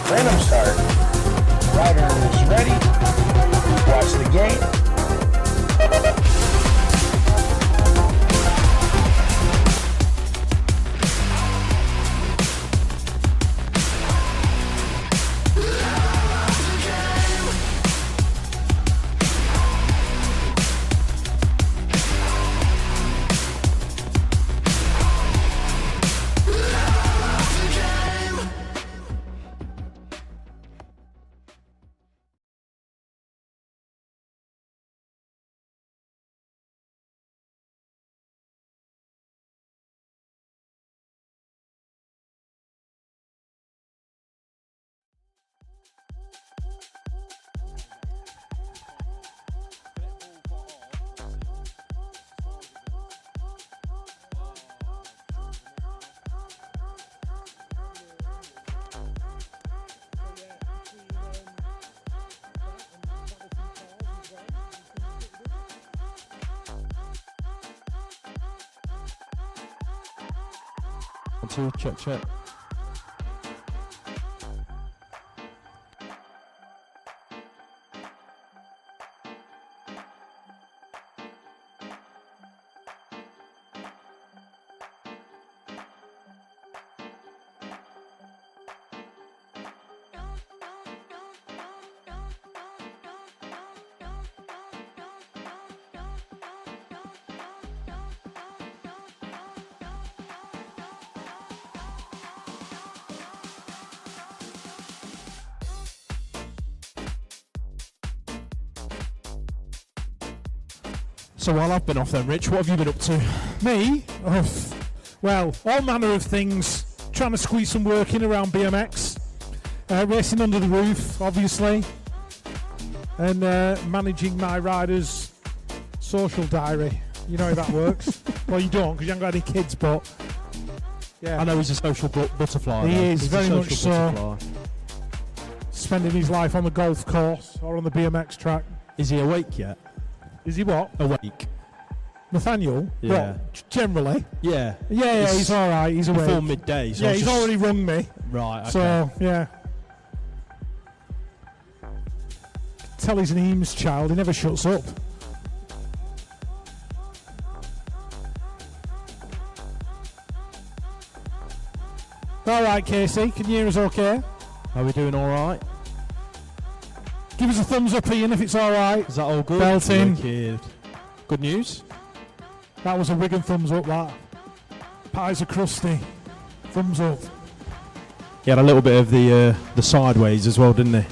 Random start. Rider is ready. Watch the gate. Check. So while I've been off then, Rich, what have you been up to? Me? Oh, well, all manner of things. Trying to squeeze some work in around BMX. Racing under the roof, obviously. And managing my rider's social diary. You know how that works? Well, you don't, because you haven't got any kids, but... Yeah. I know he's a social butterfly. He is, he's very much butterfly. so. Spending his life on the golf course or on the BMX track. Is he awake yet? Is he what? Awake. Nathaniel? Yeah. What? Generally? Yeah. Yeah, he's alright, he's awake. Before midday. So yeah, he's already rung me. Right, okay. So, yeah. Tell he's an Eames child, he never shuts up. Alright, Casey, can you hear us okay? Are we doing alright? Give us a thumbs up, Ian, if it's alright. Is that all good? Belting. Wicked. Good news? That was a Wigan thumbs up, that. Pies are crusty. Thumbs up. He had a little bit of the sideways as well, didn't he?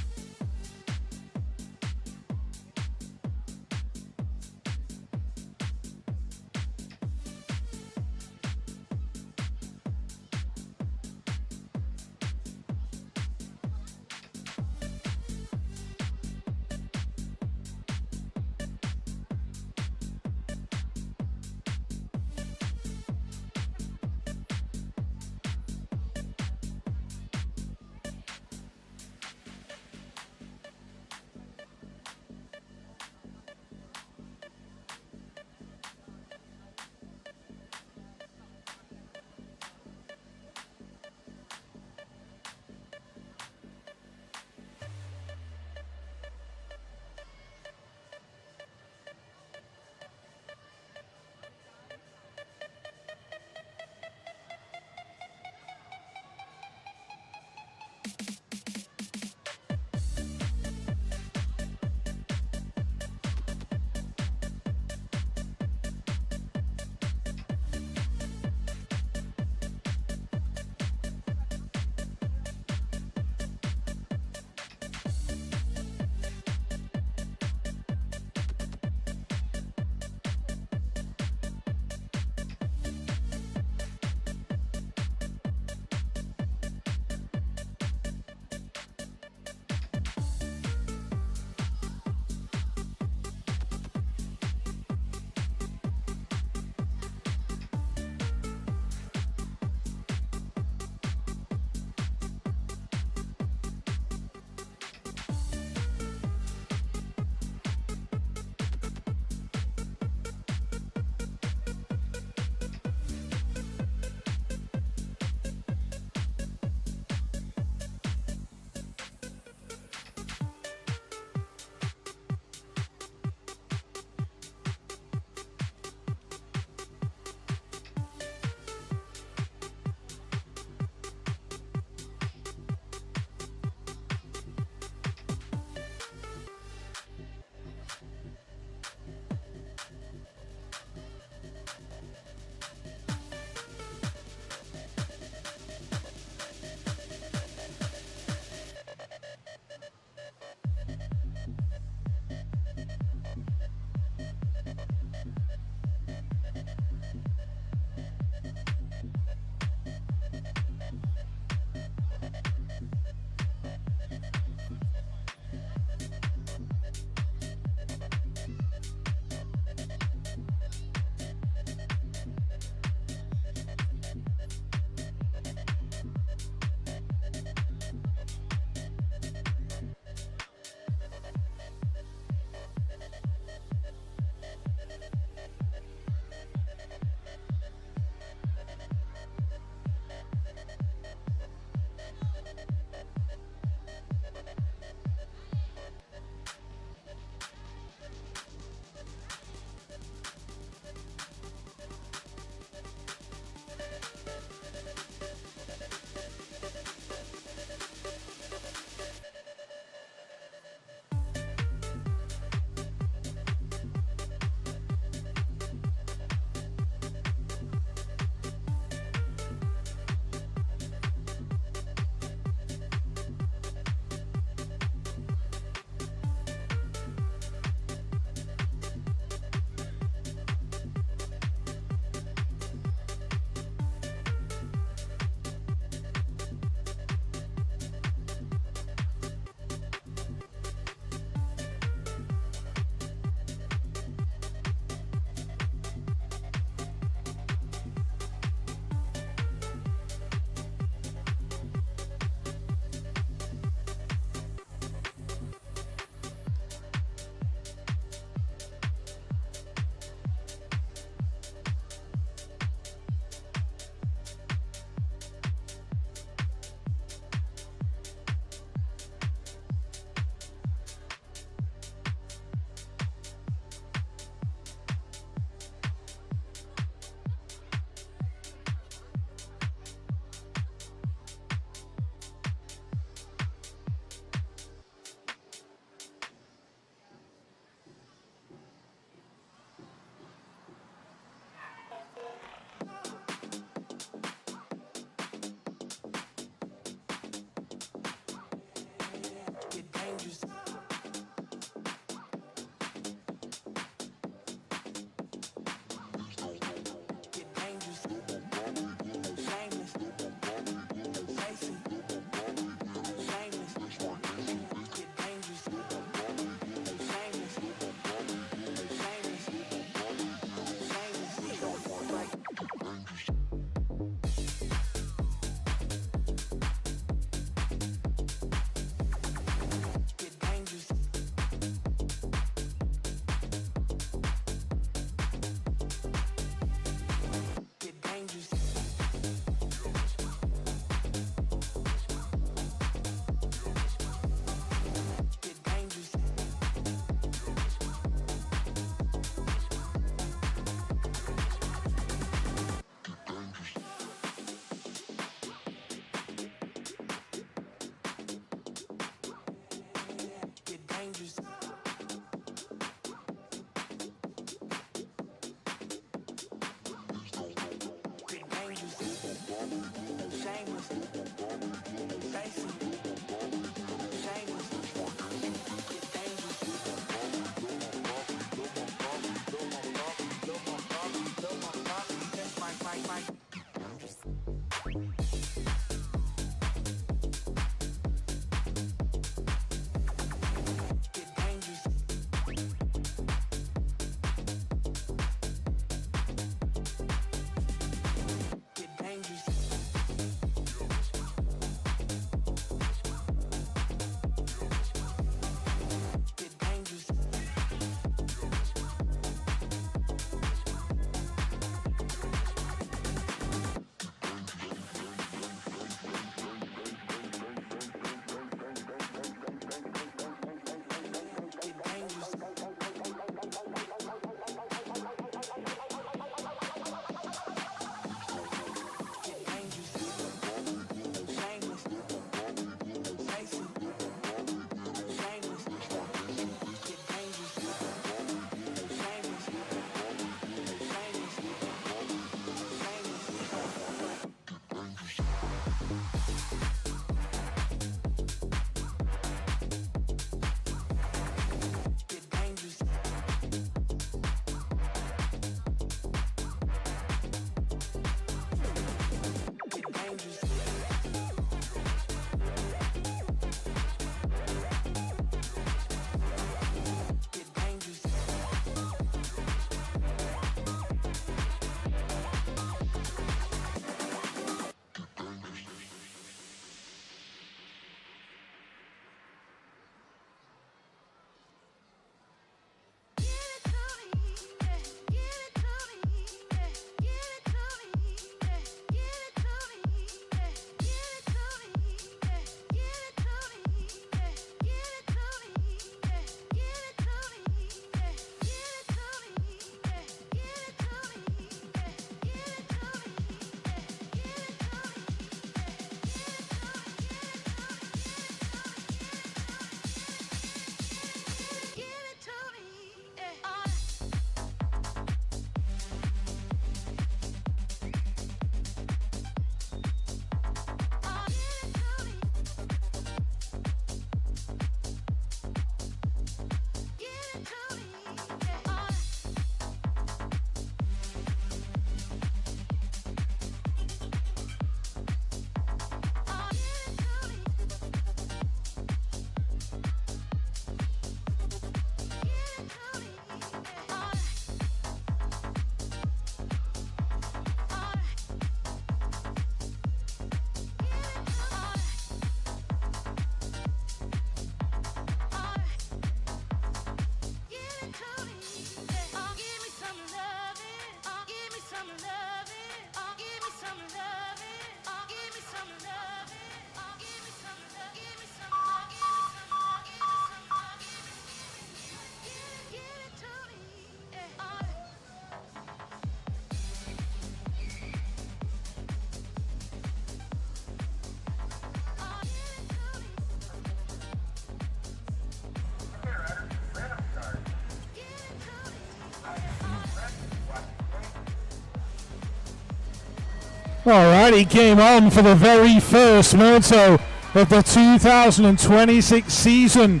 Alright, he came on for the very first moto of the 2026 season.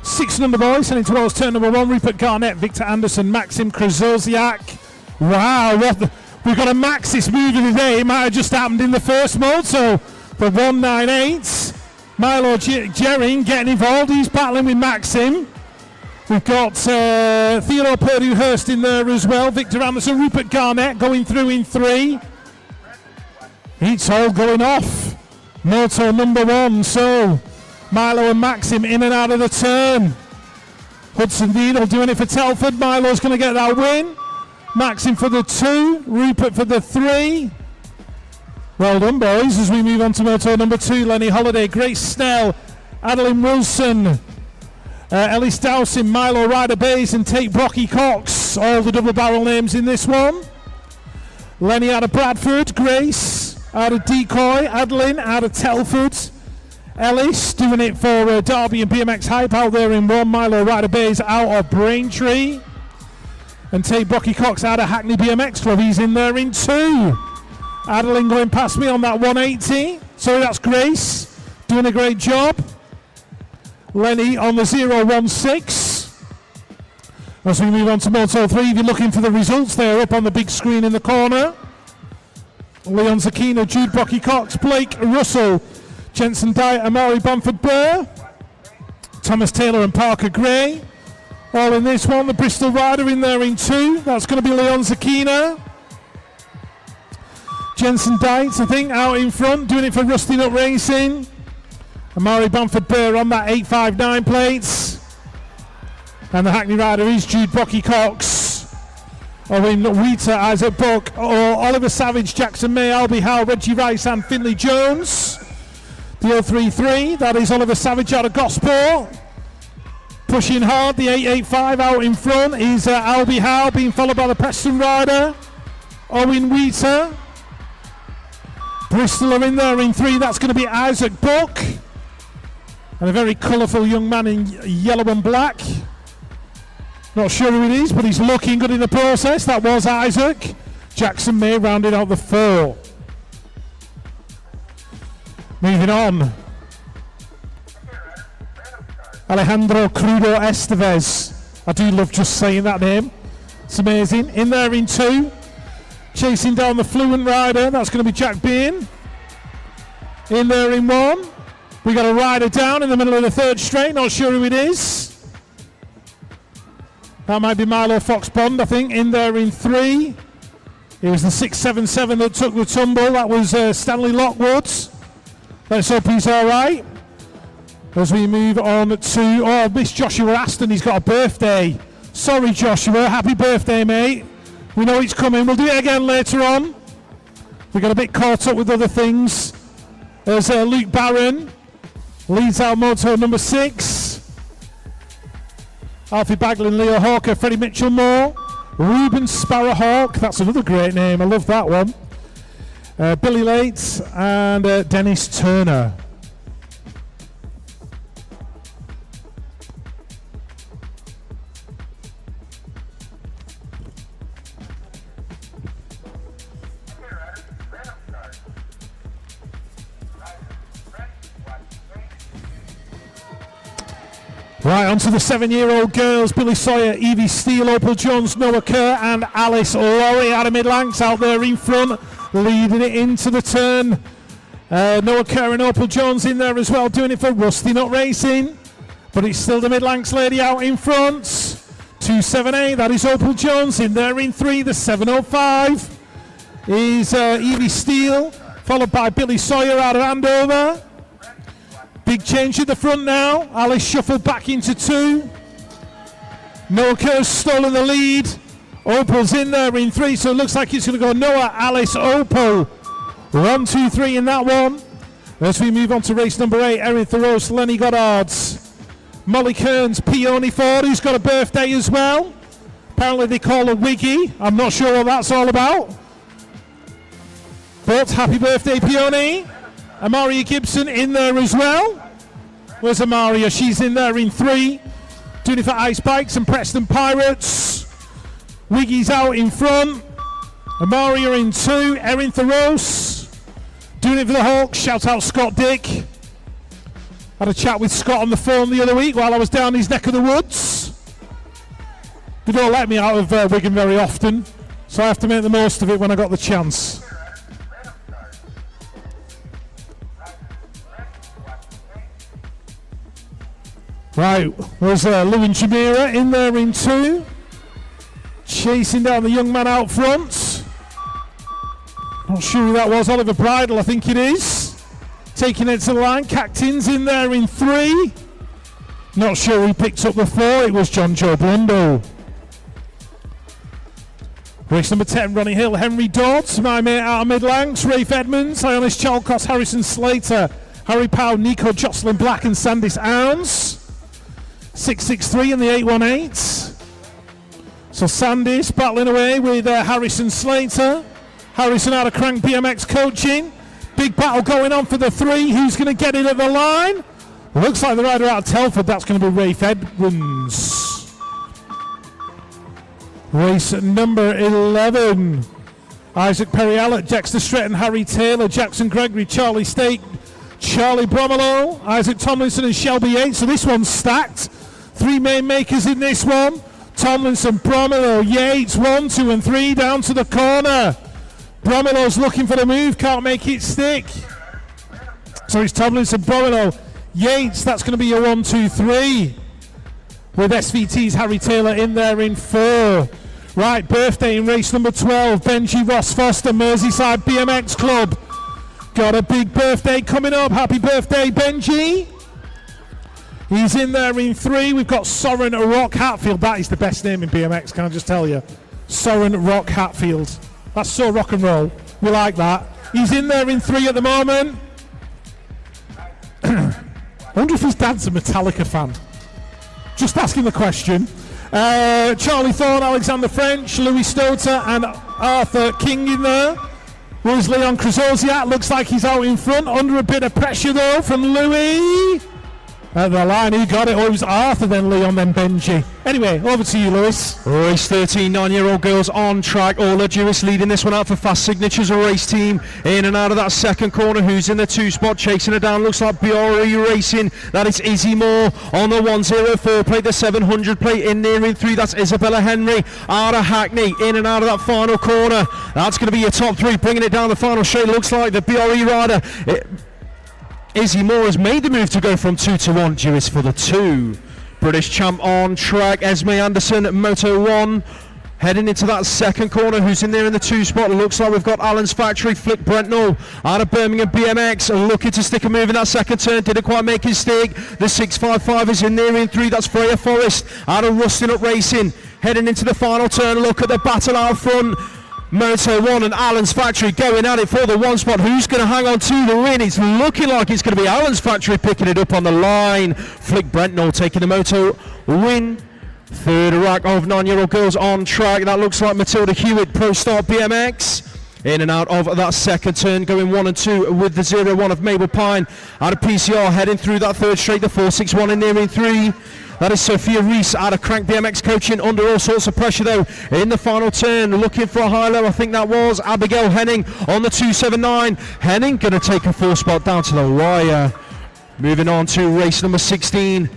6 number boys heading towards turn number 1. Rupert Garnett, Victor Anderson, Maxim Krzyzosiak. Wow, we've got a Maxis moving today. It might have just happened in the first moto. The 198. Milo Jering getting involved. He's battling with Maxim. We've got Theodore Perdue-Hurst in there as well. Victor Anderson, Rupert Garnett going through in 3. It's all going off. Moto number 1. So Milo and Maxim in and out of the turn. Hudson Needle doing it for Telford. Milo's going to get that win. Maxim for the 2. Rupert for the 3. Well done, boys, as we move on to moto number 2. Lenny Holiday, Grace Snell, Adeline Wilson, Ellis Dowson, Milo Ryder Bays and Tate Brocky Cox. All the double barrel names in this one. Lenny out of Bradford, Grace out of Decoy, Adeline out of Telford, Ellis doing it for Derby and BMX Hype out there in 1. Milo Ryder Bays out of Braintree. And Tate Brocky Cox out of Hackney BMX Club. He's in there in 2. Adeline going past me on that 180. Sorry, that's Grace doing a great job. Lenny on the 016. As we move on to Moto 3, if you're looking for the results, they're up on the big screen in the corner. Leon Zakina, Jude Brocky Cox, Blake Russell, Jensen Dye, Amari Bamford Burr, Thomas Taylor and Parker Gray. All in this one. The Bristol rider in there in 2. That's going to be Leon Zakina. Jensen Dites, I think, out in front, doing it for Rusty Nut Racing. Amari Bamford Burr on that 859 plates. And the Hackney rider is Jude Brocky Cox. Owen Wheater, Isaac Buck, Oliver Savage, Jackson May, Albie Howe, Reggie Rice and Finley Jones. The 033, that is Oliver Savage out of Gosport. Pushing hard, the 885 out in front is Albie Howe, being followed by the Preston rider, Owen Wheater. Bristol are in there in 3, that's going to be Isaac Buck. And a very colourful young man in yellow and black. Not sure who it is, but he's looking good in the process. That was Isaac. Jackson May rounded out the 4. Moving on. Alejandro Crudo Estevez. I do love just saying that name. It's amazing. In there in 2. Chasing down the Fluent rider, that's going to be Jack Bean. In there in 1. We got a rider down in the middle of the 3rd straight, not sure who it is. That might be Milo Fox Bond, I think, in there in 3. It was the 677 that took the tumble, that was Stanley Lockwood. Let's hope he's alright. As we move on to, Miss Joshua Aston, he's got a birthday. Sorry Joshua, happy birthday mate. We know it's coming. We'll do it again later on. We got a bit caught up with other things. There's Luke Barron. Leads out moto number 6. Alfie Baglin, Leo Hawker, Freddie Mitchell Moore. Ruben Sparrowhawk. That's another great name. I love that one. Billy Lates and Dennis Turner. Right, on to the 7-year-old girls. Billy Sawyer, Evie Steele, Opal Jones, Noah Kerr and Alice Laurie out of Midlands out there in front, leading it into the turn. Noah Kerr and Opal Jones in there as well, doing it for Rusty Nut Racing. But it's still the Midlands lady out in front. 278, that is Opal Jones in there in 3. The 705 is Evie Steele, followed by Billy Sawyer out of Andover. Big change at the front now. Alice shuffled back into 2. Noah Kerr's stolen the lead. Opal's in there in 3, so it looks like it's going to go Noah, Alice, Opal. 1, 2, 3 in that one. As we move on to race number 8, Erin Thoreau's Lenny Goddard's. Molly Kearns, Peony Ford, who's got a birthday as well. Apparently they call her Wiggy. I'm not sure what that's all about. But happy birthday, Peony. Amaria Gibson in there as well. Where's Amaria? She's in there in 3. Doing it for Ice Bikes and Preston Pirates. Wiggy's out in front. Amaria in 2. Erin Thoros. Doing it for the Hawks. Shout out Scott Dick. Had a chat with Scott on the phone the other week while I was down his neck of the woods. They don't let me out of Wigan very often, so I have to make the most of it when I got the chance. Right, there's Lou and Jamira in there in 2. Chasing down the young man out front. Not sure who that was, Oliver Bridle I think it is. Taking it to the line, Cactin's in there in 3. Not sure who picked up the 4, it was John Joe Blundo. Race number 10, Ronnie Hill, Henry Dodds, my mate out of Midlands, Rafe Edmonds, Ionis Chalcos, Harrison Slater, Harry Powell, Nico Jocelyn Black and Sandis Ounds. 663 in the 818. So Sandis battling away with Harrison Slater. Harrison out of Crank BMX coaching. Big battle going on for the 3. Who's going to get it at the line? Looks like the rider out of Telford. That's going to be Rafe Edmonds. Race number 11. Isaac Perry-Allett, Dexter Stretton, Harry Taylor, Jackson Gregory, Charlie Stake, Charlie Bromelo, Isaac Tomlinson and Shelby Yates. So this one's stacked. 3 main makers in this one. Tomlinson, Bromelo, Yates, 1, 2 and 3 down to the corner. Bromelo's looking for the move, can't make it stick. So it's Tomlinson, Bromelo, Yates, that's going to be a 1, 2, 3. With SVT's Harry Taylor in there in 4. Right, birthday in race number 12, Benji Ross Foster, Merseyside BMX Club. Got a big birthday coming up, happy birthday Benji. He's in there in 3, we've got Soren Rock Hatfield, that is the best name in BMX, can I just tell you. Soren Rock Hatfield, that's so rock and roll, we like that. He's in there in 3 at the moment. I wonder if his dad's a Metallica fan. Just asking the question. Charlie Thorne, Alexander French, Louis Stoter and Arthur King in there. There's Leon Krasosiak, looks like he's out in front, under a bit of pressure though from Louis. At the line, who got it? Oh, it was Arthur, then Leon, then Benji. Anyway, over to you, Lewis. Race 13, 9-year-old girls on track. Ola Jewis leading this one out for Fast Signatures, a race team in and out of that second corner. Who's in the 2 spot, chasing her down? Looks like Biore Racing. That is Izzy Moore on the 104 plate, the 700 plate in there in 3. That's Isabella Henry out of Hackney, in and out of that final corner. That's going to be your top 3, bringing it down the final straight. Looks like the Biore rider. Izzy Moore has made the move to go from 2 to 1. Jewis for the 2. British champ on track. Esme Anderson, Moto 1. Heading into that second corner. Who's in there in the 2 spot? Looks like we've got Allen's Factory, Flick Brentnall out of Birmingham BMX. Looking to stick a move in that second turn. Didn't quite make his stake. The 655 is in there in 3. That's Freya Forrest out of Rusting Up Racing. Heading into the final turn. Look at the battle out front. Moto 1 and Allen's Factory going at it for the 1 spot. Who's going to hang on to the win? It's looking like it's going to be Allen's Factory picking it up on the line. Flick Brentnall taking the Moto win. 3rd rack of 9-year-old girls on track. That looks like Matilda Hewitt, Pro Start BMX. In and out of that second turn, going 1 and 2 with the 0-1 of Mabel Pine out of PCR, heading through that 3rd straight, the 461 in there in 3. That is Sophia Reese out of Crank BMX coaching, under all sorts of pressure though in the final turn, looking for a high-low. I think that was Abigail Henning on the 279. Henning going to take a 4 spot down to the wire. Moving on to race number 16.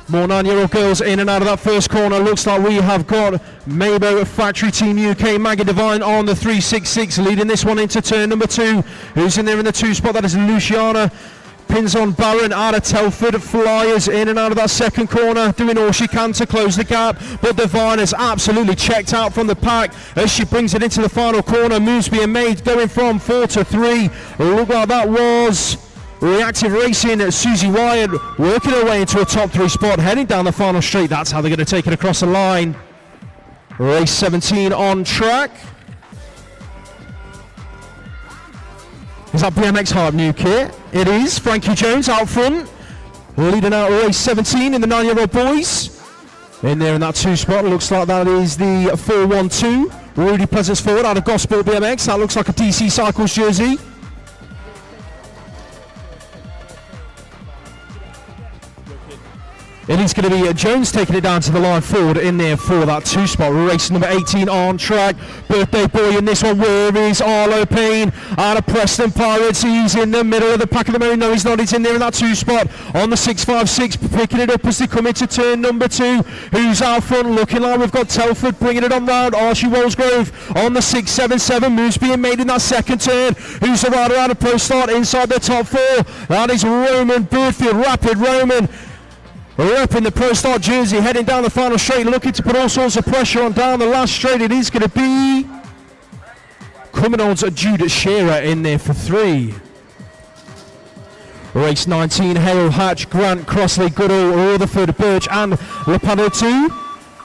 More 9-year-old girls in and out of that first corner. Looks like we have got Mabo Factory Team UK, Maggie Devine on the 366, leading this one into turn number 2. Who's in there in the 2 spot? That is Luciana Pins on Barron out of Telford. Flyers in and out of that second corner, doing all she can to close the gap, but Devine is absolutely checked out from the pack as she brings it into the final corner. Moves being made, going from 4 to 3. Look like that was Reactive Racing. Susie Wyatt working her way into a top 3 spot, heading down the final straight. That's how they're going to take it across the line. Race 17 on track. Is that BMX Hype new kit? It is. Frankie Jones out front, leading out race 17 in the 9-year-old boys. In there in that 2 spot, looks like that is the 412. Rudy Pleasance forward out of Gosport BMX. That looks like a DC Cycles jersey. It is going to be Jones taking it down to the line forward in there for that 2 spot. Race number 18 on track. Birthday boy in this one. Where is Arlo Payne out of Preston Pirates? He's in the middle of the pack at the moment. No, he's not. He's in there in that 2 spot on the 656, picking it up as they come into turn number 2. Who's out front? Looking like we've got Telford bringing it on round. Archie Walsgrove on the 677. Moves being made in that second turn. Who's the rider out of Pro Start inside the top 4? That is Roman Birdfield. Rapid Roman. Up in the Pro Start jersey, heading down the final straight, looking to put all sorts of pressure on down the last straight. It is going to be Criminals Jude Shearer in there for 3. Race 19, Hale, Hatch, Grant, Crossley, Goodall, Rutherford, Birch and Lepanto 2.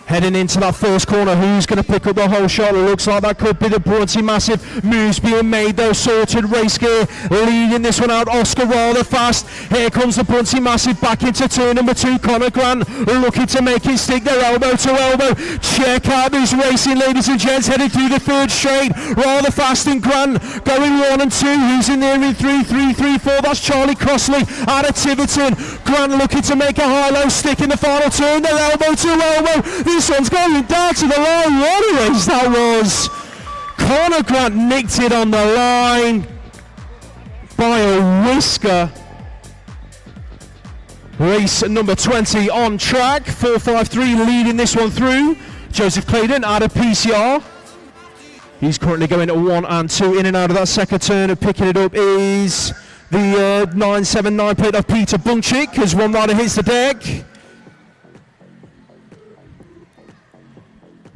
Heading into that first corner, who's going to pick up the whole shot? It looks like that could be the Brunty Massive. Moves being made though, sorted race gear. Leading this one out, Oscar rather fast. Here comes the Brunty Massive back into turn number 2. Connor Grant looking to make it stick their elbow to elbow. Check out this racing, ladies and gents, heading through the 3rd straight. Rather fast and Grant going 1 and 2. Who's in there in 3, 3, 3, 4? That's Charlie Crossley out of Tiverton. Grant looking to make a high-low stick in the final turn. Their elbow to elbow. This one's going down to the line. What a race that was. Connor Grant nicked it on the line by a whisker. Race number 20 on track. 453 leading this one through. Joseph Clayton out of PCR. He's currently going at 1 and 2 in and out of that second turn. And picking it up is the 979 plate of Peter Bunchik as one rider hits the deck.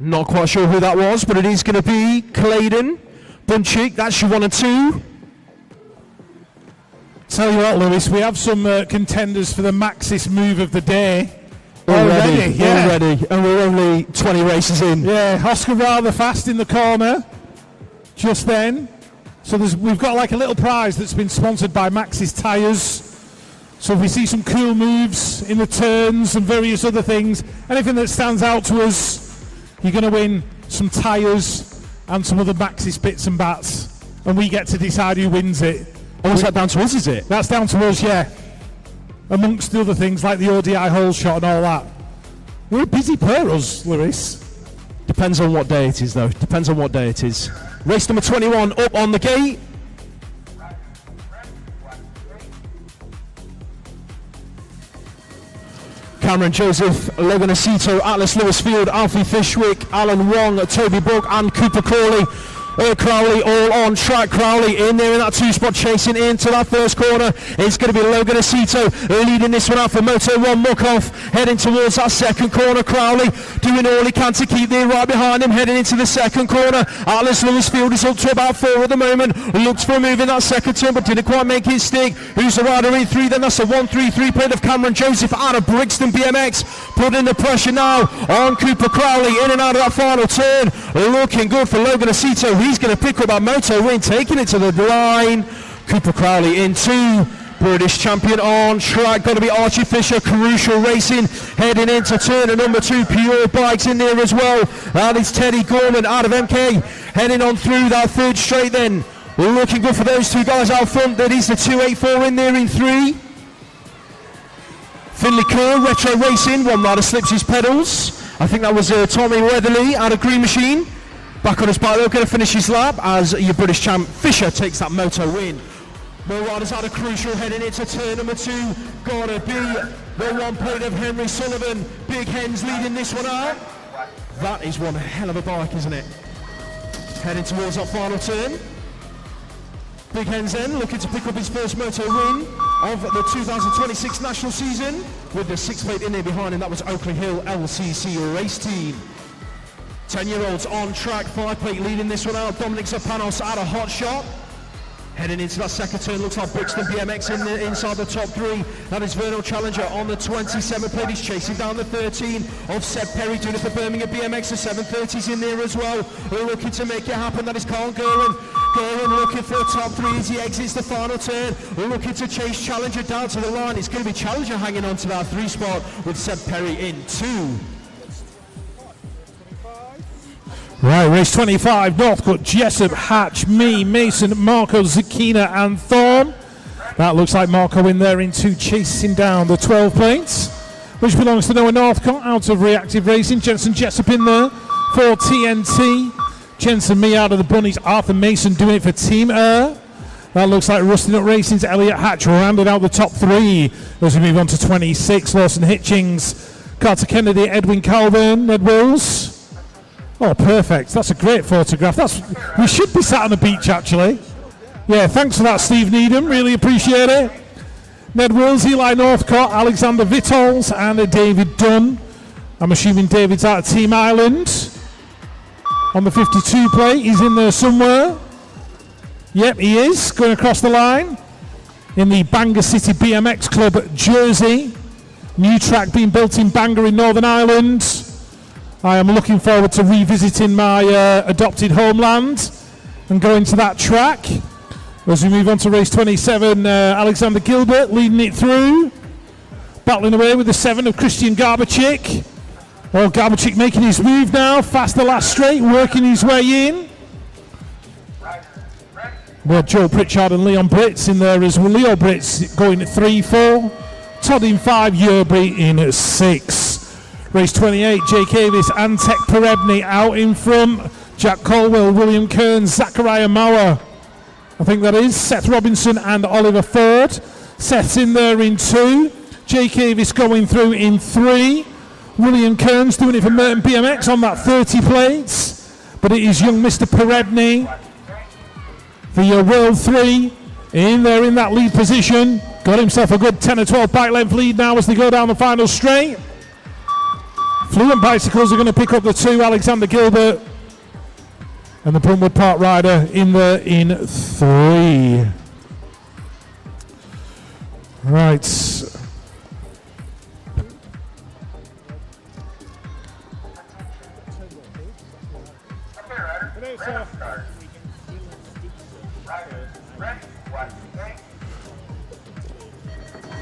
Not quite sure who that was, but it is going to be Clayton Bunchik. That's your 1 and 2. Tell you what, Lewis, we have some contenders for the Maxis move of the day. Already, yeah. And we're only 20 races in. Yeah, Oscar rather fast in the corner just then. So we've got like a little prize that's been sponsored by Maxis Tyres. So if we see some cool moves in the turns and various other things, anything that stands out to us, you're going to win some tyres and some other Maxis bits and bats, and we get to decide who wins it. Oh, is that down to us, is it? That's down to us, yeah. Amongst the other things like the ODI hole shot and all that. We're a busy pair, us, Lewis. Depends on what day it is, though. Depends on what day it is. Race number 21 up on the gate. Cameron Joseph, Logan Aceto, Atlas Lewis Field, Alfie Fishwick, Alan Wong, Toby Brook and Cooper Crawley. Crowley all on track. Crowley in there in that 2 spot, chasing into that first corner. It's going to be Logan Aceto leading this one out for Moto 1 Muckoff, heading towards that second corner. Crowley doing all he can to keep there right behind him, heading into the second corner. Atlas Lewisfield is up to about 4 at the moment. Looks for a move in that second turn, but didn't quite make his stick. Who's the rider in 3? Then that's a 1-3-3 plate of Cameron Joseph out of Brixton BMX, putting the pressure now on Cooper Crowley in and out of that final turn. Looking good for Logan Aceto. He's going to pick up that moto win, taking it to the line. Cooper Crowley in 2. British champion on track. Got to be Archie Fisher, Crucial Racing, heading into turn number 2. Pure Bikes in there as well. That is Teddy Gorman out of MK, heading on through that 3rd straight then. Looking good for those 2 guys out front. That is the 284 in there in 3. Finley Kerr, Retro Racing, one rider slips his pedals. I think that was Tommy Weatherly out of Green Machine. Back on his bike, they're going to finish his lap as your British champ Fisher takes that moto win. More riders out of Crucial, heading into turn number 2. Gotta be the 1 plate of Henry Sullivan. Big Hens leading this one out. That is one hell of a bike, isn't it? Heading towards that final turn. Big Hens then looking to pick up his first moto win of the 2026 national season with the 6 plate in there behind him. That was Oakley Hill LCC race team. 10-year-olds on track, 5 plate leading this one out. Dominic Zapanos out of Hot Shot. Heading into that second turn, looks like Brixton BMX in the, inside the top 3. That is Vernal Challenger on the 27 plate. He's chasing down the 13 of Seb Perry doing it for Birmingham BMX. The 730's in there as well. We're looking to make it happen. That is Carl Gerwin. Gerwin looking for a top 3 as he exits the final turn. We're looking to chase Challenger down to the line. It's going to be Challenger hanging on to that 3 spot with Seb Perry in 2. Right, race 25, Northcote, Jessup, Hatch, me, Mason, Marco, Zucchina and Thorn. That looks like Marco in there in 2, chasing down the 12 plates. which belongs to Noah Northcott out of Reactive Racing. Jensen Jessup in there for TNT. Jensen Me out of the Bunnies. Arthur Mason doing it for Team Air. That looks like Rusting Up Racing's Elliot Hatch rounded out the top 3 as we move on to 26. Lawson Hitchings, Carter Kennedy, Edwin Calvin, Ned Wills. Oh, perfect. That's a great photograph. We should be sat on the beach, actually. Yeah, thanks for that, Steve Needham. Really appreciate it. Ned Wills, Eli Northcott, Alexander Vitals, and David Dunn. I'm assuming David's out of Team Ireland. On the 52 plate, he's in there somewhere. Yep, he is, going across the line in the Bangor City BMX Club jersey. New track being built in Bangor in Northern Ireland. I am looking forward to revisiting my adopted homeland and going to that track. As we move on to race 27, Alexander Gilbert leading it through. Battling away with the 7 of Christian Garbachik. Oh, Garbachik making his move now, fast the last straight, working his way in. Well, Joe Pritchard and Leon Britz in there as well. Leo Britz going at 3-4. Todd in 5, Yerby in 6. Race 28, Jake Avis, Antek Perebny out in front. Jack Colwell, William Kearns, Zachariah Mauer. I think that is Seth Robinson and Oliver Ford. Seth's in there in 2. Jake Avis going through in 3. William Kearns doing it for Merton BMX on that 30 plates. But it is young Mr. Perebny. The World 3 in there in that lead position. Got himself a good 10 or 12 bike length lead now as they go down the final straight. Fluent Bicycles are going to pick up the 2, Alexander Gilbert. And the Brunwood Park rider in there in 3. Right.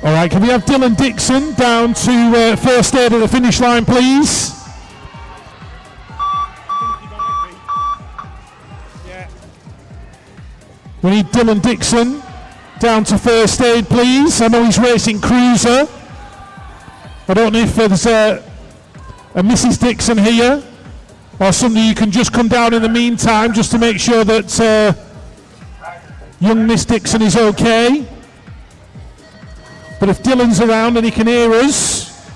All right, can we have Dylan Dixon down to first aid at the finish line, please? We need Dylan Dixon down to first aid, please. I know he's racing Cruiser. I don't know if there's a Mrs. Dixon here or somebody you can just come down in the meantime just to make sure that young Miss Dixon is okay. But if Dylan's around and he can hear us.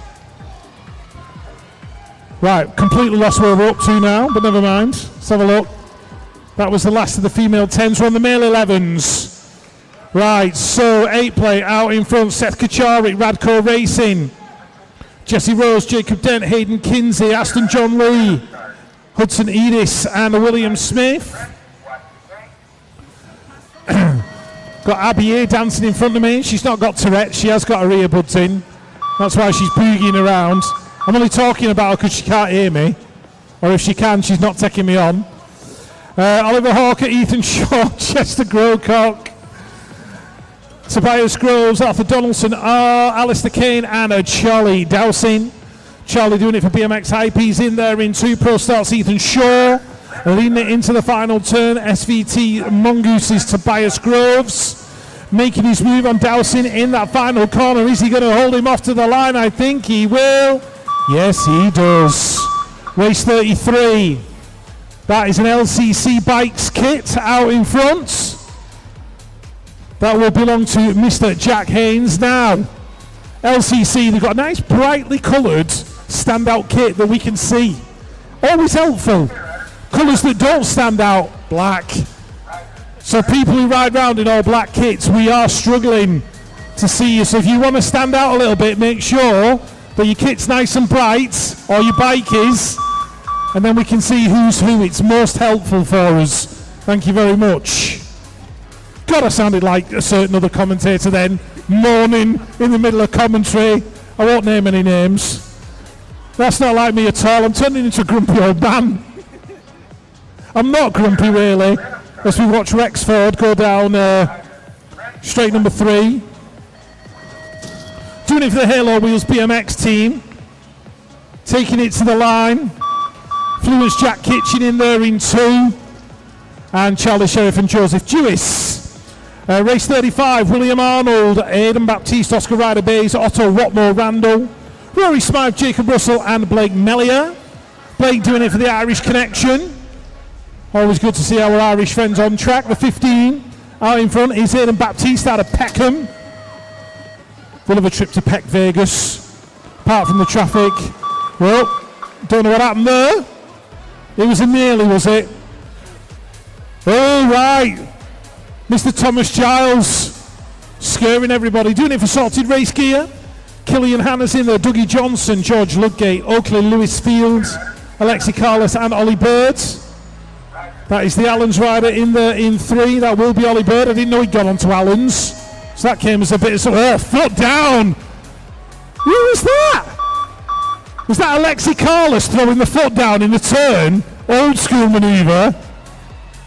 Right, completely lost where we're up to now, but never mind. Let's have a look. That was the last of the female 10s. We're on the male 11s. Right, so 8 play out in front. Seth Kacharik, Radco Racing. Jesse Rose, Jacob Dent, Hayden Kinsey, Aston John Lee, Hudson Edis, and William Smith. Got Abby A dancing in front of me. She's not got Tourette, she has got her earbuds in. That's why she's boogieing around. I'm only talking about her because she can't hear me. Or if she can, she's not taking me on. Oliver Hawker, Ethan Shaw, Chester Growcock, Tobias Groves, Arthur Donaldson, Alistair Kane, and Charlie Dowsing. Charlie doing it for BMX Hype. He's in there in 2. Pro starts Ethan Shaw. Leading it into the final turn, SVT Mongooses Tobias Groves. Making his move on Dowsing in that final corner. Is he going to hold him off to the line? I think he will. Yes, he does. Race 33. That is an LCC Bikes kit out in front. That will belong to Mr. Jack Haynes now. LCC, they've got a nice brightly coloured standout kit that we can see. Always helpful. Colours that don't stand out, black. So people who ride around in all black kits, we are struggling to see you. So if you want to stand out a little bit, make sure that your kit's nice and bright, or your bike is, and then we can see who's who. It's most helpful for us. Thank you very much. God, I sounded like a certain other commentator then, moaning in the middle of commentary. I won't name any names. That's not like me at all. I'm turning into a grumpy old man. I'm not grumpy really, as we watch Rexford go down straight number 3. Doing it for the Halo Wheels BMX team. Taking it to the line. Fluence Jack Kitchen in there in 2. And Charlie Sheriff and Joseph Jewis. Race 35, William Arnold, Aidan Baptiste, Oscar Ryder Bays, Otto Watmore Randall, Rory Smythe, Jacob Russell and Blake Mellier. Blake doing it for the Irish connection. Always good to see our Irish friends on track. The 15 out in front is Aidan Baptiste out of Peckham. Full of a trip to Peck Vegas. Apart from the traffic. Well, don't know what happened there. It was a nearly, was it? All right. Mr. Thomas Giles scaring everybody. Doing it for Sorted Race Gear. Killian Hanna's in there. Dougie Johnson, George Ludgate, Oakley, Lewis Fields, Alexi Carlos and Ollie Bird. That is the Allens rider in there in 3. That will be Ollie Bird. I didn't know he'd gone on to Allens. So that came as a bit of foot down. Who was that? Was that Alexi Carlos throwing the foot down in the turn? Old school manoeuvre.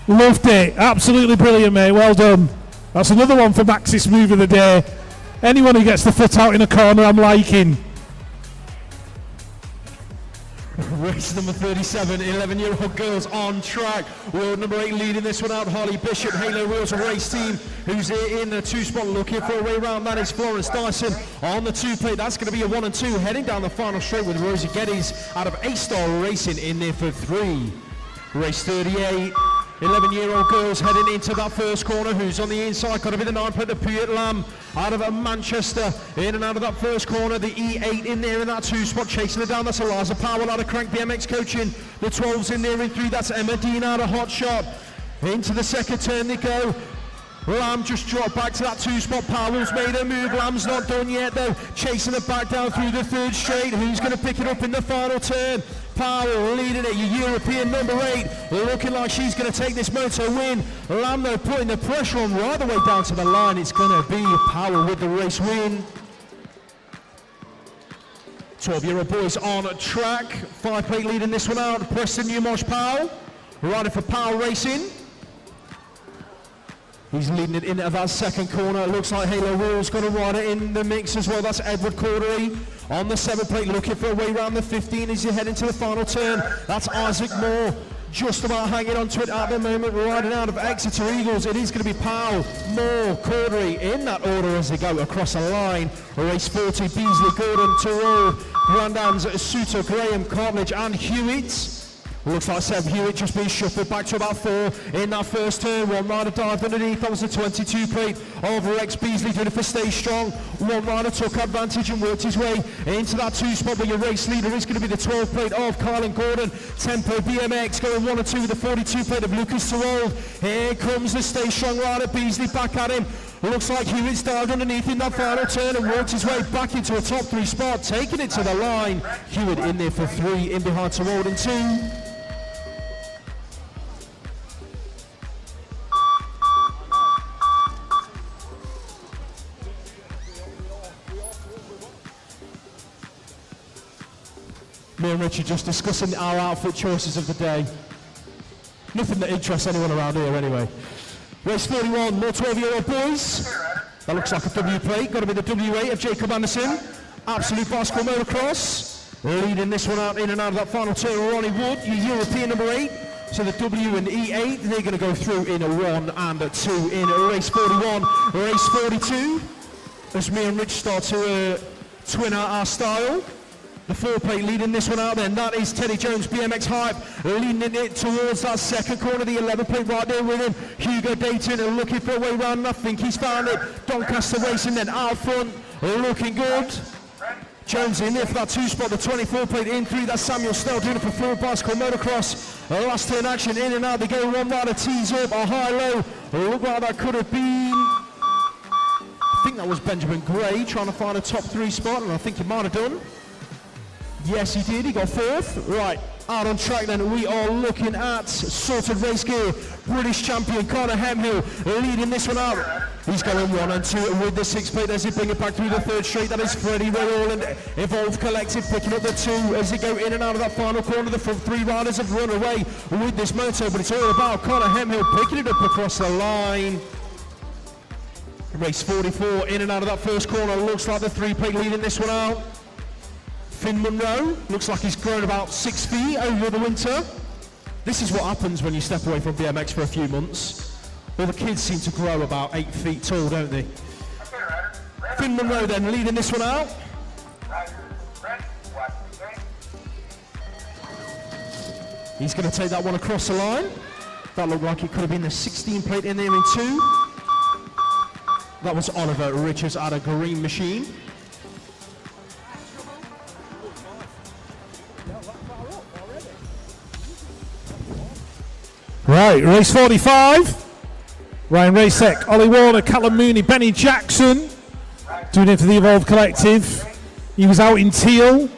Loved it. Absolutely brilliant, mate. Well done. That's another one for Max's move of the day. Anyone who gets the foot out in a corner, I'm liking. Race number 37, 11-year-old girls on track. World number 8 leading this one out. Holly Bishop, Halo Wheels and Race Team, who's in the 2 spot looking for a way round. That is Florence Dyson on the 2 plate. That's going to be a 1 and 2 heading down the final straight with Rosie Geddes out of A-Star Racing in there for 3. Race 38. 11-year-old girls heading into that first corner. Who's on the inside? Got to be the 9 plate, the Puget Lamb out of Manchester. In and out of that first corner. The E8 in there in that 2 spot, chasing it down. That's Eliza Powell out of Crank BMX Coaching. The 12's in there in 3. That's Emma Dean out of Hot Shot. Into the second turn they go. Lamb just dropped back to that 2 spot. Powell's made a move. Lamb's not done yet though. Chasing it back down through the 3rd straight. Who's going to pick it up in the final turn? Powell leading it, your European number 8, looking like she's going to take this moto win. Lamb though putting the pressure on right the way down to the line. It's going to be Powell with the race win. 12-year-old boys on track. 5 plate leading this one out. Preston Newmarsh Powell, riding for Powell Racing. He's leading it into that second corner. It looks like Halo Wheel's going to ride it in the mix as well. That's Edward Cordery on the 7 plate, looking for a way around the 15 as you head into the final turn. That's Isaac Moore, just about hanging on to it at the moment, riding out of Exeter Eagles. It is going to be Powell, Moore, Cordery in that order as they go across the line. Race 40, Beasley, Gordon, Terrell, Grandans, Suter, Graham, Cartledge and Hewitt. Looks like Seb Hewitt just being shuffled back to about 4 in that first turn. One rider dived underneath. That was the 22 plate of Rex Beasley doing it for Stay Strong. One rider took advantage and worked his way into that 2 spot, but your race leader is going to be the 12 plate of Carlin Gordon. Tempo BMX going 1 and 2 with the 42 plate of Lucas Terrell. Here comes the Stay Strong rider. Beasley back at him. Looks like Hewitt's dived underneath in that final turn and worked his way back into a top 3 spot, taking it to the line. Hewitt in there for 3, in behind Terrell in 2. Me and Richard just discussing our outfit choices of the day. Nothing that interests anyone around here anyway. Race 41, more 12-year-old boys. That looks like a W plate, got to be the W8 of Jacob Anderson. Absolute Bicycle Motocross. Leading this one out in and out of that final turn, Ronnie Wood, your European number 8. So the W and E8, they're going to go through in a 1 and a 2 in race 41. Race 42, as me and Rich start to twin out our style. The 4 plate leading this one out then, that is Teddy Jones, BMX Hype, leading it towards that second corner, the 11 plate right there with him. Hugo Dayton looking for a way round, and I think he's found it. Doncaster Racing then out front, looking good. Jones in there for that 2 spot, the 24 plate in 3, that's Samuel Snell doing it for Fluid Bicycle Motocross. Last turn action, in and out, they go. One rider tees up, a high-low, look like that could have been, I think that was Benjamin Gray trying to find a top 3 spot, and I think he might have done. Yes, he did. He got 4th. Right, out on track then, we are looking at Sorted Race Gear. British champion Connor Hemhill leading this one out. He's going 1 and 2 with the 6 plate as he bring it back through the 3rd straight. That is Freddie Ray Orland, Evolved Collective, picking up the 2 as they go in and out of that final corner. The front 3 riders have run away with this moto, but it's all about Connor Hemhill picking it up across the line. Race 44, in and out of that first corner. Looks like the 3 plate leading this one out. Finn Munro, looks like he's grown about 6 feet over the winter. This is what happens when you step away from BMX for a few months. All the kids seem to grow about 8 feet tall, don't they? Finn Munro then leading this one out. He's going to take that one across the line. That looked like it could have been the 16 plate in there in 2. That was Oliver Richards out of Green Machine. Right, race 45. Ryan Rasek, Ollie Warner, Callum Mooney, Benny Jackson. Doing it for the Evolve Collective. He was out in teal,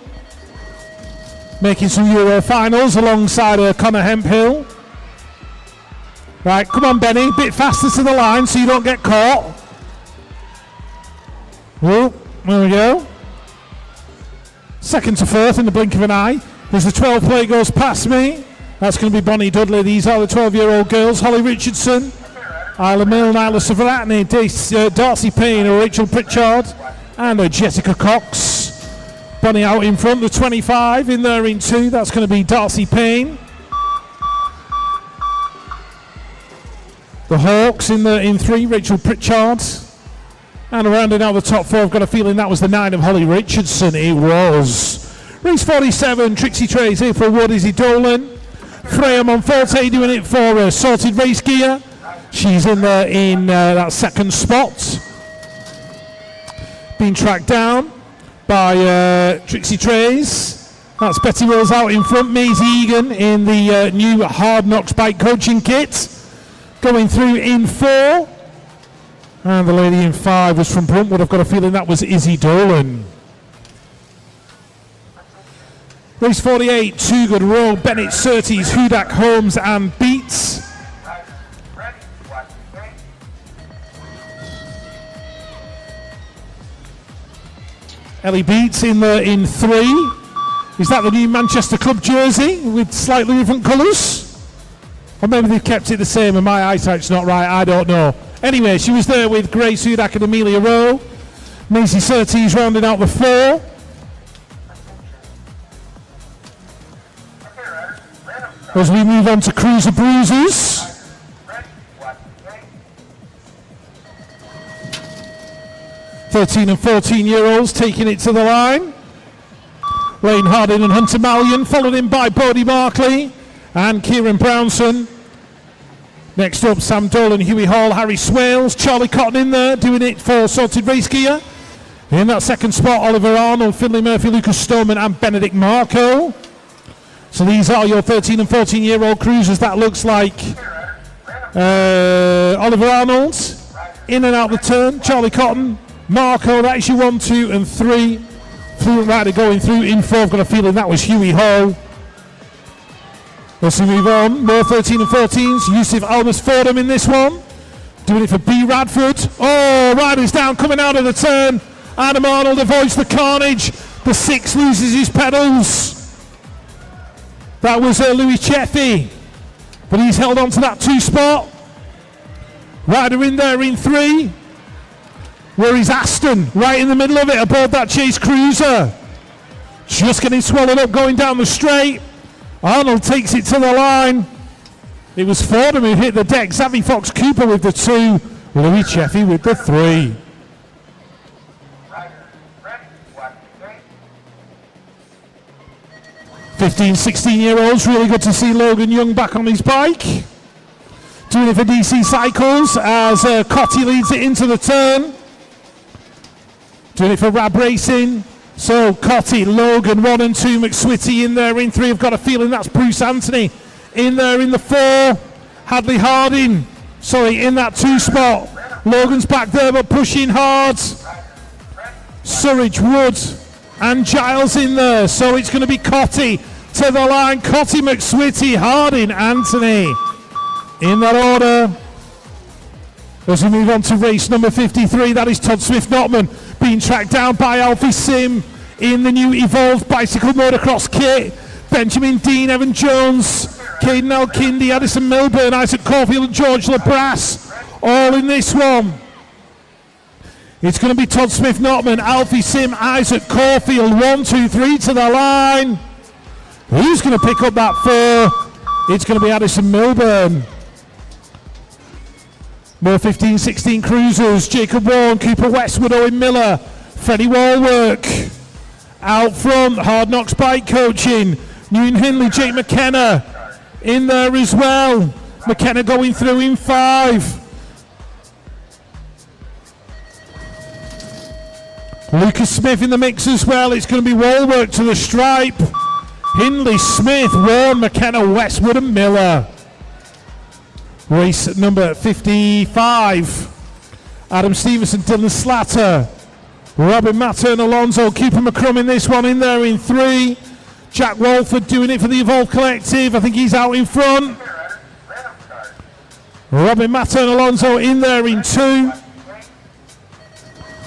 making some Euro finals alongside Connor Hemphill. Right, come on Benny, a bit faster to the line so you don't get caught. Oh, there we go. Second to fourth in the blink of an eye. As the 12 plate goes past me, that's going to be Bonnie Dudley. These are the 12-year-old girls. Holly Richardson, Isla Mill, Nyla Savaratney, Darcy Payne, Rachel Pritchard, and Jessica Cox. Bonnie out in front, the 25 in there in 2. That's going to be Darcy Payne. The Hawks in 3, Rachel Pritchard. And rounding out the top 4, I've got a feeling that was the 9 of Holly Richardson. It was. Race 47, Trixie Trays here for Wood, Izzy Dolan. Freya Monforte doing it for Sorted Race Gear. She's in there in that second spot. Being tracked down by Trixie Trays. That's Betty Wills out in front. Maisie Egan in the new Hard Knocks bike coaching kit. Going through in 4. And the lady in 5 was from Bruntwood. I've got a feeling that was Izzy Dolan. Race 48, Too Good, Rowe, Bennett, Surtees, Hudak, Holmes and Beats. Ellie Beats in 3. Is that the new Manchester Club jersey with slightly different colours? Or maybe they've kept it the same and my eyesight's not right, I don't know. Anyway, she was there with Grace Hudak and Amelia Rowe. Maisie Surtees rounding out the 4. As we move on to Cruiser Bruisers. (13 and 14-year-olds taking it to the line. Lane Harding and Hunter Mallion, followed in by Bodie Markley and Kieran Brownson. Next up, Sam Dolan, Huey Hall, Harry Swales, Charlie Cotton in there, doing it for Sorted Race Gear. In that second spot, Oliver Arnold, Finley Murphy, Lucas Stoneman and Benedict Marco. So these are your 13 and 14-year-old cruisers. That looks like Oliver Arnold, in and out the turn, Charlie Cotton, Marco, that is your 1, 2 and 3. Fluent rider going through in 4, I've got a feeling that was Huey Hall. Let's move on, more 13 and 14s, Yusuf Almas Fordham in this one. Doing it for B. Radford. Oh, riders down, coming out of the turn. Adam Arnold avoids the carnage. The 6 loses his pedals. That was Louis Cheffy, but he's held on to that 2 spot. Rider in there in 3. Where is Aston? Right in the middle of it, aboard that Chase Cruiser. Just getting swallowed up going down the straight. Arnold takes it to the line. It was Fordham who hit the deck. Xavi Fox Cooper with the 2. Louis Cheffy with the 3. (15, 16-year-olds), really good to see Logan Young back on his bike. Doing it for DC Cycles as Cotty leads it into the turn. Doing it for Rab Racing. So Cotty, Logan, 1 and 2, McSwitty in there in 3. I've got a feeling that's Bruce Anthony in there in the 4. Hadley Harding, in that 2 spot. Logan's back there but pushing hard. Surridge, Wood and Giles in there. So it's going to be Cotty to the line. Cotty, McSwitty, Harding, Anthony in that order. As we move on to race number 53, that is Todd Swift-Notman being tracked down by Alfie Sim in the new Evolved Bicycle Motocross kit. Benjamin Dean, Evan Jones, Caden Alkindi, Addison Milburn, Isaac Caulfield and George LaBrasse, all in this one. It's going to be Todd Swift-Notman, Alfie Sim, Isaac Caulfield, 1, 2, 3 to the line. Who's going to pick up that 4? It's going to be Addison Milburn. More 15, 16 cruisers. Jacob Warren, Cooper Westwood, Owen Miller, Freddie Walwork. Out front, Hard Knocks Bike Coaching. Newton Hindley, Jake McKenna, in there as well. McKenna going through in 5. Lucas Smith in the mix as well. It's going to be wall work to the stripe. Hindley, Smith, Warren, McKenna, Westwood and Miller. Race number 55. Adam Stevenson, Dylan Slatter, Robin Matter and Alonso. Cooper McCrum in this one, in there in 3. Jack Walford doing it for the Evolve Collective. I think he's out in front. Robin Matter and Alonso in there in 2.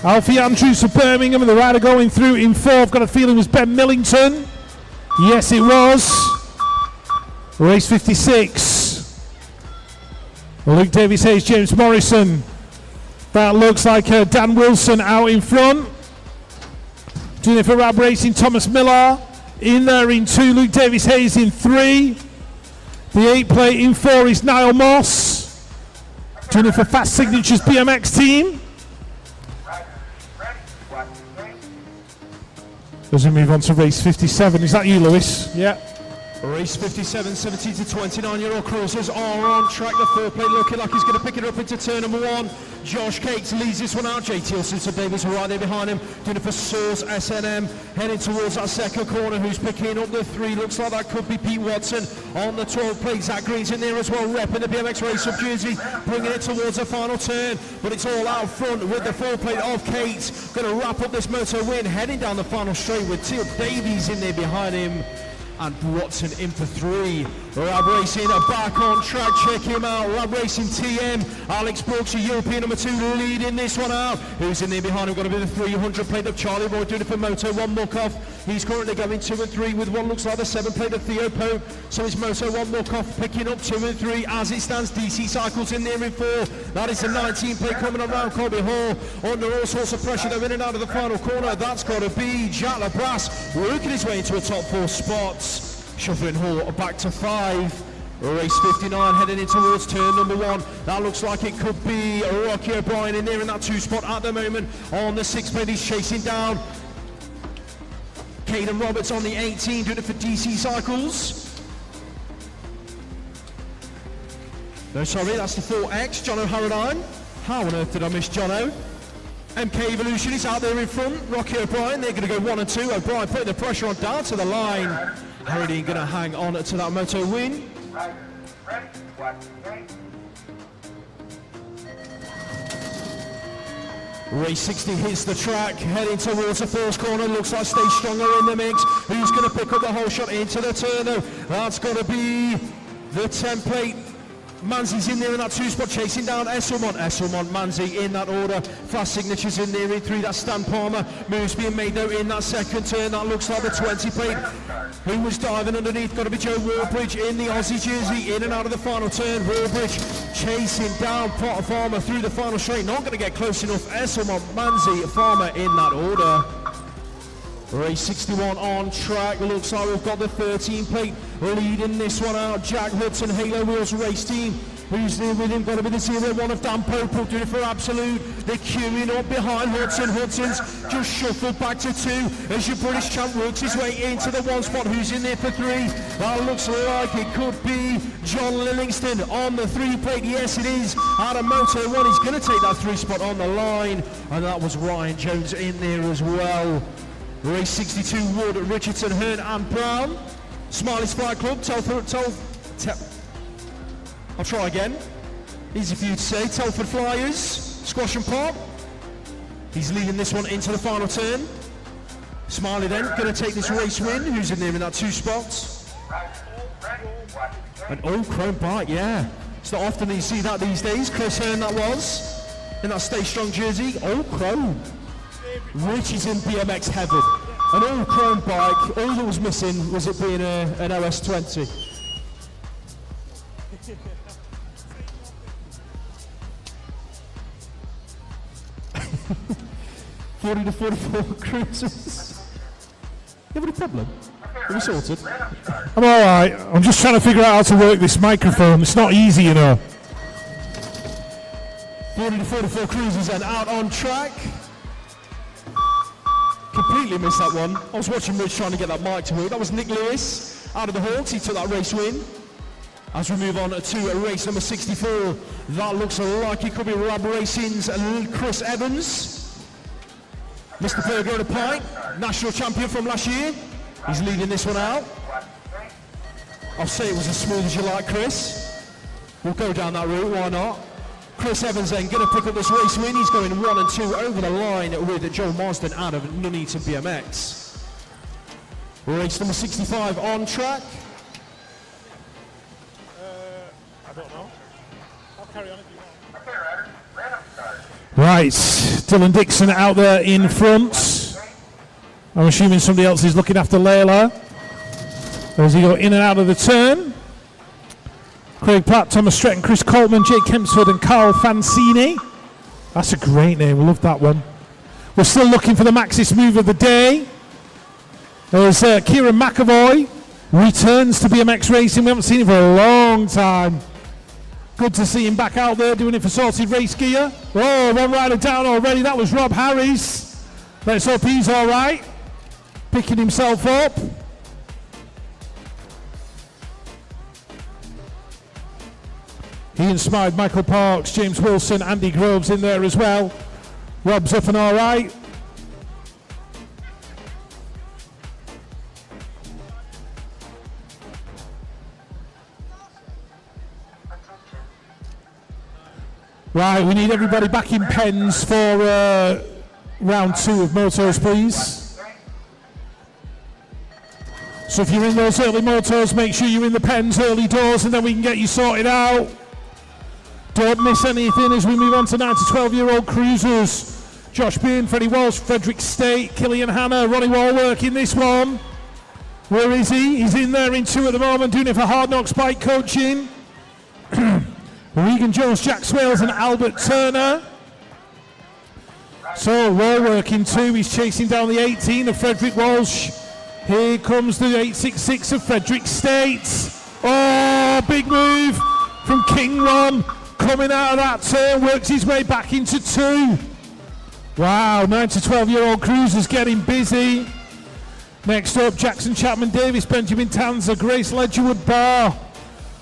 Alfie Andrews for Birmingham, and the rider going through in 4. I've got a feeling it was Ben Millington. Yes, it was. Race 56. Luke Davis Hayes, James Morrison. That looks like Dan Wilson out in front. Doing it for Rab Racing, Thomas Miller. In there in 2, Luke Davis Hayes in 3. The 8 plate in 4 is Niall Moss. Doing it for Fast Signatures BMX team. As we move on to race 57, is that you, Lewis? Yeah. Race 57, 17 to 29-year-old cruisers are on track. The 4 plate looking like he's going to pick it up into turn number 1. Josh Cates leads this one out. JT Simpson Davis right there behind him, doing it for Source SNM, heading towards that second corner. Who's picking up the 3? Looks like that could be Pete Watson on the 12 plate. Zach Green's in there as well, repping the BMX Race Hub jersey, bringing it towards the final turn. But it's all out front with the 4 plate of Cates. Going to wrap up this moto win, heading down the final straight with Teal Davies in there behind him. And Watson in for 3. Lab Racing back on track, check him out. Lab Racing TM, Alex Brooks, a European number 2, leading this one out. Who's in there behind him? Got to be the 300 plate of Charlie Roy, doing it for Moto 1 Mukoff. He's currently going 2 and 3 with one looks like the 7 plate of Theo Pope. So it's Moto 1 Mukoff picking up 2 and 3 as it stands. DC Cycles in there in 4. That is the 19 plate coming around Colby Hall. Under all sorts of pressure, they're in and out of the final corner. That's got to be Jack LaBrasse working his way into a top 4 spots. Shuffling Hall back to 5. Race 59 heading in towards turn number 1. That looks like it could be Rocky O'Brien in there in that 2 spot at the moment. On the 6 plate, he's chasing down Caden Roberts on the 18, doing it for DC Cycles. No, sorry, that's the 4X, Jono Harradine. How on earth did I miss Jono? MK Evolution is out there in front. Rocky O'Brien, they're going to go 1 and 2. O'Brien putting the pressure on down to the line. Harradine going to hang on to that moto win. Race 60 hits the track, heading towards the first corner. Looks like Stay Stronger in the mix. Who's going to pick up the whole shot into the turn though? That's got to be the 10 plate. Manzi's in there in that 2 spot, chasing down Esselmont, Manzi in that order. Fast Signatures in there in 3, that's Stan Palmer. Moves being made though in that second turn. That looks like the 20 plate. Who was diving underneath? Got to be Joe Warbridge in the Aussie jersey, in and out of the final turn. Warbridge chasing down Potter Farmer through the final straight. Not going to get close enough. Esselmont, Manzi, Farmer in that order. Race 61 on track. Looks like we've got the 13 plate leading this one out. Jack Hudson, Halo Wheels race team. Who's there with him? Got to be the 0-1 of Dan Pope, doing it for Absolute. They're queuing up behind Hudson. Hudson's just shuffled back to 2 as your British champ works his way into the 1 spot. Who's in there for 3? That looks like it could be John Livingston on the 3 plate. Yes, it is. Out of Moto 1, he's going to take that 3 spot on the line. And that was Ryan Jones in there as well. Race 62, Wood, Richardson, Hearn and Brown. Smiley's Flight Club, I'll try again. Easy for you to say. Telford Flyers, Squash and Pop. He's leading this one into the final turn. Smiley then, going to take this race win. Who's in there in that 2 spots? An old Chrome bike, yeah. It's not often that you see that these days. Chris Hearn that was, in that Stay Strong jersey. Old Chrome. Rich is in BMX heaven. An old Chrome bike, all that was missing was it being an OS20. 40 to 44 cruisers. You have any problem? Are we sorted? I'm alright. I'm just trying to figure out how to work this microphone. It's not easy, you know. 40 to 44 cruisers and out on track. Completely missed that one. I was watching Rich trying to get that mic to work. That was Nick Lewis out of the Hawks. He took that race win. As we move on to race number 64, that looks like it could be Rab Racing's Chris Evans. Mr. Burger and a Pint, national champion from last year. He's leading this one out. I'll say it was as smooth as you like, Chris. We'll go down that route, why not? Chris Evans then going to pick up this race win. He's going 1 and 2 over the line with Joe Marsden out of Nuneaton BMX. Race number 65 on track. I don't know. I'll carry on if you want. Right, Dylan Dixon out there in front. I'm assuming somebody else is looking after Layla. As he go in and out of the turn. Craig Platt, Thomas Stretton, Chris Coleman, Jake Kempsford and Carl Fancini. That's a great name, we love that one. We're still looking for the Maxis move of the day. There's Kieran McAvoy, returns to BMX racing. We haven't seen him for a long time. Good to see him back out there doing it for Sorted Race Gear. Oh, one rider down already. That was Rob Harris. Let's hope he's all right. Picking himself up. Ian Smythe, Michael Parks, James Wilson, Andy Groves in there as well. Rob's up and all right. Right, we need everybody back in pens for round 2 of motos, please. So if you're in those early motos, make sure you're in the pens early doors and then we can get you sorted out. Don't miss anything as we move on to 9 to 12-year-old cruisers. Josh Bean, Freddie Walsh, Frederick State, Killian Hanna, Ronnie Walwork in this one. Where is he? He's in there in 2 at the moment, doing it for Hard Knocks Bike Coaching. Regan Jones, Jack Swales and Albert Turner. So Walwork in 2, he's chasing down the 18 of Frederick Walsh. Here comes the 866 of Frederick State. Oh, big move from King Ron. Coming out of that turn, works his way back into 2. Wow, 9 to 12-year-old cruisers getting busy. Next up, Jackson Chapman Davis, Benjamin Tanzer, Grace Ledgerwood Barr,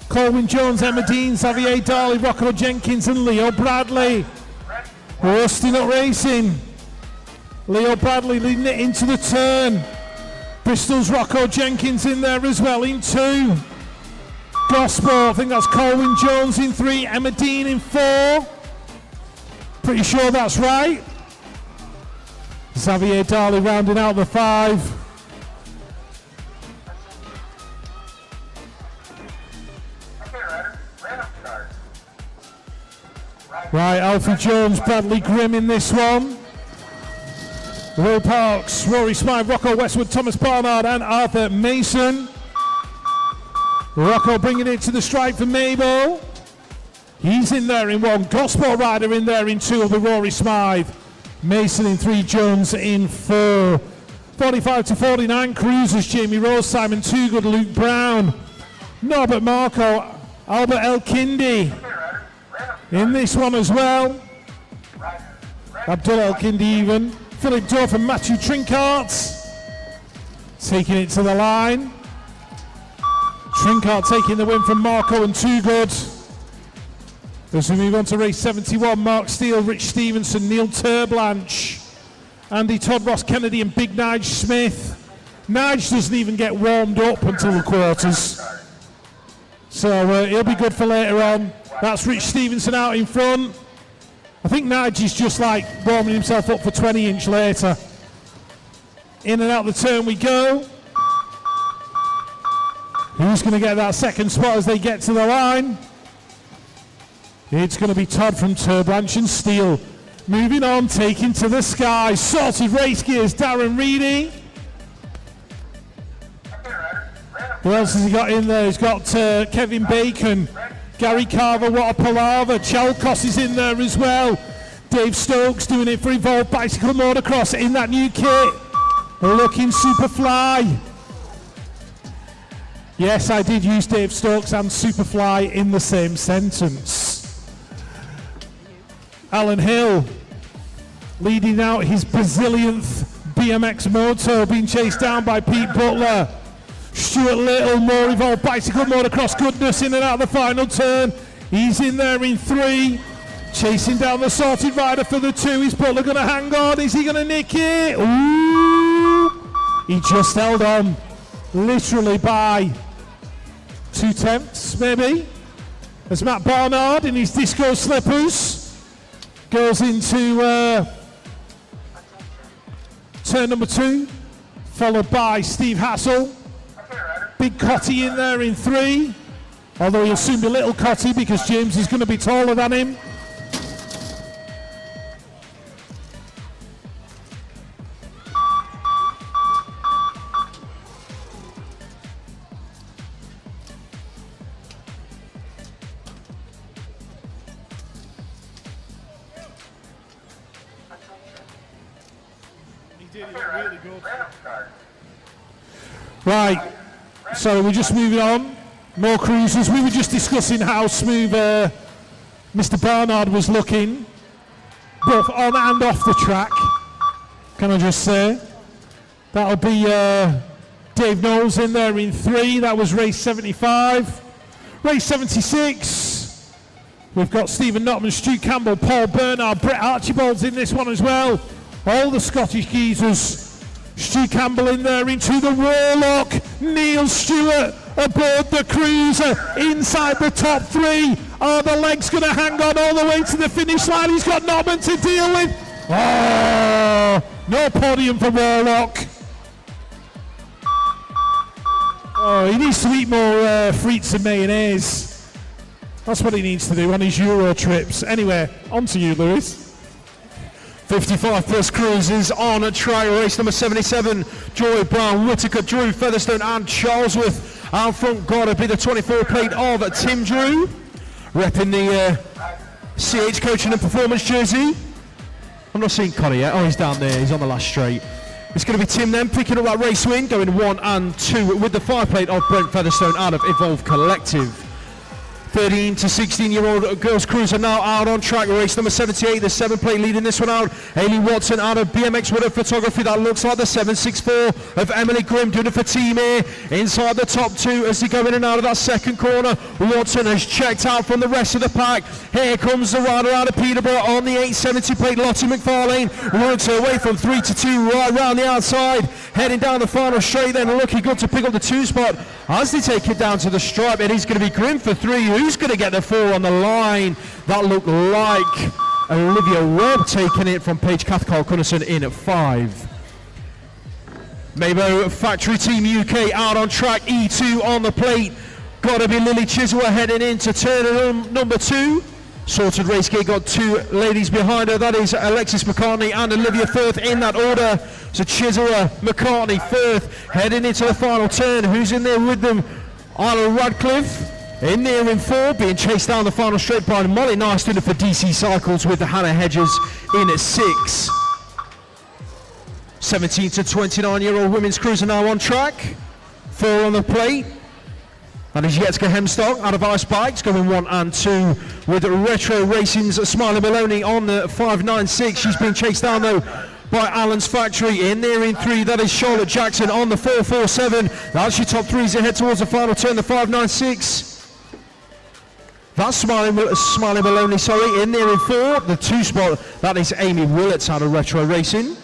Colwyn Jones, Emma Dean, Xavier Darley, Rocco Jenkins and Leo Bradley. Rusting up racing. Leo Bradley leading it into the turn. Bristol's Rocco Jenkins in there as well in 2. Gospel, I think that's Colwyn Jones in 3, Emma Dean in 4. Pretty sure that's right. Xavier Darley rounding out the 5. Right, Alfie Jones, Bradley Grimm in this one. Will Parks, Rory Smythe, Rocco Westwood, Thomas Barnard and Arthur Mason. Rocco bringing it to the stripe for Mabel. He's in there in 1. Gospel Rider in there in 2 of the Rory Smythe. Mason in 3, Jones in 4. 45 to 49 cruisers, Jamie Rose, Simon Toogood, Luke Brown, Norbert Marco, Albert Elkindi in this one as well. Abdul Elkindi even. Philip Dorff and Matthew Trinkart taking it to the line. Trinkart taking the win from Marco and Toogood. As we move on to race 71, Mark Steele, Rich Stevenson, Neil Turblanche, Andy Todd, Ross Kennedy and Big Nige Smith. Nige doesn't even get warmed up until the quarters. So he'll be good for later on. That's Rich Stevenson out in front. I think Nige is just like warming himself up for 20-inch later. In and out the turn we go. Who's going to get that second spot as they get to the line? It's going to be Todd from Turblanche and Steele. Moving on, taking to the sky. Sorted Race Gears, Darren Reedy. Who else has he got in there? He's got Kevin Bacon, Gary Carver, What a Palaver. Chalkos is in there as well. Dave Stokes doing it for Evolved Bicycle Motocross in that new kit. Looking super fly. Yes, I did use Dave Stokes and Superfly in the same sentence. Alan Hill leading out his bazillionth BMX moto, being chased down by Pete Butler. Stuart Little, more evolved bicycle, motocross goodness in and out of the final turn. He's in there in 3. Chasing down the sorted rider for the 2. Is Butler going to hang on? Is he going to nick it? Ooh! He just held on, literally by 2 tenths, maybe. As Matt Barnard in his disco slippers goes into turn number 2, followed by Steve Hassel. Big Cotty in there in 3, although he'll soon be little Cotty because James is going to be taller than him. Right, so we're just moving on. More cruisers. We were just discussing how smooth Mr. Barnard was looking, both on and off the track. Can I just say? That'll be Dave Knowles in there in 3. That was race 75. Race 76. We've got Stephen Notman, Stu Campbell, Paul Bernard, Brett Archibald's in this one as well. All the Scottish geezers. Stu Campbell in there into the Warlock. Neil Stewart aboard the cruiser inside the top 3. Are the legs going to hang on all the way to the finish line? He's got Notman to deal with. Oh, no podium for Warlock. Oh, he needs to eat more frites and mayonnaise. That's what he needs to do on his Euro trips. Anyway, on to you, Lewis. 55 plus cruisers on a track, race number 77. Joy Brown, Whittaker, Drew Featherstone and Charlesworth. Out front gotta be the 24 plate of Tim Drew, repping the CH Coaching and Performance jersey. I'm not seeing Connor yet. Oh, he's down there, he's on the last straight. It's going to be Tim then picking up that race win, going 1 and 2 with the 5 plate of Brent Featherstone out of Evolve Collective. 13 to 16-year-old girls cruiser now out on track. Race number 78, the 7 plate leading this one out. Hayley Watson out of BMX Widow Photography. That looks like the 764 of Emily Grimm doing it for Team A. Inside the top 2 as they go in and out of that second corner. Watson has checked out from the rest of the pack. Here comes the rider out of Peterborough on the 870 plate. Lottie McFarlane works her way from 3 to 2 right round the outside. Heading down the final straight then, looking good to pick up the 2 spot. As they take it down to the stripe, it is going to be Grimm for 3. Who's going to get the 4 on the line? That looked like Olivia Webb taking it from Paige Cathcart Cunnison in at 5. Mabo Factory Team UK out on track, E2 on the plate. Got to be Lily Chisholm heading into turn number 2. Sorted race gear, got 2 ladies behind her. That is Alexis McCartney and Olivia Firth in that order. So Chisholm, McCartney, Firth heading into the final turn. Who's in there with them? Isla Radcliffe in there in 4, being chased down the final straight by Molly Nice doing it for DC Cycles with the Hannah Hedges in at 6. 17 to 29-year-old women's cruiser now on track. 4 on the plate. And as Jetska Hemstock out of Ice Bikes going 1 and 2 with Retro Racing's Smiley Maloney on the 596. She's been chased down though by Allen's Factory in there in 3. That is Charlotte Jackson on the 447. That's your top 3 as they head towards the final turn, the 596. That's Smiley Maloney, sorry, in there in 4. The 2 spot, that is Amy Willets out of Retro Racing.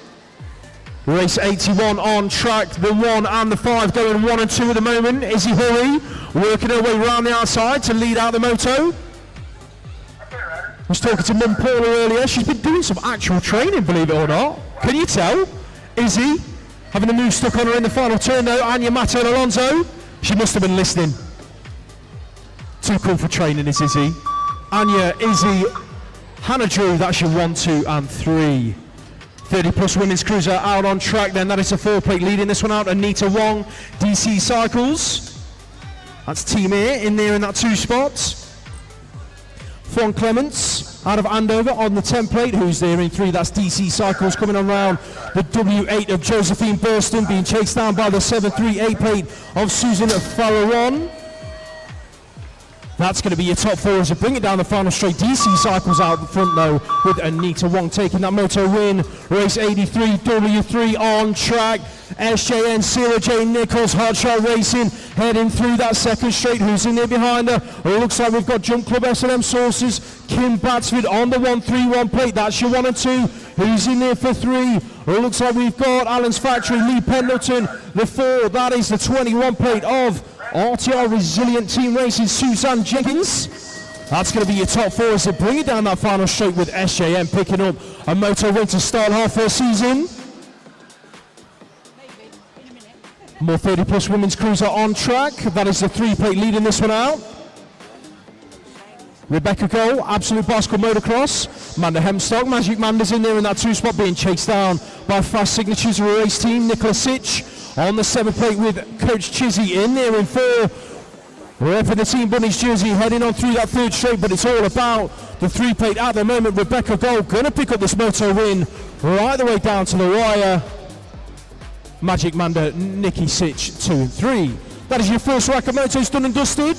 Race 81 on track, the 1 and the 5 going 1 and 2 at the moment. Izzy Hurley working her way round the outside to lead out the moto. I was talking to Mum Paula earlier. She's been doing some actual training, believe it or not. Can you tell? Izzy having a move stuck on her in the final turn though. Anya Mato and Alonso. She must have been listening. Too cool for training is Izzy. Anya, Izzy, Hannah Drew, that's your 1, 2 and 3. 30 plus women's cruiser out on track then. That is a 4 plate leading this one out. Anita Wong, DC Cycles. That's Team A in there in that 2 spots. Fawn Clements out of Andover on the 10 plate. Who's there in 3? That's DC Cycles coming on round. The W8 of Josephine Burston being chased down by the 738 plate of Susan Farron. That's going to be your top 4 as you bring it down the final straight. DC cycles out the front though, with Anita Wong taking that moto win. Race 83, W3 on track. SJN, Sarah J. Nichols, Hardshot Racing, heading through that second straight. Who's in there behind her? It looks like we've got Jump Club S&M Sources, Kim Batsford on the 131 plate. That's your 1 and 2. Who's in there for 3? It looks like we've got Allen's Factory, Lee Pendleton, the 4. That is the 21 plate of RTR Resilient Team Racing, Suzanne Jenkins. That's going to be your top 4 as they bring it down that final straight with SJM picking up a moto win to start half her season. More 30 plus women's crews are on track. That is the 3 plate leading this one out. Rebecca Gold, Absolute Bicycle Motocross. Amanda Hemstock, Magic Manda's in there in that 2 spot, being chased down by Fast Signatures race team. Nicola Sitch on the 7 plate with Coach Chizzy in there in 4. We're for the Team Bunnies jersey heading on through that 3rd straight, but it's all about the 3 plate at the moment. Rebecca Gold going to pick up this moto win right the way down to the wire. Magic Manda, Nikki Sitch, 2 and 3. That is your first rack of motos done and dusted.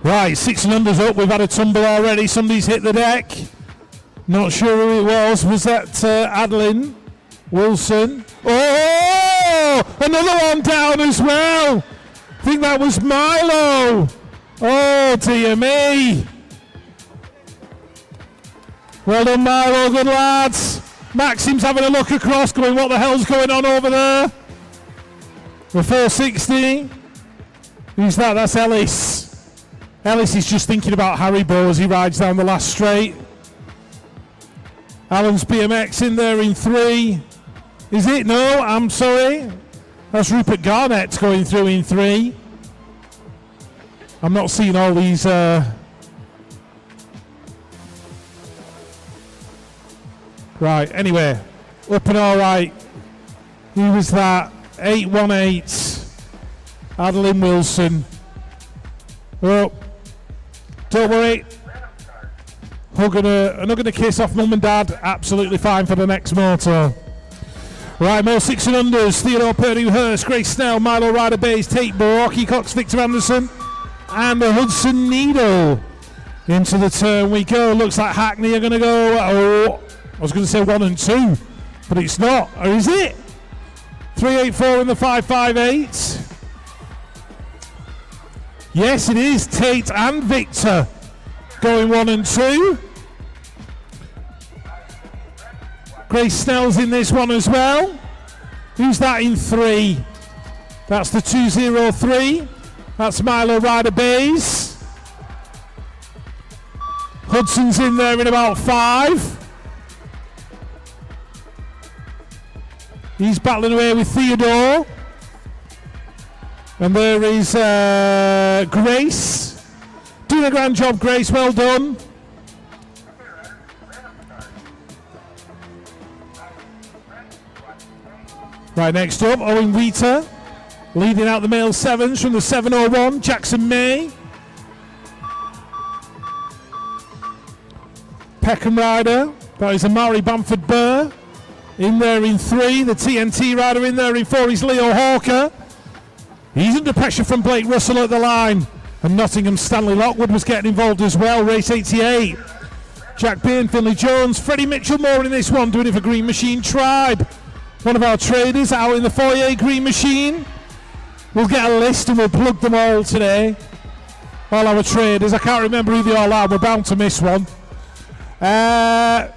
Right, 6 and unders up. We've had a tumble already. Somebody's hit the deck. Not sure who it was. Was that Adeline Wilson? Oh, another one down as well. I think that was Milo. Oh, dear me. Well done, Milo. Good lads. Maxim's having a look across, going, what the hell's going on over there? The 460. Who's that? That's Ellis. Ellis is just thinking about Haribo as he rides down the last straight. Alan's BMX in there in 3. Is it? No, I'm sorry. That's Rupert Garnett going through in 3. I'm not seeing all these... Right, anyway. Up and all right. Who was that? 818. Adeline Wilson. Oh, don't worry. Hugging a kiss off mum and dad. Absolutely fine for the next moto. Right, more 6 and unders. Theodore Purdue Hurst, Grace Snell, Milo Ryder Bays, Tate Bow, Rocky Cox, Victor Anderson, and the Hudson Needle. Into the turn we go. Looks like Hackney are going to go. Oh, I was going to say 1 and 2, but it's not. Or is it? 384 in the 558. Yes, it is. Tate and Victor going 1 and 2. Grace Snell's in this one as well. Who's that in 3? That's the 203. That's Milo Ryder Bays. Hudson's in there in about 5. He's battling away with Theodore. And there is Grace. Doing a grand job, Grace. Well done. Right, next up, Owen Wheater. Leading out the male 7s from the 701. Jackson May. Peckham rider. That is Amari Bamford Burr. In there in 3. The TNT rider in there in 4 is Leo Hawker. He's under pressure from Blake Russell at the line. And Nottingham Stanley Lockwood was getting involved as well. Race 88. Jack Byrne, Finley Jones, Freddie Mitchell Moore in this one, doing it for Green Machine Tribe. One of our traders out in the foyer, Green Machine. We'll get a list and we'll plug them all today. All our traders. I can't remember who they all are. We're bound to miss one. Yeah,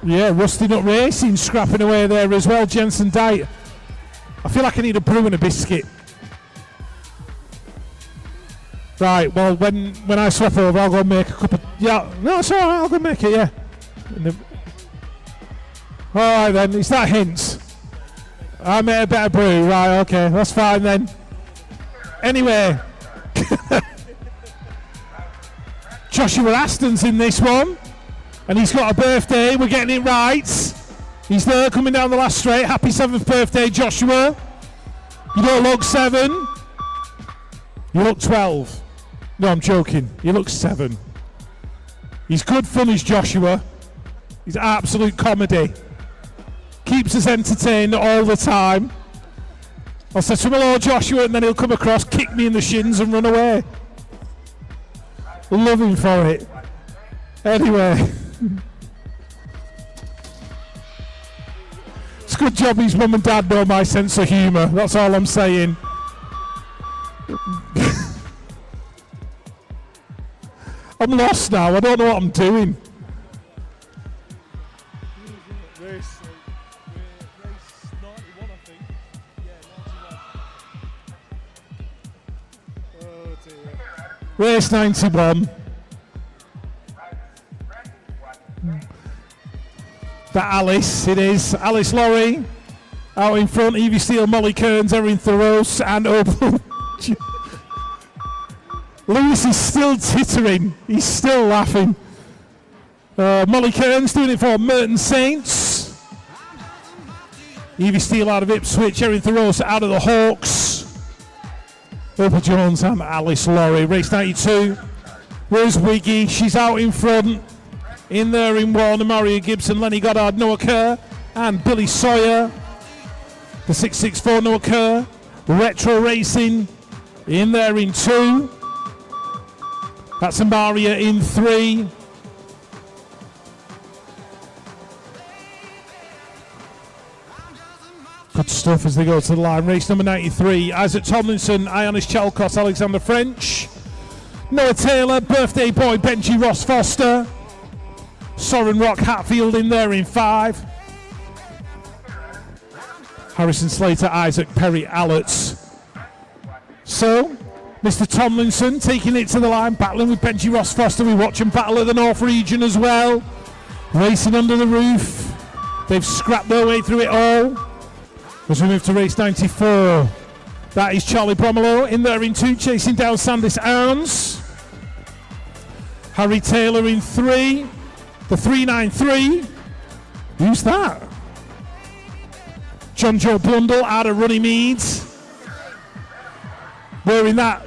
Rusty Nut Racing scrapping away there as well. Jensen Dyke. I feel like I need a brew and a biscuit. Right, well, when I swap over, I'll go and make a cup of... Yeah, no, it's all right, I'll go and make it, yeah. All right, then, is that hints? I made a better brew, right, okay, that's fine then. Anyway. Joshua Aston's in this one. And he's got a birthday, we're getting it right. He's there coming down the last straight. Happy 7th birthday, Joshua. You don't look 7. You look 12. No, I'm joking. You look 7. He's good fun, is Joshua. He's absolute comedy. Keeps us entertained all the time. I'll say to him, hello, Joshua, and then he'll come across, kick me in the shins and run away. Love him for it. Anyway. It's a good job his mum and dad know my sense of humour. That's all I'm saying. I'm lost now. I don't know what I'm doing. Race 91, I think. Yeah, 91. Oh dear. Race 91. That Alice, it is. Alice Laurie out in front. Evie Steele, Molly Kearns, Erin Thoros, and Opal. Lewis is still tittering. He's still laughing. Molly Kearns doing it for Merton Saints. Evie Steele out of Ipswich. Erin Thoros out of the Hawks. Opal Jones and Alice Laurie. Race 92. Rose Wiggy, she's out in front. In there in one, Maria Gibson, Lenny Goddard, Noah Kerr, and Billy Sawyer. The 664 Noah Kerr. Retro Racing in there in 2. That's Amaria in 3. Good stuff as they go to the line. Race number 93, Isaac Tomlinson, Ionis Chalkos, Alexander French, Noah Taylor, Birthday Boy, Benji Ross Foster, Soren Rock Hatfield in there in 5. Harrison Slater, Isaac Perry Allerts. So, Mr. Tomlinson taking it to the line, battling with Benji Ross Foster. We watch them battle at the North region as well. Racing under the roof. They've scrapped their way through it all. As we move to race 94, that is Charlie Bromelo in there in 2, chasing down Sandis Arns. Harry Taylor in 3, the 393. Who's that? John Joe Blundell out of Runnymede. Wearing that,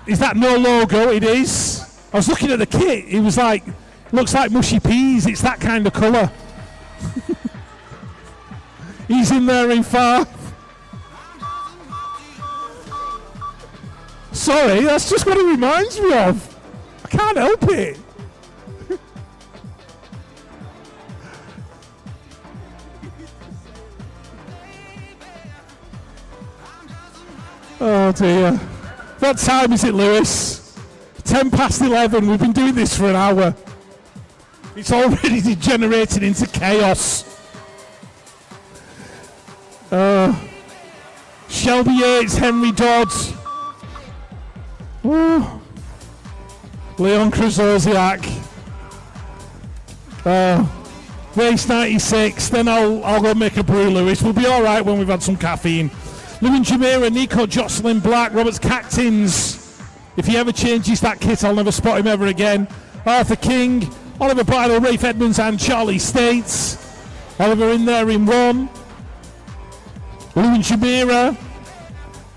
is that no logo? It is. I was looking at the kit, it was like, looks like mushy peas, it's that kind of colour. He's in there in 5. Sorry, that's just what it reminds me of. I can't help it. Oh dear. What time is it, Lewis? 10 past 11. We've been doing this for an hour. It's already degenerated into chaos. Shelby Yates, Henry Dodd, Leon Krasosiak, race 96, then I'll go make a brew, Lewis. We'll be alright when we've had some caffeine. Lewin Jamira, Nico Jocelyn Black, Roberts Cactins. If he ever changes that kit, I'll never spot him ever again. Arthur King, Oliver Bridle, Rafe Edmonds and Charlie States. Oliver in there in 1. Lewin Jamira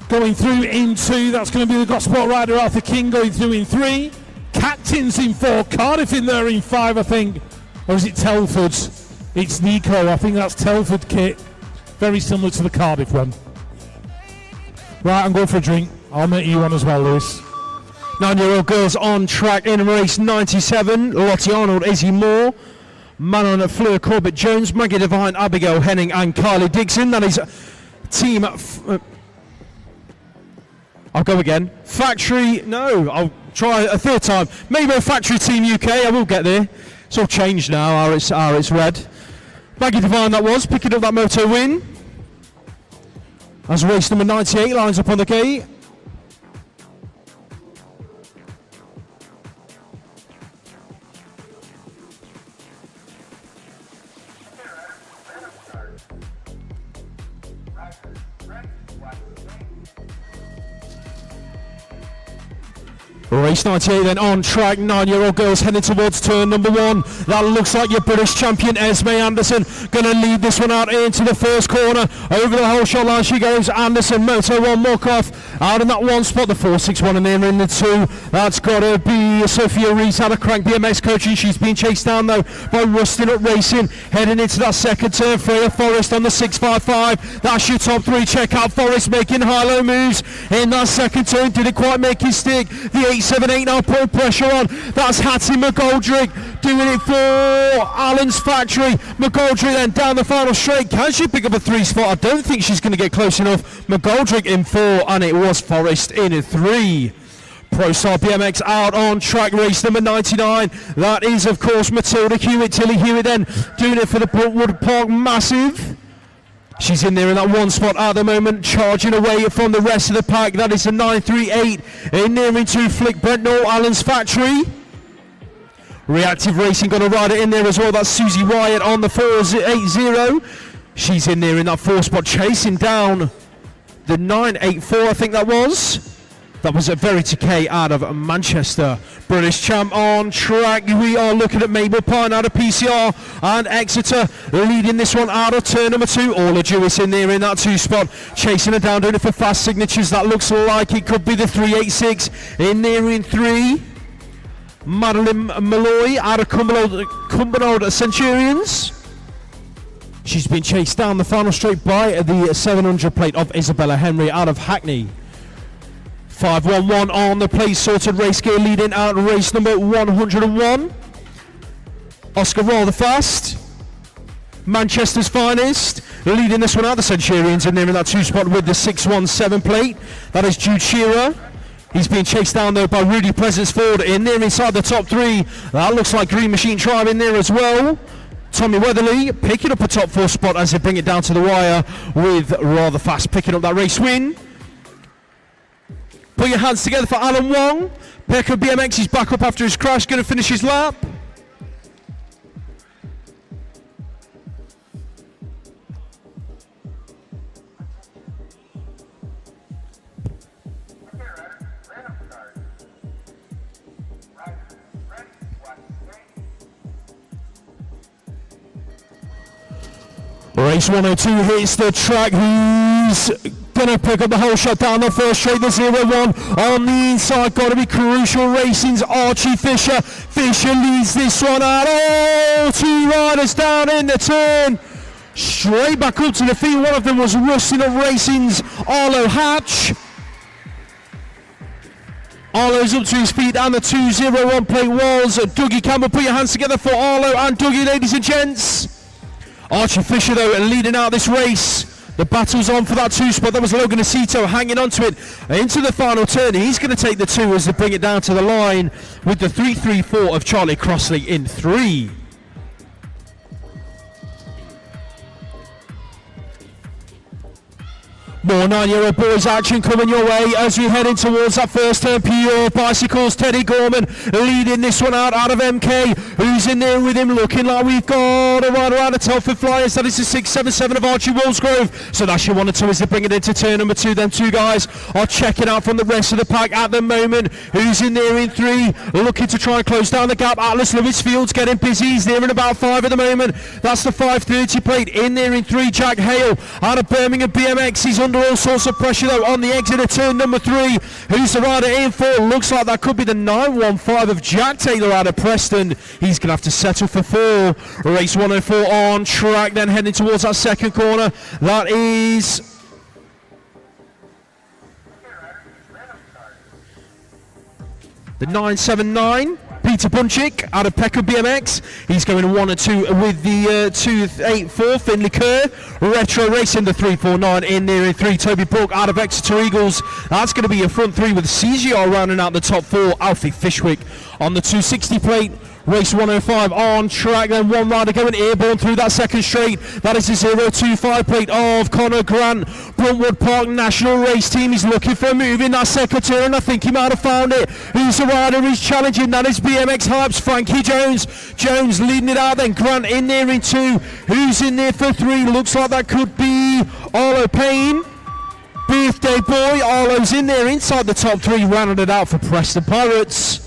going through in 2. That's going to be the Gosport rider Arthur King going through in 3. Cactins in 4. Cardiff in there in 5, I think. Or is it Telford? It's Nico. I think that's Telford kit. Very similar to the Cardiff one. Right, I'm going for a drink. I'll make you one as well, Lewis. 9-year-old girls on track in race 97. Lottie Arnold, Izzy Moore, Manon Fleur, Corbett Jones, Maggie Devine, Abigail Henning and Kylie Dixon. That is team... I'll go again. Factory... No, I'll try a third time. Maybe a Factory Team UK. I will get there. It's all changed now, it's red. Maggie Devine that was, picking up that moto win. As race number 98 lines up on the gate. Race 98 then on track, 9-year-old girls heading towards turn number 1. That looks like your British champion Esme Anderson going to lead this one out into the first corner. Over the whole shot line she goes, Anderson, Moto 1, Mokov out in that 1 spot, the 461 and there in the 2. That's got to be Sophia Rees out of Crank BMX coaching. She's been chased down though by Rustin Up Racing. Heading into that second turn, Freya Forrest on the 655. That's your top 3. Check out Forrest making high-low moves in that second turn. Didn't quite make his stick. The 878 now putting pressure on. That's Hattie McGoldrick doing it for Allen's Factory. McGoldrick then down the final straight. Can she pick up a 3 spot? I don't think she's going to get close enough. McGoldrick in 4 and it was Forrest in 3. ProStar BMX out on track, race number 99. That is of course Matilda Hewitt. Tilly Hewitt then doing it for the Brookwood Park Massive. She's in there in that 1 spot at the moment, charging away from the rest of the pack. That is the 938 in there into Flick Brentnall, Allen's Factory. Reactive Racing got a rider in there as well. That's Susie Wyatt on the 480. She's in there in that 4 spot, chasing down the 984, I think that was. That was a Verity K out of Manchester. British champ on track. We are looking at Mabel Pine out of PCR and Exeter leading this one out of turn number 2. Orla Jewis in there in that 2 spot, chasing her down, doing it for fast signatures. That looks like it could be the 386 in there in 3. Madeline Malloy out of Cumbernauld Centurions. She's been chased down the final straight by the 700 plate of Isabella Henry out of Hackney. 511 on the place, sorted race gear leading out race number 101. Oscar rather fast. Manchester's finest, leading this one out. The Centurions in there in that 2 spot with the 617 plate. That is Jude Shearer. He's being chased down though by Rudy Presence Ford in there inside the top 3. That looks like Green Machine Tribe in there as well. Tommy Weatherly picking up a top 4 spot as they bring it down to the wire with rather fast picking up that race win. Put your hands together for Alan Wong. Pecco BMX, he's back up after his crash, going to finish his lap. Race 102 hits the track. Who's gonna pick up the whole shot down the first straight? The 0-1 on the inside. Got to be Crucial Racing's Archie Fisher. Fisher leads this one out. Oh, 2 riders down in the turn. Straight back up to the feet. One of them was Rusting Up Racing's Arlo Hatch. Arlo's up to his feet, and the 201 plate was Dougie Campbell. Put your hands together for Arlo and Dougie, ladies and gents. Archie Fisher though leading out this race. The battle's on for that 2 spot. That was Logan Aceto hanging on to it into the final turn. He's going to take the 2 as they bring it down to the line with the 334 of Charlie Crossley in 3. More 9-year-old boys action coming your way as we head in towards that first turn. Pure Bicycles, Teddy Gorman leading this one out of MK. Who's in there with him? Looking like we've got a rider out of Telford Flyers. That is the 677 of Archie Wolfsgrove. So that's your 1 and 2 as they bring it into turn number 2. Them 2 guys are checking out from the rest of the pack at the moment. Who's in there in 3? Looking to try and close down the gap. Atlas Lewisfield's getting busy. He's there in about 5 at the moment. That's the 530 plate in there in 3. Jack Hale out of Birmingham BMX. He's under all sorts of pressure though on the exit of turn number 3. Who's the rider in for? Looks like that could be the 915 of Jack Taylor out of Preston. He's going to have to settle for 4. Race 104 on track, then heading towards that second corner. That is the 979. Peter Bunchik out of Peckham BMX. He's going 1 and 2 with the 284. Finley Kerr. Retro Racing the 349 in there in 3. Toby Brook out of Exeter Eagles. That's going to be a front 3 with CGR rounding out the top 4. Alfie Fishwick on the 260 plate. Race 105 on track, then 1 rider going airborne through that second straight. That is the 025 plate of Connor Grant. Bruntwood Park National Race Team. He's looking for a move in that second turn. I think he might have found it. Who's the rider who's challenging? That is BMX Hype's Frankie Jones. Jones leading it out, then Grant in there in 2. Who's in there for 3? Looks like that could be Arlo Payne. Birthday Boy. Arlo's in there inside the top 3, rounded it out for Preston Pirates.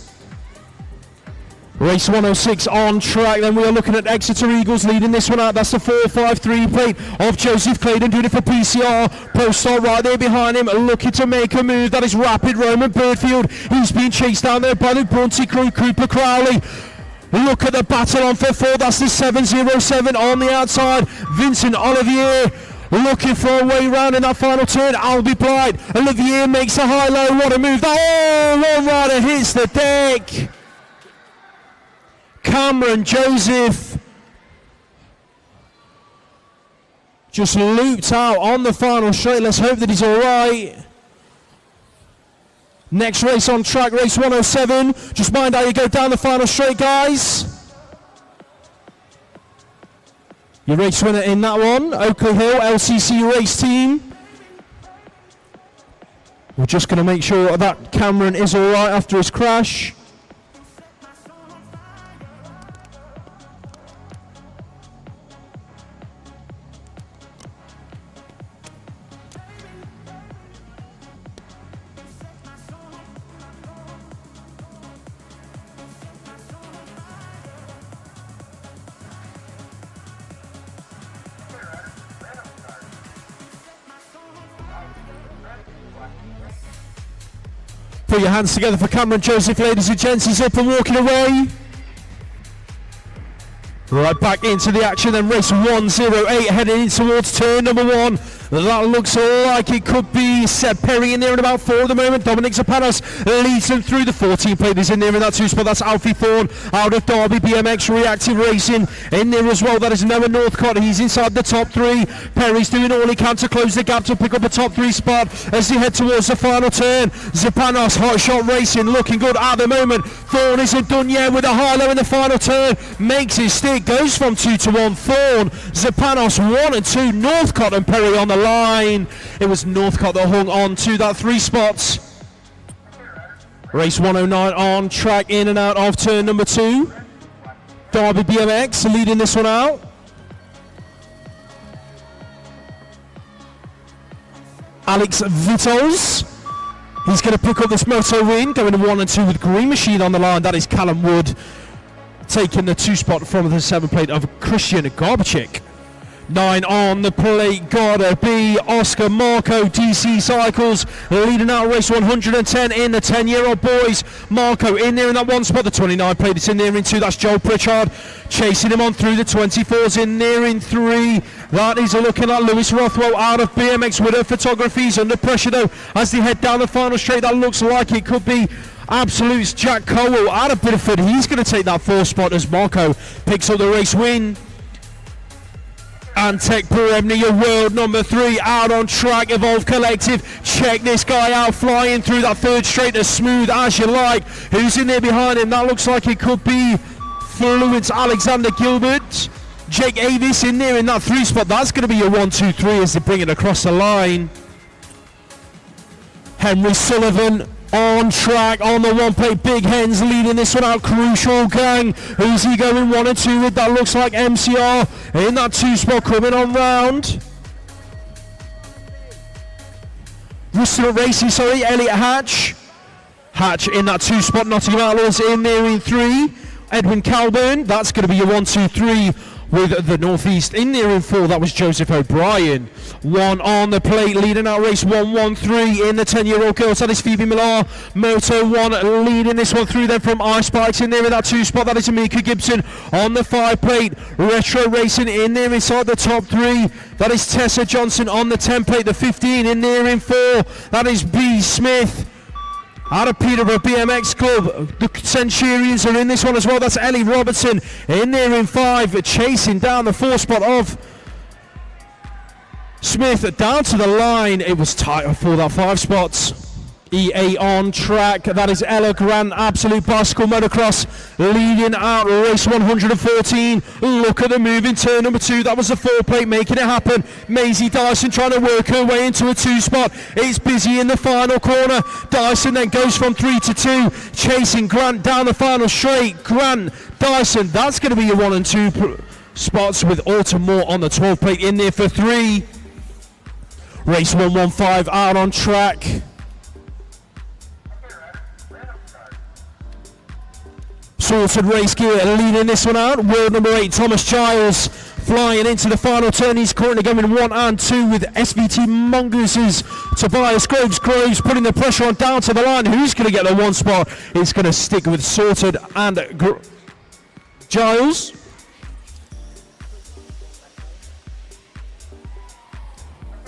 Race 106 on track, then we are looking at Exeter Eagles leading this one out. That's the 453 plate of Joseph Claydon doing it for PCR. Pro Star right there behind him, looking to make a move. That is Rapid Roman Birdfield. He's being chased down there by the Brunty crew, Cooper Crowley. Look at the battle on for 4. That's the 707 on the outside. Vincent Olivier looking for a way round in that final turn. Albie Blight. Olivier makes a high-low. What a move. Oh, one rider hits the deck. Cameron Joseph just looped out on the final straight. Let's hope that he's all right. Next race on track, race 107. Just mind how you go down the final straight, guys. Your race winner in that one, Oakley Hill LCC race team. We're just going to make sure that Cameron is all right after his crash. Put your hands together for Cameron Joseph, ladies and gents. He's up and walking away. Right back into the action, then race 108 heading in towards turn number 1. That looks like it could be 3 is Seb Perry in there in about 4 at the moment. Dominic Zapanos leads them through. The 14 plate is in there in that 2 spot. That's Alfie Thorne out of Derby BMX Reactive Racing in there as well. That is Noah Northcott. He's inside the top 3. Perry's doing all he can to close the gap to pick up a top 3 spot as they head towards the final turn. Zapanos, Hot Shot Racing, looking good at the moment. Thorne isn't done yet with a high-low in the final turn. Makes his stick, goes from 2 to 1. Thorne, Zapanos 1 and 2. Northcott and Perry on the line. It was Northcott that hung on to that 3 spots. Race 109 on track, in and out of turn number 2. Derby BMX leading this one out. Alex Vitols, he's going to pick up this moto win, going to 1 and 2 with Green Machine on the line. That is Callum Wood taking the 2 spot from the 7 plate of Christian Garbachik. 9 on the plate, gotta be Oscar Marco, DC Cycles, leading out race 110 in the 10-year-old boys. Marco in there in that 1 spot, the 29 plate is in there in 2, that's Joel Pritchard, chasing him on through. The 24's in there in 3, that is looking at Lewis Rothwell out of BMX Widow Photography. He's under pressure though as they head down the final straight. That looks like it could be Absolute's Jack Cowell out of Bideford. He's going to take that 4 spot as Marco picks up the race win. Antec Peremni, your world number 3, out on track. Evolve Collective, check this guy out, flying through that 3rd straight as smooth as you like. Who's in there behind him? That looks like it could be Fluence Alexander Gilbert. Jake Avis in there in that 3 spot. That's going to be your 1, 2, 3 as they bring it across the line. Henry Sullivan on track on the 1 plate. Big Hens leading this one out. Crucial Gang, who's he going 1 and 2 with? That looks like MCR in that 2 spot coming on round. Bristol Racing, sorry, Elliot Hatch in that 2 spot. Nottingham Outlaws in there in 3. Edwin Calburn, that's going to be your 1, 2, 3 with the Northeast in there in 4. That was Joseph O'Brien. 1 on the plate, leading out race 113 in the 10-year-old girls. That is Phoebe Millar. Moto 1 leading this one through. Then from Ice Bikes in there in that 2 spot. That is Amika Gibson on the 5 plate. Retro Racing in there inside the top 3. That is Tessa Johnson on the 10 plate. The 15 in there in 4. That is B. Smith out of Peterborough BMX Club. The Centurions are in this one as well. That's Ellie Robertson in there in 5, chasing down the 4 spot of Smith down to the line. It was tight for that 5 spots. EA on track. That is Ella Grant, Absolute Bicycle Motocross, leading out race 114. Look at the move in turn number 2. That was the 4 plate making it happen. Maisie Dyson trying to work her way into a 2 spot. It's busy in the final corner. Dyson then goes from 3 to 2, chasing Grant down the final straight. Grant, Dyson, that's going to be your 1 and 2 spots with Autumn Moore on the 12 plate in there for 3. Race 115 out on track. Sorted Race Gear leading this one out. World number 8, Thomas Giles, flying into the final turn. He's currently going 1 and 2 with SVT Mongooses. Tobias Groves putting the pressure on down to the line. Who's going to get the 1 spot? It's going to stick with Sorted and Giles.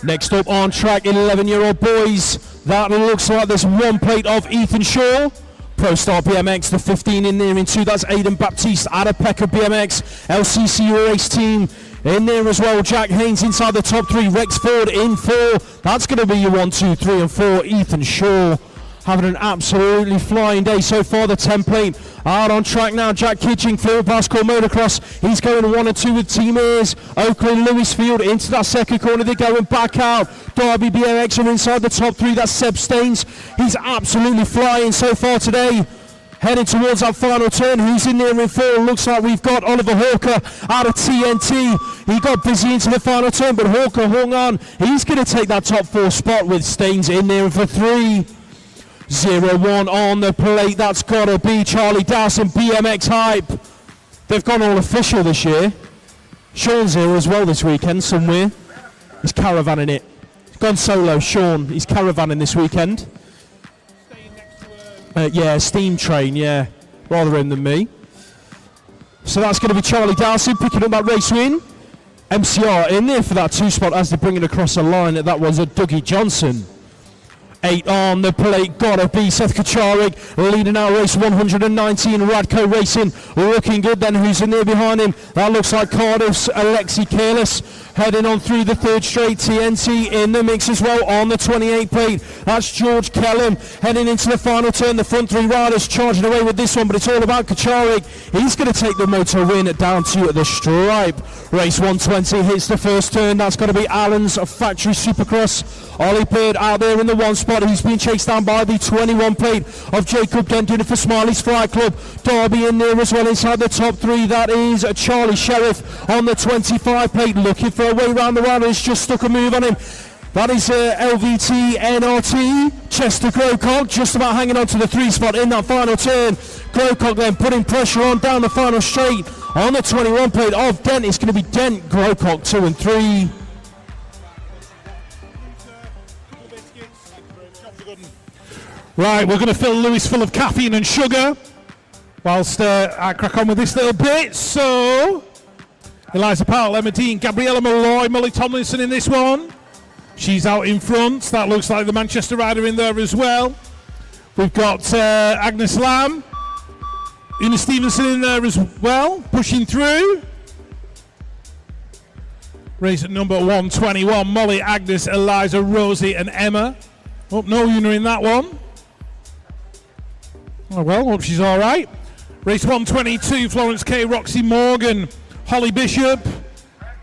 Next up on track, 11-year-old boys. That looks like this 1 plate of Ethan Shaw. Pro Star BMX, the 15 in there in 2. That's Aidan Baptiste out of Peckham BMX. LCC race team in there as well. Jack Haynes inside the top 3. Rex Ford in 4. That's going to be your 1, 2, 3 and 4. Ethan Shaw having an absolutely flying day so far. The 10 plate out on track now. Jack Kitching, Field Bicycle Motocross. He's going 1 and 2 with Team Ayres. Oakland Lewisfield into that 2nd corner. They're going back out. Derby BMX are inside the top 3. That's Seb Staines. He's absolutely flying so far today. Heading towards that final turn. Who's in there in 4? Looks like we've got Oliver Hawker out of TNT. He got busy into the final turn, but Hawker hung on. He's going to take that top 4 spot with Staines in there for 3. 0-1 on the plate. That's got to be Charlie Dawson, BMX Hype. They've gone all official this year. Sean's here as well this weekend somewhere. He's caravanning it. He's gone solo, Sean. He's caravanning this weekend. Yeah, Steam Train, yeah. Rather him than me. So that's going to be Charlie Dawson picking up that race win. MCR in there for that 2 spot as they bring it across the line. That was a Dougie Johnson. 8 on the plate, gotta be Seth Kacharik, leading out race 119, Radco Racing, looking good then. Who's in there behind him? That looks like Cardiff's Alexi Careless, heading on through the third straight. TNT in the mix as well on the 28 plate. That's George Kellum heading into the final turn. The front three riders charging away with this one, but it's all about Kacharik. He's going to take the moto win down to the stripe. Race 120 hits the first turn. That's going to be Allen's Factory Supercross. Ollie Bird out there in the one spot. He's been chased down by the 21 plate of Jacob Dent, doing it for Smiley's Flight Club. Derby in there as well inside the top three. That is Charlie Sheriff on the 25 plate, looking for a way around the rider. It's just stuck a move on him. That is LVT NRT. Chester Growcock just about hanging on to the 3 spot in that final turn. Growcock then putting pressure on down the final straight on the 21 plate of Dent. It's going to be Dent, Growcock 2 and 3. Right, we're going to fill Lewis full of caffeine and sugar whilst I crack on with this little bit. So, Eliza Powell, Emma Dean, Gabriella Malloy, Molly Tomlinson in this one. She's out in front. That looks like the Manchester rider in there as well. We've got Agnes Lamb, Una Stevenson in there as well, pushing through. Race at number 121, Molly, Agnes, Eliza, Rosie and Emma. Oh, no Una in that one. Oh well, hope she's all right. Race 122, Florence K, Roxy Morgan, Holly Bishop.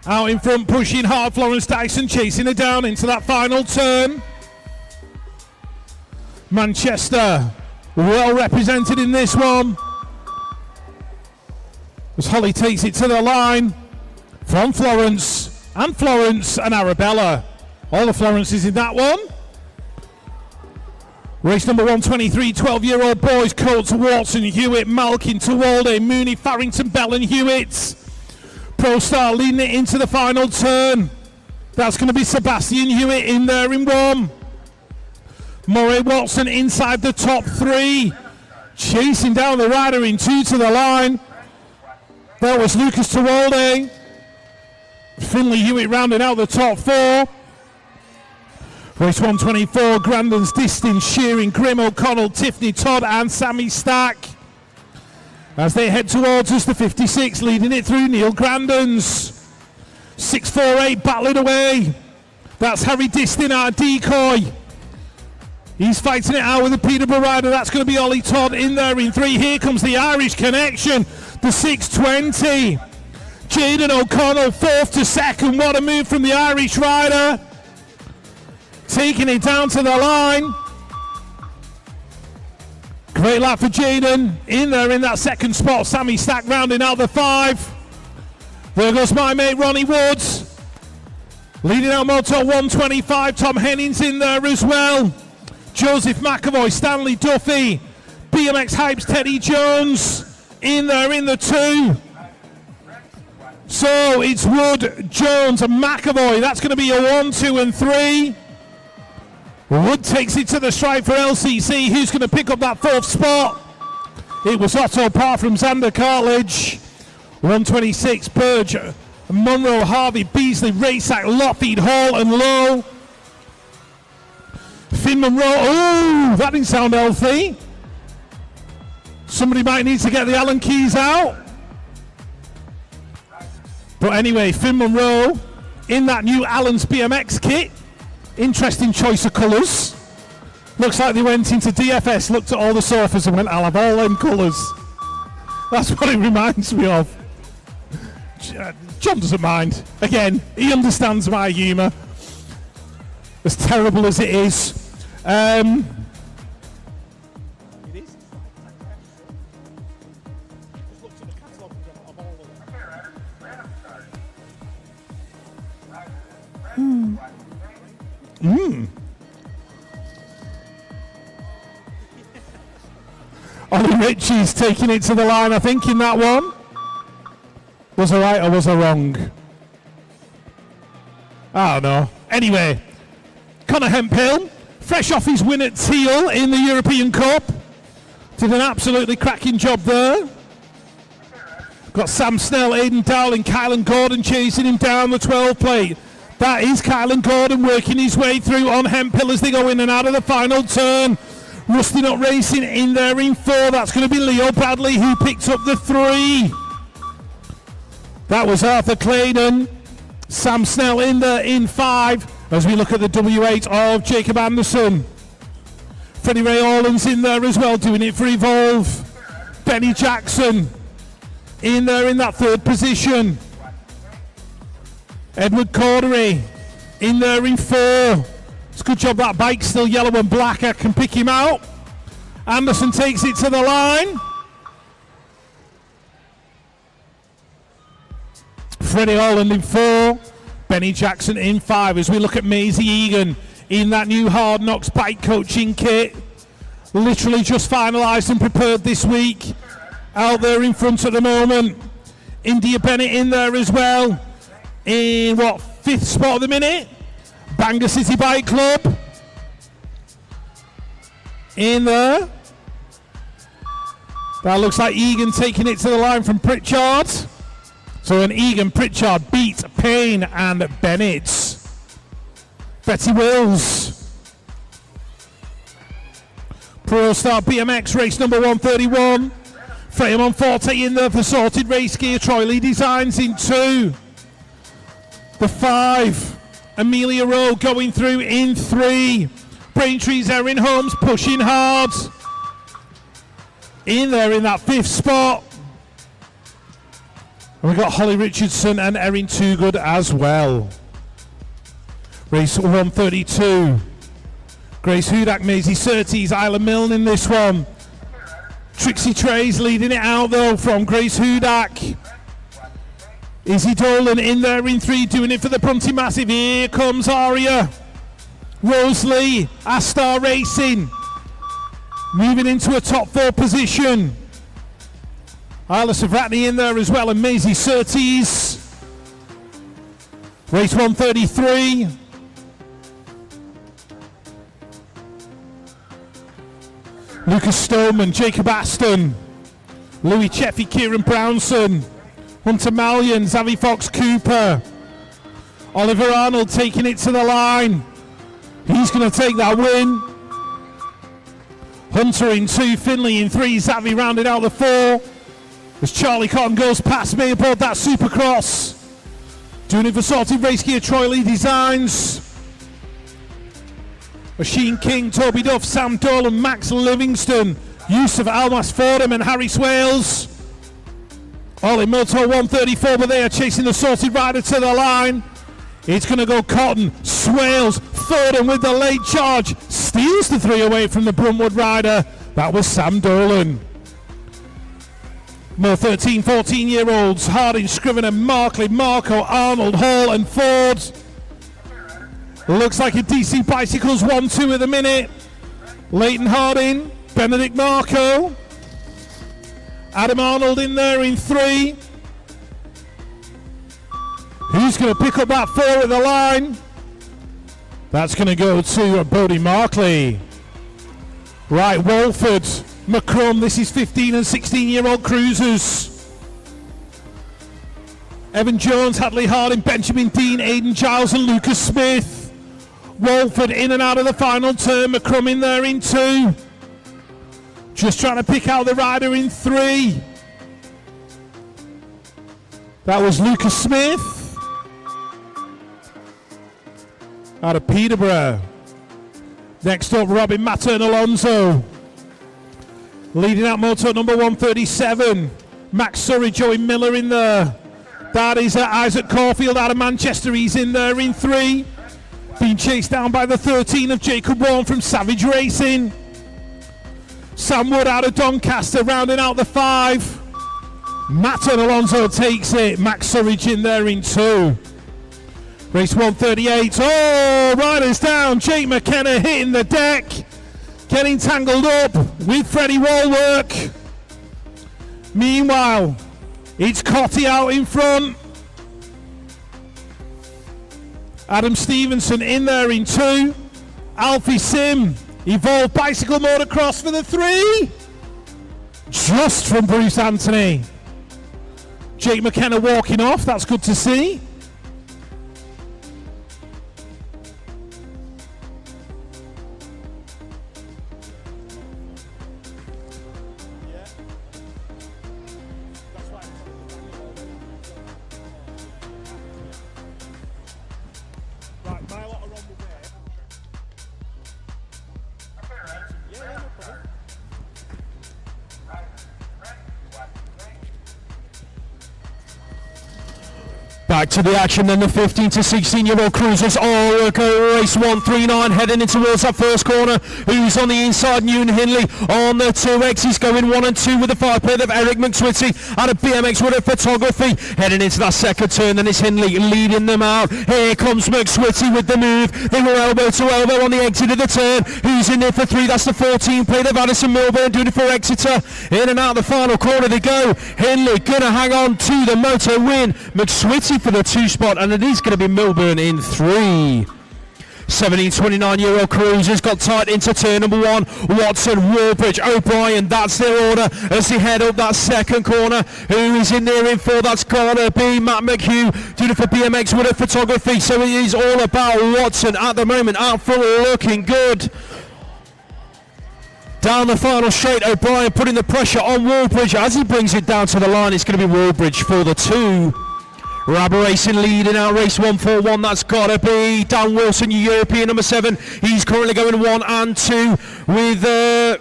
Out in front, pushing hard, Florence Dyson chasing her down into that final turn. Manchester, well represented in this one. As Holly takes it to the line from Florence and Arabella. All the Florences in that one. Race number 123, 12-year-old boys, Coates, Watson, Hewitt, Malkin, Tawalde, Mooney, Farrington, Bell and Hewitt. Pro Star leading it into the final turn. That's going to be Sebastian Hewitt in there in one. Murray Watson inside the top 3. Chasing down the rider in 2 to the line. That was Lucas Tawalde. Finley Hewitt rounding out the top 4. Race 124, Grandon's Distin, Shearing, Grim, O'Connell, Tiffany, Todd and Sammy Stack. As they head towards us, the 56 leading it through, Neil Grandon's. 648 battling away. That's Harry Distin, our decoy. He's fighting it out with the Peterborough rider. That's going to be Ollie Todd in there in 3. Here comes the Irish connection, the 620. Jaden O'Connell 4th to 2nd. What a move from the Irish rider. Taking it down to the line. Great lap for Jaden. In there in that 2nd spot. Sammy Stack rounding out the 5. There goes my mate Ronnie Woods. Leading out Moto 125. Tom Hennings in there as well. Joseph McAvoy, Stanley Duffy. BMX Hypes, Teddy Jones. In there in the 2. So it's Wood, Jones and McAvoy. That's going to be a 1, 2 and 3. Wood takes it to the stripe for LCC. Who's going to pick up that 4th spot? It was Otto Parr from Xander Cartledge. 126, Burge, Monroe, Harvey, Beasley, Raysack, Lockheed, Hall and Lowe. Finn Monroe, oh, that didn't sound healthy. Somebody might need to get the Allen keys out. But anyway, Finn Monroe in that new Allen's BMX kit. Interesting choice of colours. Looks like they went into DFS, looked at all the surfers and went, I'll have all them colours. That's what it reminds me of. John doesn't mind. Again, he understands my humour. As terrible as it is. It is. Just looked at the catalogue of all of them. Ollie Ritchie's taking it to the line, I think, in that one. Was I right or was I wrong? I don't know. Anyway, Connor Hemphill, fresh off his win at Teal in the European Cup. Did an absolutely cracking job there. Got Sam Snell, Aidan Dowling, Kylan Gordon chasing him down the 12 plate. That is Kylan Gordon working his way through on Hemphill as they go in and out of the final turn. Rusty Nut Racing in there in 4. That's going to be Leo Bradley who picked up the 3. That was Arthur Claydon. Sam Snell in there in 5 as we look at the W8 of Jacob Anderson. Freddie Ray Orland's in there as well, doing it for Evolve. Benny Jackson in there in that 3rd position. Edward Cordery in there in 4. It's a good job that bike's still yellow and black. I can pick him out. Anderson takes it to the line. Freddie Orland in 4. Benny Jackson in 5 as we look at Maisie Egan in that new Hard Knocks bike coaching kit. Literally just finalised and prepared this week. Out there in front at the moment. India Bennett in there as well. In 5th spot at the minute. Bangor City Bike Club. In there. That looks like Egan taking it to the line from Pritchard. So an Egan, Pritchard, Beat, Payne and Bennett. Betty Wills. Pro Star BMX race number 131. Freya Monforte in there for Sorted Race Gear. Troy Lee Designs in 2. The 5. Amelia Rowe going through in 3. Braintree's Erin Holmes pushing hard. In there in that 5th spot. And we've got Holly Richardson and Erin Toogood as well. Race 132. Grace Hudak, Maisie Surtees, Isla Milne in this one. Trixie Trays leading it out though from Grace Hudak. Izzy Dolan in there in 3, doing it for the Prunty Massive. Here comes Aria. Rose Lee, Astar Racing. Moving into a top 4 position. Isla Savratney in there as well, and Maisie Surtees. Race 133. Lucas Stoneman, Jacob Aston, Louis Cheffy, Kieran Brownson, Hunter Mallion, Zavi Fox Cooper, Oliver Arnold taking it to the line. He's going to take that win. Hunter in 2, Finley in 3, Zavi rounded out the 4. As Charlie Cotton goes past me aboard that Supercross. Doing it for Sorted Race Gear, Troy Lee Designs. Machine King, Toby Duff, Sam Dolan, Max Livingston, Yusuf Almas Fordham and Harry Swales. All in Moto 134, but they are chasing the Sorted Rider to the line. It's going to go Cotton, Swales, Fordham with the late charge. Steals the 3 away from the Bruntwood Rider. That was Sam Dolan. More 13, 14-year-olds, Harding, Scrivener, Markley, Marco, Arnold, Hall and Ford. Looks like a DC Bicycles 1-2 at the minute. Leighton Harding, Benedict Marco. Adam Arnold in there in 3. Who's going to pick up that 4 at the line? That's going to go to Bodie Markley. Right, Walford, McCrum, this is 15 and 16-year-old cruisers. Evan Jones, Hadley Harding, Benjamin Dean, Aidan Giles and Lucas Smith. Walford in and out of the final turn, McCrum in there in 2. Just trying to pick out the rider in 3. That was Lucas Smith. Out of Peterborough. Next up, Robin Mattern Alonso. Leading out moto number 137. Max Surrey, Joey Miller in there. That is Isaac Caulfield out of Manchester. He's in there in 3. Being chased down by the 13 of Jacob Warren from Savage Racing. Sam Wood out of Doncaster rounding out the 5. Mattern Alonso takes it. Max Surridge in there in 2. Race 138. Oh, riders down. Jake McKenna hitting the deck. Getting tangled up with Freddie Walwork. Meanwhile, it's Cotty out in front. Adam Stevenson in there in 2. Alfie Sim, Evolve Bicycle Motocross for the 3. Just from Bruce Anthony. Jake McKenna walking off, that's good to see. Back to the action then, the 15 to 16-year-old cruisers all go race 139, heading in towards that first corner. Who's on the inside? Newton Hindley on the 2X. He's going 1 and 2 with the 5-plate of Eric McSwitty out of BMX with a photography. Heading into that second turn, then it's Hindley leading them out. Here comes McSwitty with the move. They were elbow to elbow on the exit of the turn. Who's in there for 3? That's the 14-plate of Addison Milburn doing it for Exeter. In and out the final corner they go. Hindley gonna hang on to the moto win. McSwitty for the 2 spot, and it is going to be Milburn in 3. 17, 29-year-old cruisers got tight into turn number 1. Watson, Warbridge, O'Brien, that's their order as they head up that second corner. Who is in there in 4? That's gotta be Matt McHugh doing it for BMX with a photography. So it is all about Watson at the moment, out front looking good. Down the final straight, O'Brien putting the pressure on Warbridge as he brings it down to the line. It's going to be Warbridge for the 2. Rabber Racing leading out race 141. That's got to be Dan Wilson, European number 7. He's currently going 1 and 2 with... That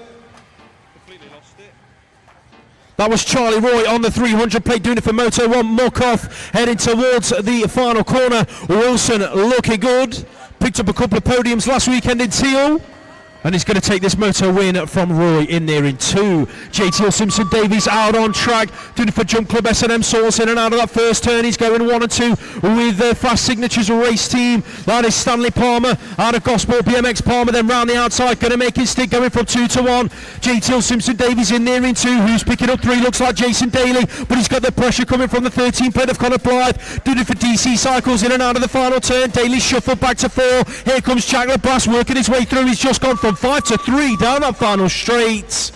was Charlie Roy on the 300 plate doing it for Moto 1. Mukoff heading towards the final corner. Wilson looking good. Picked up a couple of podiums last weekend in Teal. And he's going to take this moto win from Roy in there in 2. JTL Simpson Davies out on track, doing it for Jump Club S&M Source in and out of that first turn. He's going 1 and 2 with the Fast Signatures race team. That is Stanley Palmer out of Gosport BMX. Palmer then round the outside, going to make it stick, going from 2 to 1. JTL Simpson Davies in there in 2. Who's picking up 3? Looks like Jason Daly, but he's got the pressure coming from the 13 plate of Connor Blythe. Doing it for DC Cycles in and out of the final turn. Daly shuffled back to 4. Here comes Chandler Brass working his way through. He's just gone from 5 to 3 down that final straight.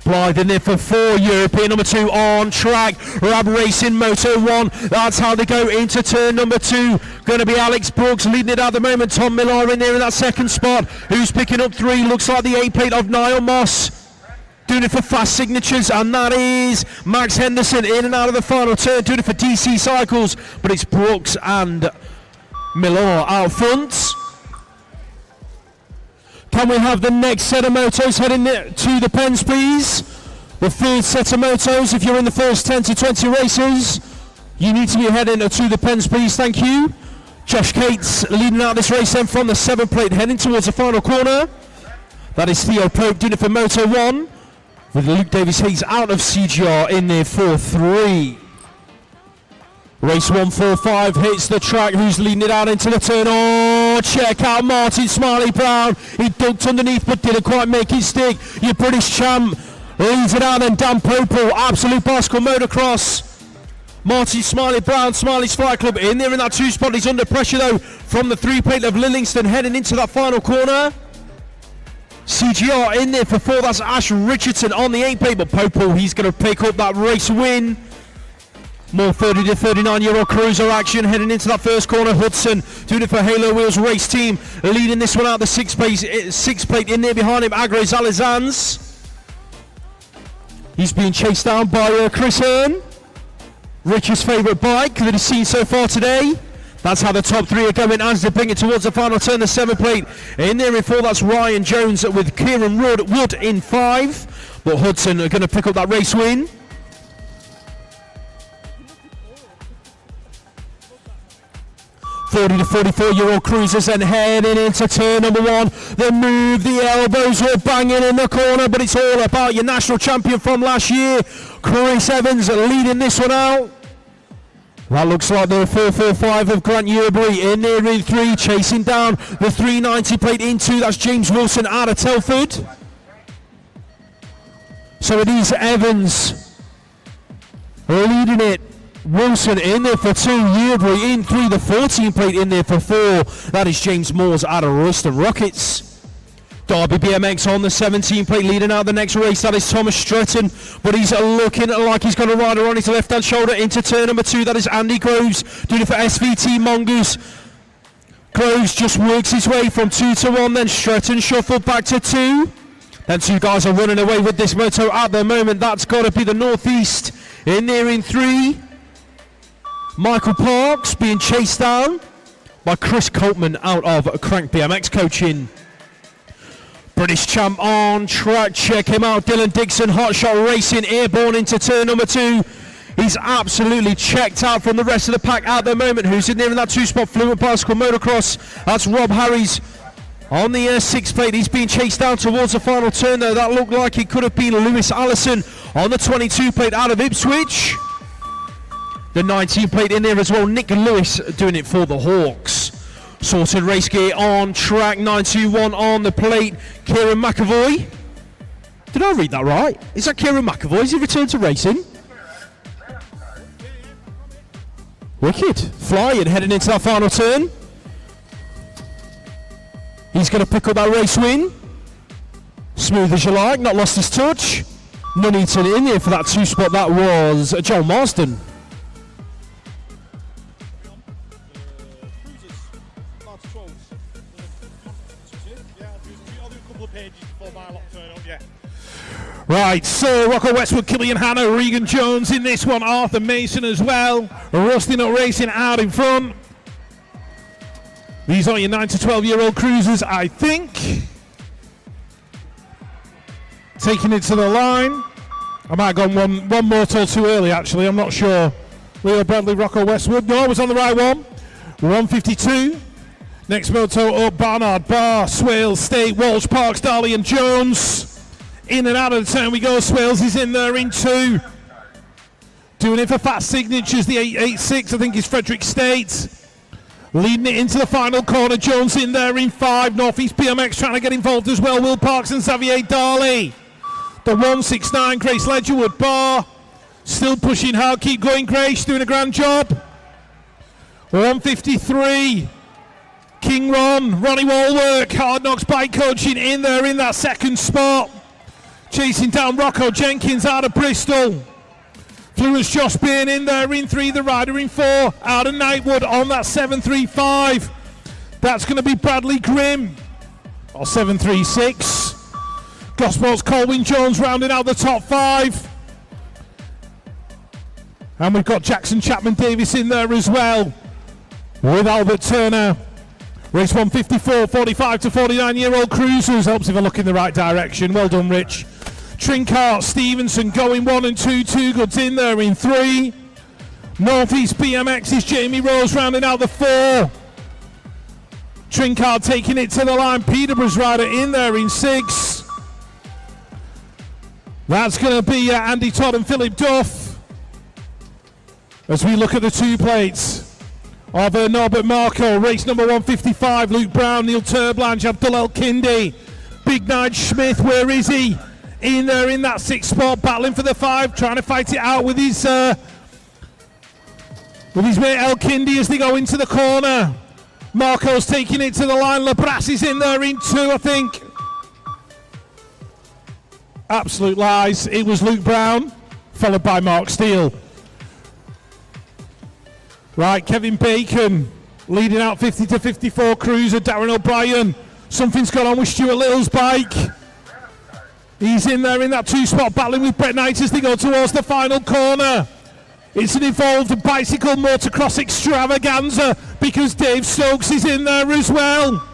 Blythe in there for 4, European number 2 on track. Rab Racing Moto 1, that's how they go into turn number 2. Going to be Alex Brooks leading it at the moment. Tom Millar in there in that second spot. Who's picking up 3? Looks like the 8 plate of Niall Moss. Doing it for Fast Signatures, and that is Max Henderson in and out of the final turn. Doing it for DC Cycles, but it's Brooks and Millar out front. Can we have the next set of motos heading to the pens, please? The third set of motos, if you're in the first 10 to 20 races, you need to be heading to the pens, please. Thank you. Josh Cates leading out this race then from the 7 plate, heading towards the final corner. That is Theo Pope doing it for Moto 1, with Luke Davis-Hayes out of CGR in there for 3. Race 145 hits the track. Who's leading it out into the turn? Oh, check out Martin Smiley Brown. He ducked underneath but didn't quite make it stick. Your British champ leads it out, and Dan Popel, Absolute Bicycle Motocross. Martin Smiley Brown, Smiley's Flight Club in there in that 2 spot. He's under pressure though from the 3 plate of Lillingston heading into that final corner. CGR in there for 4. That's Ash Richardson on the 8 plate, but Popel, he's going to pick up that race win. More 30 to 39-year-old cruiser action heading into that first corner. Hudson doing it for Halo Wheels race team, leading this one out. The 6 plate in there behind him, Agres Alizans. He's being chased down by Chris Hearn, Richard's favourite bike that he's seen so far today. That's how the top 3 are going as they bring it towards the final turn. The 7 plate in there in 4. That's Ryan Jones with Kieran Wood in 5. But Hudson are going to pick up that race win. 40 to 44-year-old cruisers and heading into turn number 1. They move, the elbows were banging in the corner, but it's all about your national champion from last year, Chris Evans, leading this one out. That looks like the 445 of Grant Newbury in there in 3, chasing down the 390 plate in 2. That's James Wilson out of Telford. So it is Evans leading it. Wilson in there for 2, Newbury in 3, the 14 plate in there for 4. That is James Moores out of Royston Rockets. Derby BMX on the 17 plate leading out the next race. That is Thomas Stretton, but he's looking like he's got a rider on his left-hand shoulder into turn number 2. That is Andy Groves doing it for SVT Mongoose. Groves just works his way from 2 to 1, then Stretton shuffled back to 2. Then 2 guys are running away with this moto at the moment. That's got to be the Northeast in there in 3. Michael Parks being chased down by Chris Coltman out of Crank BMX coaching. British champ on track, check him out. Dylan Dixon, Hotshot Racing, airborne into turn number 2. He's absolutely checked out from the rest of the pack at the moment. Who's in there in that 2-spot? Fluent Bicycle Motocross. That's Rob Harris on the 6 plate. He's being chased down towards the final turn there. That looked like it could have been Lewis Allison on the 22 plate out of Ipswich. The 19 plate in there as well. Nick Lewis doing it for the Hawks. Sorted race gear on track. 921 on the plate. Kieran McAvoy. Did I read that right? Is that Kieran McAvoy? Is he returned to racing? Wicked. Flying, heading into that final turn. He's going to pick up that race win. Smooth as you like, not lost his touch. Nunnington in there for that 2 spot. That was Joe Marsden. Right, so Rocco Westwood, Killian Hanna, Regan Jones in this one, Arthur Mason as well. Rusty Nut Racing out in front. These are your 9 to 12-year-old cruisers, I think. Taking it to the line. I might have gone one moto too early, actually, I'm not sure. Leo Bradley, Rocco Westwood. No, I was on the right one. 152. Next moto up, Barnard, Barr, Swales, State, Walsh, Parks, Darley and Jones. In and out of the turn we go. Swales is in there in 2. Doing it for fast signatures. The 886, I think, is Frederick State. Leading it into the final corner. Jones in there in 5. Northeast BMX trying to get involved as well. Will Parks and Xavier Darley. The 169, Grace Ledgerwood, Barr. Still pushing hard. Keep going, Grace. Doing a grand job. 153. King Ron. Ronnie Walwork. Hard Knocks Bike Coaching in there in that 2nd spot. Chasing down Rocco Jenkins out of Bristol. Fluence Josh Bain in there in 3. The rider in 4. Out of Knightwood on that 735. That's going to be Bradley Grimm. Or 736. Gospel's Colwyn Jones rounding out the top 5. And we've got Jackson Chapman Davis in there as well. With Albert Turner. Race 154, 45 to 49-year-old cruisers. Helps if I look in the right direction. Well done, Rich. Trinkart, Stevenson going 1 and 2. Two Goods in there in 3. Northeast BMX is Jamie Rose rounding out the 4. Trinkart taking it to the line. Peterborough's rider in there in 6. That's going to be Andy Todd and Philip Duff. As we look at the 2 plates of Norbert Marco, race number 155, Luke Brown, Neil Turblanche, Abdul El Kindi, Big Nige Smith, where is he? In there in that 6th spot, battling for the 5, trying to fight it out with his mate El Kindi as they go into the corner. Marco's taking it to the line, Labras is in there in 2, I think. Absolute lies, it was Luke Brown, followed by Mark Steele. Right, Kevin Bacon leading out 50 to 54 cruiser. Darren O'Brien. Something's gone on with Stuart Little's bike. He's in there in that 2 spot battling with Brett Knight as they go towards the final corner. It's an evolved bicycle motocross extravaganza because Dave Stokes is in there as well.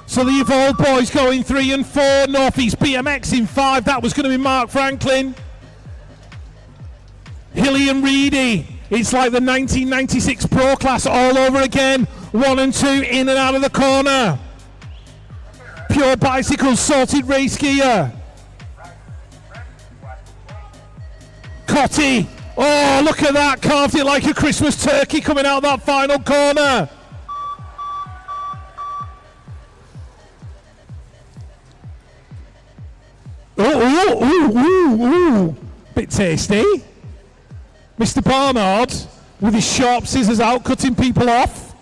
So the evolved boys going 3 and 4. Northeast BMX in 5. That was going to be Mark Franklin. Hilly and Reedy. It's like the 1996 Pro Class all over again. 1 and 2 in and out of the corner. Pure Bicycles, Sorted Race Gear. Cotty. Oh, look at that. Carved it like a Christmas turkey coming out that final corner. Ooh. Bit tasty. Mr. Barnard with his sharp scissors out, cutting people off.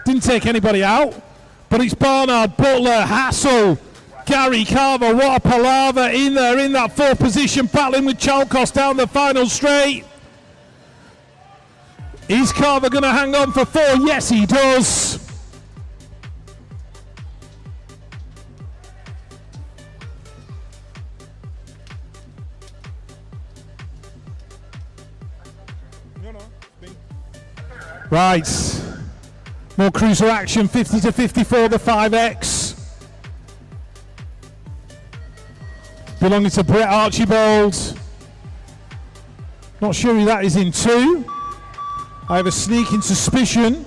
Didn't take anybody out. But it's Barnard, Butler, Hassel, Gary Carver. What a palaver in there in that 4th position, battling with Chalkos down the final straight. Is Carver going to hang on for 4? Yes, he does. Right, more cruiser action, 50 to 54, the 5X. Belonging to Brett Archibald. Not sure who that is in 2. I have a sneaking suspicion.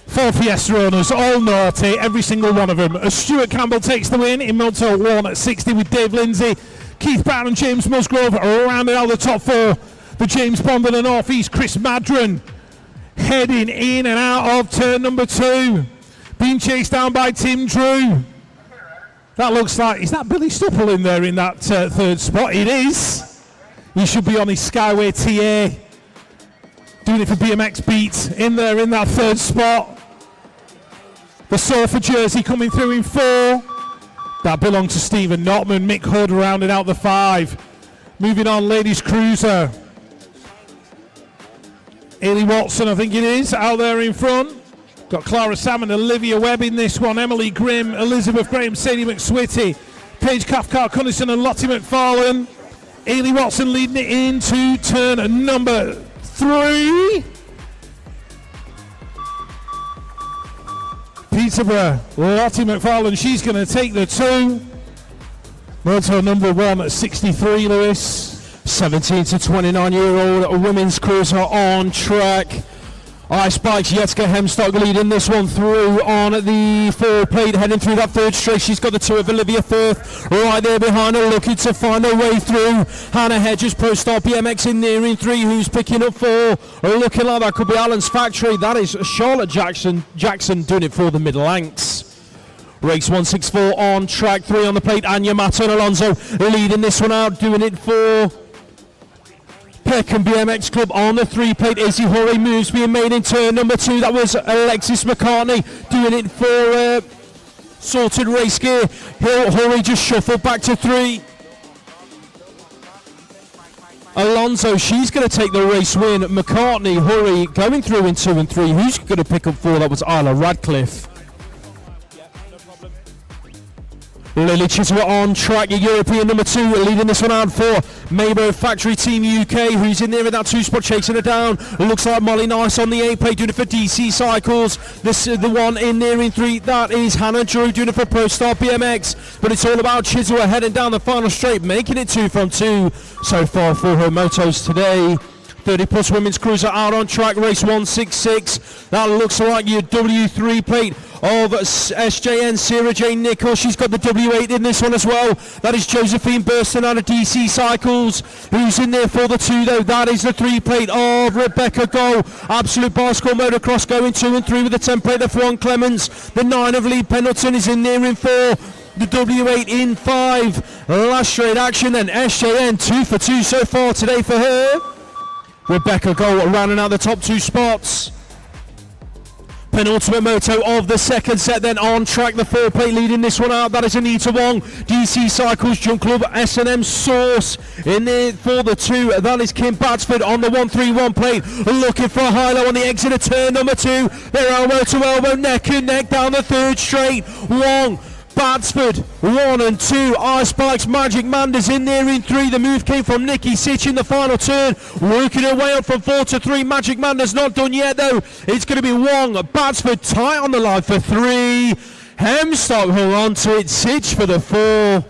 Four Fiesta owners, all naughty, every single one of them. As Stuart Campbell takes the win in Moto 1 at 60 with Dave Lindsay. Keith Brown and James Musgrove rounding out the top 4. The James Bond in the northeast, Chris Madron heading in and out of turn number 2. Being chased down by Tim Drew. That looks like, is that Billy Stupple in there in that third spot? It is. He should be on his Skyway TA. Doing it for BMX Beat in there in that third spot. The Surfer jersey coming through in 4. That belonged to Stephen Notman. Mick Hood rounding out the 5. Moving on, Ladies Cruiser. Ailey Watson, I think it is, out there in front. Got Clara Salmon, Olivia Webb in this one. Emily Grimm, Elizabeth Graham, Sadie McSwitty, Paige Cathcart, Cunnison and Lottie McFarlane. Ailey Watson leading it into turn number 3. Peterborough, Lottie McFarlane, she's going to take the 2. Moto number 1 at 63, Lewis. 17 to 29-year-old women's cruiser on track. Ice Bikes, Jessica Hemstock leading this one through on the 4 plate, heading through that third straight. She's got the 2 of Olivia Firth right there behind her, looking to find her way through. Hannah Hedges, Pro Star BMX in there in 3, who's picking up 4. Looking like that could be Alan's Factory. That is Charlotte Jackson doing it for the Middle Lancs. Race 164 on track, 3 on the plate. Anya Mato and Alonso leading this one out, doing it for Peckham BMX Club on the 3 plate. Izzy Horry moves being made in turn number 2. That was Alexis McCartney doing it for Sorted Race Gear. Horry just shuffled back to 3. Alonso, she's going to take the race win. McCartney, Horry going through in 2 and 3. Who's going to pick up 4? That was Isla Radcliffe. Lily Chiswa on track, European number 2, leading this one out for Maybo Factory Team UK, who's in there with that 2 spot, chasing it down. Looks like Molly Nice on the 8 plate, doing it for DC Cycles. This is the one in there in 3, that is Hannah Drew doing it for Pro Star BMX. But it's all about Chiswa heading down the final straight, making it 2 from 2 so far for her motos today. 30 plus women's cruiser out on track, race 166. That looks like your W3 plate of SJN, Sarah Jane Nichols. She's got the W8 in this one as well. That is Josephine Burston out of DC Cycles. Who's in there for the 2 though? That is the 3 plate of Rebecca Goh. Absolute Bicycle Motocross going 2 and 3 with the 10 plate of Juan Clements. The 9 of Lee Pendleton is in there in 4. The W8 in 5. Last straight action then. SJN 2 for 2 so far today for her. Rebecca Goh rounding out the top 2 spots. Penultimate moto of the second set then on track, the 4 plate leading this one out. That is Anita Wong, DC Cycles, Jump Club, S&M Source in there for the 2. That is Kim Batsford on the 131 plate, looking for a high-low on the exit of turn number 2. They're elbow to elbow, neck and neck down the third straight. Wong, Batsford 1 and 2. Ice Bikes, Magic Manda's in there in 3. The move came from Nikki Sitch in the final turn, working her way up from 4 to 3. Magic Manda's not done yet though. It's going to be Wong, Batsford tight on the line for 3. Hemstock hold on to it, Sitch for the 4.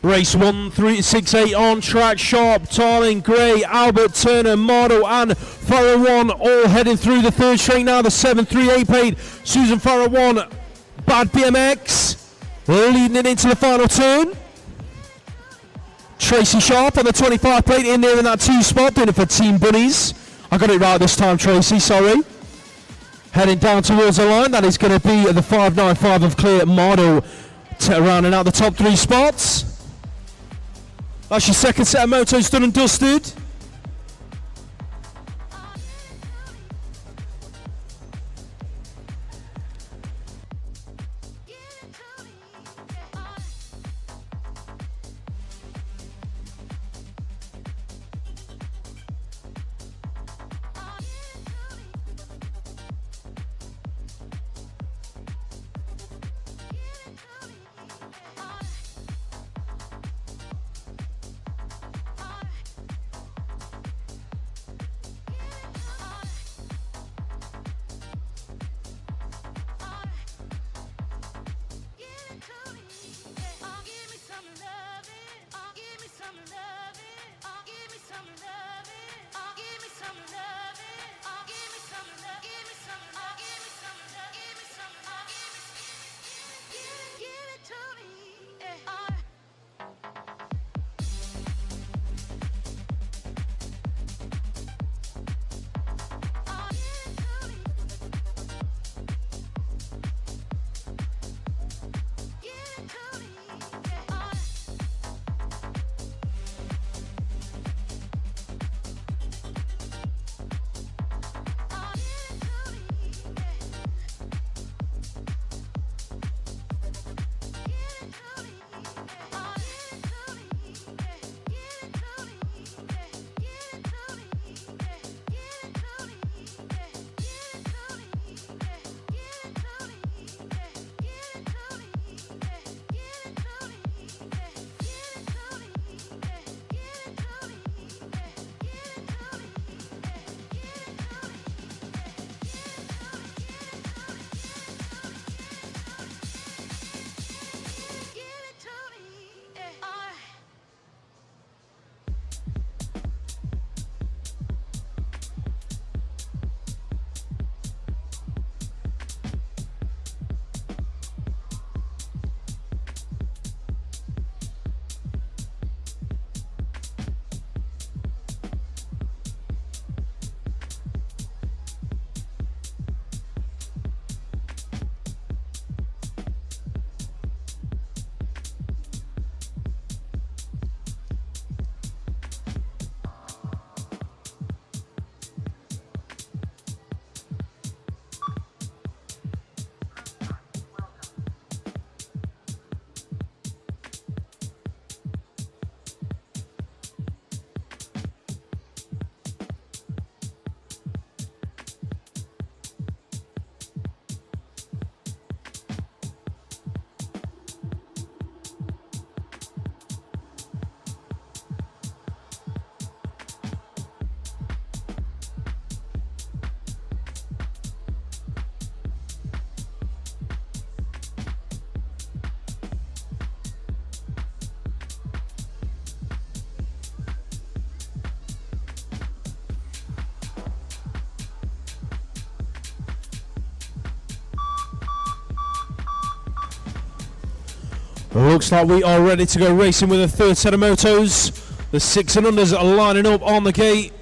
Race 1-3-6-8 on track. Sharp, Tarling, Gray, Albert, Turner, Model and Farah 1 all heading through the third straight now. The 7-3-8 plate, Susan Farah 1. Bad BMX leading it into the final turn. Tracy Sharp on the 25 plate in there in that 2 spot, doing it for Team Bunnies. I got it right this time, Tracy, sorry. Heading down towards the line, that is going to be the 595 of Clear Model rounding out the top 3 spots. That's your second set of motos done and dusted. Looks like we are ready to go racing with a third set of motos. The 6 and unders are lining up on the gate.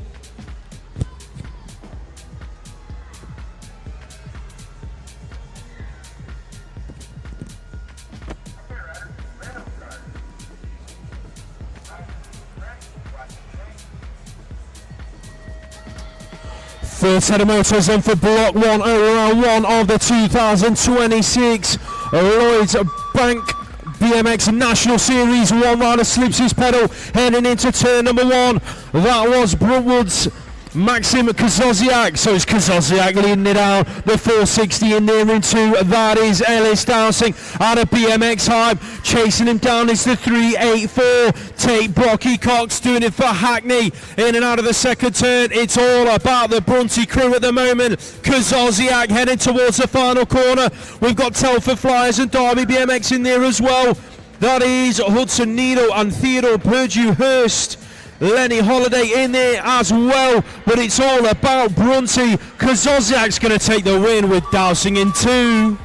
Third set of motors then for block 1, round 1 of the 2026 Lloyds Bank BMX National Series. One rider slips his pedal heading into turn number 1. That was Brookwood's Maxim Kazoziak. So it's Kazoziak leading it out. The 460 in there in 2. That is Ellis Dowsing out of BMX Hype. Chasing him down is the 384. Tate Brocky Cox doing it for Hackney. In and out of the second turn. It's all about the Brunty crew at the moment. Kazoziak heading towards the final corner. We've got Telford Flyers and Derby BMX in there as well. That is Hudson Needle and Theodore Purdue-Hurst. Lenny Holiday in there as well, but it's all about Brunty. Kazoziak's going to take the win with Dowsing in 2.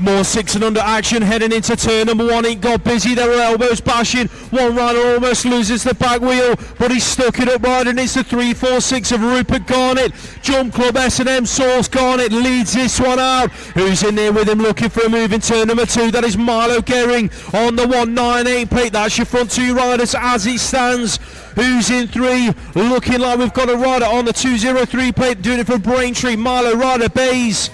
More 6 and under action heading into turn number 1. It got busy, there were elbows bashing. One rider almost loses the back wheel, but he's stuck it upright, and it's the 346 of Rupert Garnett. Jump Club S&M Source Garnett leads this one out. Who's in there with him looking for a move in turn number 2? That is Milo Gehring on the 198 plate. That's your front 2 riders as it stands. Who's in 3? Looking like we've got a rider on the 203 plate doing it for Braintree. Milo Ryder Bays.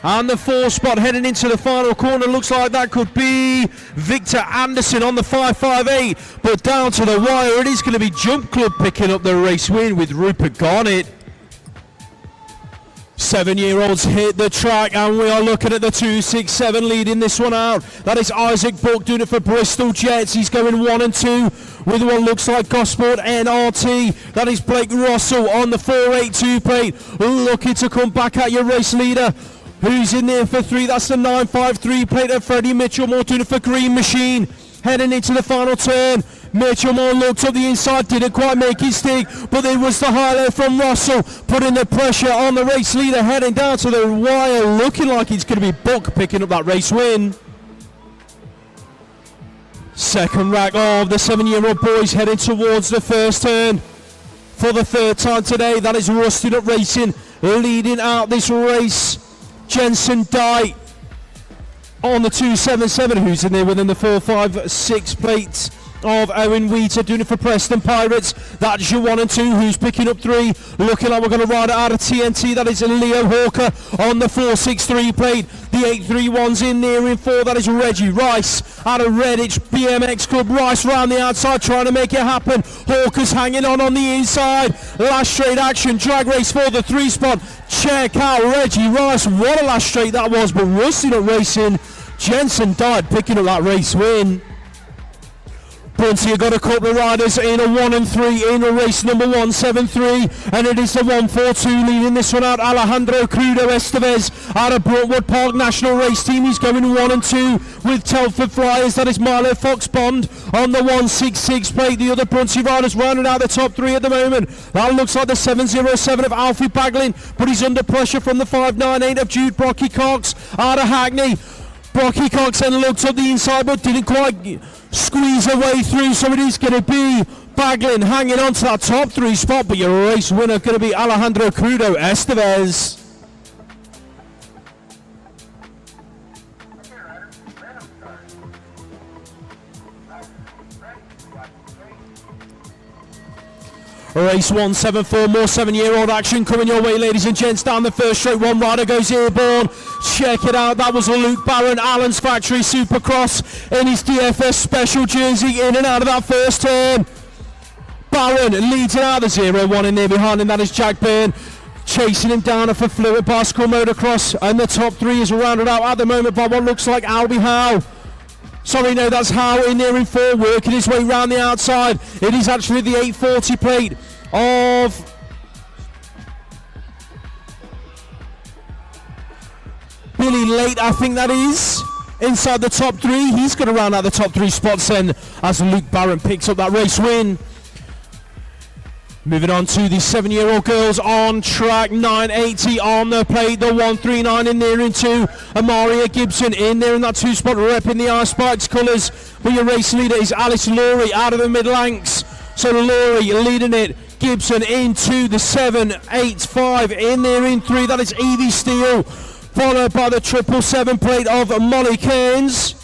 And the 4 spot heading into the final corner. Looks like that could be Victor Anderson on the 558. But down to the wire, it is going to be Jump Club picking up the race win with Rupert Garnett. 7-year-olds hit the track, and we are looking at the 267 leading this one out. That is Isaac Book doing it for Bristol Jets. He's going 1 and 2 with what looks like Gosport NRT. That is Blake Russell on the 482 plate, looking to come back at your race leader. Who's in there for 3? That's the 953 plate of Freddie Mitchellmore doing it for Green Machine. Heading into the final turn. Mitchellmore looked up the inside, didn't quite make his stick, but there was the highlight from Russell, putting the pressure on the race leader, heading down to the wire, looking like it's going to be Buck picking up that race win. Second rack of the 7-year-old boys heading towards the first turn. For the third time today, that is Rusted Up Racing leading out this race. Jensen Dye on the 277, who's in there within the 456 plate of Owen Wheater doing it for Preston Pirates. That's your 1 and 2, who's picking up 3. Looking like we're going to ride it out of TNT. That is Leo Hawker on the 463 plate. The 831's in there in 4. That is Reggie Rice out of Redditch BMX Club. Rice round the outside trying to make it happen. Hawker's hanging on the inside. Last straight action, drag race for the 3 spot. Check out Reggie Rice. What a last straight that was, but Rusty Up Racing. Jensen died picking up that race win. Brunty have got a couple of riders in a 1 and 3 in a race number 173, and it is the 142 leading this one out. Alejandro Crudo Estevez out of Brookwood Park National Race Team. He's going 1 and 2 with Telford Flyers. That is Milo Foxbond on the 166 plate. The other Brunty riders rounding out the top 3 at the moment. That looks like the 707 of Alfie Baglin, but he's under pressure from the 598 of Jude Brocky Cox out of Hackney. Brocky Cox then looked up the inside but didn't quite squeeze her way through, so it is going to be Baglin hanging on to that top 3 spot, but your race winner going to be Alejandro Crudo Estevez. Race 174, more 7-year-old action coming your way, ladies and gents. Down the first straight, one rider goes airborne. Check it out, that was Luke Barron, Allen's Factory Supercross in his DFS special jersey, in and out of that first turn. Barron leads it out, the 0-1 in there behind him, that is Jack Byrne. Chasing him down for Fluid Bicycle Motocross, and the top 3 is rounded out at the moment by what looks like Albie Howe. Sorry, no, that's Howe in there in 4, working his way round the outside. It is actually the 840 plate of Billy Late, I think that is, inside the top 3. He's going to round out the top 3 spots then as Luke Barron picks up that race win. Moving on to the 7-year-old girls on track, 980 on the plate, the 139 in there in 2. Amaria Gibson in there in that 2 spot, repping the Ice Spikes colours. But your race leader is Alice Laurie out of the mid-lanks. So Laurie leading it. Gibson into the 785 in there in 3. That is Evie Steele, followed by the 777 plate of Molly Cairns.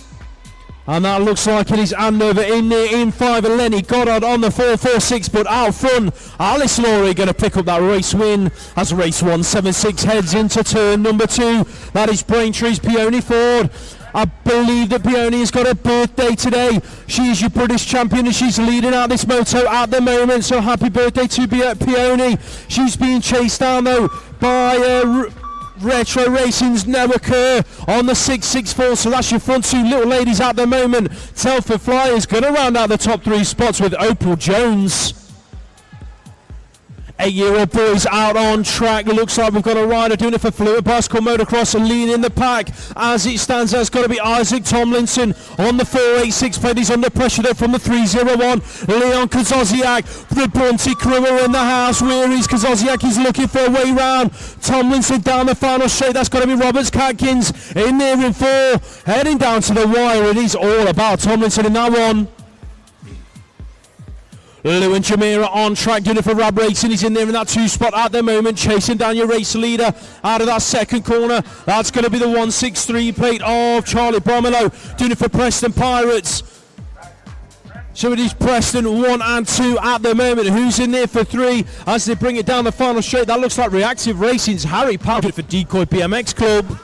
And that looks like it is Andover in there in 5. Lenny Goddard on the 446, but out front, Alice Laurie going to pick up that race win as race 176 heads into turn number 2. That is Braintree's Peony Ford. I believe that Peony has got a birthday today. She is your British champion and she's leading out this moto at the moment. So happy birthday to Peony. She's being chased down though by Retro Racing's Noah Kerr on the 664. So that's your front 2 little ladies at the moment. Telford Flyers going to round out the top 3 spots with Opal Jones. 8-year-old boys out on track. It looks like we've got a rider doing it for Fluid Bicycle Motocross and leading the pack. As it stands, it's got to be Isaac Tomlinson on the 486 plate. He's under pressure there from the 301. Leon Kazoziak, the Bunty crew are in the house. Where is Kazoziak? He's looking for a way round. Tomlinson down the final straight. That's got to be Roberts Catkins in there in 4. Heading down to the wire. It is all about Tomlinson in that one. Lou and Jamira on track, doing it for Rab Racing. He's in there in that 2 spot at the moment, chasing down your race leader out of that second corner. That's going to be the 163 plate of Charlie Bromelo, doing it for Preston Pirates. So it is Preston 1 and 2 at the moment. Who's in there for 3 as they bring it down the final straight? That looks like Reactive Racing's Harry Powell for Decoy BMX Club.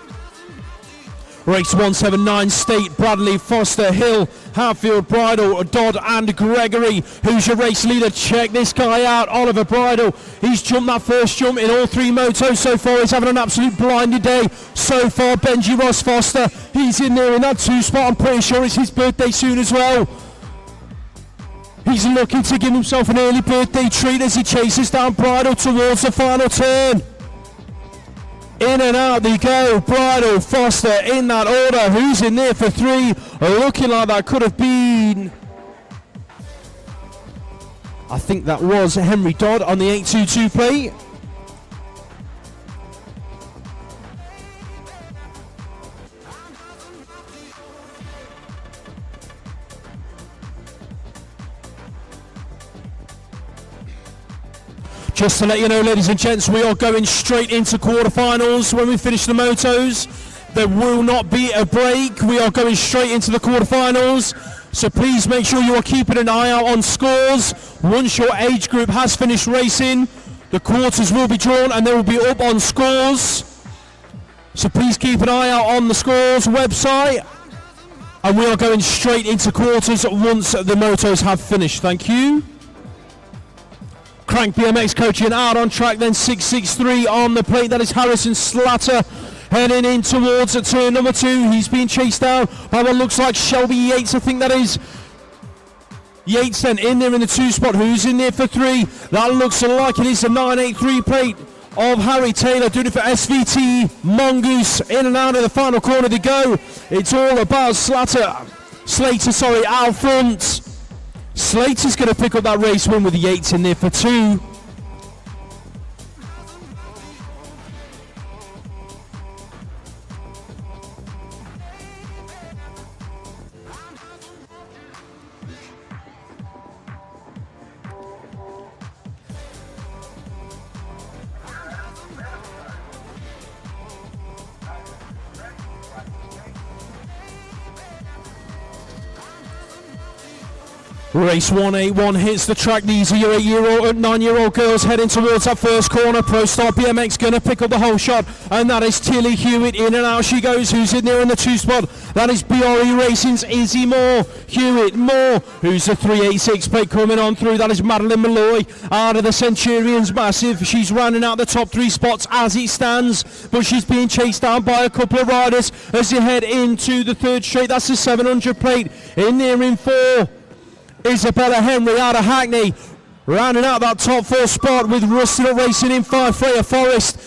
Race 179, State, Bradley, Foster, Hill, Hatfield, Bridle, Dodd and Gregory. Who's your race leader? Check this guy out, Oliver Bridle. He's jumped that first jump in all 3 motos so far. He's having an absolute blinded day so far. Benji Ross Foster, he's in there in that 2 spot. I'm pretty sure it's his birthday soon as well. He's looking to give himself an early birthday treat as he chases down Bridle towards the final turn. In and out they go, Bridle, Foster in that order. Who's in there for 3? Looking like that could have been, I think that was Henry Dodd on the 822 plate. Just to let you know, ladies and gents, we are going straight into quarterfinals when we finish the motos. There will not be a break. We are going straight into the quarterfinals. So please make sure you are keeping an eye out on scores. Once your age group has finished racing, the quarters will be drawn and they will be up on scores. So please keep an eye out on the scores website. And we are going straight into quarters once the motos have finished. Thank you. Crank BMX coaching out on track, then 663 on the plate. That is Harrison Slatter heading in towards turn number 2. He's being chased down by what looks like Shelby Yates. I think that is Yates then in there in the 2 spot. Who's in there for 3? That looks like it is the 983 plate of Harry Taylor, doing it for SVT Mongoose. In and out of the final corner they go. It's all about Slater, out front. Slater's going to pick up that race win with the Yates in there for 2. Race 181 hits the track. These are your 9-year-old girls heading towards that first corner. Pro Star BMX going to pick up the whole shot, and that is Tilly Hewitt. In and out she goes. Who's in there in the 2 spot? That is BRE Racing's Izzy Moore. Hewitt, Moore. Who's the 386 plate coming on through? That is Madeline Malloy out of the Centurions Massive. She's rounding out the top 3 spots as it stands, but she's being chased down by a couple of riders as they head into the 3rd straight. That's the 700 plate. In there in 4. Isabella Henry out of Hackney, rounding out that top 4 spot with Rusty Racing in 5. Freya Forrest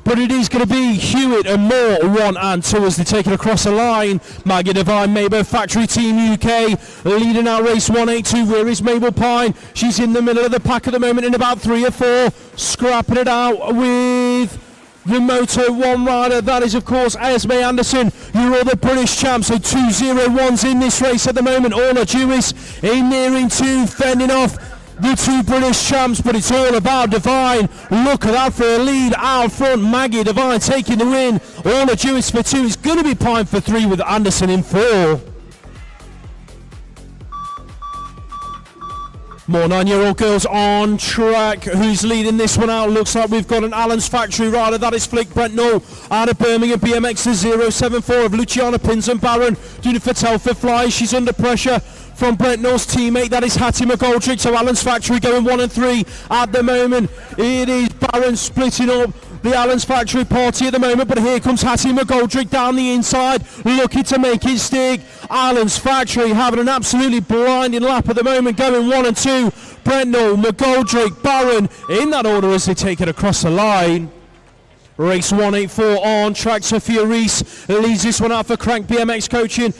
but it is going to be Hewitt and Moore 1 and 2 as they take it across the line. Maggie Devine, Mabel Factory Team UK leading out race 182. Where is Mabel Pine? She's in the middle of the pack at the moment in about 3 or 4, scrapping it out with the Moto 1 rider. That is, of course, Esme Anderson. You're all the British champs, so 201s in this race at the moment. Orla Jewis in nearing 2, fending off the 2 British champs, but it's all about Devine. Look at that for a lead out front. Maggie Devine taking the win. Orla Jewis for 2. It's going to be Pine for 3 with Anderson in 4. More 9-year-old girls on track. Who's leading this one out? Looks like we've got an Allen's Factory rider. That is Flick Brentnall out of Birmingham. BMX to 074 of Luciana Pinson Barron doing it for Telford Fly. She's under pressure from Brentnall's teammate. That is Hattie McGoldrick. So Allen's Factory going 1 and 3 at the moment. It is Barron splitting up the Allen's Factory party at the moment, but here comes Hattie McGoldrick down the inside, looking to make it stick. Allen's Factory having an absolutely blinding lap at the moment, going 1 and 2. Brentnall, McGoldrick, Barron in that order as they take it across the line. Race 184 on track. Sophia Reese leads this one out for Crank BMX Coaching.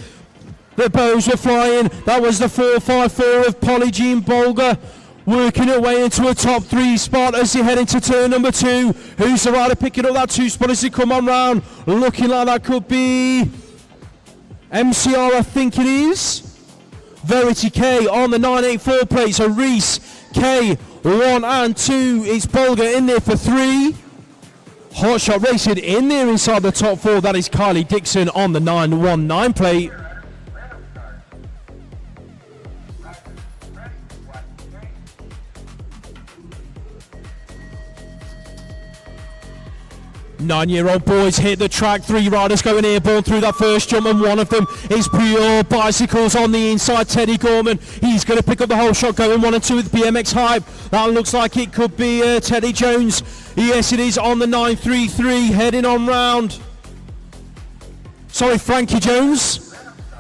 The bows were flying. That was the 454 of Polly Jean Bolger, working her way into a top 3 spot as they head into turn number 2. Who's the rider picking up that 2 spot as they come on round? Looking like that could be MCR, I think it is. Verity K on the 984 plate. So Reese, K, 1 and 2. It's Bolger in there for 3. Hotshot Racing in there inside the top 4. That is Kylie Dixon on the 919 plate. Nine-year-old boys hit the track. 3 riders going airborne through that first jump, and one of them is Pure Bicycles on the inside. Teddy Gorman, he's going to pick up the whole shot, going 1 and 2 with BMX Hype. That looks like it could be Teddy Jones. Yes, it is on the 933, heading on round. Sorry, Frankie Jones.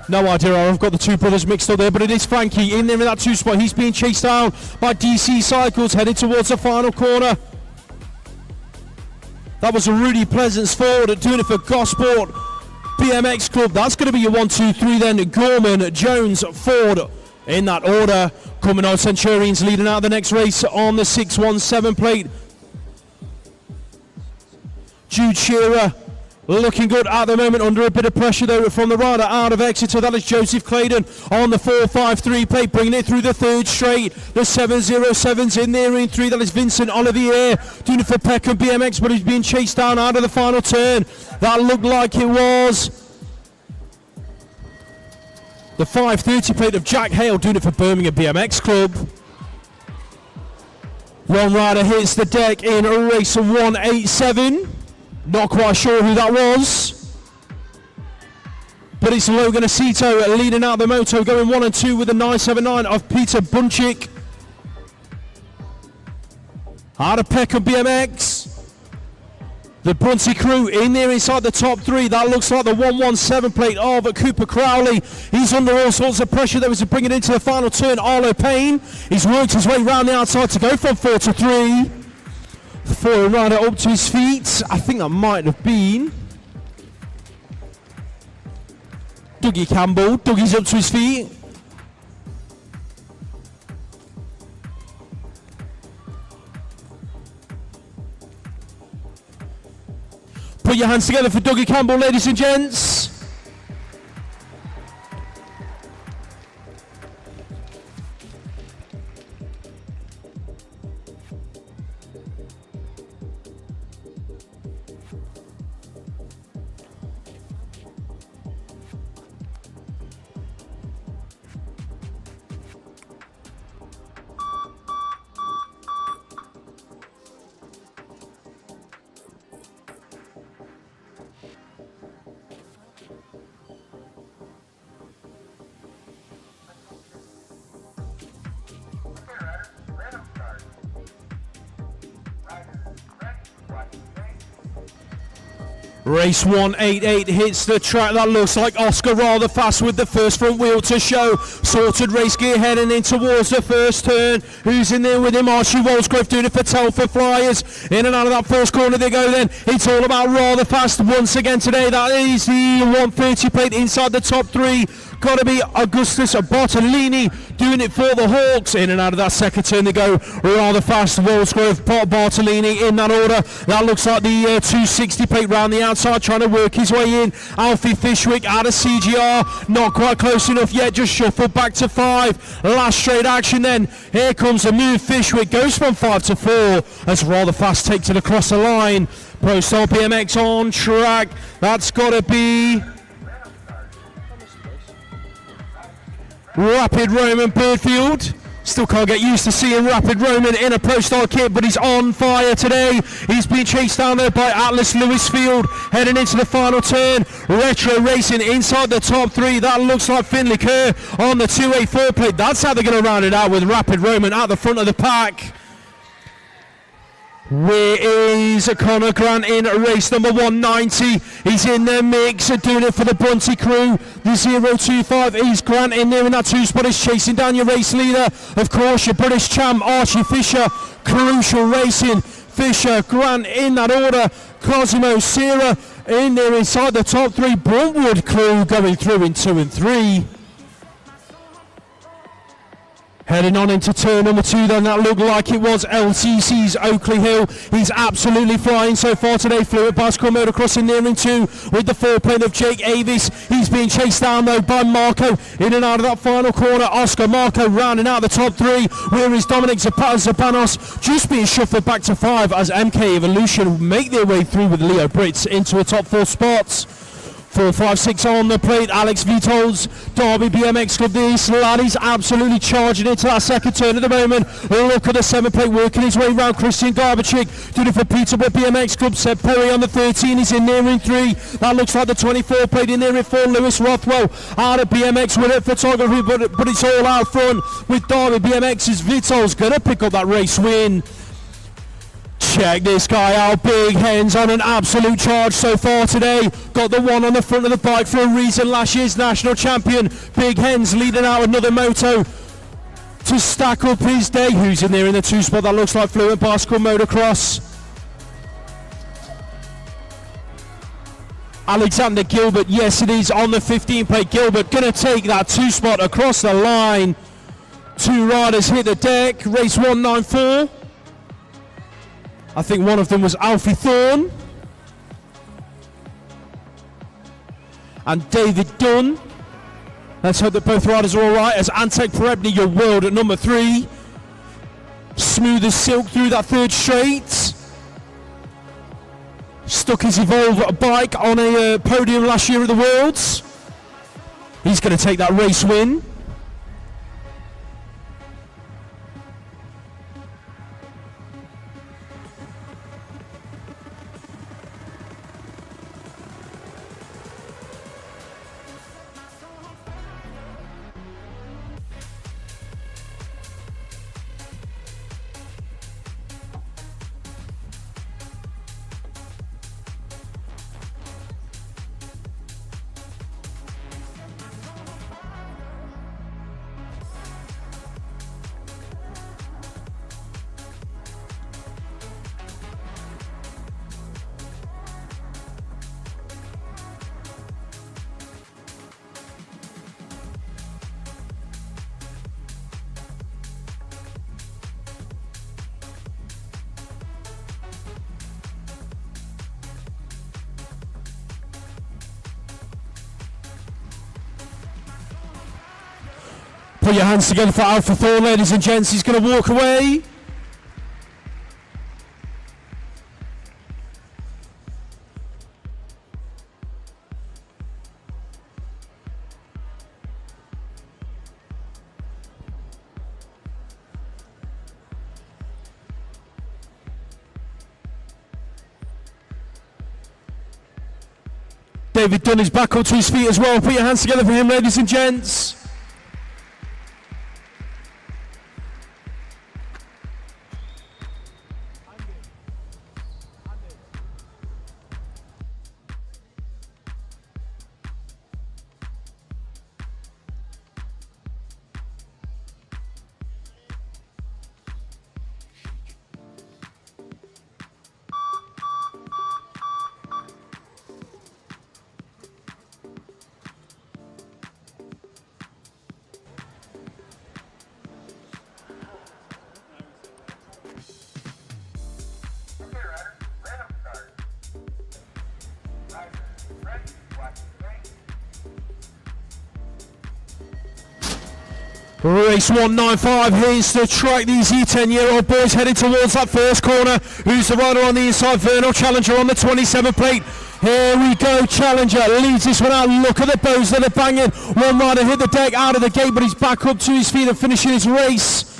No idea, I've got the 2 brothers mixed up there, but it is Frankie in there in that 2 spot. He's being chased down by DC Cycles, headed towards the final corner. That was a Rudy Pleasance forward doing it for Gosport BMX Club. That's going to be your 1, 2, 3 then. Gorman, Jones, Ford in that order. Coming on, Centurions leading out the next race on the 617 plate. Jude Shearer looking good at the moment, under a bit of pressure though from the rider out of Exeter. That is Joseph Claydon on the 453 plate, bringing it through the 3rd straight. The 707's in there in 3. That is Vincent Olivier doing it for Peckham BMX, but he's being chased down out of the final turn. That looked like it was the 530 plate of Jack Hale doing it for Birmingham BMX Club. One rider hits the deck in race 187. Not quite sure who that was, but it's Logan Aceto leading out the moto, going 1 and 2 with the 979 of Peter Bunchik. Out of Peckham BMX. The Brunsey crew in there inside the top 3. That looks like the 117 plate of Cooper Crowley. He's under all sorts of pressure there as to bring it into the final turn. Arlo Payne, he's worked his way round the outside to go from 4 to 3. The foreign rider up to his feet. I think that might have been Dougie Campbell. Dougie's up to his feet. Put your hands together for Dougie Campbell, ladies and gents. Race 188 hits the track. That looks like Oscar rather fast with the first front wheel to show. Sorted race gear heading in towards the first turn. Who's in there with him? Archie Walsgrove doing it for Telford Flyers. In and out of that first corner they go then. It's all about rather fast once again today. That is the 130 plate inside the top three. Got to be Augustus Bartolini doing it for the Hawks. In and out of that second turn they go rather fast. Walsgrove, Bartolini in that order. That looks like the 260 plate round the outside trying to work his way in. Alfie Fishwick out of CGR. Not quite close enough yet. Just shuffled back to 5. Last straight action then. Here comes a move. Fishwick goes from 5 to 4. That's rather fast takes it across the line. Pro Style BMX on track. That's got to be Rapid Roman Birdfield. Still can't get used to seeing Rapid Roman in a Pro Style kit, but he's on fire today. He's been chased down there by Atlas Lewisfield, heading into the final turn. Retro Racing inside the top 3. That looks like Finley Kerr on the 284 plate. That's how they're going to round it out with Rapid Roman at the front of the pack. Where is Connor Grant in race number 190? He's in the mix, doing it for the Bunty crew. The 025 is Grant in there in that 2 spot. Is chasing down your race leader. Of course, your British champ, Archie Fisher. Crucial Racing. Fisher, Grant in that order. Cosimo Sierra in there inside the top 3. Bruntwood crew going through in 2 and 3. Heading on into turn number 2 then, that looked like it was LCC's Oakley Hill. He's absolutely flying so far today. Fluid bicycle motocross in there in 2 with the 4 plate of Jake Avis. He's being chased down though by Marco in and out of that final corner. Oscar Marco rounding out the top 3. Where is Dominic Zapanos just being shuffled back to 5 as MK Evolution make their way through with Leo Brits into a top 4 spots. 4, 5, 6 on the plate. Alex Vitols, Derby BMX Club. This lad is absolutely charging into that second turn at the moment. Look at the 7 plate working his way around. Christian Garbachick doing it for Peterborough BMX Club. Seb Perry on the 13 is in there in 3. That looks like the 24 plate in there in 4. Lewis Rothwell out of BMX with it photography, but it's all out front with Derby BMX's Vitols going to pick up that race win. Check this guy out, Big Hens on an absolute charge so far today. Got the one on the front of the bike for a reason, last year's national champion. Big Hens leading out another moto to stack up his day. Who's in there in the 2 spot? That looks like Fluent Bicycle Motocross. Alexander Gilbert, yes it is on the 15 plate. Gilbert gonna take that 2 spot across the line. 2 riders hit the deck, race 194. I think one of them was Alfie Thorne and David Dunn. Let's hope that both riders are all right as Antek Perebny, your world at number 3. Smooth as silk through that 3rd straight. Stuck his Evolve bike on a podium last year at the Worlds. He's going to take that race win. Put your hands together for Alpha Thor, ladies and gents. He's going to walk away. David Dunn is back up to his feet as well. Put your hands together for him, ladies and gents. Race 195, here's the track. These 10-year-old boys heading towards that first corner. Who's the rider on the inside? Vernal Challenger on the 27 plate. Here we go, Challenger leads this one out. Look at the bows that are banging. One rider hit the deck out of the gate, but he's back up to his feet and finishing his race.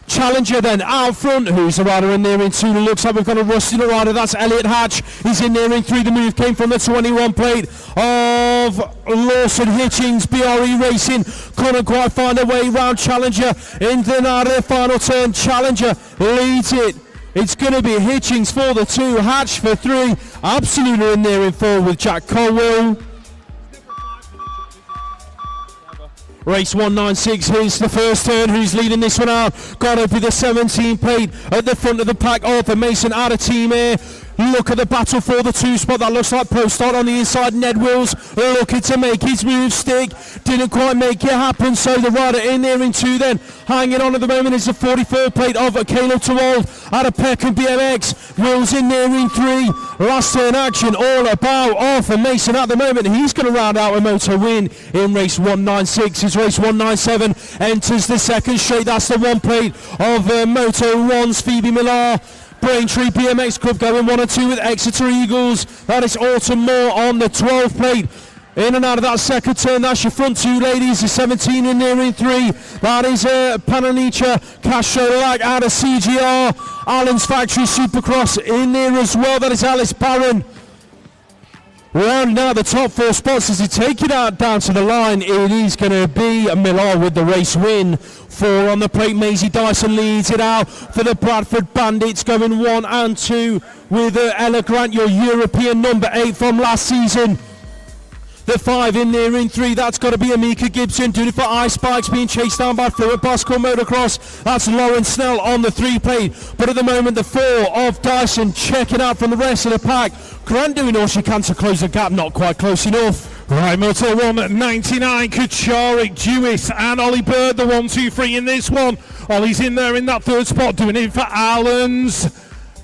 Challenger then out front. Who's the rider in there in two? Looks like we've got a rusty rider. That's Elliot Hatch. He's in there in three. The move came from the 21 plate of Lawson Hitchings. BRE Racing couldn't quite find a way round Challenger into the final turn. Challenger leads it. It's going to be Hitchings for the two, Hatch for three. Absolutely in there in four with Jack Colwell. Race 196, here's the first turn. Who's leading this one out? Got to be the 17 plate at the front of the pack. Arthur Mason out of Team Air. Look at the battle for the two spot. That looks like Pro Start on the inside. Ned Wills looking to make his move stick. Didn't quite make it happen. So the rider in there in two then. Hanging on at the moment is the 44 plate of Caleb Tawald out of Peckham BMX. Wills in there in three. Last turn action all about Arthur Mason at the moment. He's going to round out a moto win in race 196. His race 197 enters the second straight. That's the one plate of Moto 1's Phoebe Millar. Braintree BMX Club going 1 and 2 with Exeter Eagles. That is Autumn Moore on the 12 plate. In and out of that second turn, that's your front two ladies. The 17 in there in three. That is Pananica Castro-Lac out of CGR. Allen's Factory Supercross in there as well. That is Alice Barron. Rounding out the top four spots as he take it out down to the line. It is going to be Millar with the race win. 4 on the plate. Maisie Dyson leads it out for the Bradford Bandits, going 1 and 2 with Ella Grant, your European number 8 from last season. The 5 in there in 3, that's got to be Amika Gibson, doing it for Ice Bikes, being chased down by Fluid Bicycle Motocross. That's Lauren Snell on the 3 plate. But at the moment, the 4 of Dyson checking out from the rest of the pack. Grant doing all she can to close the gap, not quite close enough. Right, Moto 1 at 99, Kacharik, Jewis and Ollie Bird, the 1-2-3 in this one. Ollie's in there in that third spot, doing it for Allen's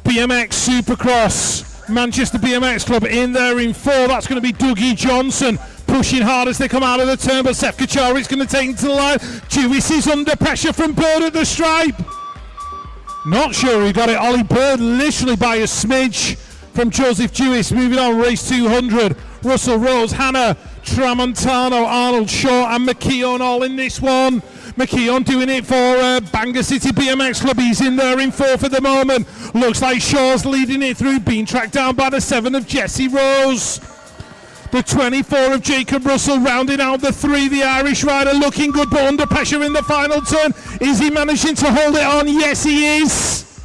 BMX Supercross. Manchester BMX Club in there in 4. That's going to be Dougie Johnson pushing hard as they come out of the turn, but Seth Kacharik's going to take him to the line. Jewis is under pressure from Bird at the stripe. Not sure he got it. Ollie Bird literally by a smidge from Joseph Jewis. Moving on, race 200. Russell Rose, Hannah Tramontano, Arnold Shaw and McKeown all in this one. McKeown doing it for Bangor City BMX Club. He's in there in 4 for the moment. Looks like Shaw's leading it through, being tracked down by the 7 of Jesse Rose. The 24 of Jacob Russell rounding out the 3. The Irish rider looking good but under pressure in the final turn. Is he managing to hold it on? Yes, he is.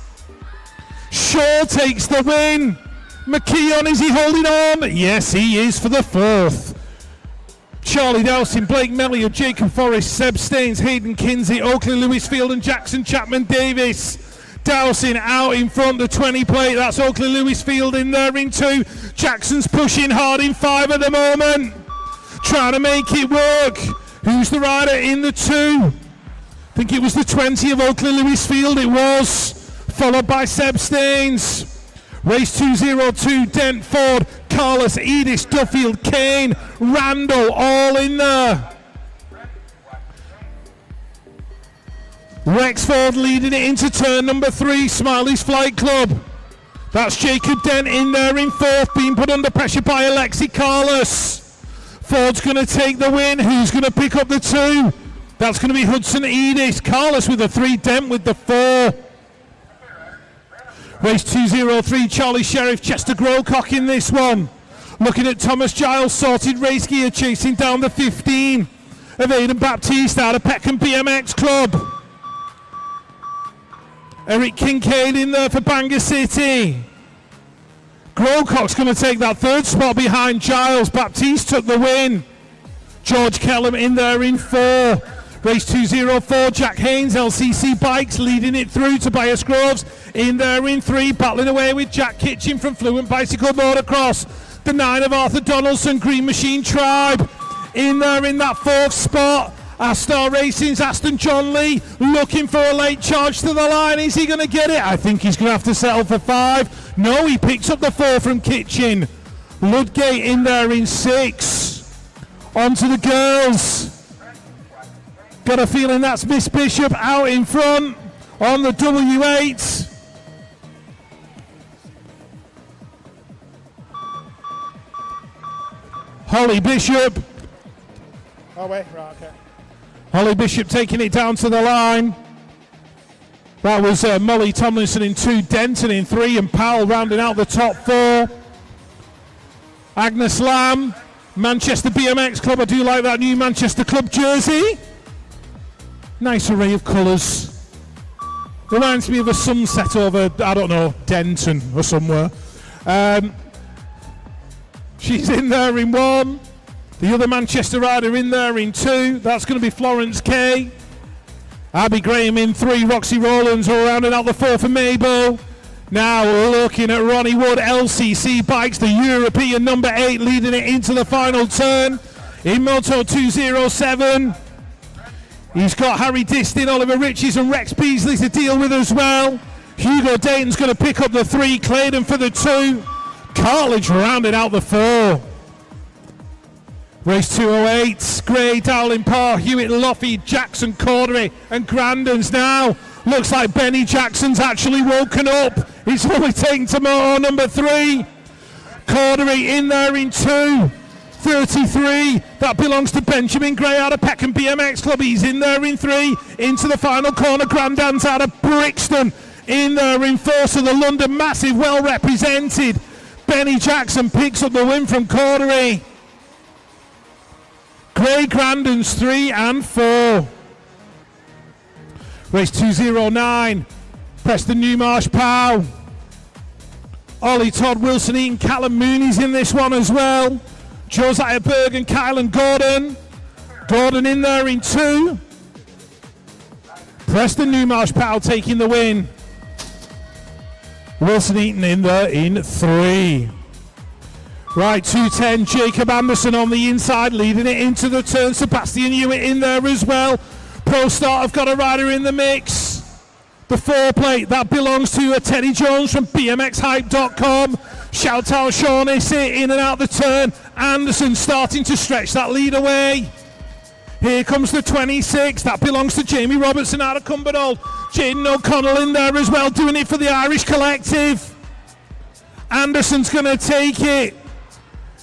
Shaw takes the win. McKeown, is he holding on? Yes, he is for the 4th. Charlie Dowson, Blake Mellier, Jacob Forrest, Seb Staines, Hayden Kinsey, Oakley Lewisfield and Jackson Chapman Davis. Dowson out in front, the 20 plate. That's Oakley Lewisfield in there in 2. Jackson's pushing hard in 5 at the moment. Trying to make it work. Who's the rider in the 2? I think it was the 20 of Oakley Lewisfield. It was. Followed by Seb Staines. Race 202, Dent, Ford, Carlos, Edis, Duffield, Kane, Randall, all in there. Rexford leading it into turn number 3, Smiley's Flight Club. That's Jacob Dent in there in 4th, being put under pressure by Alexi Carlos. Ford's going to take the win. Who's going to pick up the 2? That's going to be Hudson Edis. Carlos with the 3, Dent with the 4. Race 203, Charlie Sheriff, Chester Growcock in this one. Looking at Thomas Giles, sorted race gear, chasing down the 15 of Aidan Baptiste out of Peckham BMX Club. Eric Kincaid in there for Bangor City. Growcock's going to take that 3rd spot behind Giles. Baptiste took the win. George Kellum in there in 4. Race 204, Jack Haynes, LCC Bikes leading it through. Tobias Groves in there in 3, battling away with Jack Kitchen from Fluent Bicycle Motocross. The 9 of Arthur Donaldson, Green Machine Tribe in there in that 4th spot. Astar Racing's Aston John Lee looking for a late charge to the line. Is he going to get it? I think he's going to have to settle for 5. No, he picks up the 4 from Kitchen. Ludgate in there in 6. On to the girls. Got a feeling that's Miss Bishop out in front on the W8. Holly Bishop. Oh wait, right, okay. Holly Bishop taking it down to the line. That was Molly Tomlinson in 2, Denton in 3, and Powell rounding out the top 4. Agnes Lamb, Manchester BMX Club. I do like that new Manchester Club jersey. Nice array of colours. Reminds me of a sunset over, I don't know, Denton or somewhere. She's in there in 1. The other Manchester rider in there in 2. That's going to be Florence Kay. Abby Graham in 3. Roxy Rowlands all rounding out the 4 for Mabel. Now we're looking at Ronnie Wood, LCC Bikes, the European number 8, leading it into the final turn. In Moto 207. He's got Harry Distin, Oliver Riches and Rex Beasley to deal with as well. Hugo Dayton's going to pick up the 3. Claydon for the 2. Cartledge rounded out the 4. Race 208, Gray, Dowling, Parr, Hewitt, Loffy, Jackson, Cordery and Grandons now. Looks like Benny Jackson's actually woken up. He's only taken to moto number 3. Cordery in there in 2. 33, that belongs to Benjamin Gray out of Peckham BMX Club. He's in there in 3. Into the final corner, Grandans out of Brixton. In there in 4, so the London Massive well represented. Benny Jackson picks up the win from Cordery. Gray, Grandons 3 and 4. Race 209, Preston Newmarsh Powell. Ollie Todd, Wilson Eaton, Callum Mooney's in this one as well. Josiah Berg and Kylan Gordon. Gordon in there in 2. Preston Newmarsh Powell taking the win. Wilson Eaton in there in 3. Right, 210, Jacob Anderson on the inside, leading it into the turn. Sebastian Hewitt in there as well. Pro Start have got a rider in the mix. The 4 plate, that belongs to Teddy Jones from BMXHype.com. Shout out Sean Issy in and out the turn. Anderson starting to stretch that lead away. Here comes the 26, that belongs to Jamie Robertson out of Cumbernauld. Jaden O'Connell in there as well, doing it for the Irish Collective. Anderson's going to take it.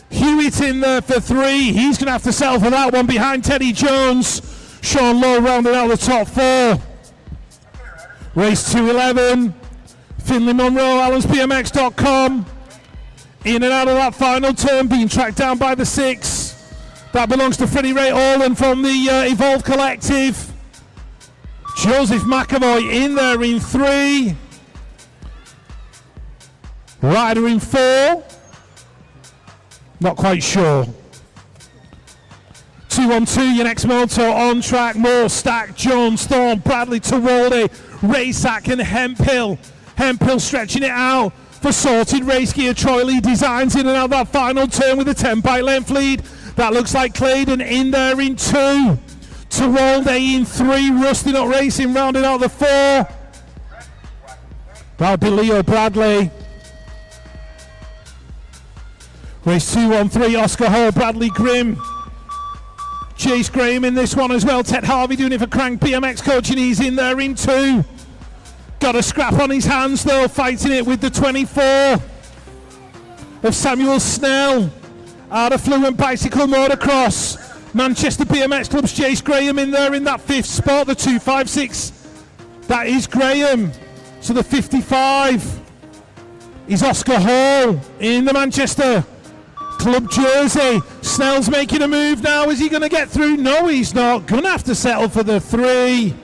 Hewitt in there for 3. He's going to have to settle for that one behind Teddy Jones. Sean Lowe rounding out the top 4. Race 211. Finley Monroe, AllensBMX.com. In and out of that final turn, being tracked down by the 6. That belongs to Freddie Ray Orland from the Evolve Collective. Joseph McAvoy in there in 3. Ryder in 4. Not quite sure. 212, your next moto on track. Moore, Stack, Jones, Thorne, Bradley, Tawaldi, Raysack and Hemphill. Hemphill stretching it out for Sorted Race Gear. Troy Lee Designs in and out that final turn with a 10 bike length lead. That looks like Claydon in there in 2. Tawaldi in 3. Rusting Up Racing rounding out the 4. That'll be Leo Bradley. Race 213, Oscar Hall, Bradley Grimm. Chase Graham in this one as well. Ted Harvey doing it for Crank BMX Coaching. He's in there in 2. Got a scrap on his hands though, fighting it with the 24 of Samuel Snell out of Fluent Bicycle Motocross. Manchester BMX Club's Chase Graham in there in that 5th spot, the 256. That is Graham. So the 55 is Oscar Hall in the Manchester Club jersey. Snell's making a move now. Is he going to get through? No, he's not. Going to have to settle for the 3.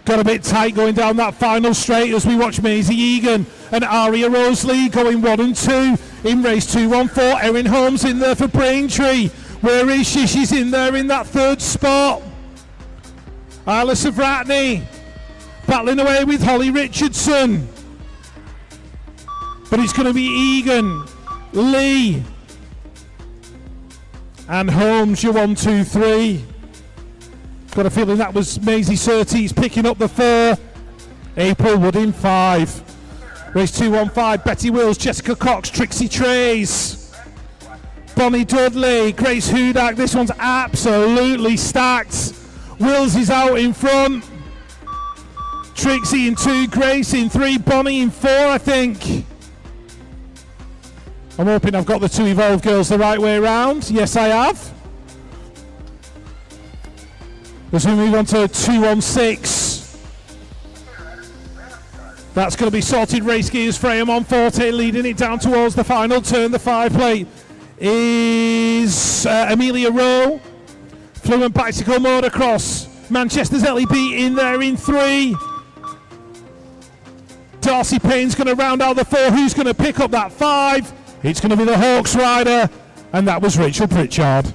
Got a bit tight going down that final straight as we watch Maisie Egan and Aria Rosalie going 1 and 2 in race 214. Erin Holmes in there for Braintree. Where is she? She's in there in that 3rd spot. Isla Savratney battling away with Holly Richardson. But it's going to be Egan, Lee, and Holmes, your 1, 2, 3. Got a feeling that was Maisie Surtees picking up the 4. April Wood in 5. Race 215, Betty Wills, Jessica Cox, Trixie Trays, Bonnie Dudley, Grace Hudak. This one's absolutely stacked. Wills is out in front. Trixie in 2, Grace in 3, Bonnie in 4, I think. I'm hoping I've got the 2 Evolve girls the right way around. Yes, I have. As we move on to 2 on 6. That's going to be sorted race gears. Freya Monforte leading it down towards the final turn. The 5 plate is Amelia Rowe. Fluent Bicycle Motocross. Manchester's LEB in there in 3. Darcy Payne's going to round out the 4. Who's going to pick up that 5? It's going to be the Hawks rider, and that was Rachel Pritchard.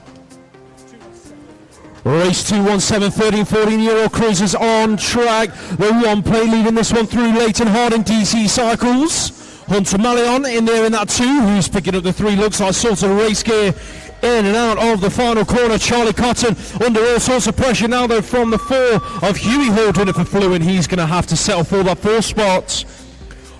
Race 217, 13, 14-year-old cruisers on track. The 1 plate leading this one through Leighton Harding, DC Cycles. Hunter Mallion in there in that 2, who's picking up the 3, looks like sort of race gear. In and out of the final corner, Charlie Cotton under all sorts of pressure now though from the 4 of Huey Hall doing it for Fluent. He's going to have to settle for that 4 spot.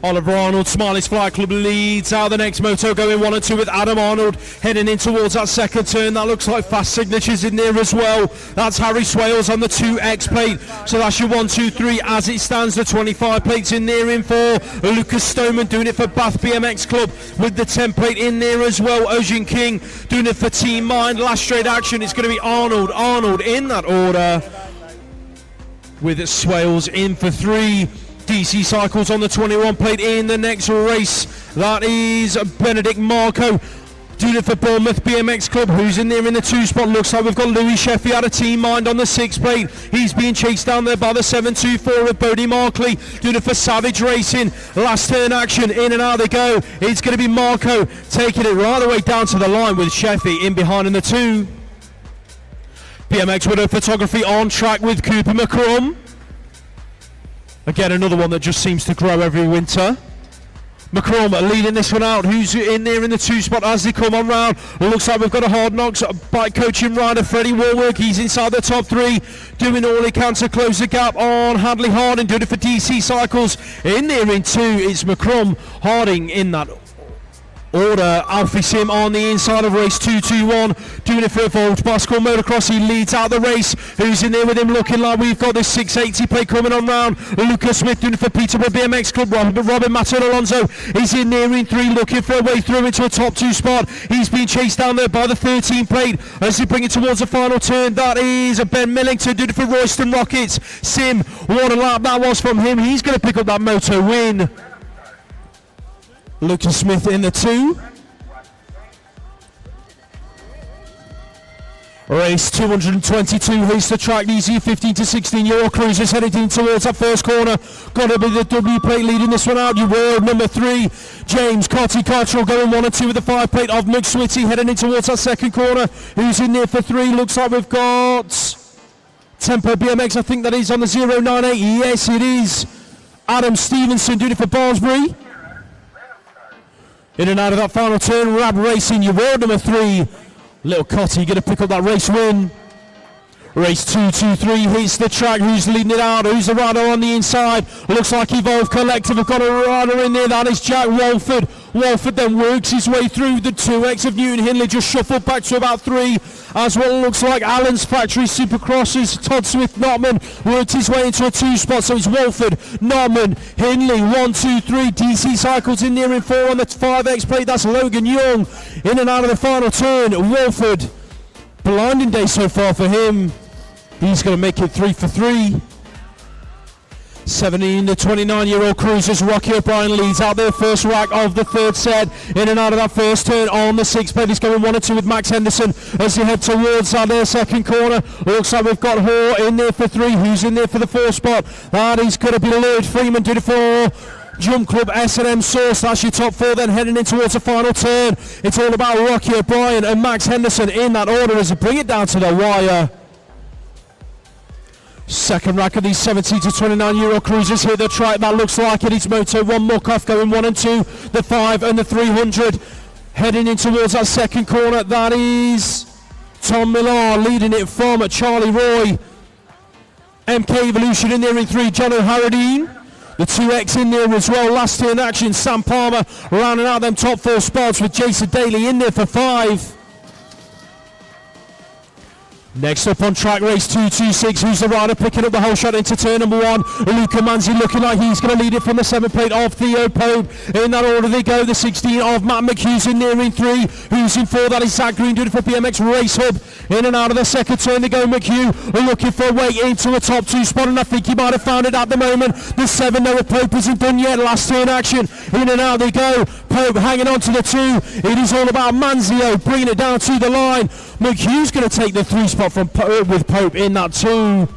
Oliver Arnold, Smiley's Flight Club leads out the next moto, going 1 and 2 with Adam Arnold heading in towards that second turn. That looks like fast signatures in there as well. That's Harry Swales on the 2X plate. So that's your 1, 2, 3 as it stands. The 25 plates in there in 4. Lucas Stoneman doing it for Bath BMX Club with the 10 plate in there as well. Ocean King doing it for Team Mind. Last straight action is going to be Arnold in that order with Swales in for 3. DC Cycles on the 21 plate in the next race. That is Benedict Marco doing it for Bournemouth BMX Club, who's in there in the 2 spot. Looks like we've got Louis Sheffy out of Team Mind on the 6 plate. He's being chased down there by the 724 of Bodie Markley doing it for Savage Racing. Last turn action, in and out they go. It's going to be Marco taking it right the way down to the line with Sheffy in behind in the 2. BMX Widow Photography on track with Cooper McCrum. Again, another one that just seems to grow every winter. McCrum leading this one out. Who's in there in the 2 spot as they come on round? It looks like we've got a Hard Knocks bike coaching rider, Freddie Warwick. He's inside the top 3, doing all he can to close the gap on Hadley Harding, doing it for DC Cycles. In there in 2, it's McCrum, Harding in that order. Alfie Sim on the inside of race 221, doing it for Evolved Bicycle Motocross. He leads out the race. Who's in there with him looking like we've got this 680 plate coming on round? Lucas Smith doing it for Peterborough BMX Club. Robin Maton Alonso is in there in 3, looking for a way through into a top 2 spot. He's being chased down there by the 13 plate as they bring it towards the final turn. That is Ben Millington doing it for Royston Rockets. Sim, what a lap that was from him. He's going to pick up that moto win. Lucas Smith in the 2. Race 222 hits the track. These 15 to 16-year-old cruisers headed in towards that first corner. Got to be the W plate leading this one out. You were number 3, James Cotty Cottrell going 1 and 2 with the 5 plate of McSwitty heading in towards that second corner. Who's in there for 3? Looks like we've got Tempo BMX. I think that is on the 098. Yes, it is. Adam Stevenson doing it for Barnsbury. In and out of that final turn, Rab Racing, your world number 3. Little Cotty going to pick up that race win. Race 223 hits the track. Who's leading it out? Who's the rider on the inside? Looks like Evolve Collective have got a rider in there. That is Jack Walford. Walford then works his way through the 2X of Newton Hindley, just shuffled back to about 3, as what looks like Allen's Factory Supercrosses. Todd Smith Notman worked his way into a 2 spot, so it's Walford, Notman, Hindley, 1, 2, 3. DC Cycles in there in 4 on the 5X plate. That's Logan Young in and out of the final turn. Walford, blinding day so far for him. He's going to make it 3 for 3. 17 to 29-year-old cruisers. Rocky O'Brien leads out their first rack of the 3rd set. In and out of that first turn on the 6th plate. He's going 1 and 2 with Max Henderson as they head towards their second corner. Looks like we've got Hoare in there for 3. Who's in there for the 4th spot? That is going to be Lloyd Freeman doing it for Jump Club S&M Source. That's your top 4 then heading in towards the final turn. It's all about Rocky O'Brien and Max Henderson in that order as they bring it down to the wire. Second rack of these 17 to 29-year-old cruisers hit the track. That looks like it. It's Moto 1 Muckoff going 1 and 2, the 5 and the 300. Heading in towards that second corner. That is Tom Millar leading it from Charlie Roy. MK Evolution in there in 3, John O'Haradine. The 2X in there as well. Last turn action, Sam Palmer rounding out them top 4 spots with Jason Daly in there for 5. Next up on track, race 226, who's the rider picking up the whole shot into turn number 1? Luca Manzi looking like he's going to lead it from the 7 plate of Theo Pope. In that order they go, the 16 of Matt McHughes in near in 3. Who's in 4? That is Zach Green doing it for BMX Race Hub. In and out of the second turn they go, McHugh looking for a way into a top 2 spot, and I think he might have found it at the moment. The 7, Noah Pope isn't done yet, last turn action. In and out they go, Pope hanging on to the 2. It is all about Manzio bringing it down to the line. McHugh's going to take the 3 spot from with Pope in that 2.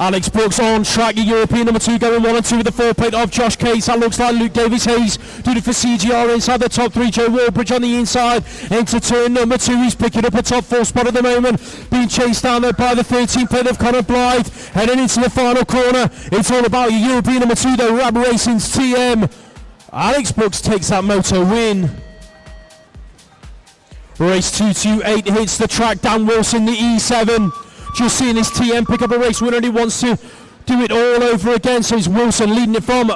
Alex Brooks on track, European number 2 going 1 and 2 with the 4 plate of Josh Case. That looks like Luke Davis Hayes doing it for CGR inside the top 3. Joe Warbridge on the inside into turn number 2. He's picking up a top 4 spot at the moment, being chased down there by the 13 plate of Connor Blythe. Heading into the final corner, it's all about European number 2 though, Rab Racing's TM. Alex Brooks takes that moto win. Race 228 hits the track. Dan Wilson, the E7. Just seeing his TM pick up a race winner, and he wants to do it all over again. So it's Wilson leading it from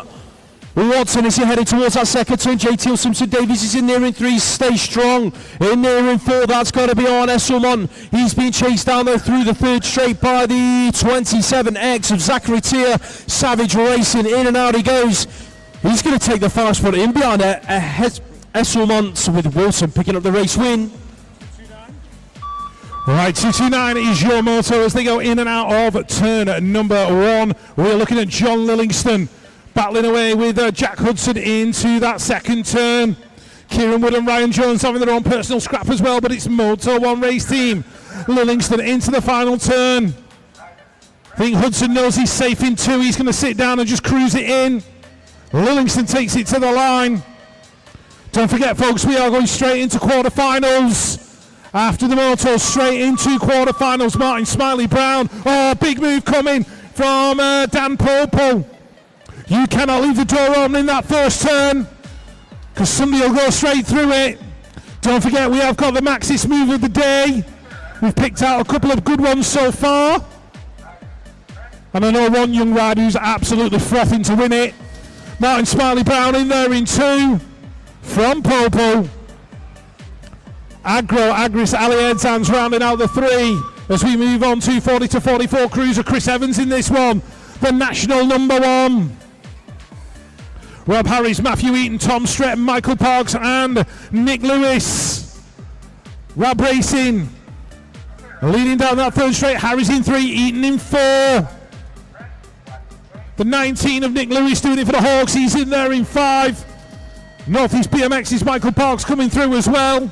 Watson as he headed towards that second turn. JT Simpson Davies is in there in 3. Stay strong. In there in 4. That's got to be on Esselman. He's been chased down there through the 3rd straight by the 27X of Zachary Tier. Savage Racing. In and out he goes. He's going to take the fast foot in behind Esselmont, with Wilson picking up the race win. Right, 229 is your moto as they go in and out of turn number 1. We're looking at John Lillingston battling away with Jack Hudson into that second turn. Kieran Wood and Ryan Jones having their own personal scrap as well, but it's Moto 1 race team. Lillingston into the final turn. I think Hudson knows he's safe in 2. He's going to sit down and just cruise it in. Lillingston takes it to the line. Don't forget, folks, we are going straight into quarterfinals. After the moto, straight into quarterfinals. Martin Smiley Brown. Oh, big move coming from Dan Popo. You cannot leave the door open in that first turn, because somebody will go straight through it. Don't forget, we have got the Maxis move of the day. We've picked out a couple of good ones so far. And I know one young rider who's absolutely frothing to win it. Martin Smiley Brown in there in 2. From Popo. Agris Ali Edzans rounding out the 3 as we move on to 40 to 44 cruiser. Chris Evans in this one, the national number 1. Rob Harris, Matthew Eaton, Tom Stretton, Michael Parks and Nick Lewis. Rab Racing leading down that 3rd straight. Harris in 3, Eaton in 4. The 19 of Nick Lewis doing it for the Hawks. He's in there in 5. Northeast BMX's Michael Parks coming through as well.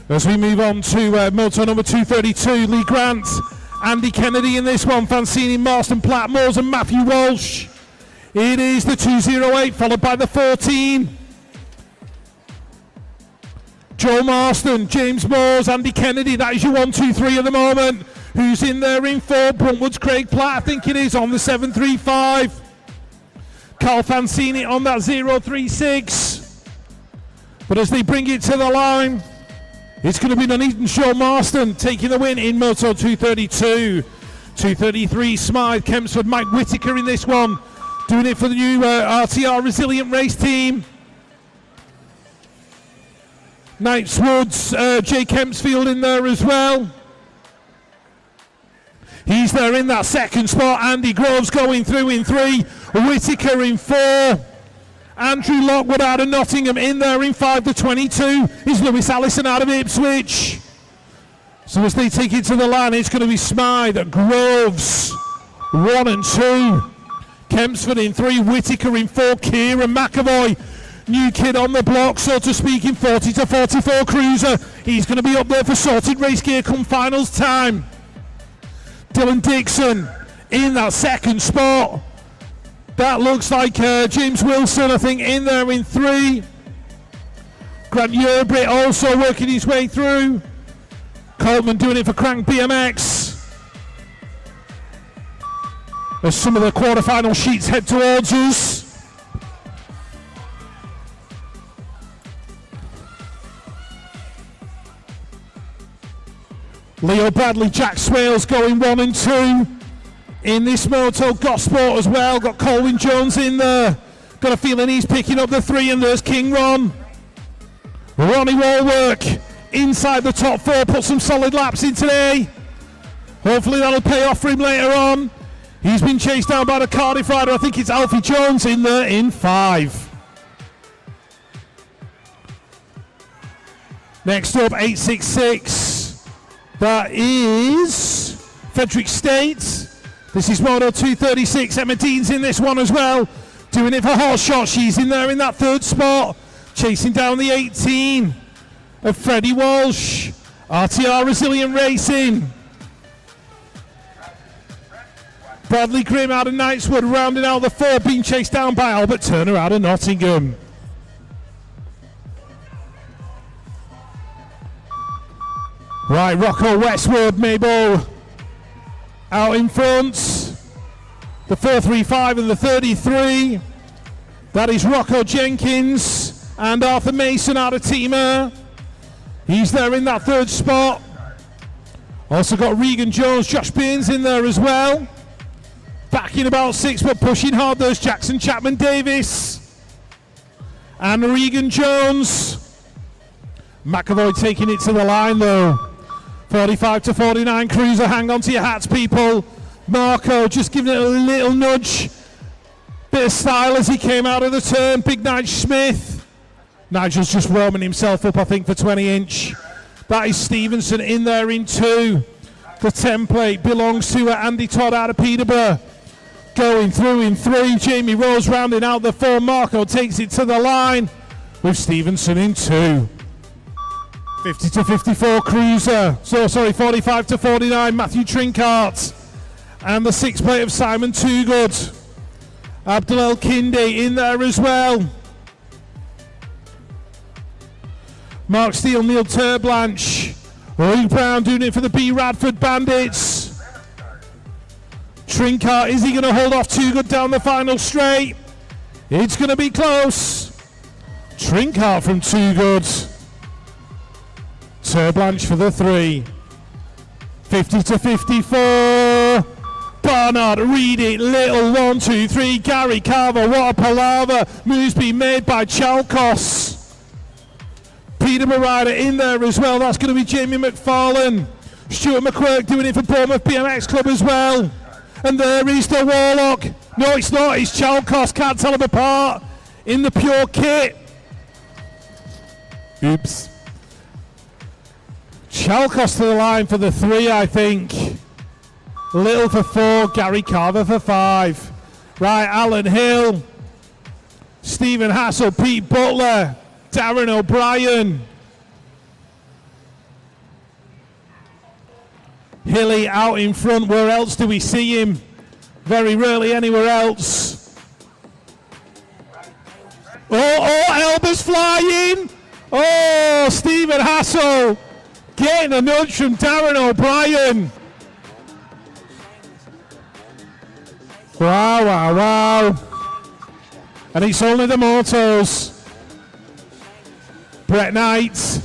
As we move on to moto number 232, Lee Grant, Andy Kennedy in this one, Fancini, Marston, Platt, Moores and Matthew Walsh. It is the 208 followed by the 14. Joe Marston, James Moores, Andy Kennedy, that is your 1, 2, 3 at the moment. Who's in there in 4? Bruntwood's Craig Platt, I think it is, on the 735. Carl Fancini on that 036. But as they bring it to the line, it's going to be Nuneaton Shaw Marston taking the win in Moto 232. 233, Smythe, Kempsford, Mike Whitaker in this one, doing it for the new RTR Resilient Race Team. Knights Woods, Jay Kempsfield in there as well. He's there in that second spot. Andy Groves going through in 3. Whitaker in 4. Andrew Lockwood out of Nottingham in there in 5. The 22 is Lewis Allison out of Ipswich. So as they take it to the line, it's going to be Smythe, Groves 1 and 2. Kempsford in 3. Whitaker in 4. Kieran McAvoy, new kid on the block, so to speak, in 40 to 44 cruiser. He's going to be up there for sorted race gear come finals time. Dylan Dixon in that second spot. That looks like James Wilson, I think, in there in 3. Grant Yerbrit also working his way through. Coleman doing it for Crank BMX. As some of the quarterfinal sheets head towards us. Leo Bradley, Jack Swales going 1 and 2 in this moto. Gosport as well, got Colin Jones in there. Got a feeling he's picking up the 3, and there's King Ron. Ronnie Walwork inside the top 4, put some solid laps in today. Hopefully that'll pay off for him later on. He's been chased down by the Cardiff rider. I think it's Alfie Jones in there in 5. Next up, 866. That is Frederick State. This is Moto 236. Emma Dean's in this one as well. Doing it for Hot Shot. She's in there in that 3rd spot. Chasing down the 18 of Freddie Walsh. RTR Resilient Racing. Bradley Grimm out of Knightswood rounding out the 4, being chased down by Albert Turner out of Nottingham. Right, Rocco Westwood, Mabel out in front. The 435 and the 33. That is Rocco Jenkins and Arthur Mason out of Teamer. He's there in that 3rd spot. Also got Regan Jones, Josh Baines in there as well. Back in about 6, but pushing hard. There's Jackson Chapman Davis and Regan Jones. McAvoy taking it to the line though. 45 to 49. Cruiser, hang on to your hats, people. Marco just giving it a little nudge. Bit of style as he came out of the turn. Big Nigel Smith. Nigel's just warming himself up, I think, for 20-inch. That is Stevenson in there in 2. The template belongs to Andy Todd out of Peterborough. Going through in 3. Jamie Rose rounding out the 4. Marco takes it to the line with Stevenson in 2. 50 to 54 Cruiser. 45 to 49 Matthew Trinkart. And the 6 plate of Simon Toogood. Abdul El Kindi in there as well. Mark Steele, Neil Turblanche. Luke Brown doing it for the B. Radford Bandits. Trinkart, is he going to hold off Toogood down the final straight? It's going to be close. Trinkart from Toogood. Turblanche for the 3. 50 to 54. Barnard, read it, little 1, 2, 3. Gary Carver, what a palaver. Moves being made by Chalkos. Peterborough rider in there as well. That's going to be Jamie McFarlane. Stuart McQuirk doing it for Bournemouth BMX Club as well. And there is the Warlock. No, it's not. It's Chalkos. Can't tell them apart in the pure kit. Oops. Chalkos to the line for the 3, I think. Little for 4. Gary Carver for 5. Right, Alan Hill. Stephen Hassel. Pete Butler. Darren O'Brien. Hilly out in front. Where else do we see him? Very rarely anywhere else. Elba's flying. Oh, Stephen Hassel getting a nudge from Darren O'Brien. Wow. And it's only the motos. Brett Knight.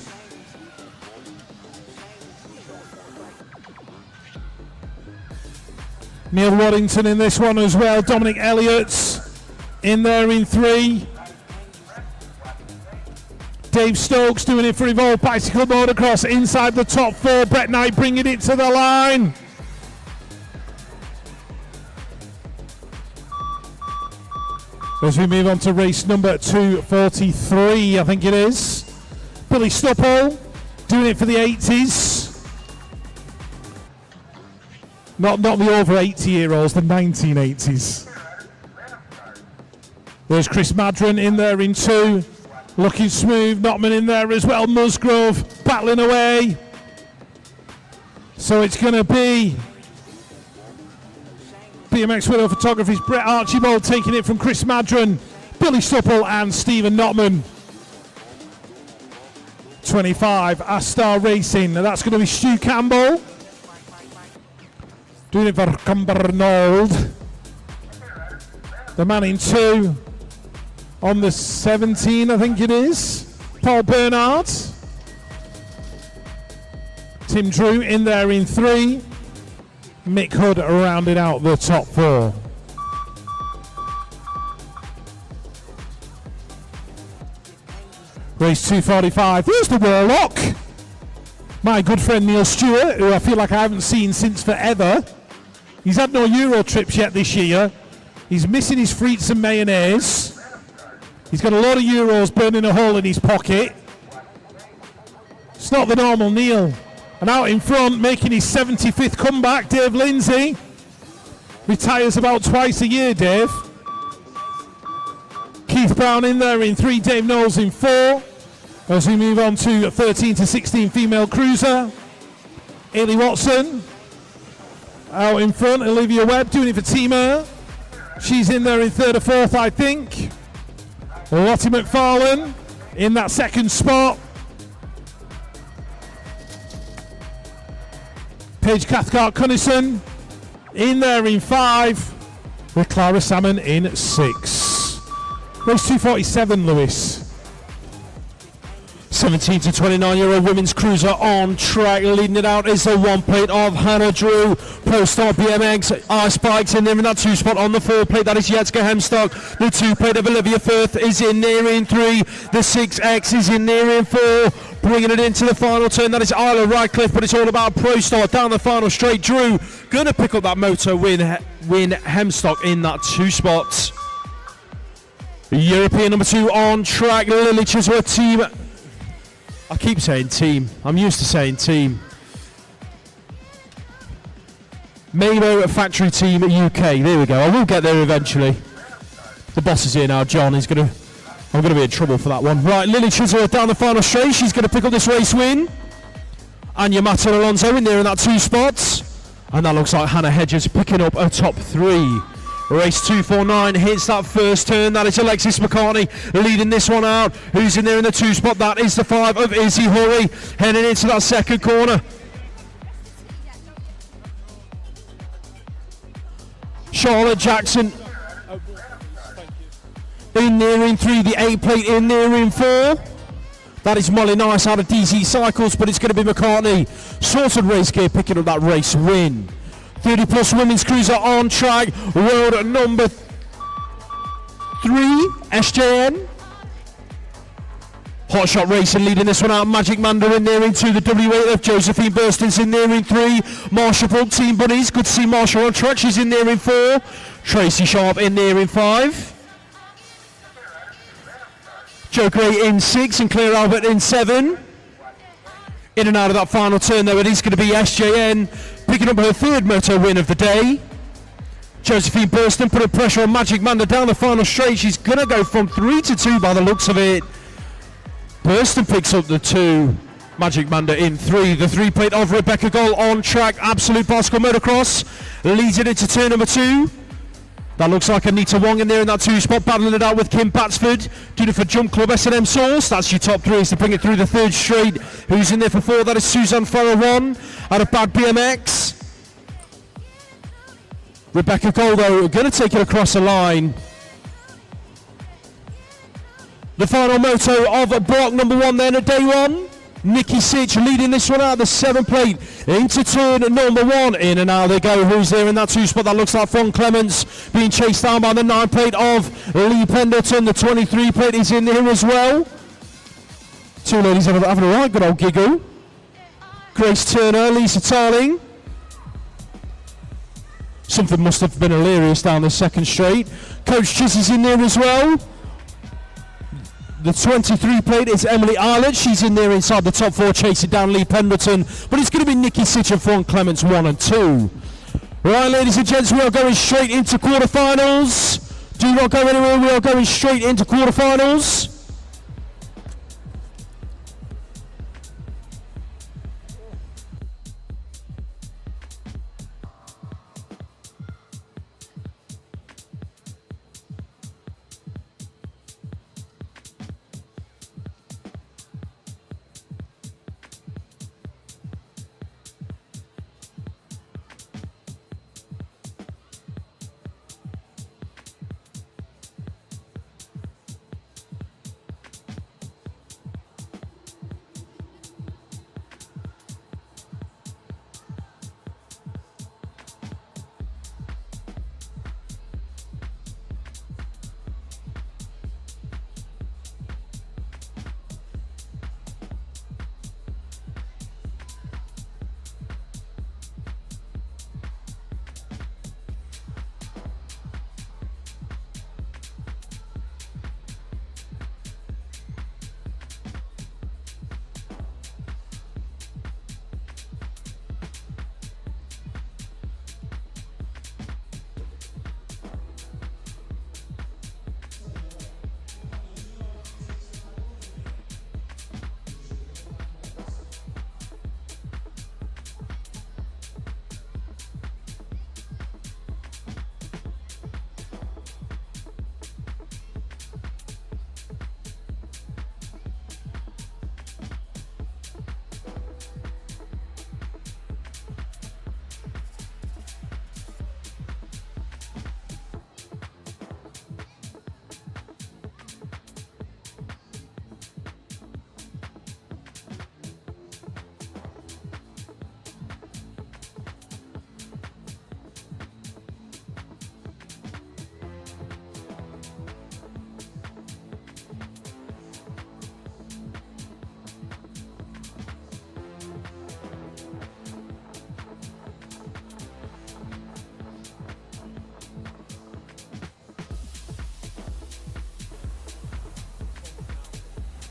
Neil Waddington in this one as well. Dominic Elliott's in there in 3. Dave Stokes doing it for Evolve Bicycle Motocross inside the top 4. Brett Knight bringing it to the line. As we move on to race number 243, I think it is. Billy Stupple doing it for the 80s. Not the over 80-year-olds, the 1980s. There's Chris Madron in there in 2. Looking smooth. Notman in there as well. Musgrove battling away. So it's going to be BMX Widow Photography's Brett Archibald taking it from Chris Madron, Billy Stupple and Stephen Notman. 25, Astar Racing. Now that's going to be Stu Campbell. Doing it for Cumbernauld. The man in 2. On the 17, I think it is. Paul Bernard. Tim Drew in there in 3. Mick Hood rounded out the top 4. Race 245. There's the Warlock. my good friend Neil Stewart, who I feel like I haven't seen since forever. He's had no Euro trips yet this year. He's missing his frites and mayonnaise. He's got a lot of Euros burning a hole in his pocket. It's not the normal Neil. And out in front, making his 75th comeback, Dave Lindsay. Retires about twice a year, Dave. Keith Brown in there in 3, Dave Knowles in 4. As we move on to 13 to 16 female cruiser. Ailey Watson out in front. Olivia Webb doing it for Tima. She's in there in 3rd or 4th, I think. Lottie McFarlane in that 2nd spot. Paige Cathcart Cunnison in there in 5. With Clara Salmon in 6. Race 247, Lewis. 17 to 29-year-old women's cruiser on track. Leading it out is the 1 plate of Hannah Drew. Pro Star BMX Ice Bikes in there in that 2 spot on the 4 plate. That is Jetska Hemstock. The 2 plate of Olivia Firth is in there in 3. The 6X is in there in 4. Bringing it into the final turn. That is Isla Radcliffe, but it's all about Pro Star down the final straight. Drew going to pick up that moto win Hemstock in that 2 spots. European number 2 on track. Lily Chisholm team. I keep saying team. I'm used to saying team. Mamo Factory Team UK. There we go. I will get there eventually. The boss is here now. John is going to... I'm going to be in trouble for that one. Right, Lily Chisholm down the final straight. She's going to pick up this race win. Anya Mato Alonso in there in that 2 spots. And that looks like Hannah Hedges picking up a top 3. Race 249 hits that first turn. That is Alexis McCartney leading this one out. Who's in there in the 2 spot? That is the 5 of Izzy Hurry heading into that 2nd corner. Charlotte Jackson in there in 3. The 8 plate in there in 4. That is Molly Nice out of DZ Cycles, but it's going to be McCartney. Sorted race gear picking up that race win. 30 plus women's cruiser on track. World number 3, SJN. Hot Shot Racing leading this one out. Magic Manda in there in 2. The W8 of Josephine Burston's in there in 3. Marsha Brook, Team Bunnies. Good to see Marsha on track. She's in there in 4. Tracy Sharp in there in 5. Joe Gray in 6 and Claire Albert in 7. In and out of that final turn though, it is going to be SJN picking up her 3rd moto win of the day. Josephine Burston putting pressure on Magic Manda down the final straight. She's going to go from 3 to 2 by the looks of it. Burston picks up the 2. Magic Manda in 3. The 3 plate of Rebecca Gold on track. Absolute Bicycle Motocross leads it into turn number 2. That looks like Anita Wong in there in that 2 spot, battling it out with Kim Batsford. Doing it for Jump Club S&M Source. That's your top 3 to bring it through the 3rd straight. Who's in there for 4? That is Suzanne Farrow 1 out of Bad BMX. Rebecca Goldo going to take it across the line. The final moto of block number 1 then at day 1. Nikki Sitch leading this one out, the 7 plate into turn number 1. In and out they go. Who's there in that 2 spot? That looks like Fawn Clements being chased down by the 9 plate of Lee Pendleton. The 23 plate is in there as well. 2 ladies having a right good old giggle. Grace Turner, Lisa Tarling. Something must have been hilarious down the 2nd straight. Coach Chizzy's in there as well. The 23 plate is Emily Eilert. She's in there inside the top 4 chasing down Lee Pendleton. But it's going to be Nikki Sitch and Fawn Clements 1 and 2. Right, ladies and gents, we are going straight into quarterfinals. Do not go anywhere. We are going straight into quarterfinals.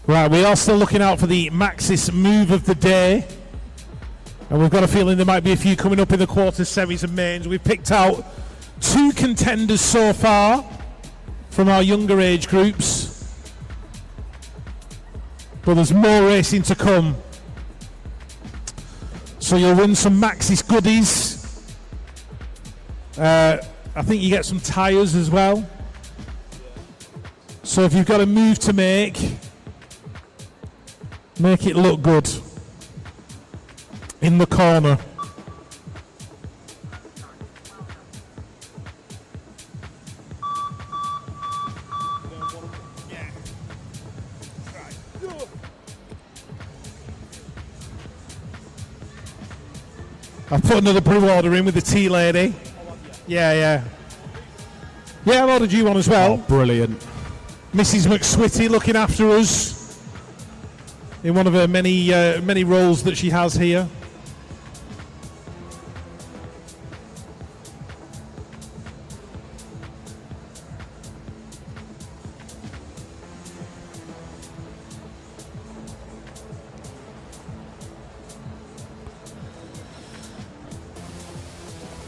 Right, we are still looking out for the Maxis move of the day. And we've got a feeling there might be a few coming up in the quarter semis and mains. We've picked out 2 contenders so far from our younger age groups. But there's more racing to come. So you'll win some Maxis goodies. I think you get some tyres as well. So if you've got a move to make it look good in the corner. I've put another brew order in with the tea lady. Yeah, I've ordered you one as well. Oh, brilliant. Mrs. McSwitty looking after us in one of her many roles that she has here.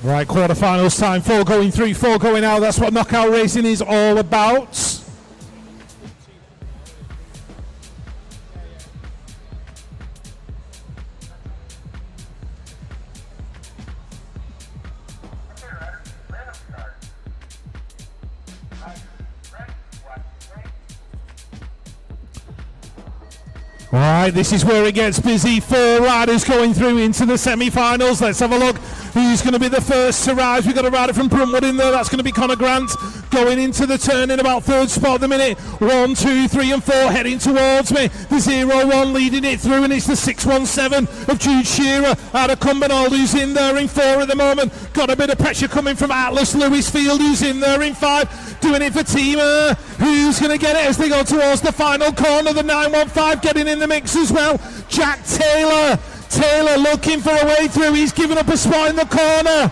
Right, quarterfinals time. 4 going through, 4 going out. That's what knockout racing is all about. Right, this is where it gets busy. 4 riders going through into the semi-finals. Let's have a look who's going to be the first to rise. We've got a rider from Bruntwood in there. That's going to be Connor Grant going into the turn in about 3rd spot at the minute. 1, 2, 3 and 4 heading towards me. The 0-1 leading it through, and it's the 617 of Jude Shearer out of Cumbernauld who's in there in 4 at the moment. Got a bit of pressure coming from Atlas Lewisfield who's in there in 5. Doing it for Teamer. Who's going to get it as they go towards the final corner? The 915 getting in the mix as well. Jack Taylor looking for a way through. He's given up a spot in the corner.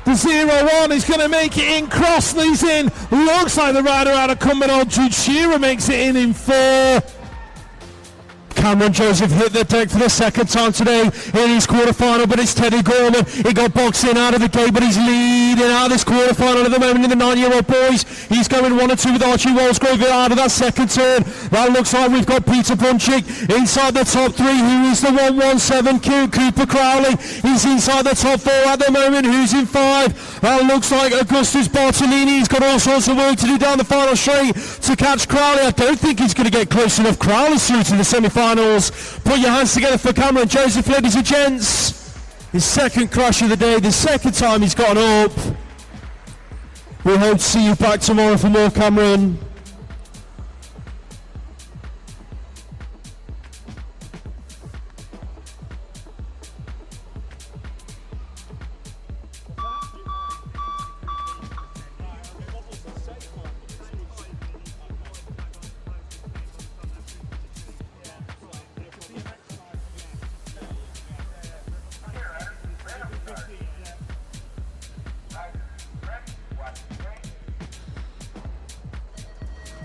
The 0-1 is going to make it in. Crossley's in. Looks like the rider out of Cumbernauld, Jude Shearer, makes it in 4. Cameron Joseph hit the deck for the second time today in his quarterfinal, but it's Teddy Gorman. He got boxed in out of the gate, but he's leading out of this quarterfinal at the moment in the 9-year-old boys. He's going 1 and 2 with Archie Walsgrove out of that second turn. That looks like we've got Peter Bunchik inside the top 3, who is the 117 Cooper Crowley. He's inside the top 4 at the moment, who's in 5. That looks like Augustus Bartolini. He's got all sorts of work to do down the final straight to catch Crowley. I don't think he's going to get close enough. Crowley's through to the semi-finals. Put your hands together for Cameron Joseph, ladies and gents. His second crash of the day, the second time he's gotten up. We hope to see you back tomorrow for more, Cameron.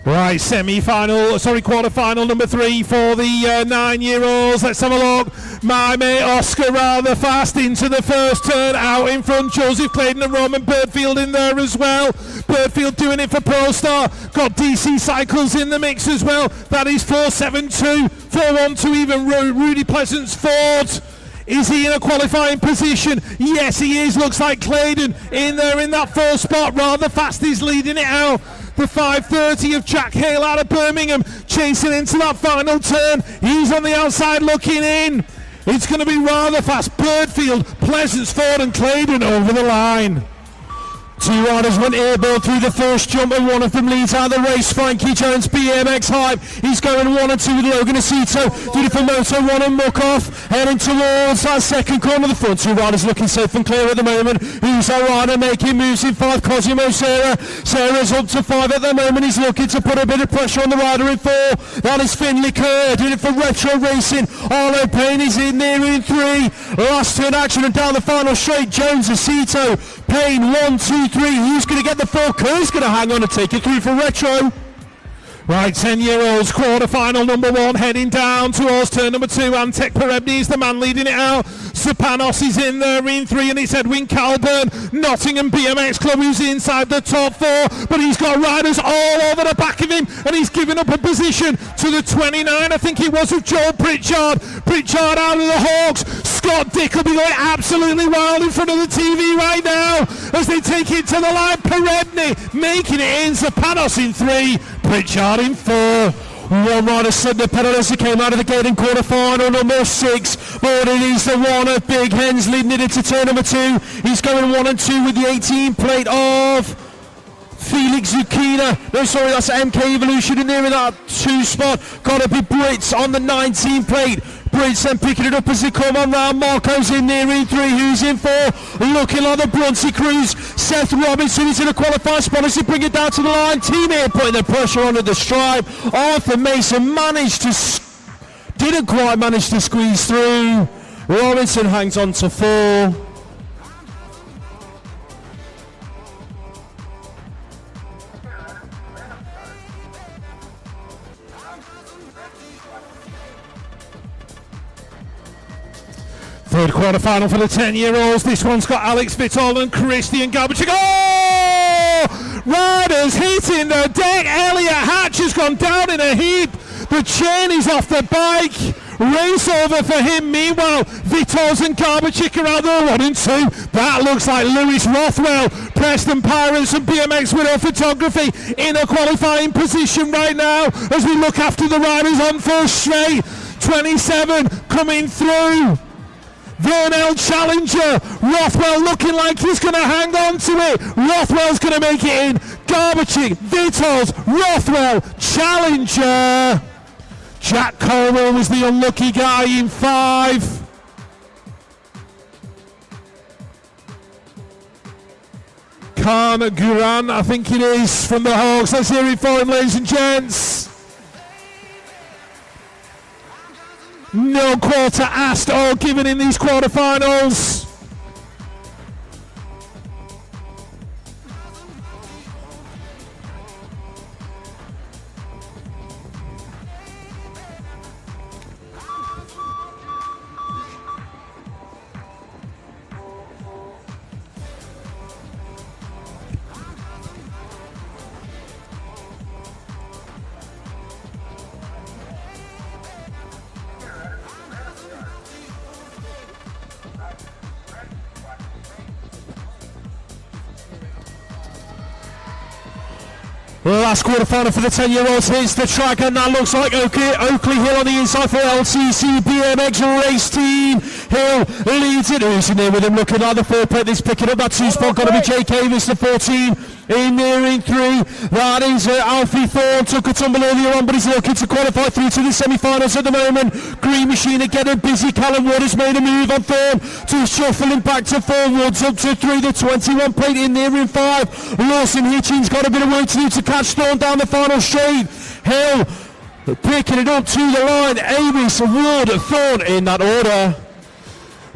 Right, quarterfinal number 3 for the 9-year-olds. Let's have a look. My mate Oscar rather fast into the first turn, out in front. Joseph Clayton and Roman Birdfield in there as well. Birdfield doing it for ProStar. Got DC Cycles in the mix as well. That is 472, 412 even Rudy Pleasant's Ford. Is he in a qualifying position? Yes, he is. Looks like Clayton in there in that 4th spot. Rather fast, he's leading it out. The 530 of Jack Hale out of Birmingham, chasing into that final turn. He's on the outside looking in. It's going to be rather fast. Birdfield, Pleasance, Ford and Clayton over the line. 2 riders went airborne through the first jump, and one of them leads out of the race. Frankie Jones, BMX hype. He's going 1 and 2 with Logan Aceto. Did it for Moto 1 and Muck-Off. Heading towards that second corner. The front 2 riders looking safe and clear at the moment. Who's our rider making moves in 5? Cosimo Serra. Serra's up to 5 at the moment. He's looking to put a bit of pressure on the rider in 4. That is Finley Kerr. Doing it for Retro Racing. Arlo Payne is in there in 3. Last turn action and down the final straight. Jones, Aceto, Payne, 1, 2, 3. Who's going to get the 4? Kerr's going to hang on and take it through for Retro. Right, 10-year-olds, quarter-final number 1, heading down towards turn number 2. Antek Perebny is the man leading it out. Sapanos is in there in 3, and it's Edwin Calburn, Nottingham BMX Club, who's inside the top 4, but he's got riders all over the back of him, and he's given up a position to the 29, I think it was, of Joel Pritchard. Pritchard out of the Hawks. Scott Dick will be going absolutely wild in front of the TV right now as they take it to the line. Perebny making it in, Sapanos in 3, Pritchard in 4. One rider set the pedal as he came out of the gate in quarter-final number 6. But it is the one of Big Hens leading it into turn number 2. He's going 1 and 2 with the 18 plate of Felix Zucchina. No, sorry, that's MK Evolution in there in that 2 spot. Gotta be Brits on the 19 plate. Brits then picking it up as they come on round. Marco's in there in 3. Who's in 4? Looking like the Brunsey Crews. Seth Robinson is in a qualifying spot as they bring it down to the line. Team here putting the pressure onto the stripe. Arthur Mason didn't quite manage to squeeze through. Robinson hangs on to 4. Third quarter-final for the 10-year-olds. This one's got Alex Vitol and Christian Garbage. Oh! Riders hitting the deck. Elliot Hatch has gone down in a heap. The chain is off the bike. Race over for him. Meanwhile, Vitols and Garbachik are out there 1 and 2. That looks like Lewis Rothwell. Preston Pirates and BMX Widow Photography in a qualifying position right now as we look after the riders on first straight. 27 coming through. Vernell Challenger, Rothwell looking like he's going to hang on to it. Rothwell's going to make it in. Garbachik, Vitols, Rothwell, Challenger. Jack Colwell was the unlucky guy in 5. Khan Guran, I think it is, from the Hawks. Let's hear it for him, ladies and gents. No quarter asked or given in these quarterfinals. Last quarter-final for the 10-year-olds. Here's the track, and that looks like Oakley Hill on the inside for LCC BMX race team. Hill leads it. Who's in there with him? Looking like the 4-plate. He's picking up that 2 spot. Got to be Jake Davis, the 14. In there in 3. That is Alfie Thorne. Took a tumble earlier on, but he's looking to qualify through to the semi-finals at the moment. Green Machine are getting busy. Callum Wood has made a move on Thorne to shuffling back to 4. Woods up to 3. The 21 plate in there in 5. Lawson Hitchens got a bit of work to do to catch Thorne down the final straight. Hill picking it up to the line. Amis, Wood, Thorne in that order.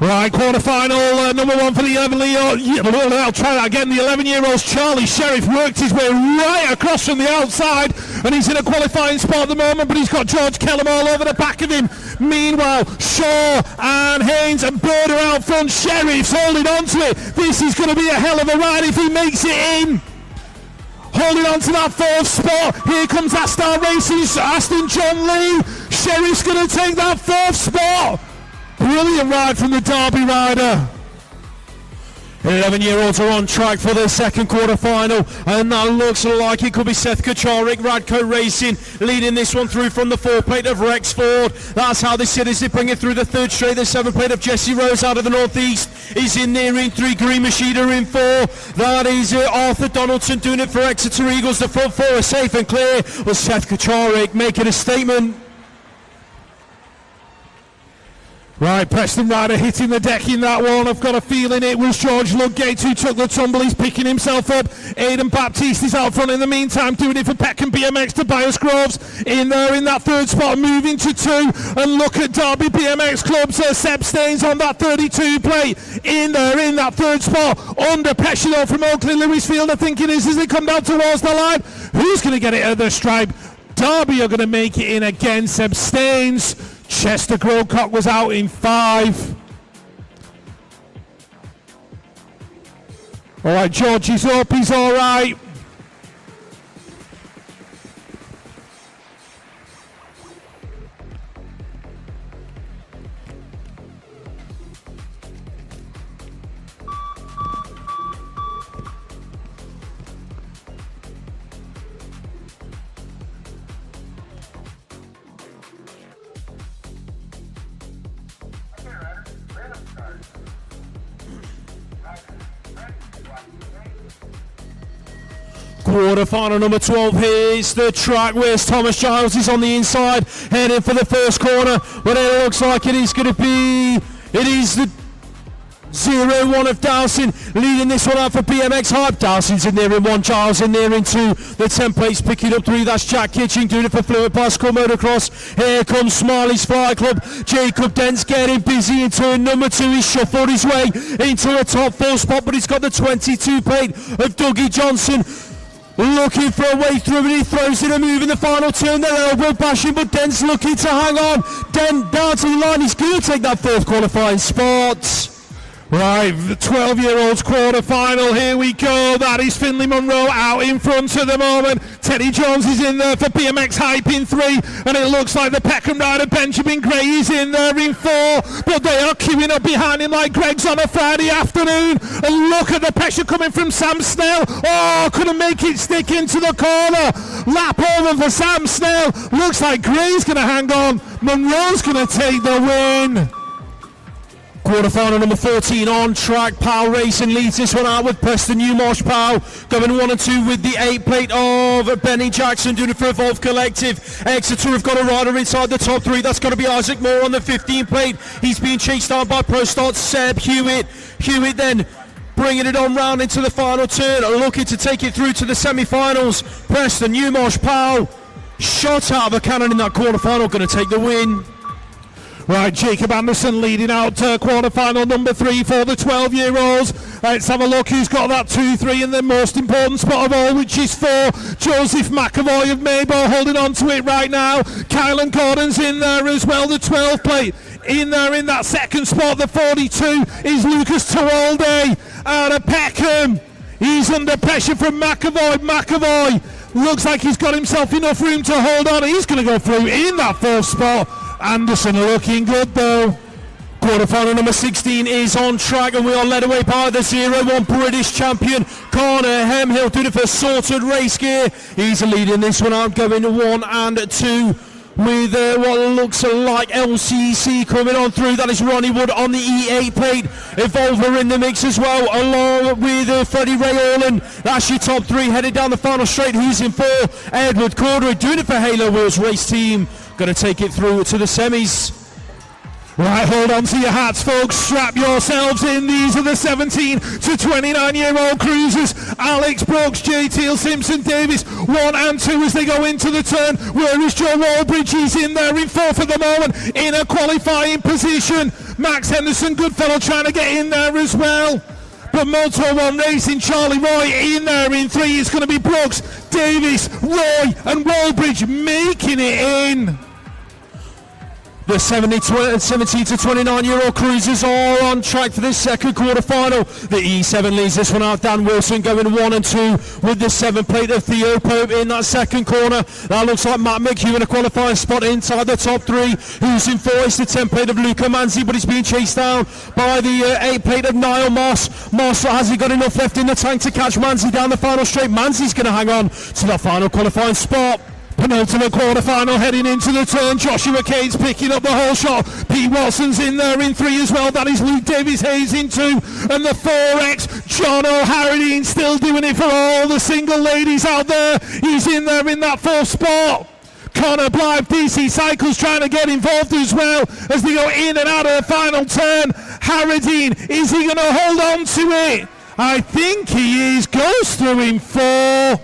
Right, quarter-final, number 1 for the 11-year-old. I'll try that again. The 11-year-old Charlie Sheriff worked his way right across from the outside, and he's in a qualifying spot at the moment, but he's got George Kellum all over the back of him. Meanwhile, Shaw and Haynes and Bird are out front. Sheriff's holding on to it. This is going to be a hell of a ride if he makes it in. Holding on to that 4th spot. Here comes Astar Racing's Aston John Lee. Sheriff's going to take that 4th spot. Brilliant ride from the Derby rider. 11-year-olds are on track for their second quarter-final, and that looks like it could be Seth Kacharik, Radco Racing, leading this one through from the 4-plate of Rex Ford. That's how they sit as they bring it through the 3rd straight. The 7-plate of Jesse Rose out of the northeast is in there in 3. Green Machida in 4. That is Arthur Donaldson doing it for Exeter Eagles. The front 4 are safe and clear. Well, Seth Kacharik making a statement. Right, Preston Ryder hitting the deck in that one. I've got a feeling it was George Ludgate who took the tumble. He's picking himself up. Aidan Baptiste is out front in the meantime, doing it for Peckham BMX. Tobias Groves in there in that 3rd spot, moving to 2. And look at Derby BMX Club's Seb Staines on that 32 plate. In there in that 3rd spot. Under pressure though from Oakley Lewisfield, I think it is, as they come down towards the line. Who's going to get it at the stripe? Derby are going to make it in again. Seb Staines. Chester Growcock was out in 5. All right, George is up. He's all right. Quarterfinal number 12, here's the track where Thomas Giles is on the inside, heading for the first corner, but it looks like it is the 0-1 of Dowson, leading this one out for BMX Hype. Dowson's in there in 1, Giles in there in 2, the template's picking up 3, that's Jack Kitching doing it for Fluid Bicycle Motocross. Here comes Smiley's Fly Club, Jacob Dent's getting busy in turn number 2, he's shuffled his way into a top 4 spot, but he's got the 22 plate of Dougie Johnson. Looking for a way through, and he throws in a move in the final turn. They're elbow bashing, but Dent's looking to hang on. Dent down to the line. He's going to take that 4th qualifying spot. Right, the 12-year-olds quarter-final, here we go. That is Finley Munro out in front at the moment. Teddy Jones is in there for BMX Hype in 3, and it looks like the Peckham rider Benjamin Gray is in there in 4, but they are queuing up behind him like Greg's on a Friday afternoon. And look at the pressure coming from Sam Snell. Oh, couldn't make it stick into the corner. Lap over for Sam Snell. Looks like Gray's going to hang on. Munro's going to take the win. Quarterfinal number 14 on track. Powell Racing leads this one out with Preston Newmarsh Powell going 1 and 2 with the 8 plate of Benny Jackson doing it for Evolve Collective. Exeter have got a rider inside the top 3. That's got to be Isaac Moore on the 15 plate. He's being chased down by Pro Start Seb Hewitt. Hewitt then bringing it on round into the final turn, looking to take it through to the semi-finals. Preston Newmarsh Powell shot out of a cannon in that quarterfinal, going to take the win. Right, Jacob Anderson leading out to quarterfinal number 3 for the 12-year-olds. Let's have a look who's got that 2-3 in the most important spot of all, which is 4. Joseph McAvoy of Maybor holding on to it right now. Kylan Gordon's in there as well, the 12 plate. In there in that second spot, the 42 is Lucas Terwalde out of Peckham. He's under pressure from McAvoy. McAvoy looks like he's got himself enough room to hold on. He's going to go through in that 4th spot. Anderson looking good though. Quarterfinal number 16 is on track, and we are led away by the 0-1 British champion Connor Hemhill doing it for Sorted Race Gear. He's leading this one out, going 1 and 2 with what looks like LCC coming on through. That is Ronnie Wood on the E8 plate. Evolver in the mix as well, along with Freddie Ray Orland. That's your top 3 headed down the final straight. Who's in 4? Edward Cordery doing it for Halo Wheels Race Team. Going to take it through to the semis. Right, hold on to your hats, folks. Strap yourselves in. These are the 17 to 29-year-old cruisers. Alex Brooks, J. Teal, Simpson Davis, 1 and 2 as they go into the turn. Where is Joe Walbridge? He's in there in 4th at the moment, in a qualifying position. Max Henderson, Goodfellow, trying to get in there as well. But Moto 1 Racing, Charlie Roy in there in 3. It's going to be Brooks, Davis, Roy and Walbridge making it in. The 17 to 29-year-old cruisers are on track for this second quarterfinal. The E7 leads this one out. Dan Wilson going 1 and 2 with the 7 plate of Theo Pope in that second corner. That looks like Matt McHugh in a qualifying spot inside the top 3. Who's in 4 is the 10 plate of Luca Manzi, but he's being chased down by the 8 plate of Niall Moss. Moss, has he got enough left in the tank to catch Manzi down the final straight? Manzi's going to hang on to that final qualifying spot. Penultimate quarterfinal heading into the turn. Joshua Cade's picking up the whole shot. Pete Watson's in there in 3 as well. That is Luke Davis Hayes in 2. And the 4X, John O'Harradine, still doing it for all the single ladies out there. He's in there in that 4th spot. Connor Blythe, DC Cycles, trying to get involved as well as they go in and out of the final turn. Harradine, is he going to hold on to it? I think he is. Goes through in 4.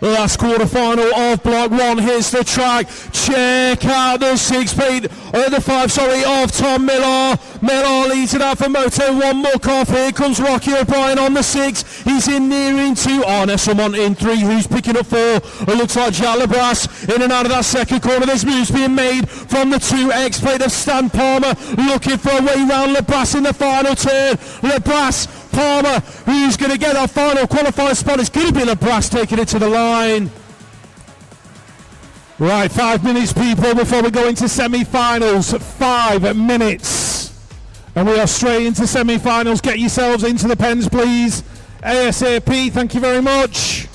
Last quarter-final of Block 1 hits the track. Check out the 6-speed, the 5, of Tom Miller. Miller leads it out for Moto 1, Mukoff. Here comes Rocky O'Brien on the 6. He's in nearing 2. Nesselmont in 3. Who's picking up 4? It looks like Jalabras in and out of that second corner. There's moves being made from the 2 X-plate of Stan Palmer, looking for a way round Labras in the final turn. Labras, Palmer, who's going to get that final qualifying spot? It's going to be Labras taking it to the line. Right, 5 minutes, people, before we go into semi-finals. 5 minutes. And we are straight into semi-finals. Get yourselves into the pens, please. ASAP, thank you very much.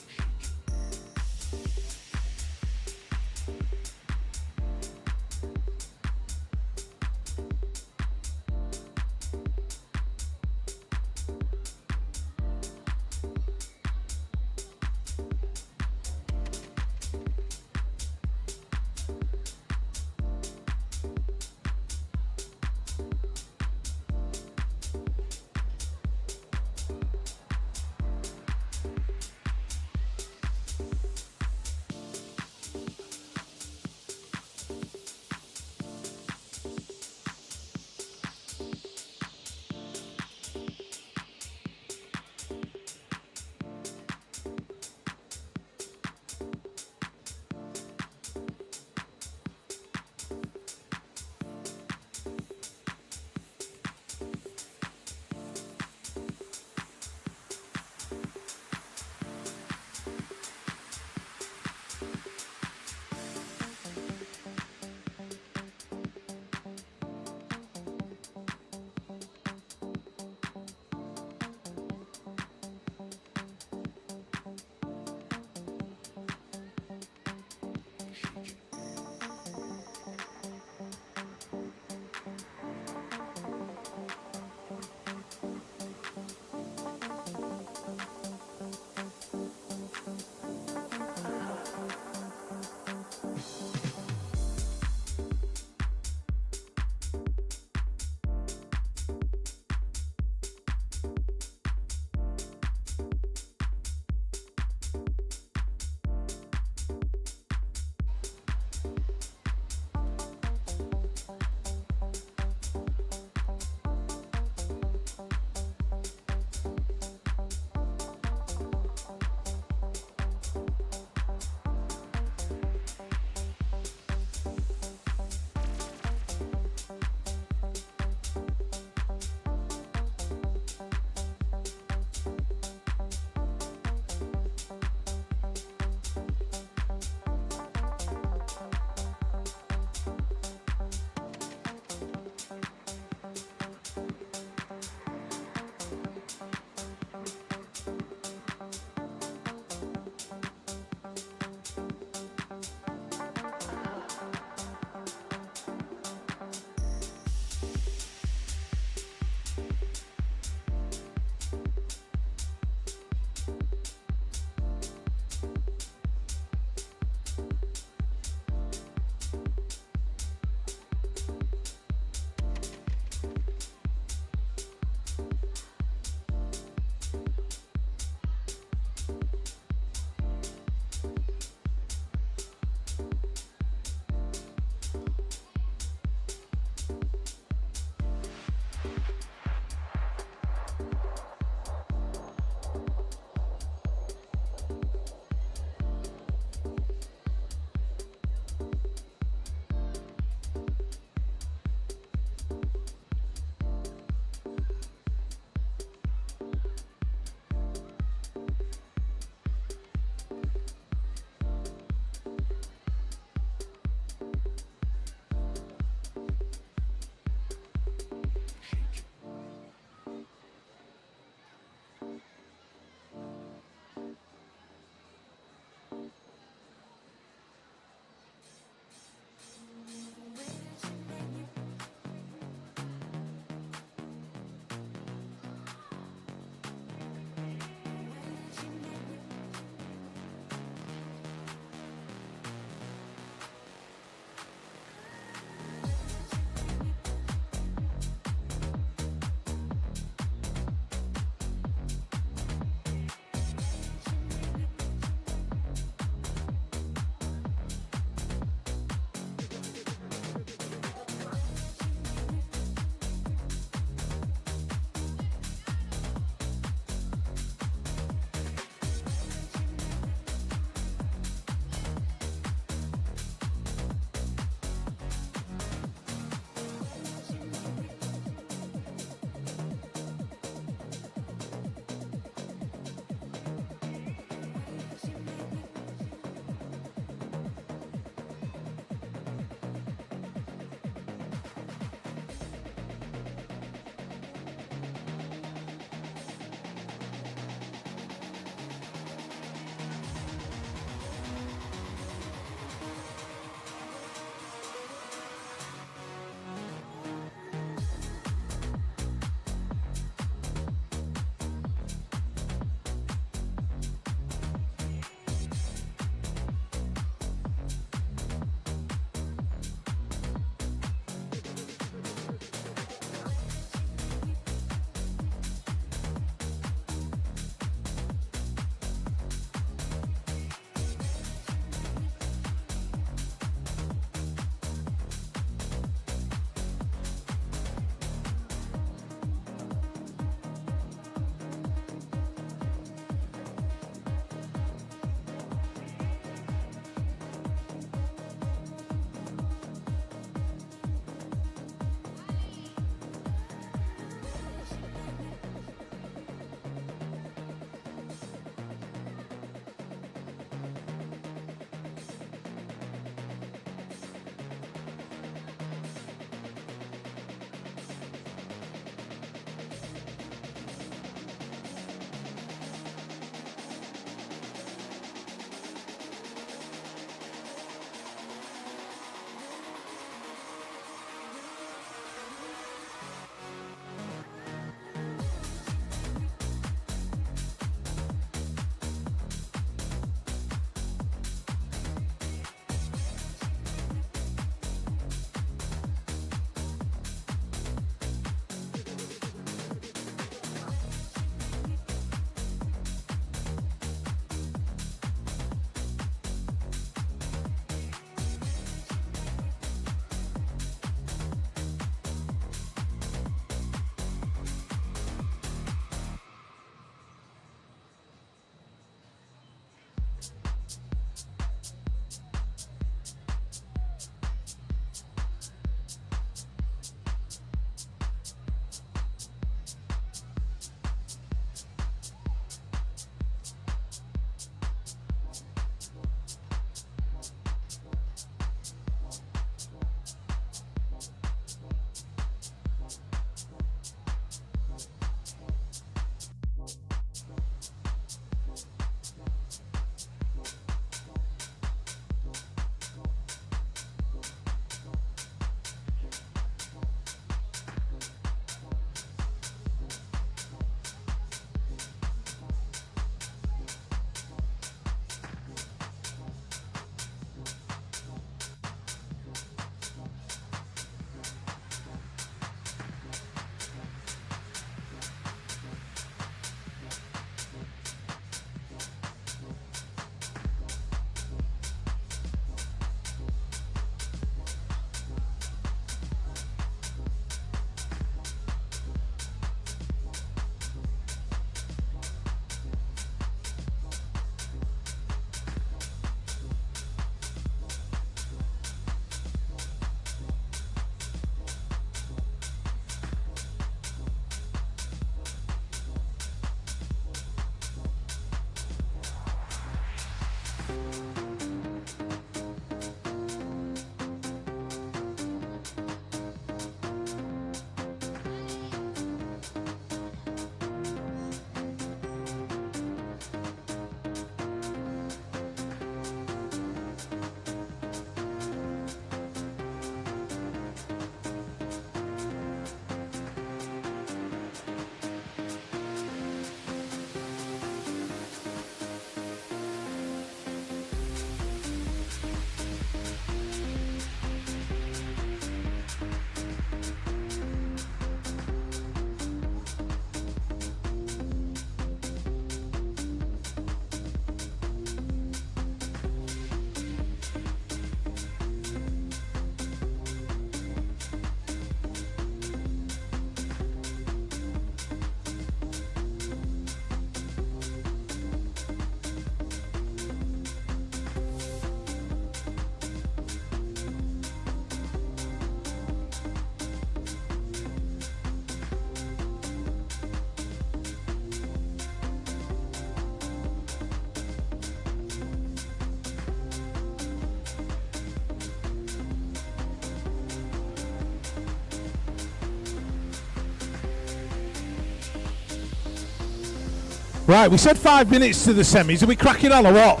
Right, we said 5 minutes to the semis. Are we cracking on or what?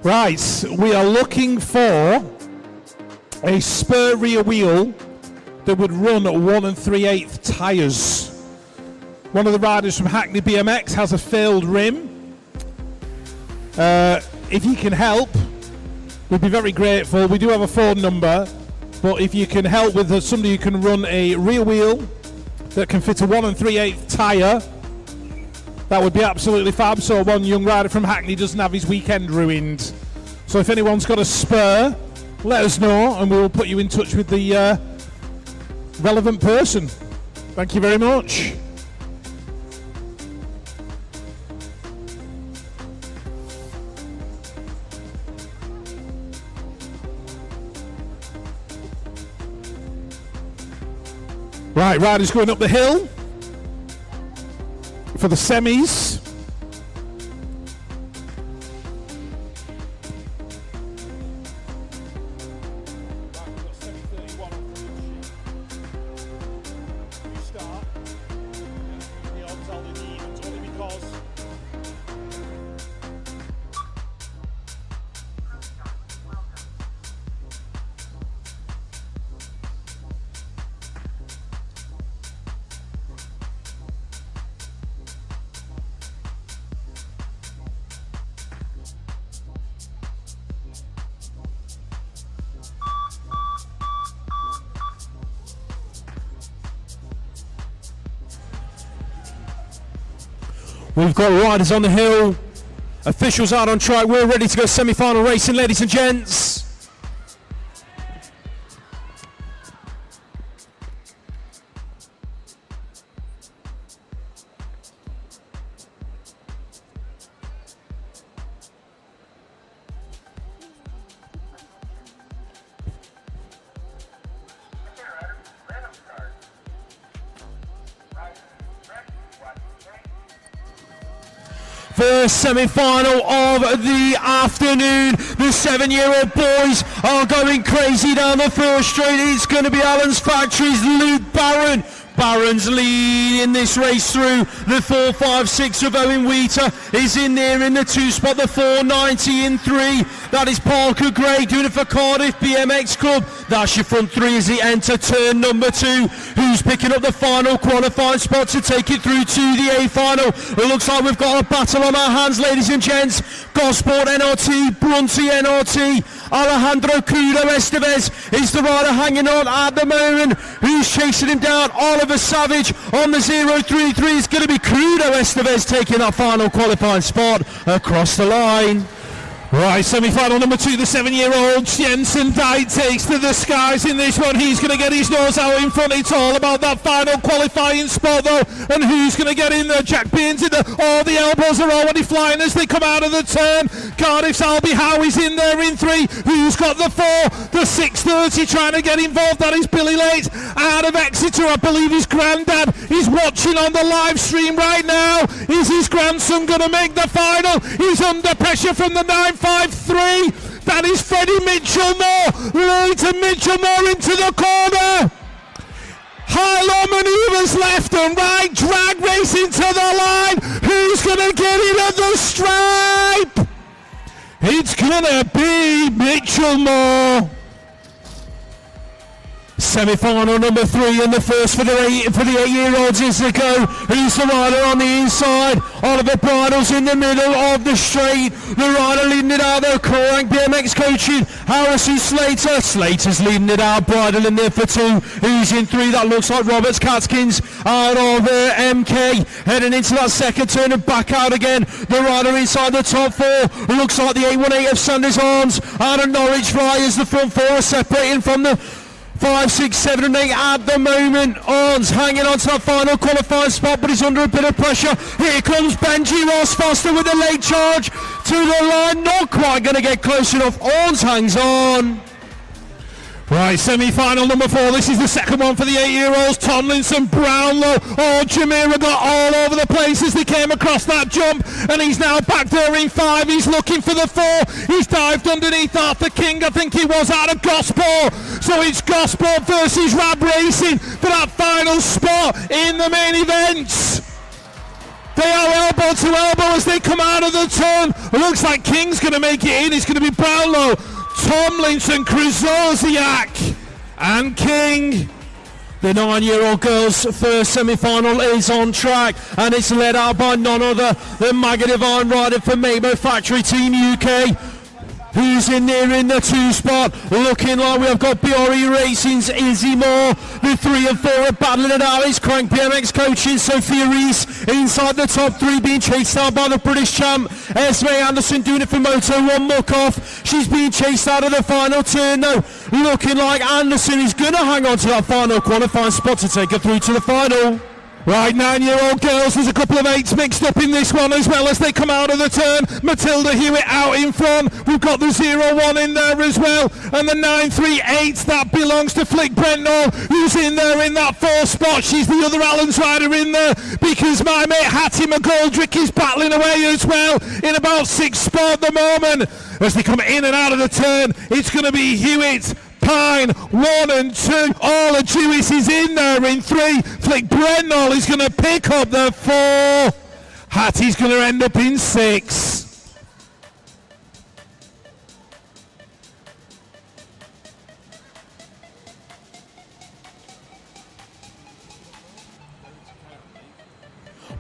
Right, we are looking for a spur rear wheel that would run at 1 3/8 tyres. One of the riders from Hackney BMX has a failed rim. If you can help, we'd be very grateful. We do have a phone number, but if you can help with somebody who can run a rear wheel that can fit a 1 3/8 tyre, that would be absolutely fab, so one young rider from Hackney doesn't have his weekend ruined. So if anyone's got a spur, let us know and we will put you in touch with the relevant person. Thank you very much. Right, riders going up the hill for the semis. We've got riders on the hill, officials out on track, we're ready to go semi-final racing, ladies and gents. First semi-final of the afternoon. The 7-year-old boys are going crazy down the first straight. It's going to be Allen's Factory's Luke Barron. Barron's lead in this race through. The 4.56 of Owen Wheater is in there in the 2 spot. The 4.90 in 3. That is Parker Gray doing it for Cardiff BMX Club. That's your front 3 as he enter turn number 2. Who's picking up the final qualifying spot to take it through to the A final? It looks like we've got a battle on our hands, ladies and gents. Gosport NRT, Brunty NRT. Alejandro Crudo Estevez is the rider hanging on at the moment. Who's chasing him down? Oliver Savage on the 033. It's going to be Crudo Estevez taking that final qualifying spot across the line. Right, semi-final number 2, the 7-year-old Jensen Dyke takes to the skies in this one. He's going to get his nose out in front. It's all about that final qualifying spot, though. And who's going to get in there? Jack Bean's in there. Oh, the elbows are already flying as they come out of the turn. Cardiff's Albie Howie's in there in 3. Who's got the 4? The 6:30 trying to get involved. That is Billy Late out of Exeter. I believe his granddad is watching on the live stream right now. Is his grandson going to make the final? He's under pressure from the 9.53. That is Freddie Mitchell-Moore. Leighton Mitchell-Moore into the corner. High-low manoeuvres left and right. Drag racing to the line. Who's going to get in at the stripe? It's going to be Mitchell-Moore. Semi-final number 3 and the first for the 8-year-olds is to go. Who's the rider on the inside? Oliver Bridle's in the middle of the straight. The rider leading it out there, Corang BMX coaching. Harrison Slater. Slater's leading it out. Bridle in there for 2. Who's in 3? That looks like Roberts Catskins out of MK. Heading into that second turn and back out again. The rider inside the top 4. Looks like the 818 of Sanders Arms out of Norwich Flyers. The front 4 are separating from the 5, 6, 7 and 8 at the moment. Arns hanging on to that final qualifying spot, but he's under a bit of pressure. Here comes Benji Ross Foster with a late charge to the line. Not quite going to get close enough. Arns hangs on. Right, semi-final number 4. This is the second one for the 8-year-olds. Tomlinson, Brownlow. Oh, Jamira got all over the place as they came across that jump. And he's now back there in 5. He's looking for the 4. He's dived underneath Arthur King. I think he was out of Gosport. So it's Gosport versus Rab Racing for that final spot in the main events. They are elbow to elbow as they come out of the turn. It looks like King's going to make it in. It's going to be Brownlow, Tomlinson, Krzyzosiak and King. The 9-year-old girls' first semi-final is on track, and it's led out by none other than Maggie Devine riding for Mamo Factory Team UK. Who's in there in the 2 spot? Looking like we have got BRE Racing's Izzy Moore. The 3 and 4 are battling it out. It's Crank BMX coaching Sophia Reese inside the top 3, being chased out by the British champ Esme Anderson, doing it for Moto 1 muck off. She's being chased out of the final turn though. Looking like Anderson is going to hang on to that final qualifying spot to take her through to the final. Right, 9-year-old girls, there's a couple of 8s mixed up in this one as well as they come out of the turn. Matilda Hewitt out in front. We've got the 0-1 in there as well. And the 938, that belongs to Flick Brentnall, who's in there in that 4 spot. She's the other Allen's rider in there because my mate Hattie McGoldrick is battling away as well in about 6th spot at the moment. As they come in and out of the turn, it's going to be Hewitt, Pine, 1 and 2. All of Jewis is in there in 3. Flick Brentnall is going to pick up the 4. Hattie's going to end up in 6.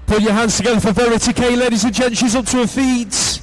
Put your hands together for Verity Kay, ladies and gents. She's up to her feet.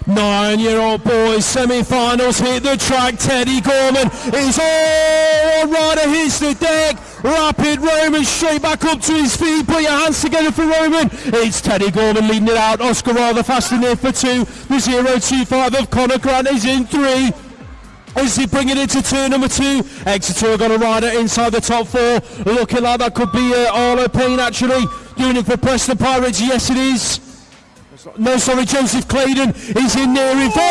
Nine-year-old boys, semi-finals, hit the track. Teddy Gorman is all rider, hits the deck. Rapid Roman straight back up to his feet. Put your hands together for Roman. It's Teddy Gorman leading it out. Oscar rather fast in there for 2. The 025 of Connor Grant is in 3. As he bring it into turn number 2. Exeter got a rider inside the top 4. Looking like that could be Arlo Payne actually. Doing it for Preston Pirates. Yes, it is. No, sorry, Joseph Claydon is in there in 4.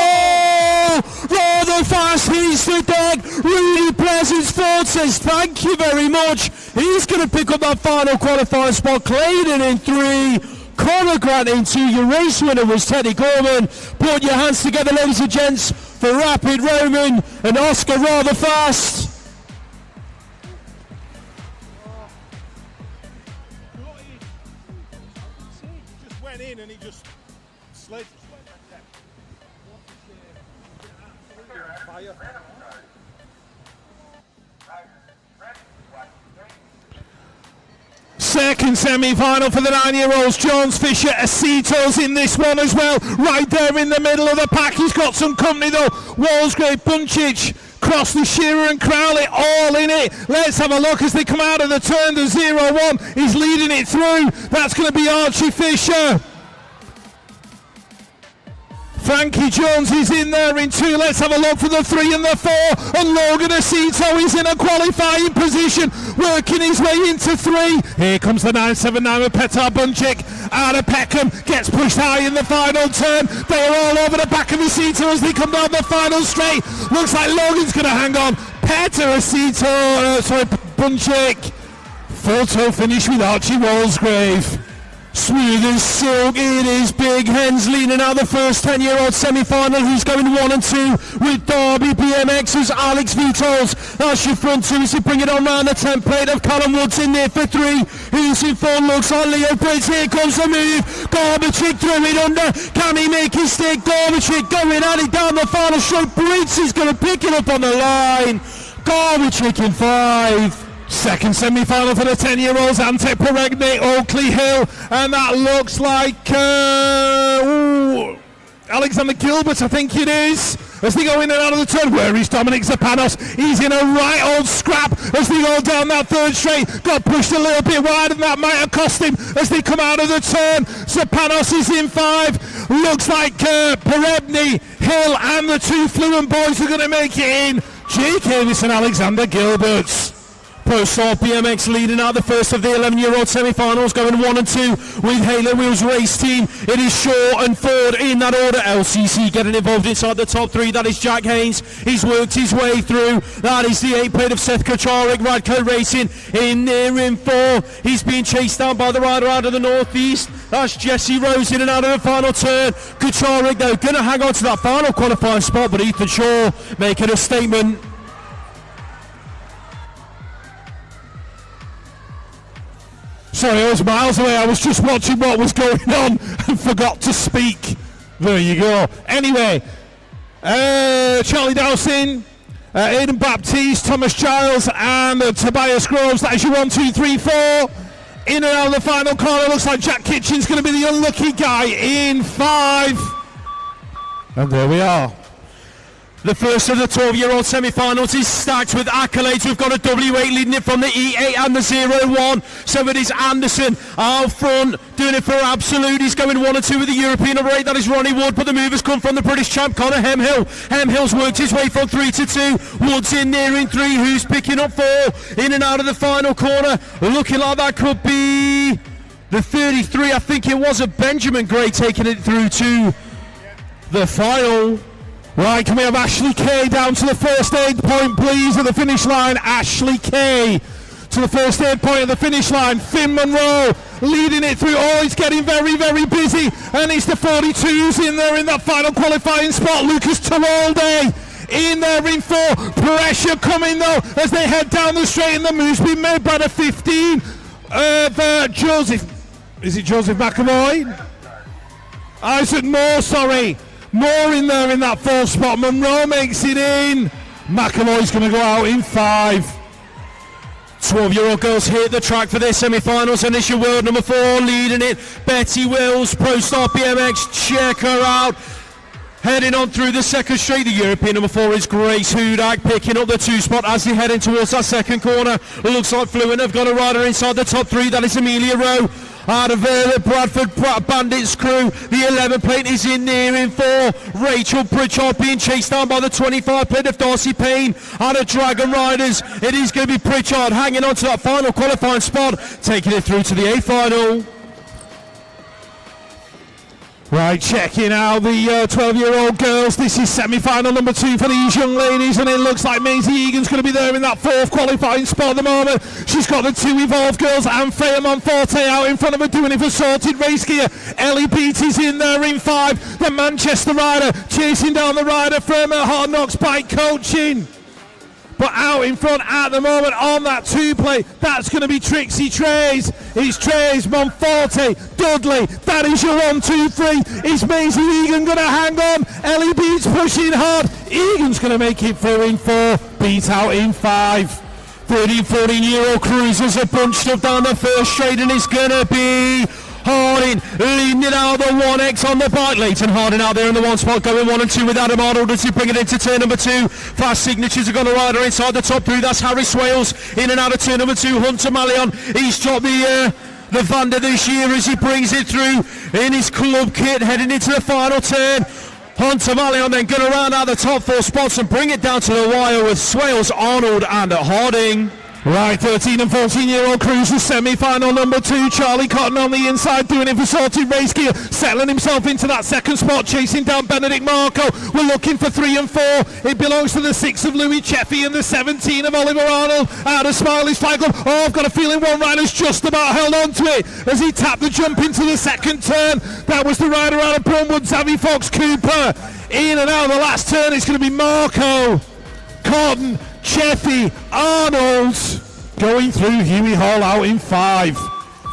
Rather fast, he's the deck. Rudy Pleasance Ford says thank you very much. He's going to pick up that final qualifying spot. Claydon in 3. Connor Grant in 2. Your race winner was Teddy Gorman. Put your hands together, ladies and gents, for Rapid Roman and Oscar rather fast. He just went in and he just slid back there. Second semi-final for the 9-year-olds. Jones, Fisher, Aceto's in this one as well. Right there in the middle of the pack. He's got some company though. Walsgrave, Bunchich, Crossley, Shearer and Crowley all in it. Let's have a look as they come out of the turn. The 0-1 is leading it through. That's going to be Archie Fisher. Frankie Jones is in there in 2. Let's have a look for the 3 and the 4. And Logan Aceto is in a qualifying position, working his way into 3. Here comes the 979 with Petar Bunchik. Out of Peckham, gets pushed high in the final turn. They are all over the back of Aceto as they come down the final straight. Looks like Logan's going to hang on. Petar Bunchik. Photo finish with Archie Walsgrave. Smooth as silk, it is Big Hens leading out the first 10-year-old semi-final. Who's going 1 and 2 with Derby BMX's Alex Vitols. That's your front 2 as they bring it on round the template of Callum Woods in there for 3. Who's in 4? Looks like Leo Briggs. Here comes the move. Gorbachick through it under. Can he make his stick? Gorbachick going at it down the final straight. Briggs is going to pick it up on the line. Gorbachick in 5. Second semi-final for the 10-year-olds, Antec Peregne, Oakley Hill, and that looks like Alexander Gilbert, I think it is, as they go in and out of the turn. Where is Dominic Zapanos? He's in a right old scrap as they go down that third straight. Got pushed a little bit wide and that might have cost him as they come out of the turn. Zapanos is in 5. Looks like Peregne, Hill and the 2 Fluent boys are going to make it in. Jake Davis and Alexander Gilbert. Pro Sport BMX leading out the first of the 11-year-old semi-finals, going 1 and 2 with Halo Wheels race team. It is Shaw and Ford in that order. LCC getting involved inside the top 3. That is Jack Haynes. He's worked his way through. That is the 8-plate of Seth Kacharik. Radco Racing in there in 4. He's being chased down by the rider out of the northeast. That's Jesse Rose in and out of the final turn. Kacharik though going to hang on to that final qualifying spot, but Ethan Shaw making a statement. Sorry, I was miles away. I was just watching what was going on and forgot to speak. There you go. Anyway, Charlie Dowsing, Aidan Baptiste, Thomas Giles, and Tobias Groves. That is your 1, 2, 3, 4. In and out of the final corner. Looks like Jack Kitchen's going to be the unlucky guy in 5. And there we are. The first of the 12-year-old semi-finals is stacked with accolades. We've got a W8 leading it from the E8 and the 0-1. So it is Anderson out front, doing it for Absolute. He's going 1 and 2 with the European number 8. That is Ronnie Wood, but the move has come from the British champ, Connor Hemhill. Hemhill's worked his way from 3 to 2. Woods in there in 3. Who's picking up 4? In and out of the final corner. Looking like that could be the 33. I think it was a Benjamin Gray taking it through to the final. Right, can we have Ashley Kay down to the first aid point, please, at the finish line? Ashley Kay to the first aid point at the finish line. Finn Monroe leading it through. Oh, it's getting very, very busy. And it's the 42s in there in that final qualifying spot. Lucas Terolde in there in 4. Pressure coming, though, as they head down the straight. And the move's been made by the 15 of Joseph. Is it Joseph McAvoy? Isaac Moore, sorry. Moore in there in that 4th spot. Monroe makes it in. McAvoy's going to go out in 5. 12-year-old girls hit the track for their semi-finals, and it's your world number 4 leading it. Betty Wills, Pro Star BMX, check her out. Heading on through the second straight, the European number 4 is Grace Hudak, picking up the 2 spot as they head in towards that second corner. It looks like Fluent have got a rider inside the top 3. That is Amelia Rowe. Out of the Bradford Bandits crew, the 11 plate is in there in 4. Rachel Pritchard being chased down by the 25 plate of Darcy Payne. Out of Dragon Riders, it is going to be Pritchard hanging on to that final qualifying spot, taking it through to the A final. Right, checking out the 12-year-old girls. This is semi-final number 2 for these young ladies, and it looks like Maisie Egan's going to be there in that 4th qualifying spot at the moment. She's got the 2 Evolved girls and Freya Monforte out in front of her, doing it for Sorted Race Gear. Ellie Beatty's in there in 5. The Manchester rider chasing down the rider from Hard Knocks Bike Coaching. But out in front at the moment on that two-play, that's going to be Trixie Trays. It's Trays, Monforte, Dudley. That is your 1, 2, 3. Is Maisie Egan going to hang on? Ellie Beats pushing hard. Egan's going to make it through in 4. Beat out in 5. 13, 14-year-old cruisers are bunched up down the first straight, and it's going to be Harding leading it out the 1X on the bike. Leighton Harding out there in the 1 spot, going 1 and 2 with Adam Arnold as he bring it into turn number 2. Fast signatures are going to ride her inside the top 3. That's Harry Swales in and out of turn number 2. Hunter Mallion, he's dropped the Vander this year as he brings it through in his club kit, heading into the final turn. Hunter Mallion then going to round out the top 4 spots and bring it down to the wire with Swales, Arnold and Harding. Right, 13 and 14-year-old cruisers, semi-final number 2. Charlie Cotton on the inside, doing it for Sorted Race Gear, settling himself into that second spot, chasing down Benedict Marco. We're looking for 3 and 4. It belongs to the 6 of Louis Cheffy and the 17 of Oliver Arnold. Out of Smiley's flag up. Oh, I've got a feeling one rider's just about held on to it as he tapped the jump into the second turn. That was the rider out of Brunwood, Zavy Fox Cooper. In and out of the last turn, it's going to be Marco, Cotton, Cheffy, Arnold going through. Huey Hall out in 5.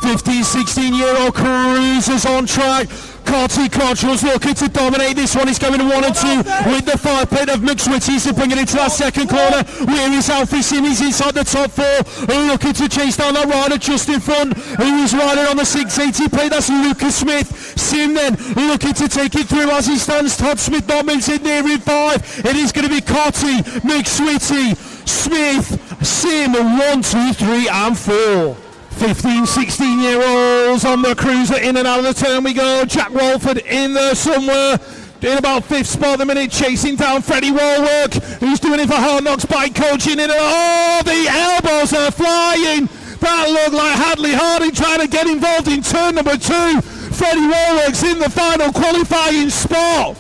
15, 16-year-old cruisers on track. Carty Cottrell's looking to dominate this one. He's going 1 and 2 with the 5-plate of McSwitty's to bring it into that second corner. Where is Alfie Sim? He's inside the top 4. Looking to chase down that rider just in front. Who was riding on the 680 plate? That's Lucas Smith. Sim then looking to take it through as he stands. Todd Smith Dobbins in there in 5. It is going to be Carty, McSwitty, Smith, Sim, 1, 2, 3 and 4. 15, 16-year-olds on the cruiser, in and out of the turn we go. Jack Walford in there somewhere, in about 5th spot at the minute, chasing down Freddie Warwick, who's doing it for Hard Knocks Bike Coaching. Oh, the elbows are flying. That looked like Hadley Harding trying to get involved in turn number 2. Freddie Warwick's in the final qualifying spot.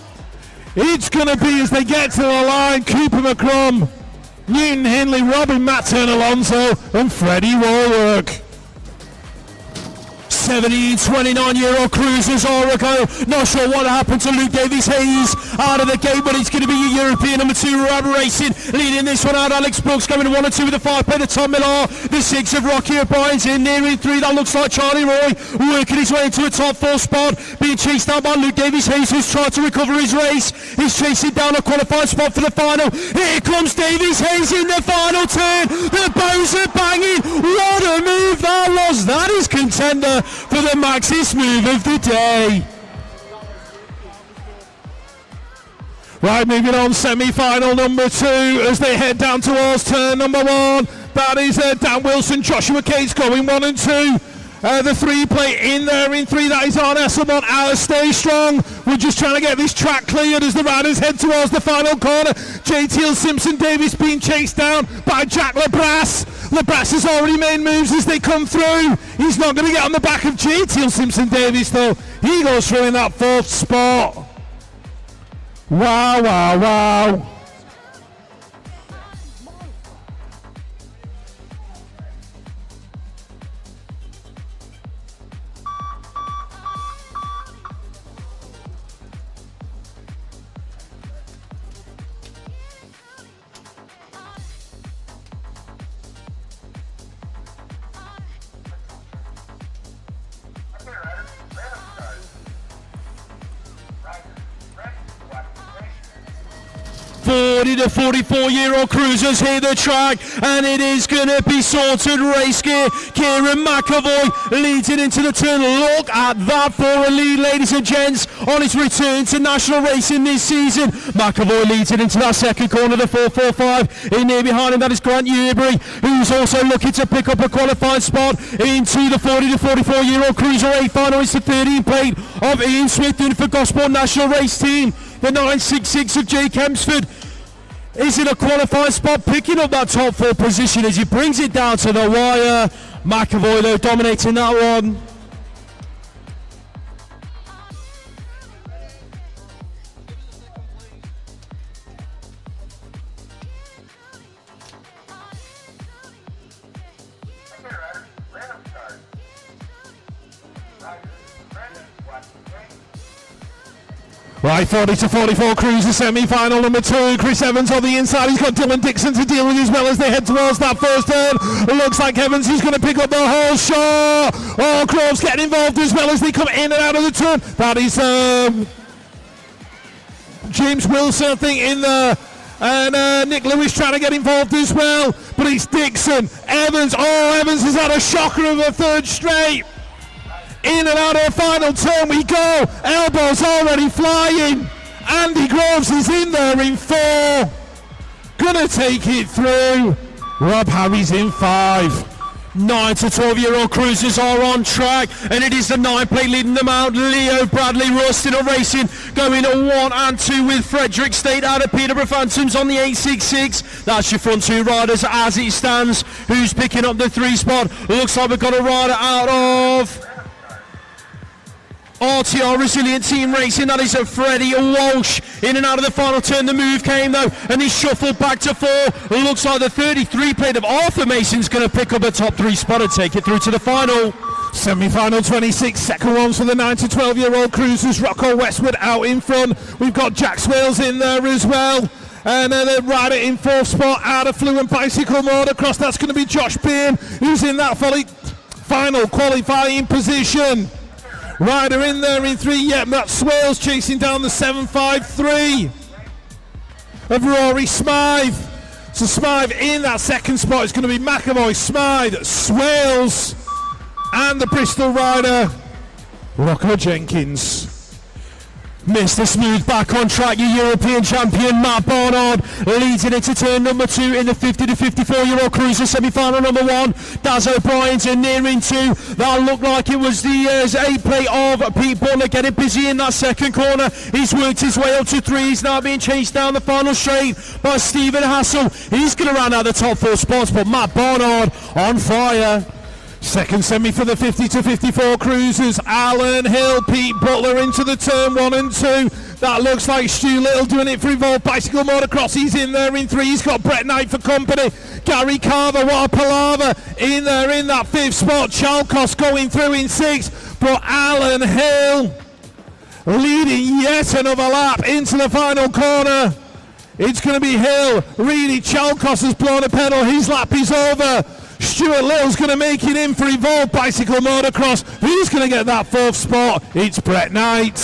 It's going to be, as they get to the line, Cooper McCrum, Newton Hindley, Robin Matton Alonso and Freddie Warwick. 17, 29-year-old cruisers Oracle. Not sure what happened to Luke Davies Hayes out of the gate, but it's going to be a European number 2 Rab Racing leading this one out. Alex Brooks going 1 and 2 with the 5-play. The Tom Millar, the 6 of Rocky O'Brien's in there in 3. That looks like Charlie Roy working his way into a top 4 spot, being chased down by Luke Davies Hayes, who's trying to recover his race. He's chasing down a qualified spot for the final. Here comes Davies Hayes in the final turn. The bows are banging. What a move that was. That is contender for the Maxis move of the day. Right, moving on, semi-final number 2 as they head down towards turn number 1. That is Dan Wilson, Joshua Cates going 1 and 2. The 3-play in there in 3. That is on Esselmont out of Stay Strong. We're just trying to get this track cleared as the riders head towards the final corner. JTL Simpson Davis being chased down by Jack Lebrasse. Lebrasse has already made moves as they come through. He's not going to get on the back of JTL Simpson Davis though. He goes through in that 4th spot. Wow, wow, wow. To 44-year-old cruisers hit the track, and it is going to be Sorted Race Gear. Kieran McAvoy leads it into the turn. Look at that for a lead, ladies and gents, on his return to national racing this season. McAvoy leads it into that second corner, the 445. In there behind him, that is Grant Newbury, who's also looking to pick up a qualified spot into the 40 to 44-year-old cruiser A final. It's the 13-plate of Ian Smith doing it for Gosport National Race Team. The 966 of Jake Hemsford is in a qualified spot, picking up that top 4 position as he brings it down to the wire. McAvoy though dominating that one. Right, 40 to 44 cruiser semi-final number 2. Chris Evans on the inside. He's got Dylan Dixon to deal with as well as they head towards that first turn. It looks like Evans is going to pick up the whole shot. Oh, Groves getting involved as well as they come in and out of the turn. That is James Wilson, I think, in there. And Nick Lewis trying to get involved as well. But it's Dixon. Evans. Oh, Evans has had a shocker of a third straight. In and out of the final turn we go. Elbows already flying. Andy Groves is in there in 4. Gonna take it through. Rob Harry's in 5. 9 to 12-year-old cruisers are on track, and it is the 9 plate leading them out. Leo Bradley Rustin racing, going at 1 and 2 with Frederick State out of Peterborough Phantoms on the 866. That's your front 2 riders as it stands. Who's picking up the 3 spot? Looks like we've got a rider out of RTR Resilient Team Racing. That is a Freddie Walsh in and out of the final turn. The move came though, and he's shuffled back to 4. It looks like the 33 plate of Arthur Mason's going to pick up a top 3 spot and take it through to the final. Semi-final 26, second ones for the 9 to 12-year-old cruisers. Rocco Westwood out in front. We've got Jack Swales in there as well. And then the rider in 4th spot out of Fluent Bicycle Motocross. That's going to be Josh Bean, who's in that final qualifying position. Rider in there in 3, yep, that's Swales chasing down the 753 of Rory Smythe. So Smythe in that second spot is going to be McAvoy, Smythe, Swales, and the Bristol rider, Rocco Jenkins. Mr. Smooth back on track, your European champion Matt Barnard leads it into turn number 2 in the 50 to 54-year-old cruiser semi-final number 1. Daz O'Brien's in nearing 2. That looked like it was the 8 plate of Pete Butler getting busy in that second corner. He's worked his way up to 3. He's now being chased down the final straight by Stephen Hassel. He's going to round out the top 4 spots, but Matt Barnard on fire. Second semi for the 50 to 54 cruisers. Alan Hill, Pete Butler into the turn 1 and 2. That looks like Stu Little doing it for Evolve Bicycle Motocross. He's in there in 3. He's got Brett Knight for company. Gary Carver, what a palaver, in there in that 5th spot. Chalkos going through in 6. But Alan Hill leading yet another lap into the final corner. It's going to be Hill. Really, Chalkos has blown a pedal. His lap is over. Stuart Little's going to make it in for Evolve Bicycle Motocross. Who's going to get that 4th spot? It's Brett Knight.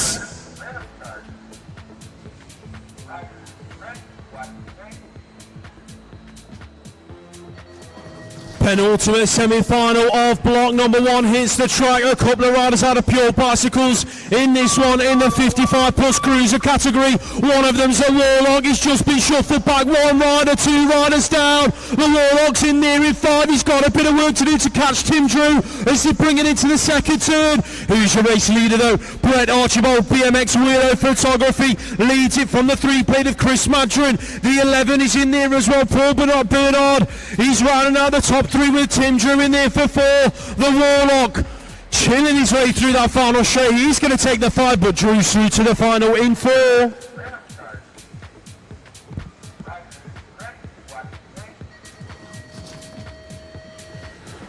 Penultimate semi-final of block number 1 hits the track. A couple of riders out of Pure Bicycles in this one in the 55 plus cruiser category. One of them's a Warlock. He's just been shuffled back. 1 rider, 2 riders down. The Warlock's in nearing 5. He's got a bit of work to do to catch Tim Drew as they bring it into the second turn. Who's your race leader though? Brett Archibald, BMX Weirdo Photography, leads it from the 3 plate of Chris Madron. The 11 is in there as well. Paul Bernard. He's rounding out the top 3 with Tim Drew in there for 4. The Warlock chilling his way through that final straight. He's going to take the 5, but Drew's through to the final in 4.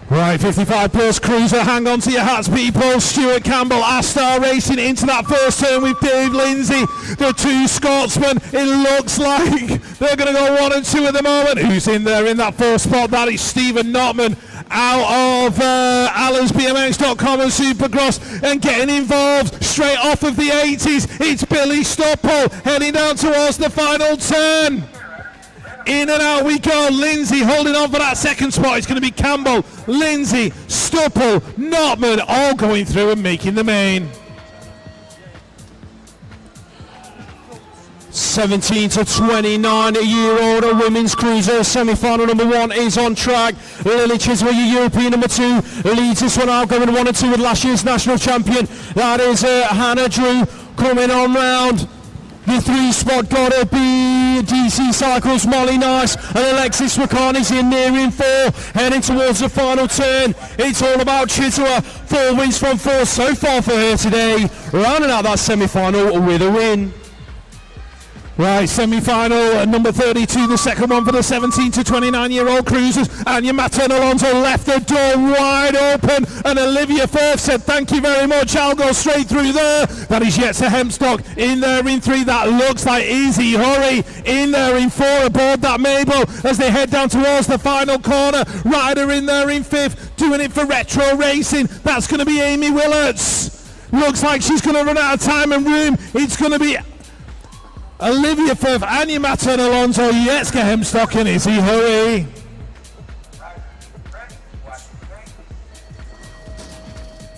Right, 55 plus cruiser, hang on to your hats people. Stuart Campbell, Astar racing into that first turn with Dave Lindsay. The 2 Scotsmen, it looks like they're going to go 1 and 2 at the moment. Who's in there in that 4th spot? That is Stephen Notman out of AlansBMX.com and Supercross, and getting involved straight off of the 80s. It's Billy Stoppel heading down towards the final turn. In and out we go. Lindsay holding on for that second spot. It's going to be Campbell, Lindsay, Stupple, Notman, all going through and making the main. 17 to 29-year-old women's cruiser semi-final number 1 is on track. Lily Chiswell, your European number 2, leads this one out, going 1 and 2 with last year's national champion. That is Hannah Drew coming on round. The 3 spot gotta be DC Cycles, Molly Nice, and Alexis McCartney's in nearing 4, heading towards the final turn. It's all about Chitterer. 4 wins from 4 so far for her today, rounding out that semi-final with a win. Right, semi-final, number 32, the second one for the 17 to 29-year-old cruisers. And your Matt and Alonso left the door wide open, and Olivia Firth said, thank you very much, I'll go straight through there. That is Yetsa Hempstock in there in 3. That looks like Easy Hurry in there in 4 aboard that Mabel as they head down towards the final corner. Ryder in there in 5th, doing it for Retro Racing. That's going to be Amy Willards. Looks like she's going to run out of time and room. It's going to be Olivia Firth, Anya Matten Alonso, Yetska Hempstock and Izzy Hurry.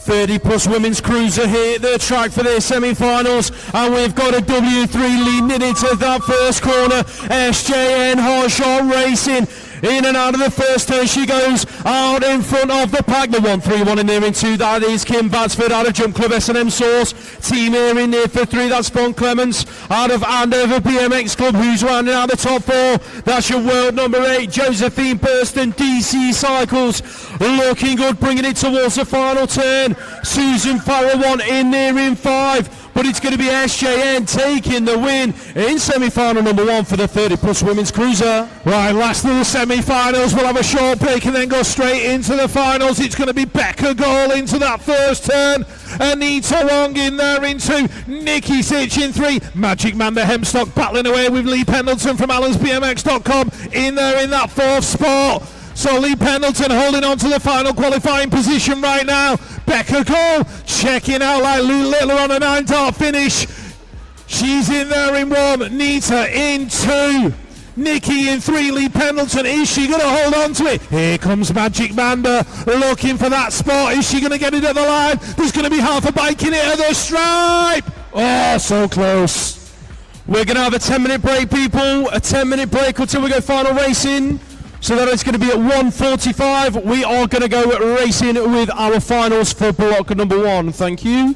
+30 women's cruiser here at the track for their semi-finals, and we've got a W3 leading into that first corner. SJN Hotshot Racing in and out of the first turn. She goes out in front of the pack. The 1-3-1 in there in 2. That is Kim Batsford out of Jump Club S&M Source. Team here in there for 3. That's Fawn Clements out of Andover BMX Club, who's rounding out the top 4. That's your world number 8, Josephine Burston, DC Cycles. Looking good, bringing it towards the final turn. Susan Farrell 1 in there in 5. But it's going to be SJN taking the win in semi-final number 1 for the 30+ women's cruiser. Right, last of the semi-finals. We'll have a short break and then go straight into the finals. It's going to be Becca Gall into that first turn. Anita Wong in there in 2. Nikki Sitch in 3. Magic Manda Hempstock battling away with Lee Pendleton from Allen'sBMX.com in there in that 4th spot. So Lee Pendleton holding on to the final qualifying position right now. Becca Cole checking out like Lou Littler on a 9-dart finish. She's in there in 1. Nita in 2. Nikki in 3. Lee Pendleton. Is she going to hold on to it? Here comes Magic Manda looking for that spot. Is she going to get it at the line? There's going to be half a bike in it at the stripe. Oh, so close. We're going to have a 10-minute break, people. A 10-minute break until we go final racing. So that is going to be at 1:45. We are going to go racing with our finals for block number 1. Thank you.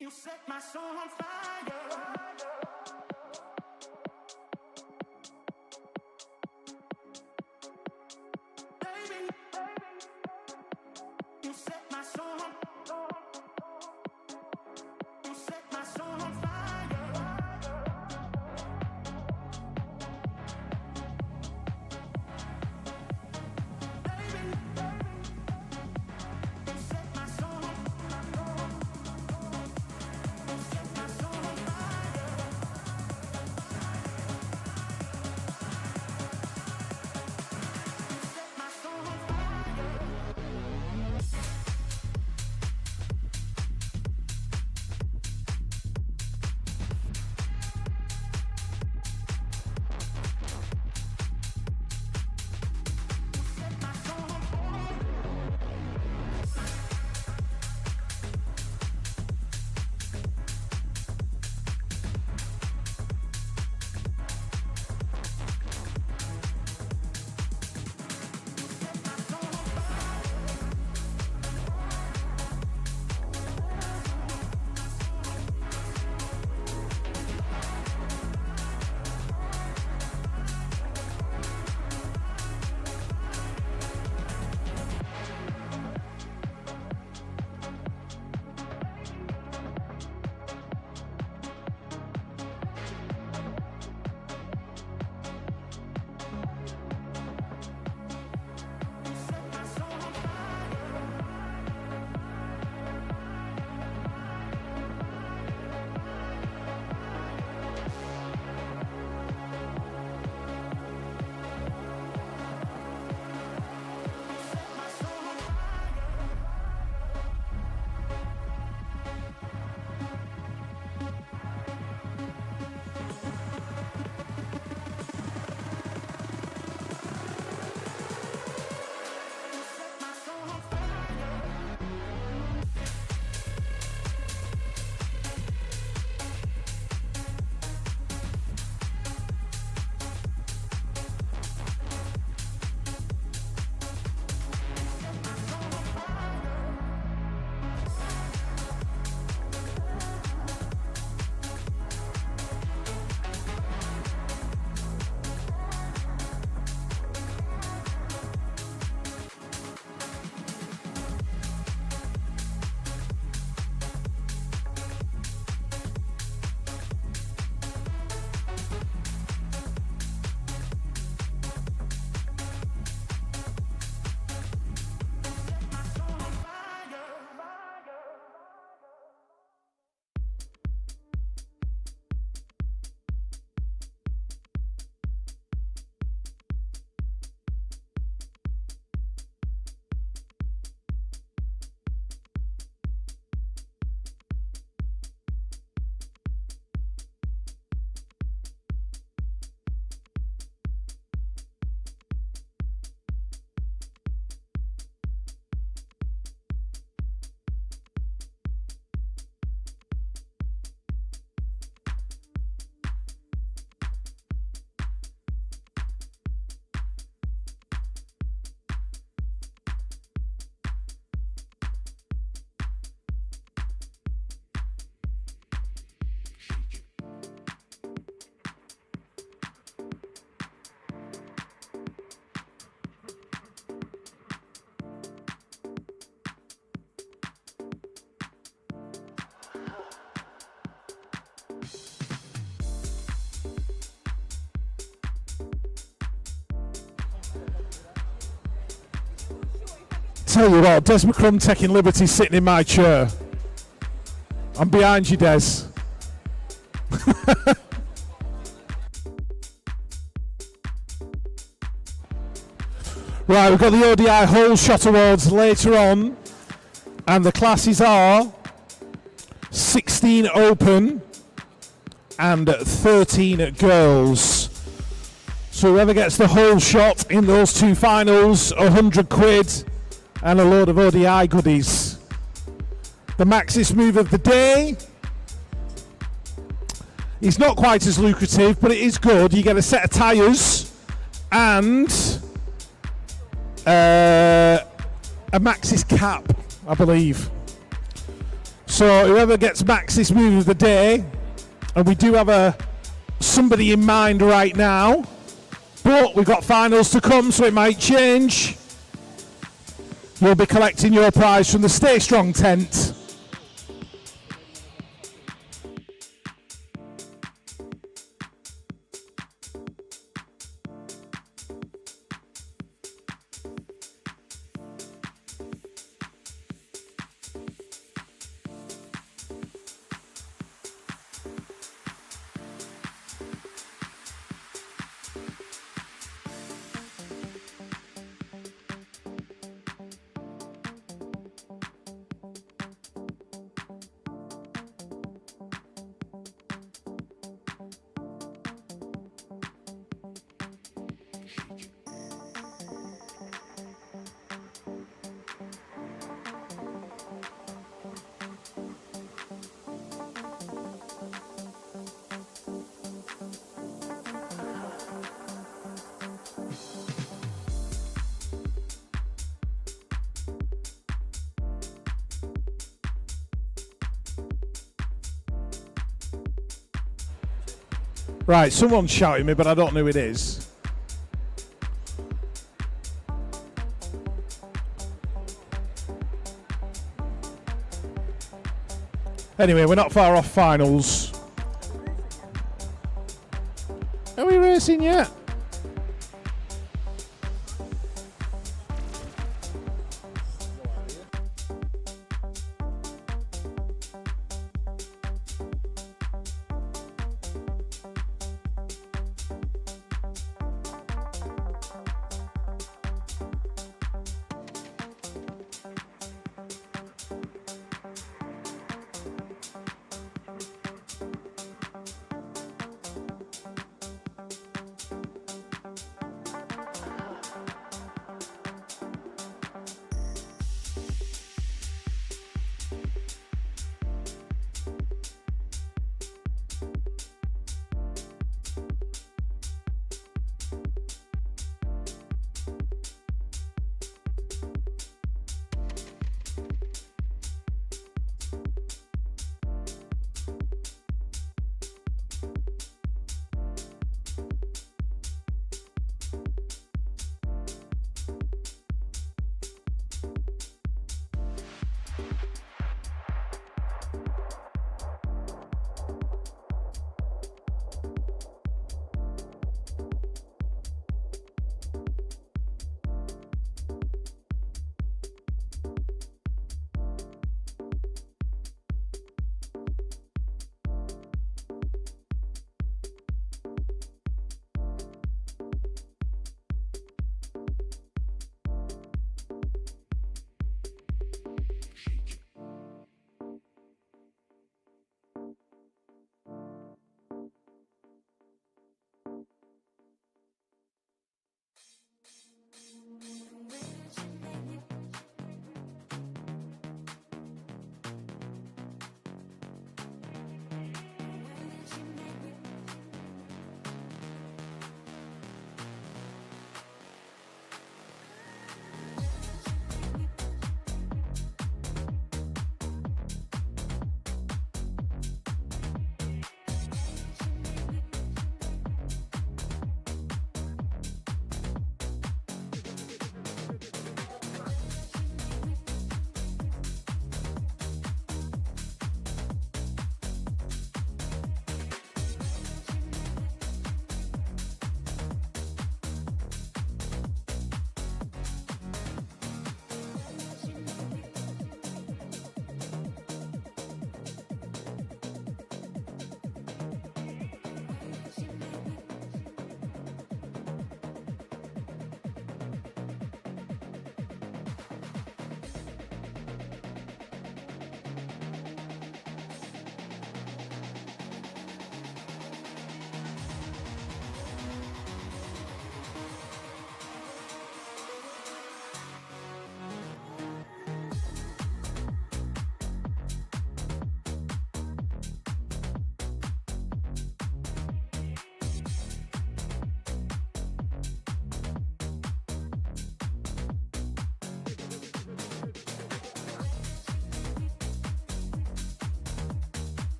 You set my soul on fire. Baby, you set my soul on You set my soul on fire. Baby, you set my soul on You set my soul on fire. Tell you what, Des McCrum taking liberty sitting in my chair. I'm behind you, Des. Right, we've got the ODI Whole Shot Awards later on, and the classes are 16 open and 13 girls. So whoever gets the whole shot in those two finals, 100 quid and a load of ODI goodies. The Maxis move of the day is not quite as lucrative, but it is good. You get a set of tyres and a Maxis cap, I believe. So whoever gets Maxis move of the day, and we do have somebody in mind right now, but we've got finals to come, so it might change. You'll be collecting your prize from the Stay Strong tent. Right, someone's shouting me, but I don't know who it is. Anyway, we're not far off finals. Are we racing yet?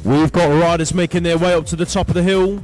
We've got riders making their way up to the top of the hill.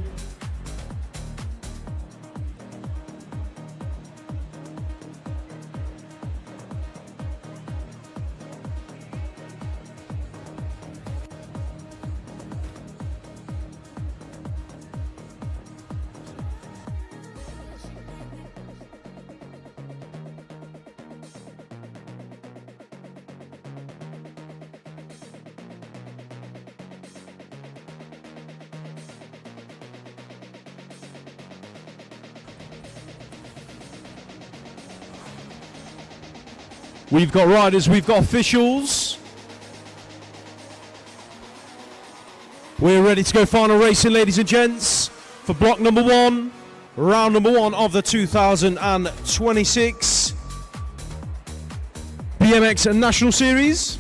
We've got riders, we've got officials. We're ready to go final racing, ladies and gents, for block number 1, round number 1 of the 2026 BMX National Series.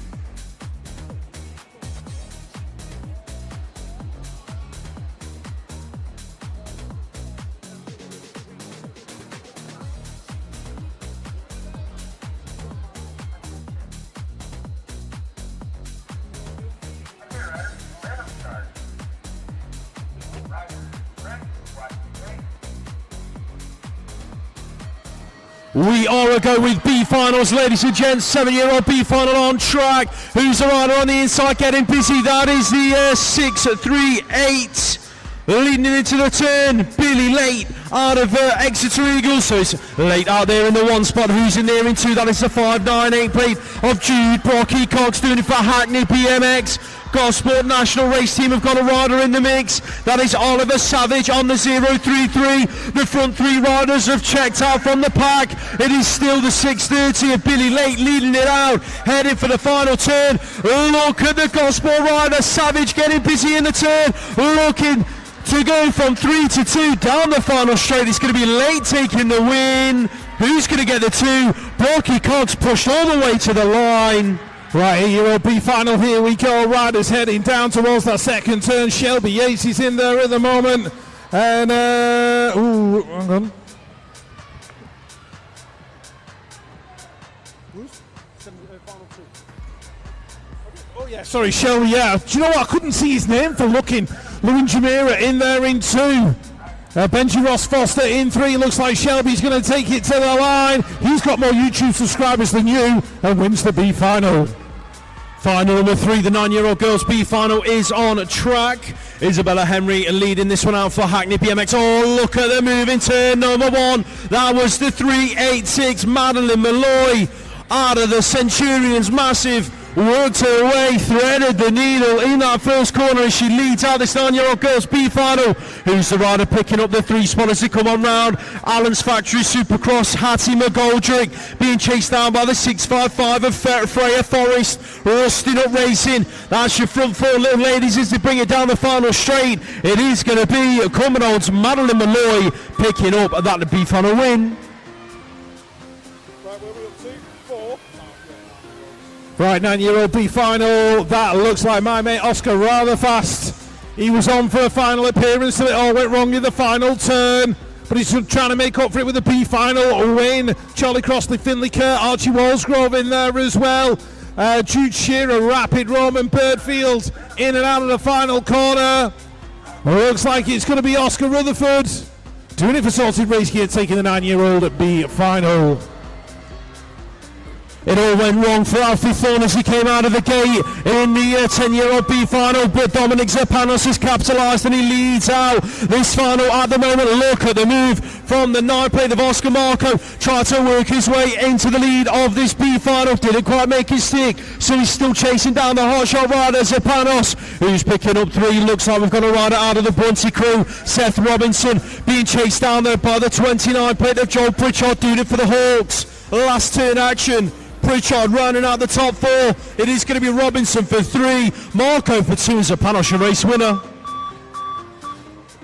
We are a go with B finals, ladies and gents. 7-year-old B final on track. Who's the rider on the inside getting busy? That is the 638. Leading into the turn, Billy Late out of Exeter Eagles. So it's Late out there in the 1 spot. Who's in there in 2? That is the 598 plate of Jude Brocky Cox doing it for Hackney BMX. Gosport National Race Team have got a rider in the mix. That is Oliver Savage on the 033. The front 3 riders have checked out from the pack. It is still the 630 of Billy Late leading it out, heading for the final turn. Look at the Gosport rider, Savage getting busy in the turn, looking to go from 3 to 2 down the final straight. It's going to be Late taking the win. Who's going to get the 2? Brocky Cox pushed all the way to the line. Right, Euro B final, here we go. Riders heading down towards that second turn. Shelby Yates is in there at the moment. And, ooh, hang on. Oh, yeah, sorry, Shelby, yeah. Do you know what? I couldn't see his name for looking. Lewin Jamira in there in 2. Benji Ross Foster in 3. Looks like Shelby's going to take it to the line. He's got more YouTube subscribers than you and wins the B final. Final number 3, the 9-year-old girls B final is on track. Isabella Henry leading this one out for Hackney BMX. Oh, look at the move in turn number 1. That was the 386 Madeline Malloy out of the Centurions. Massive. Worked her way, threaded the needle in that first corner as she leads out this 9-year-old girls B final. Who's the rider picking up the 3 spot as they come on round? Allen's Factory Supercross, Hattie McGoldrick being chased down by the 655 of Freya Forest. Rusting up racing. That's your front 4 little ladies as they bring it down the final straight. It is going to be Cumbernaulds Madeline Malloy picking up that B final win. Right, 9-year-old B final. That looks like my mate Oscar rather fast. He was on for a final appearance, so it all went wrong in the final turn. But he's trying to make up for it with a B final win. Charlie Crossley, Finley Kerr, Archie Walsgrove in there as well. Jude Shearer, Rapid, Roman Birdfield in and out of the final corner. Looks like it's going to be Oscar Rutherford doing it for Salted Race Gear, taking the 9-year-old at B final. It all went wrong for Alfie Thorne as he came out of the gate in the 10-year-old B final, but Dominic Zepanos has capitalised and he leads out this final at the moment. Look at the move from the 9 plate of Oscar Marco, tried to work his way into the lead of this B final, didn't quite make his stick, so he's still chasing down the hotshot rider Zepanos, who's picking up 3. Looks like we've got a rider out of the Bunty crew, Seth Robinson, being chased down there by the 29 plate of Joel Pritchard, doing it for the Hawks. Last turn action. Pritchard running out the top 4. It is going to be Robinson for 3. Marco for 2 as a Panosha race winner.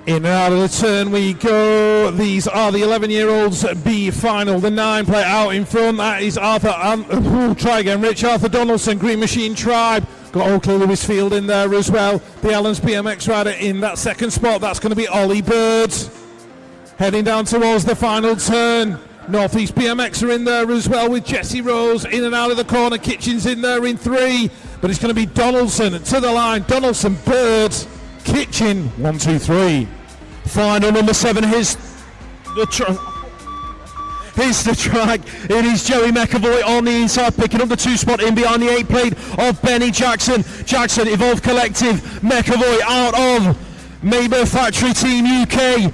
In and out of the turn we go. These are the 11-year-olds B final. The 9 play out in front. That is Arthur Donaldson, Green Machine Tribe. Got Oakley Lewisfield in there as well. The Allens BMX rider in that second spot. That's going to be Ollie Bird. Heading down towards the final turn. Northeast BMX are in there as well with Jesse Rose in and out of the corner. Kitchens in there in 3. but it's going to be Donaldson to the line. Donaldson, Bird, Kitchen, 1, 2, 3. Final number 7, here's the track. It is Joey McAvoy on the inside, picking up the 2 spot in behind the 8 plate of Benny Jackson. Jackson, Evolve Collective, McAvoy out of Mayberg Factory Team UK.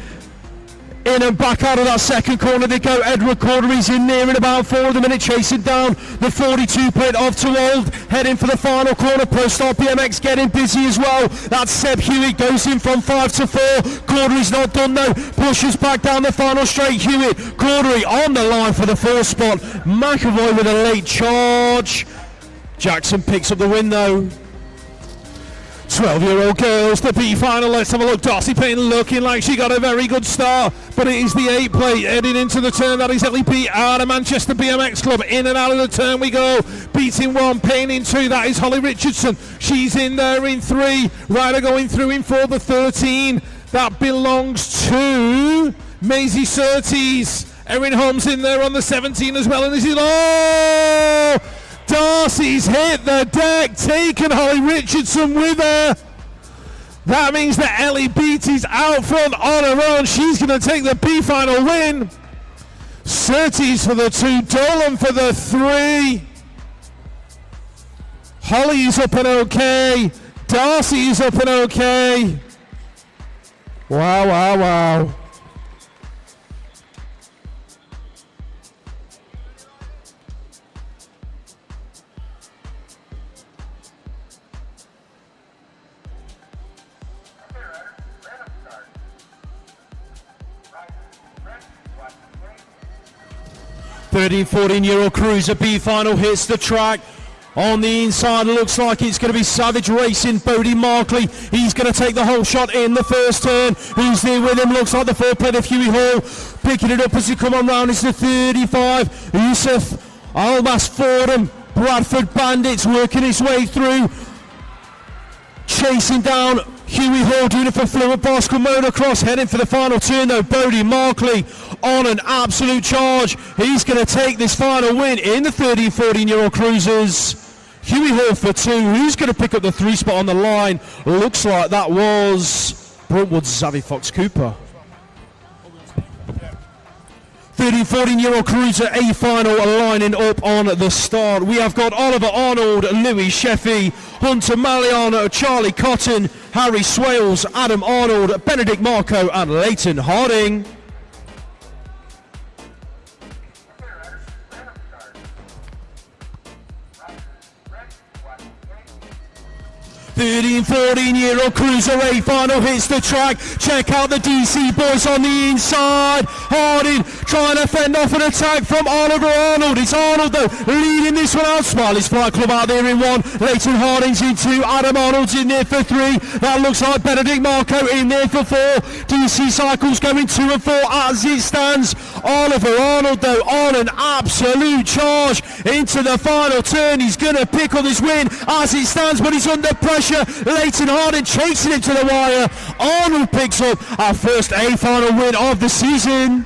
In and back out of that second corner they go. Edward Cordery's in there in about 4 of the minute, chasing down the 42 plate of Too Old, heading for the final corner. Pro Star BMX getting busy as well. That's Seb Hewitt, goes in from 5 to 4. Cordery's not done though, pushes back down the final straight. Hewitt, Cordery on the line for the 4th spot. McAvoy with a late charge. Jackson picks up the win though. 12-year-old girls, the B final. Let's have a look. Darcy Payne looking like she got a very good start, but it is the 8 plate heading into the turn. That is Ellie P out of Manchester BMX Club. In and out of the turn we go. Beating 1, Payne in 2. That is Holly Richardson. She's in there in 3. Ryder going through in 4, the 13. That belongs to Maisie Surtees. Erin Holmes in there on the 17 as well. And this is Darcy's hit the deck, taken Holly Richardson with her. That means that Ellie Beatty's out front on her own. She's going to take the B final win. Surtees for the 2, Dolan for the 3. Holly is up and okay. Darcy is up and okay. Wow, wow, wow. Thirteen, 14-year-old cruiser B final hits the track. On the inside, looks like it's going to be Savage Racing. Bodie Markley, he's going to take the whole shot in the first turn. Who's there with him? Looks like the 4 plate of Huey Hall. Picking it up as he come on round is the 35. Yusuf Almas Fordham. Bradford Bandits working his way through. Chasing down Huey Hall, doing it for Fluent Bicycle Motocross, heading for the final turn though. Bodie Markley on an absolute charge. He's going to take this final win in the 13, 14-year-old cruisers. Huey Hall for 2. Who's going to pick up the 3 spot on the line? Looks like that was Brookwood's Xavi Fox Cooper. 13, 14-year-old cruiser A final lining up on the start. We have got Oliver Arnold, Louis Sheffy, Hunter Malion, Charlie Cotton, Harry Swales, Adam Arnold, Benedict Marco and Leighton Harding. 13, 14-year-old cruiser A final hits the track. Check out the DC boys on the inside. Harding trying to fend off an attack from Oliver Arnold. It's Arnold though leading this one out. Smiley's Flight Club out there in 1. Leighton Harding's in 2. Adam Arnold's in there for 3. That looks like Benedict Marco in there for 4. DC Cycles going 2 and 4 as it stands. Oliver Arnold though on an absolute charge into the final turn. He's going to pick up this win as it stands, but he's under pressure. Leighton Harding chasing it to the wire. Arnold picks up our first A final win of the season.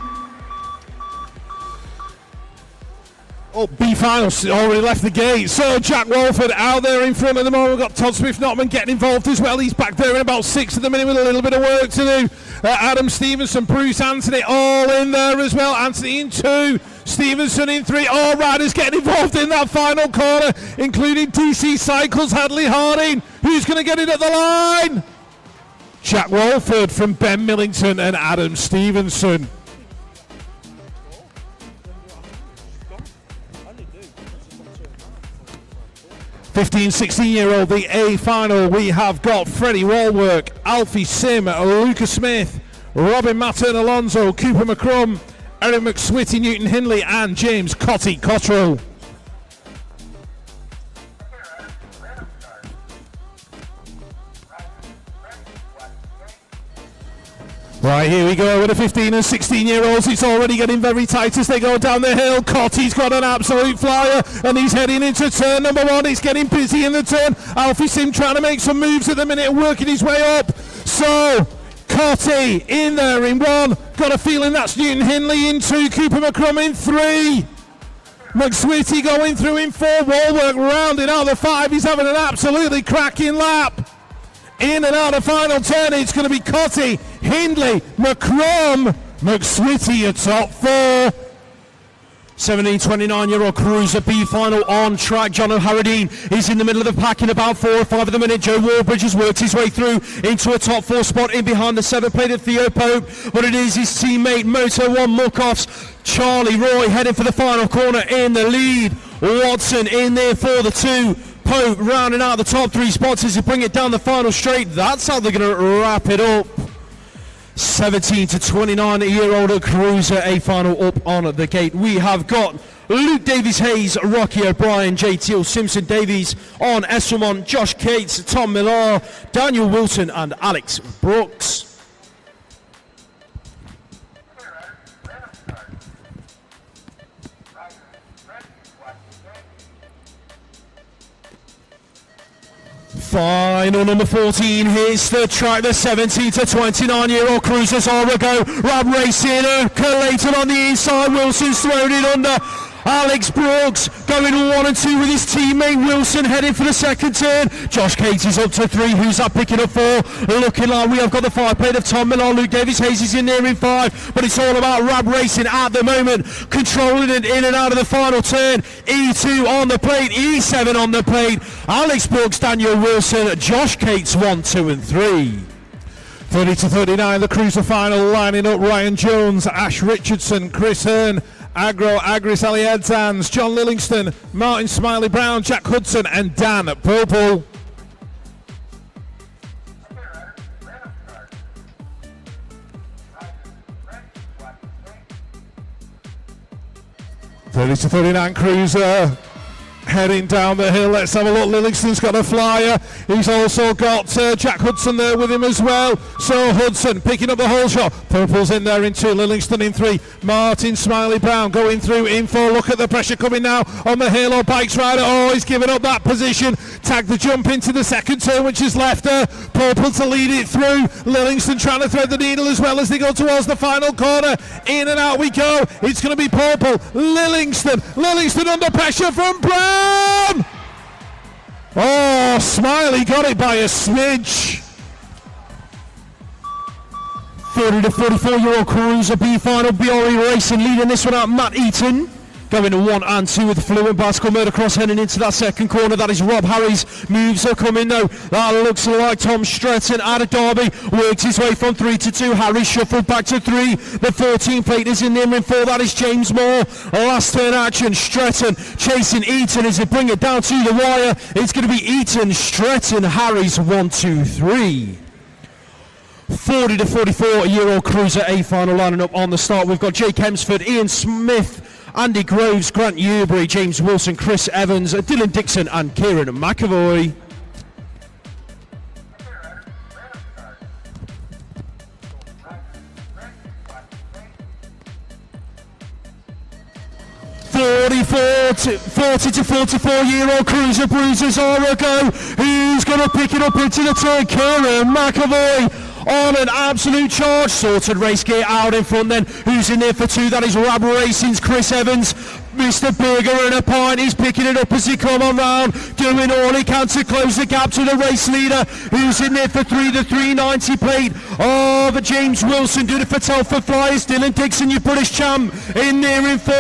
B finals already left the gate. So Jack Walford out there in front at the moment. We've got Todd Swift-Notman getting involved as well. He's back there in about 6 at the minute with a little bit of work to do. Adam Stevenson, Bruce Anthony all in there as well. Anthony in 2. Stevenson in 3. All riders getting involved in that final corner, including DC Cycles, Hadley Harding. Who's going to get it at the line? Jack Walford from Ben Millington and Adam Stevenson. 15, 16-year-old, the A final. We have got Freddie Wallwork, Alfie Sim, Lucas Smith, Robin Mattern Alonso, Cooper McCrum, Eric McSwitty, Newton Hindley, and James Cotty Cottrell. Right, here we go with the 15 and 16-year-olds. It's already getting very tight as they go down the hill. Cotty's got an absolute flyer, and he's heading into turn number 1. It's getting busy in the turn. Alfie Sim trying to make some moves at the minute, working his way up. So, Cotty in there in 1. Got a feeling that's Newton Hindley in 2. Cooper McCrum in 3. McSwitty going through in 4. Wallwork rounding out the 5. He's having an absolutely cracking lap. In and out of final turn, it's going to be Cotty, Hindley, McCrum, McSwitty your top 4. 29-year-old Cruiser B final on track. John O'Haradine is in the middle of the pack in about 4 or 5 of the minute. Joe Warbridge has worked his way through into a top 4 spot in behind the 7th plate of Theo Pope, but it is his teammate Moto 1 Mukoff's Charlie Roy heading for the final corner in the lead. Watson in there for the 2. Pope rounding out the top 3 spots as he bring it down the final straight. That's how they're going to wrap it up. 17 to 29-year-old Cruiser A final up on the gate. We have got Luke Davies-Hayes, Rocky O'Brien, JTL Simpson Davies on Esselmont, Josh Cates, Tom Millar, Daniel Wilson and Alex Brooks. Final number 14, here's the track, the 17 to 29-year-old Cruisers are a go. Rab Racing, collated on the inside, Wilson's thrown it under. Alex Brooks going 1 and 2 with his teammate Wilson heading for the second turn. Josh Cates is up to 3, who's up picking up 4. Looking like we have got the 5 plate of Tom Millar. Luke Davies-Hayes is in there in 5, but it's all about Rab Racing at the moment, controlling it in and out of the final turn. E2 on the plate, E7 on the plate. Alex Brooks, Daniel Wilson, Josh Cates 1, 2 and 3. 30 to 39, the Cruiser final lining up. Ryan Jones, Ash Richardson, Chris Hearn, Agris Ali Edzans, John Lillingston, Martin Smiley Brown, Jack Hudson and Dan Purple. Thirty to 39 Cruiser heading down the hill. Let's have a look. Lillingston's got a flyer. He's also got Jack Hudson there with him as well. So Hudson picking up the whole shot. Purple's in there in 2. Lillingston in 3. Martin Smiley Brown going through in 4. Look at the pressure coming now on the Halo Bikes rider. Oh, he's given up that position. Tagged the jump into the second turn, which has left her. Purple to lead it through. Lillingston trying to thread the needle as well as they go towards the final corner. In and out we go. It's going to be Purple. Livingston under pressure from Brown. Oh, Smiley got it by a smidge. 30 to 44-year-old Cruiser B final. Biore Racing leading this one out. Matt Eaton going to 1 and 2 with fluent bicycle motocross heading into that second corner. That is Rob Harry's moves are coming though. That looks like Tom Stretton out of Derby. Worked his way from 3 to 2. Harry shuffled back to 3. The 14 plate is in there in 4. That is James Moore. Last turn action. Stretton chasing Eaton as they bring it down to the wire. It's going to be Eaton, Stretton, Harry's 1, 2, 3. 40 to 44-year-old Cruiser A final lining up on the start. We've got Jake Hemsford, Ian Smith, Andy Groves, Grant Newbury, James Wilson, Chris Evans, Dylan Dixon and Kieran McAvoy. Forty to 44-year-old Cruiser Bruisers are a go. Who's going to pick it up into the turn? Kieran McAvoy on an absolute charge. Sorted race gear out in front then. Who's in there for 2? That is Rab Racing's Chris Evans. Mr. Burger and a pint. He's picking it up as he come on round, doing all he can to close the gap to the race leader. Who's in there for 3? The 390 plate of James Wilson doing it for Telford Flyers. Dylan Dixon, your British champ, in there in 4.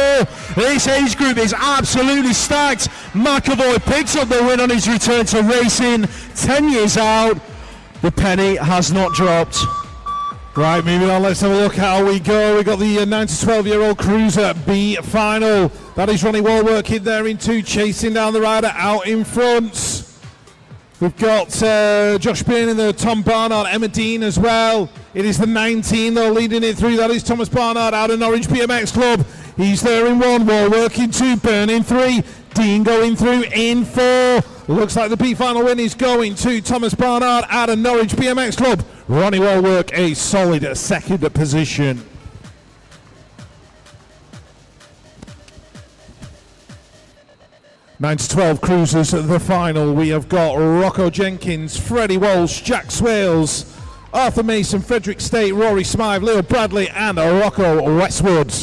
This age group is absolutely stacked. McAvoy picks up the win on his return to racing. 10 years out. The penny has not dropped. Right, moving on, let's have a look how we go. We've got the 9 to 12-year-old Cruiser B final. That is Ronnie Wallwork in there in 2, chasing down the rider out in front. We've got Josh Payne in there, Tom Barnard, Emma Dean as well. It is the 19 though, leading it through. That is Thomas Barnard out of Norwich BMX Club. He's there in 1, Wallwork in 2, Byrne in 3, Dean going through in 4. Looks like the B final win is going to Thomas Barnard out of Norwich BMX Club. Ronnie Wallwork a solid second position. Nine to 12 Cruisers the final. We have got Rocco Jenkins, Freddie Walsh, Jack Swales, Arthur Mason, Frederick State, Rory Smythe, Leo Bradley and Rocco Westwood.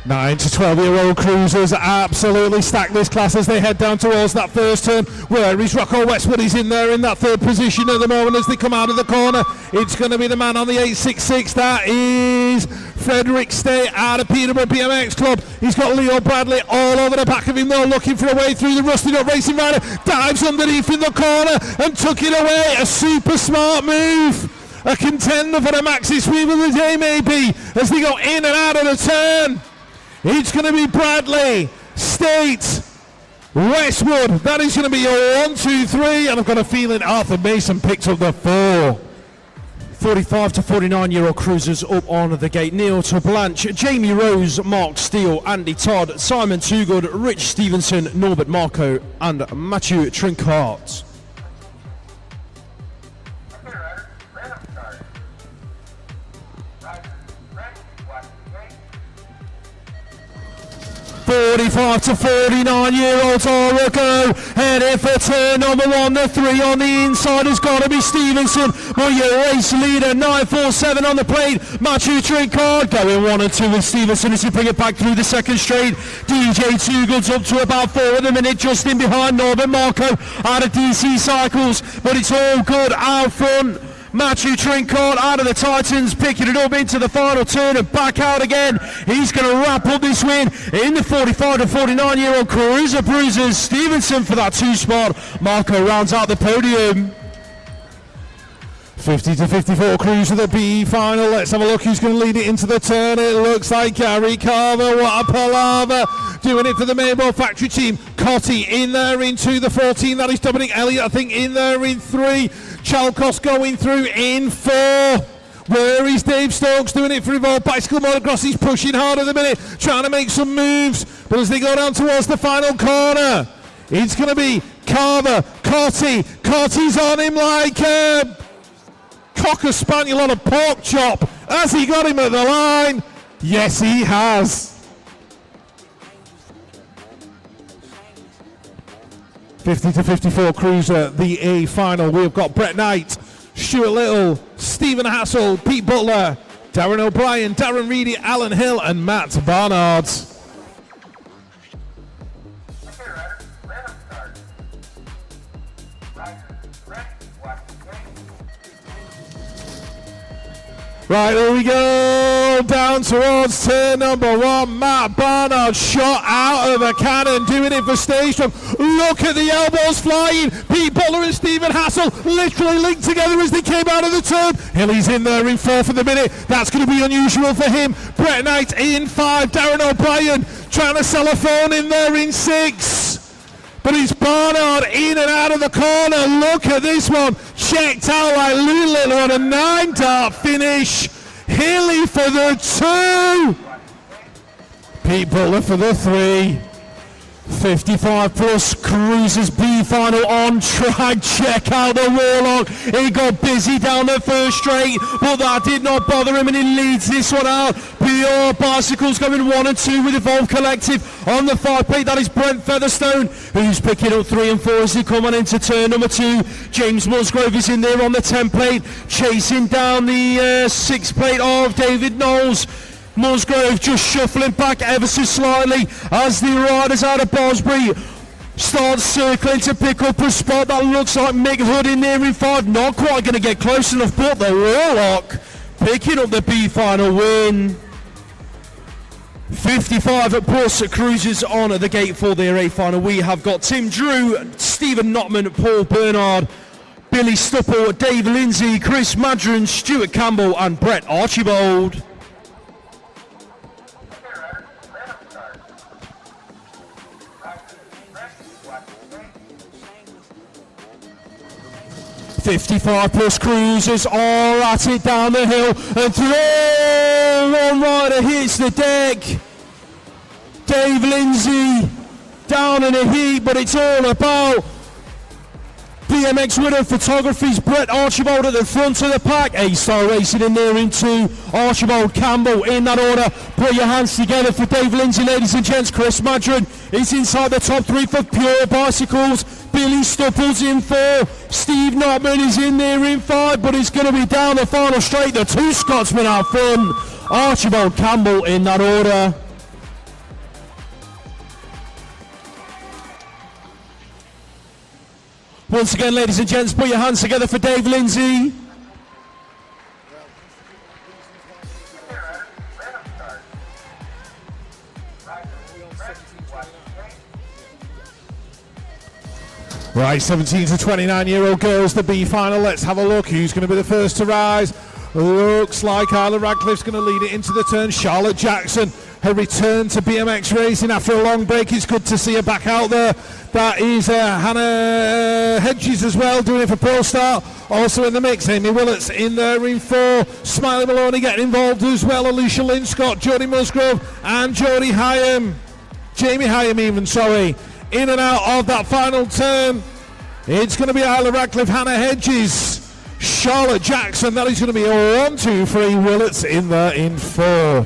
9 to 12-year-old cruisers absolutely stack this class as they head down towards that first turn. Where is Rocco Westwood? He's in there in that third position at the moment as they come out of the corner. It's going to be the man on the 866. That is Frederick State out of Peterborough BMX Club. He's got Leo Bradley all over the back of him though, looking for a way through. The rusted up racing rider dives underneath in the corner and took it away. A super smart move. A contender for the maxi sweep of the day maybe as they go in and out of the turn. It's going to be Bradley, State, Westwood. That is going to be a 1, 2, 3. And I've got a feeling Arthur Mason picked up the 4. 45 to 49-year-old cruisers up on the gate. Neil to Blanche, Jamie Rose, Mark Steele, Andy Todd, Simon Toogood, Rich Stevenson, Norbert Marco, and Matthew Trincart. 45 to 49-year-old Oracle heading for turn number 1. The 3 on the inside has got to be Stevenson. But your race leader 947 on the plate. Matthew Trincard going 1 and 2 with Stevenson as he bring it back through the second straight. DJ Toogood's up to about 4 at the minute, just in behind Norbert Marco out of DC Cycles. But it's all good out front. Matthew Trincard out of the Titans, picking it up into the final turn and back out again. He's going to wrap up this win in the 45 to 49-year-old Cruiser Bruisers. Stevenson for that 2 spot. Marco rounds out the podium. 50 to 54 Cruiser the B final. Let's have a look who's going to lead it into the turn. It looks like Gary Carver. What a palaver. Doing it for the Maybell Factory team. Cotty in there into the 14. That is Dominic Elliott, I think, in there in 3. Chalkos going through in 4. Where is Dave Stokes doing it for Evolve Bicycle Motocross? He's pushing hard at the minute, trying to make some moves. But as they go down towards the final corner, it's going to be Carver, Cotty. Cotty's on him like a Cocker Spaniel on a pork chop. Has he got him at the line? Yes, he has. 50 to 54 Cruiser, the A final. We've got Brett Knight, Stuart Little, Stephen Hassel, Pete Butler, Darren O'Brien, Darren Reedy, Alan Hill, and Matt Barnard. 'Right, here we go, down towards turn number 1. Matt Barnard shot out of a cannon, doing it for Staystrom. Look at the elbows flying. Pete Butler and Stephen Hassel literally linked together as they came out of the turn. Hilly's in there in 4 for the minute. That's going to be unusual for him. Brett Knight in 5. Darren O'Brien trying to sell a phone in there in 6. But it's Barnard in and out of the corner. Look at this one. Checked out like Lou Little on a 9-dart finish. Hilly for the 2. Pete Butler for the 3. 55 plus Cruisers B final on track. Check out the Warlock. He got busy down the first straight, but that did not bother him, and he leads this one out. Pure Bicycles going 1 and 2 with Evolve Collective on the 5 plate. That is Brent Featherstone, who's picking up 3 and 4 as they come on into turn number 2. James Musgrove is in there on the 10 plate, chasing down the 6 plate of David Knowles. Musgrove just shuffling back ever so slightly as the riders out of Bosbury start circling to pick up a spot. That looks like Mick Hood in there in 5. Not quite going to get close enough, but the Warlock picking up the B final win. 55 plus Cruisers on the gate for their A final. We have got Tim Drew, Stephen Notman, Paul Bernard, Billy Stupple, Dave Lindsay, Chris Madron, Stuart Campbell, and Brett Archibald. 55 plus Cruisers all at it down the hill and through. One rider hits the deck. Dave Lindsay down in a heat, but it's all about BMX Widow Photography's Brett Archibald at the front of the pack. A-Star Racing in there in 2. Archibald, Campbell in that order. Put your hands together for Dave Lindsay, ladies and gents. Chris Madron is inside the top 3 for Pure Bicycles. Billy Stupples in 4. Steve Notman is in there in 5, but it's going to be down the final straight. The 2 Scotsmen out front. Archibald, Campbell in that order. Once again, ladies and gents, put your hands together for Dave Lindsay. Right, 17 to 29-year-old girls, the B final. Let's have a look. Who's going to be the first to rise? Looks like Isla Radcliffe's going to lead it into the turn. Charlotte Jackson, her return to BMX racing after a long break. It's good to see her back out there. That is Hannah Hedges as well, doing it for Polestar. Also in the mix, Amy Willets in there in 4. Smiley Maloney getting involved as well. Alicia Linscott, Jodie Musgrove, and Jodie Hyam. Jamie Hyam even, sorry. In and out of that final turn. It's going to be Isla Radcliffe, Hannah Hedges, Charlotte Jackson. That is going to be a 1, 2, 3. Willets in there in 4.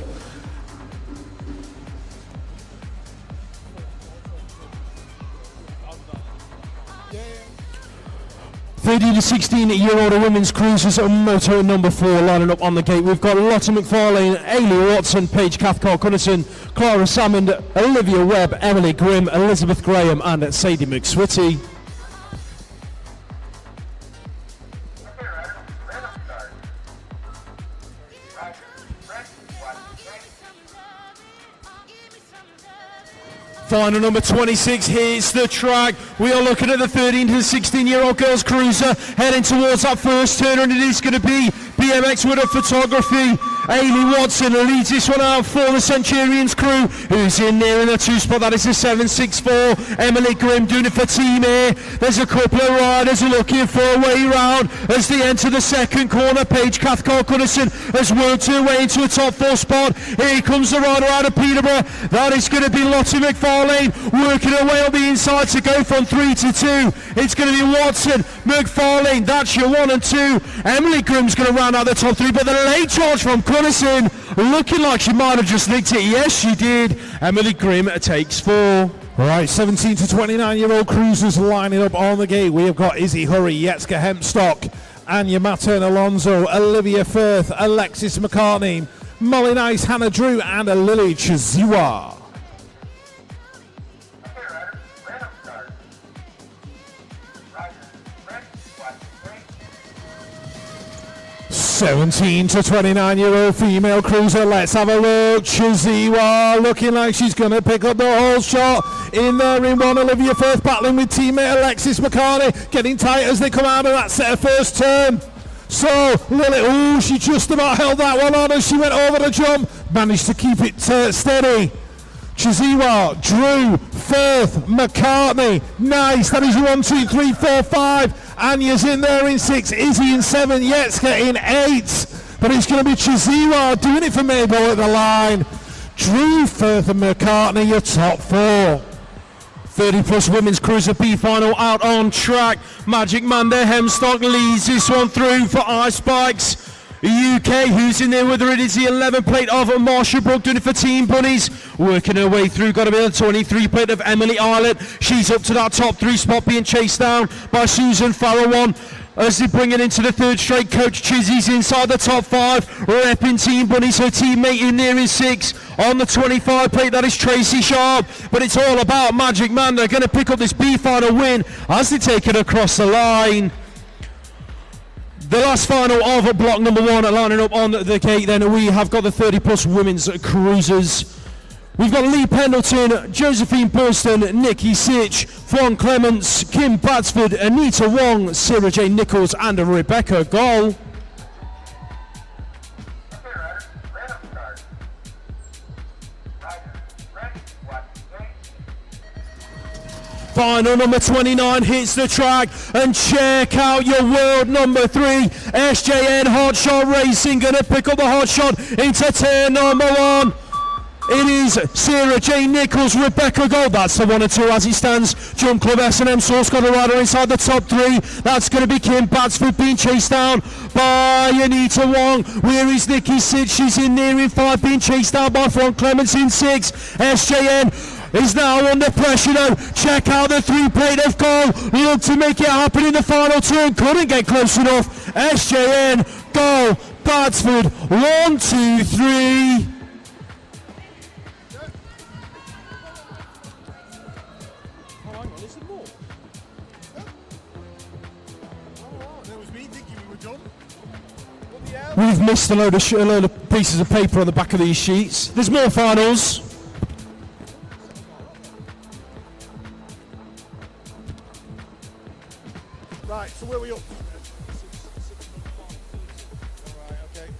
To 16-year-old women's cruisers at moto number 4 lining up on the gate. We've got Lotte McFarlane, Ailey Watson, Paige Cathcart-Cunnison, Clara Salmond, Olivia Webb, Emily Grimm, Elizabeth Graham and Sadie McSwitty. Final number 26 hits the track. We are looking at the 13 to 16-year-old girls cruiser heading towards that first turn, and it is going to be BMX with a photography. Ailey Watson leads this one out for the Centurions crew, who's in there in the 2 spot. That is the 764. Emily Grimm doing it for Team A. There's a couple of riders looking for a way round as they enter the second corner. Paige Cathcart-Cunnison has worked her way into a top 4 spot. Here comes the rider out of Peterborough. That is going to be Lotte McFarlane working her way on the inside to go from 3 to 2. It's going to be Watson, McFarlane. That's your 1 and 2. Emily Grimm's going to round out the top 3, but the late charge from Cunnison looking like she might have just nicked it. Yes, she did. Emily Grimm takes 4. Right, 17 to 29-year-old cruisers lining up on the gate. We have got Izzy Hurry, Yetska Hempstock, Anya Mattern Alonso, Olivia Firth, Alexis McCartney, Molly Nice, Hannah Drew, and Lily Chiziwa. 17 to 29-year-old female cruiser. Let's have a look. Chiziwa looking like she's going to pick up the whole shot. In there in 1, Olivia Firth battling with teammate Alexis McCartney. Getting tight as they come out of that set of first turn. So Lily, she just about held that one on as she went over the jump. Managed to keep it steady. Chiziwa, Drew, Firth, McCartney. Nice. That is your 1, 2, 3, 4, 5. Anya's in there in 6. Izzy in 7. Yetska in 8. But it's going to be Chiziwa doing it for Mabel at the line. Drew, Firth and McCartney, your top 4. 30 plus women's cruiser B final out on track. Magic Manda Hemstock leads this one through for Ice Bikes UK. Who's in there with her? It is the 11 plate of Marsha Brook doing it for Team Bunnies. Working her way through, got to be the 23 plate of Emily Arlett. She's up to that top 3 spot, being chased down by Susan Farrow. As they bring it into the 3rd straight, Coach Chizzy's inside the top 5, repping Team Bunnies. Her teammate in there in 6. On the 25 plate, that is Tracy Sharp. But it's all about Magic Manda going to pick up this B final win as they take it across the line. The last final of block number 1 lining up on the gate. Then we have got the 30 plus women's cruisers. We've got Lee Pendleton, Josephine Burston, Nikki Sitch, Fawn Clements, Kim Batsford, Anita Wong, Sarah J. Nichols and Rebecca Goll. Final number 29 hits the track, and check out your world number 3, SJN Hotshot Racing, gonna pick up the hotshot into turn number 1. It is Sarah J. Nichols, Rebecca Gold. That's the 1 and 2 as it stands. Jump Club S&M Source got a rider inside the top 3. That's going to be Kim Batsford being chased down by Anita Wong. Where is Nikki Sid? She's in there in 5, being chased down by Fawn Clements in 6. SJN is now under pressure though. Check out the 3 plate of goal. Look to make it happen in the final turn. Couldn't get close enough. SJN, goal, Batsford, 1, 2, 3. We've missed a load of pieces of paper on the back of these sheets. There's more finals. Right, so where are we up? Alright, okay.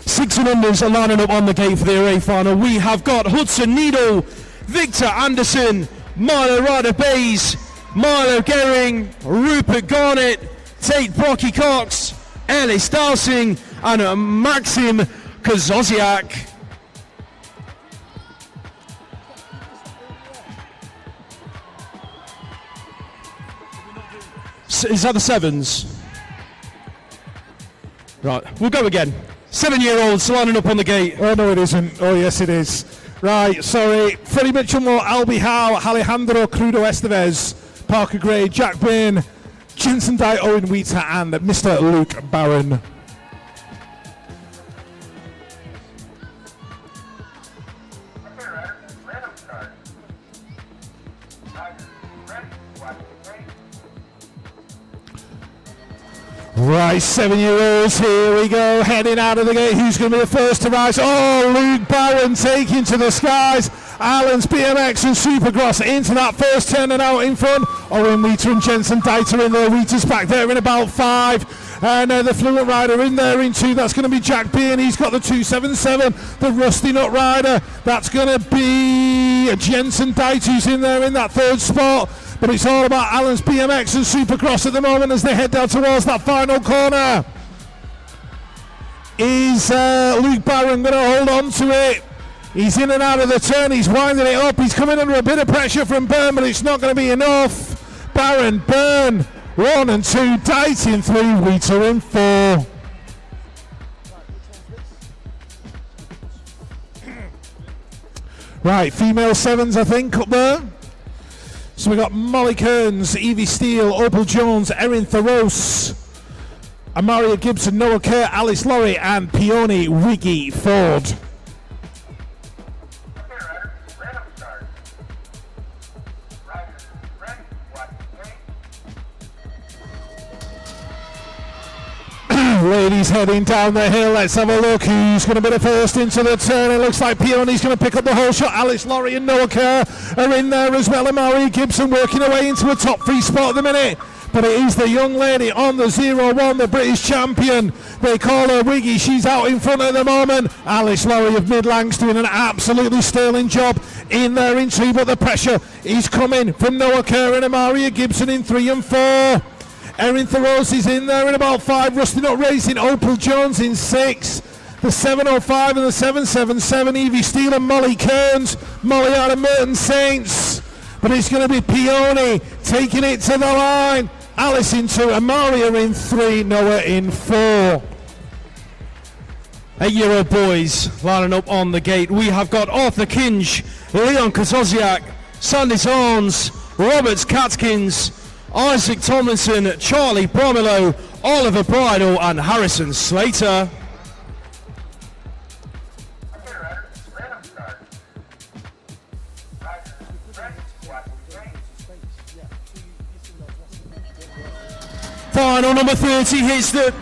Six and unders are lining up on the gate for the array final. We have got Hudson Needle, Victor Anderson, Milo Ryder Bays, Milo Gehring, Rupert Garnett, Tate Brocky Cox, Ellis Dowsing, and Maxim Kozoziak. Is that the sevens? Right, we'll go again. 7-year-olds lining up on the gate. Oh, no, it isn't. Oh, yes, it is. Right, sorry. Freddie Mitchell, Albie Howe, Alejandro Crudo Estevez, Parker Gray, Jack Bain, Jensen Dye, Owen Wheater, and Mr. Luke Barron. Right, 7-year-olds, here we go, heading out of the gate. Who's going to be the first to rise? Oh, Luke Barron taking to the skies. Allen's BMX and Supercross into that first turn and out in front. Owen Wheater and Jensen Dieter in there. Wheater's back there in about 5. And the Fluent Rider in there in 2. That's going to be Jack Bean. He's got the 277. The Rusty Nut Rider. That's going to be Jensen Dieter who's in there in that 3rd spot. But it's all about Allen's BMX and Supercross at the moment as they head down towards that final corner. Is Luke Barron going to hold on to it? He's in and out of the turn. He's winding it up. He's coming under a bit of pressure from Byrne, but it's not going to be enough. Barron, Byrne, 1 and 2. Dite in 3. Wheater in 4. Right, female 7s, I think, up there. So we got Molly Kearns, Evie Steele, Opal Jones, Erin Thoros, Amaria Gibson, Noah Kerr, Alice Laurie, and Peony Wiggy Ford. Ladies heading down the hill. Let's have a look who's going to be the first into the turn. It looks like Peony's going to pick up the whole shot. Alice Laurie and Noah Kerr are in there as well. Amari Gibson working her way into a top 3 spot at the minute. But it is the young lady on the 0-1, the British champion. They call her Wiggy. She's out in front at the moment. Alice Laurie of Midlands doing an absolutely sterling job in there in 2. But the pressure is coming from Noah Kerr and Amaria Gibson in 3 and 4. Erin Thoros is in there in about 5. Rusty Nut Racing, Opal Jones in 6. The 705 and the 777, Evie Steele and Molly Kearns. Molly out of Merton Saints. But it's going to be Peony taking it to the line. Alice in 2, Amaria in 3, Noah in 4. 8-year-old boys lining up on the gate. We have got Arthur Kinge, Leon Kozoziak, Sandy Sarnes, Roberts Catkins, Isaac Tomlinson, Charlie Bromilo, Oliver Bridle, and Harrison Slater. Final number 30 hits the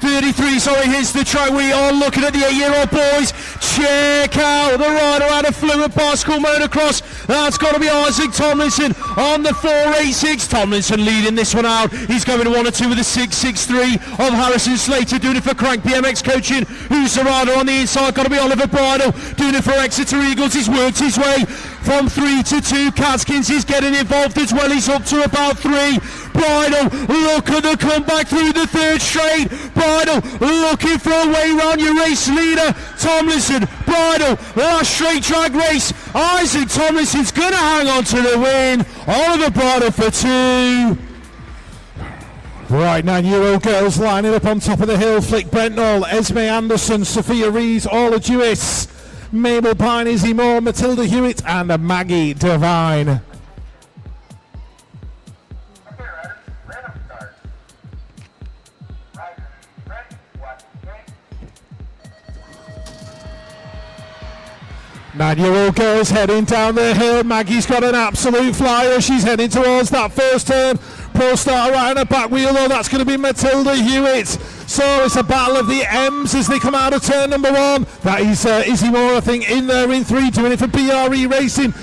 33, hits the track. We are looking at the 8-year-old boys. Check out the rider out of Fluent Bicycle Motocross. That's got to be Isaac Tomlinson on the 486. Tomlinson leading this one out. He's going 1 or 2 with a 663 of Harrison Slater, doing it for Crank BMX Coaching. Who's the rider on the inside? Got to be Oliver Bridle, doing it for Exeter Eagles. He's worked his way from 3 to 2. Catkins is getting involved as well. He's up to about 3. Bridle, look at the comeback through the 3rd straight. Bridle looking for a way round your race leader. Tomlinson, Bridle, last straight drag race. Isaac Tomlinson's going to hang on to the win. Oliver Bridle for 2. Right, 9-year-old girls lining up on top of the hill. Flick Brentnall, Esme Anderson, Sophia Rees, Orla Jewis, Mabel Pine, Izzy Moore, Matilda Hewitt, and Maggie Devine. 9-year-old girl's heading down the hill. Maggie's got an absolute flyer. She's heading towards that first turn. Pro Star right on her back wheel, though. That's going to be Matilda Hewitt. So it's a battle of the M's as they come out of turn number 1. That is Izzy Moore, I think, in there in 3, doing it for BRE Racing.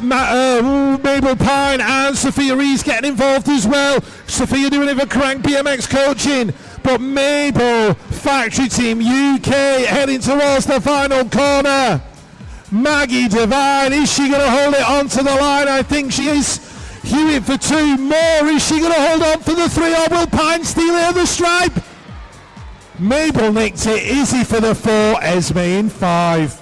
Mabel Pine and Sophia Rees getting involved as well. Sophia doing it for Crank BMX Coaching. But Mabel, Factory Team UK, heading towards the final corner. Maggie Devine, is she going to hold it onto the line? I think she is. Hewitt for 2 more. Is she going to hold on for the 3, or will Pine steal it at the stripe? Mabel nicked it. Izzy for the 4, Esme in 5.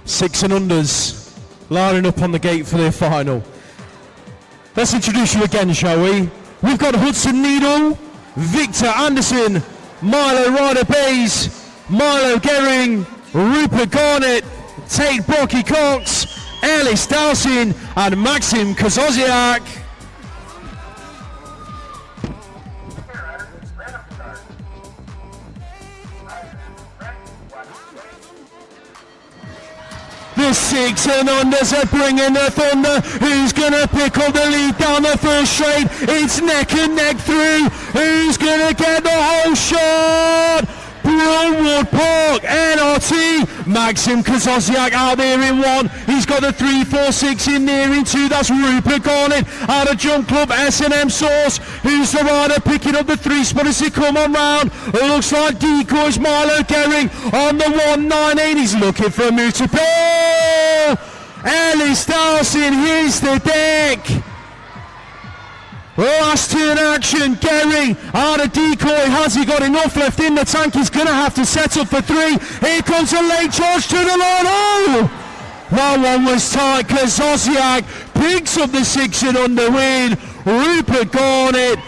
6 and unders lining up on the gate for their final. Let's introduce you again, shall we? We've got Hudson Needle, Victor Anderson, Milo Ryder Bays, Milo Gehring, Rupert Garnett, Tate Brocky Cox, Ellis Dowson and Maxim Kozoziak. The 6 and unders are bringing the thunder. Who's going to pick up the lead down the first straight? It's neck and neck through. Who's going to get the whole shot? Brownwood Park, NRT, Maxim Kozoziak out there in 1. He's got the 3, 4, 6 in there in 2. That's Rupert Garnett out of Jump Club S&M Source. Who's the rider picking up the 3 spot as he come on round? It looks like Decoys, Milo Gehring on the 198. He's looking for a move to pull. Ellis Dowson, here's the deck. Last turn action, Gehring out of Decoy. Has he got enough left in the tank? He's going to have to set up for 3. Here comes a late charge to the line. Oh! That one was tight. Kozoziak picks up the 6 and under win. Rupert Garnett,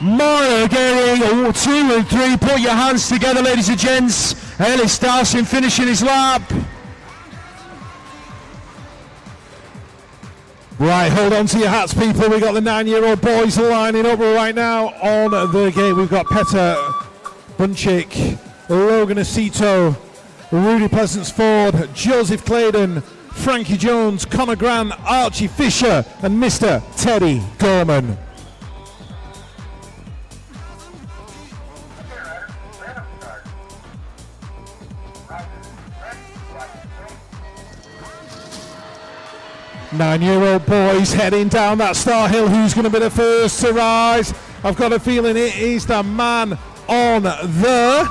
Milo Gehring, 2 and 3. Put your hands together, ladies and gents. Ellis Dowson finishing his lap. Right, hold on to your hats, people. We've got the 9-year-old boys lining up right now on the gate. We've got Petter Bunchik, Logan Aceto, Rudy Pleasance Ford, Joseph Claydon, Frankie Jones, Connor Grant, Archie Fisher, and Mr. Teddy Gorman. Nine-year-old boys heading down that Star Hill. Who's going to be the first to rise? I've got a feeling it is the man on the...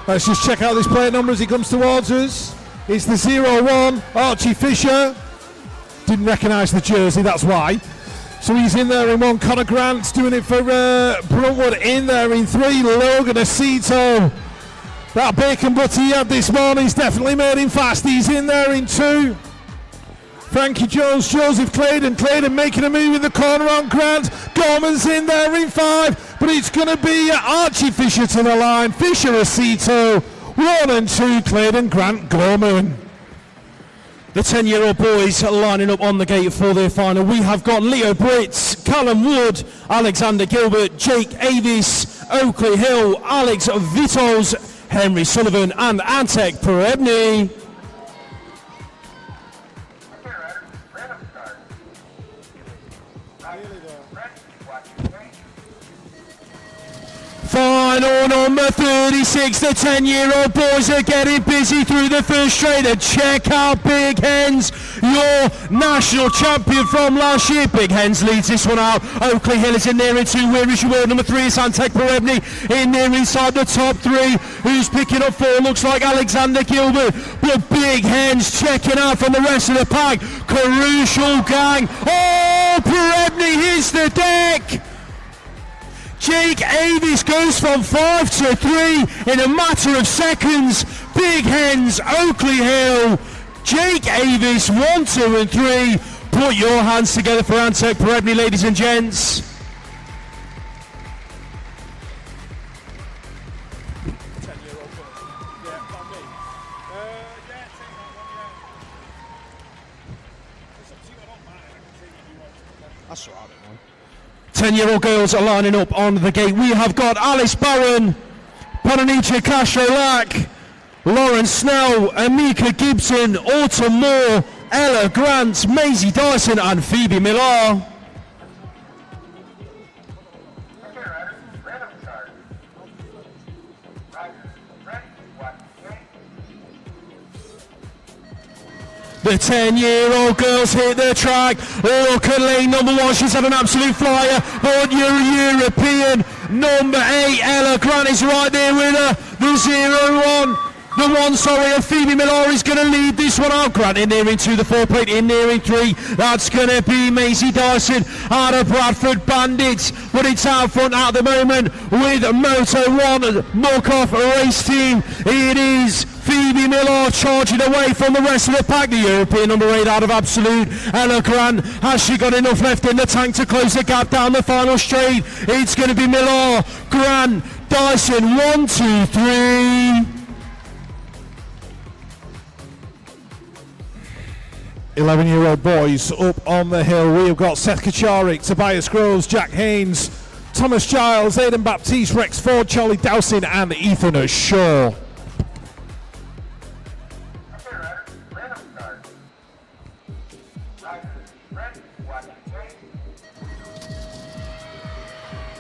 Let's just check out this plate number as he comes towards us. It's the 01, Archie Fisher. Didn't recognise the jersey, that's why. So he's in there in 1. Connor Grant's doing it for Bruntwood in there in 3. Logan Aceto. That bacon butter he had this morning's definitely made him fast. He's in there in 2. Frankie Jones, Joseph Claydon making a move in the corner on Grant. Gorman's in there in 5, but it's going to be Archie Fisher to the line. Fisher, Aceto, 1 and 2, Claydon, Grant, Gorman. The 10-year-old boys are lining up on the gate for their final. We have got Leo Britz, Callum Wood, Alexander Gilbert, Jake Avis, Oakley Hill, Alex Vitos, Henry Sullivan and Antek Perebny. Final number 36, the 10-year-old boys are getting busy through the first straight. And check out Big Hens, your national champion from last year. Big Hens leads this one out. Oakley Hill is in there in 2. Where is your word? Number 3 is Antek Perebny in there inside the top 3. Who's picking up 4? Looks like Alexander Gilbert. But Big Hens checking out from the rest of the pack. Crucial gang. Oh, Perebny hits the deck. Jake Avis goes from 5 to 3 in a matter of seconds. Big Hens, Oakley Hill, Jake Avis, 1, 2 and 3. Put your hands together for Antek Perebny, ladies and gents. That's all right, man. 10-year-old girls are lining up on the gate. We have got Alice Barron, Ponanicha Cashrolak, Lauren Snell, Amika Gibson, Autumn Moore, Ella Grant, Maisie Dyson and Phoebe Millar. The 10-year-old girls hit the track. Look at lane number 1. She's had an absolute flyer. But European number 8, Ella Grant is right there with her. The 0-1. The 1, of Phoebe Millar is going to lead this one out. Grant in there in 2, the 4 plate in there in 3. That's going to be Maisie Dyson out of Bradford Bandits. But it's out front at the moment with Moto 1 Morkoff race team. It is Phoebe Millar charging away from the rest of the pack. The European number 8 out of Absolute. Ella Grant, has she got enough left in the tank to close the gap down the final straight? It's going to be Millar, Grant, Dyson, 1, 2, 3. 11-year-old boys up on the hill. We have got Seth Kacharik, Tobias Groves, Jack Haynes, Thomas Giles, Aidan Baptiste, Rex Ford, Charlie Dowsing and Ethan Shaw.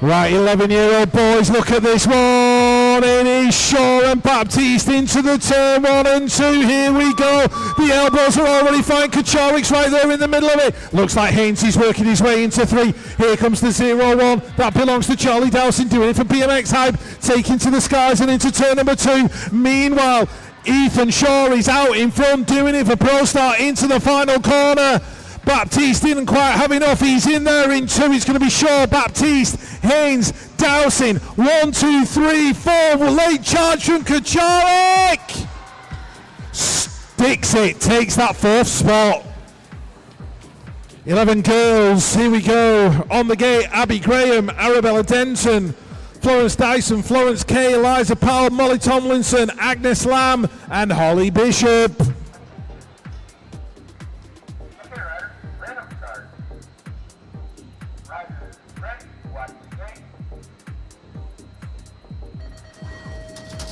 Right, 11-year-old boys, look at this one. It is Shaw and Baptiste into the turn 1 and 2. Here we go. The elbows are already fine. Kacharik's right there in the middle of it. Looks like Haynes is working his way into 3. Here comes the 0-1. That belongs to Charlie Dowsing, doing it for BMX Hype. Taking to the skies and into turn number 2. Meanwhile, Ethan Shaw is out in front, doing it for Pro Star into the final corner. Baptiste didn't quite have enough. He's in there in 2. It's going to be Shaw, Baptiste, Haynes, Dowsing. 1, 2, 3, 4. Late charge from Kacharik. Sticks it. Takes that 4th spot. 11 girls. Here we go. On the gate, Abby Graham, Arabella Denton, Florence Dyson, Florence Kay, Eliza Powell, Molly Tomlinson, Agnes Lamb, and Holly Bishop.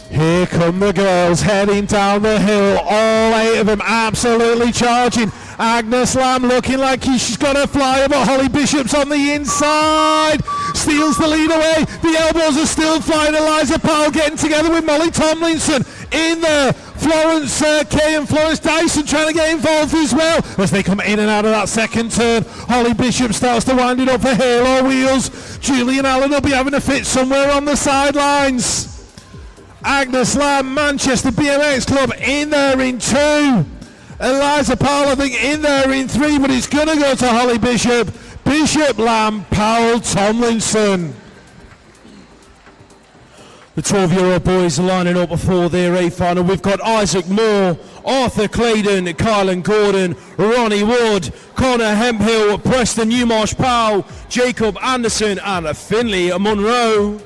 Here come the girls heading down the hill, all 8 of them absolutely charging. Agnes Lamb looking like she's got a flyer, but Holly Bishop's on the inside, steals the lead away. The elbows are still flying. Eliza Powell getting together with Molly Tomlinson in there. Florence Kay and Florence Dyson trying to get involved as well as they come in and out of that second turn. Holly Bishop starts to wind it up for Halo Wheels. Julian Allen will be having a fit somewhere on the sidelines. Agnes Lamb, Manchester BMX Club in there in 2. Eliza Powell, I think, in there in 3, but it's going to go to Holly Bishop. Bishop, Lamb, Powell, Tomlinson. The 12-year-old boys are lining up before their A final. We've got Isaac Moore, Arthur Claydon, Kylan Gordon, Ronnie Wood, Connor Hemphill, Preston Newmarsh Powell, Jacob Anderson, and Finley Monroe.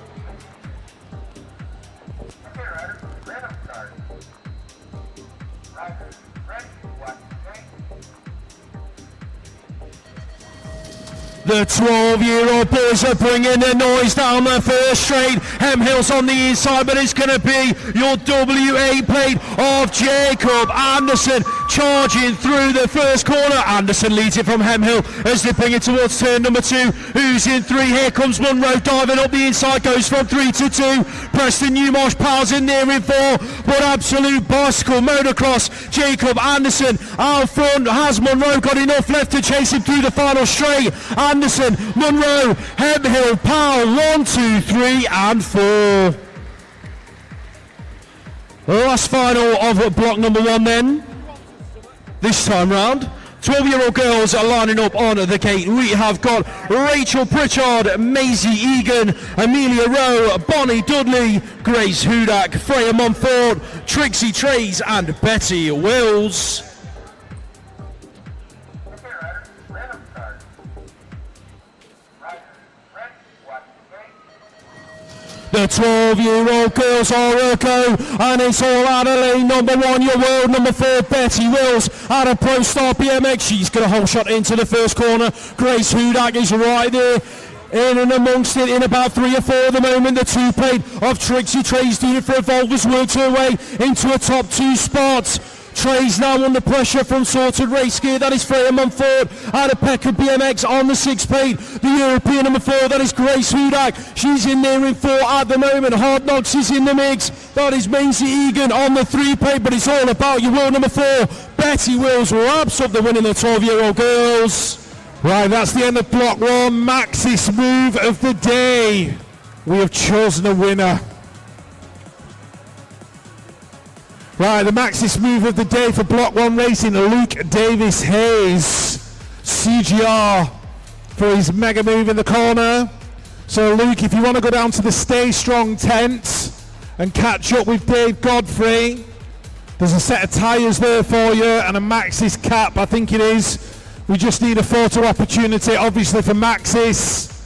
The 12-year-old boys are bringing the noise down the first straight. Hemhill's on the inside, but it's going to be your W8 plate of Jacob Anderson charging through the first corner. Anderson leads it from Hemhill as they bring it towards turn number 2. Who's in 3? Here comes Monroe diving up the inside, goes from 3 to 2. Preston Newmarsh Powell's in there in 4, but Absolute Bicycle Motocross. Jacob Anderson out front. Has Monroe got enough left to chase him through the final straight? Anderson, Monroe, Hemhill, Powell, 1, 2, 3 and 4. The last final of block number 1 then. This time round, 12-year-old girls are lining up on the gate. We have got Rachel Pritchard, Maisie Egan, Amelia Rowe, Bonnie Dudley, Grace Hudak, Freya Montfort, Trixie Trays and Betty Wills. The 12-year-old girls are a go, and it's all out of lane number 1, your world number 4, Betty Wills, out of Pro Star BMX. She's got a whole shot into the first corner. Grace Hudak is right there. in and amongst it, in about 3 or 4 at the moment. The 2-plate of Trixie Trey's doing it for Evolver's worked her way into a top 2 spot. Trey's now under pressure from Sorted Race Gear. That is Freya Mumford out of Pekka BMX on the 6-plate. The European number 4, that is Grace Hudak. She's in there in 4 at the moment. Hard Knocks is in the mix. That is Maisie Egan on the 3-plate, but it's all about your world number 4. Betty Wills wraps up the win in the 12-year-old girls. Right, that's the end of block 1. Maxis move of the day. We have chosen a winner. Right, the Maxis move of the day for block 1 racing, Luke Davis Hayes. CGR for his mega move in the corner. So Luke, if you want to go down to the Stay Strong tent and catch up with Dave Godfrey, there's a set of tyres there for you and a Maxis cap, I think it is. We just need a photo opportunity, obviously, for Maxis.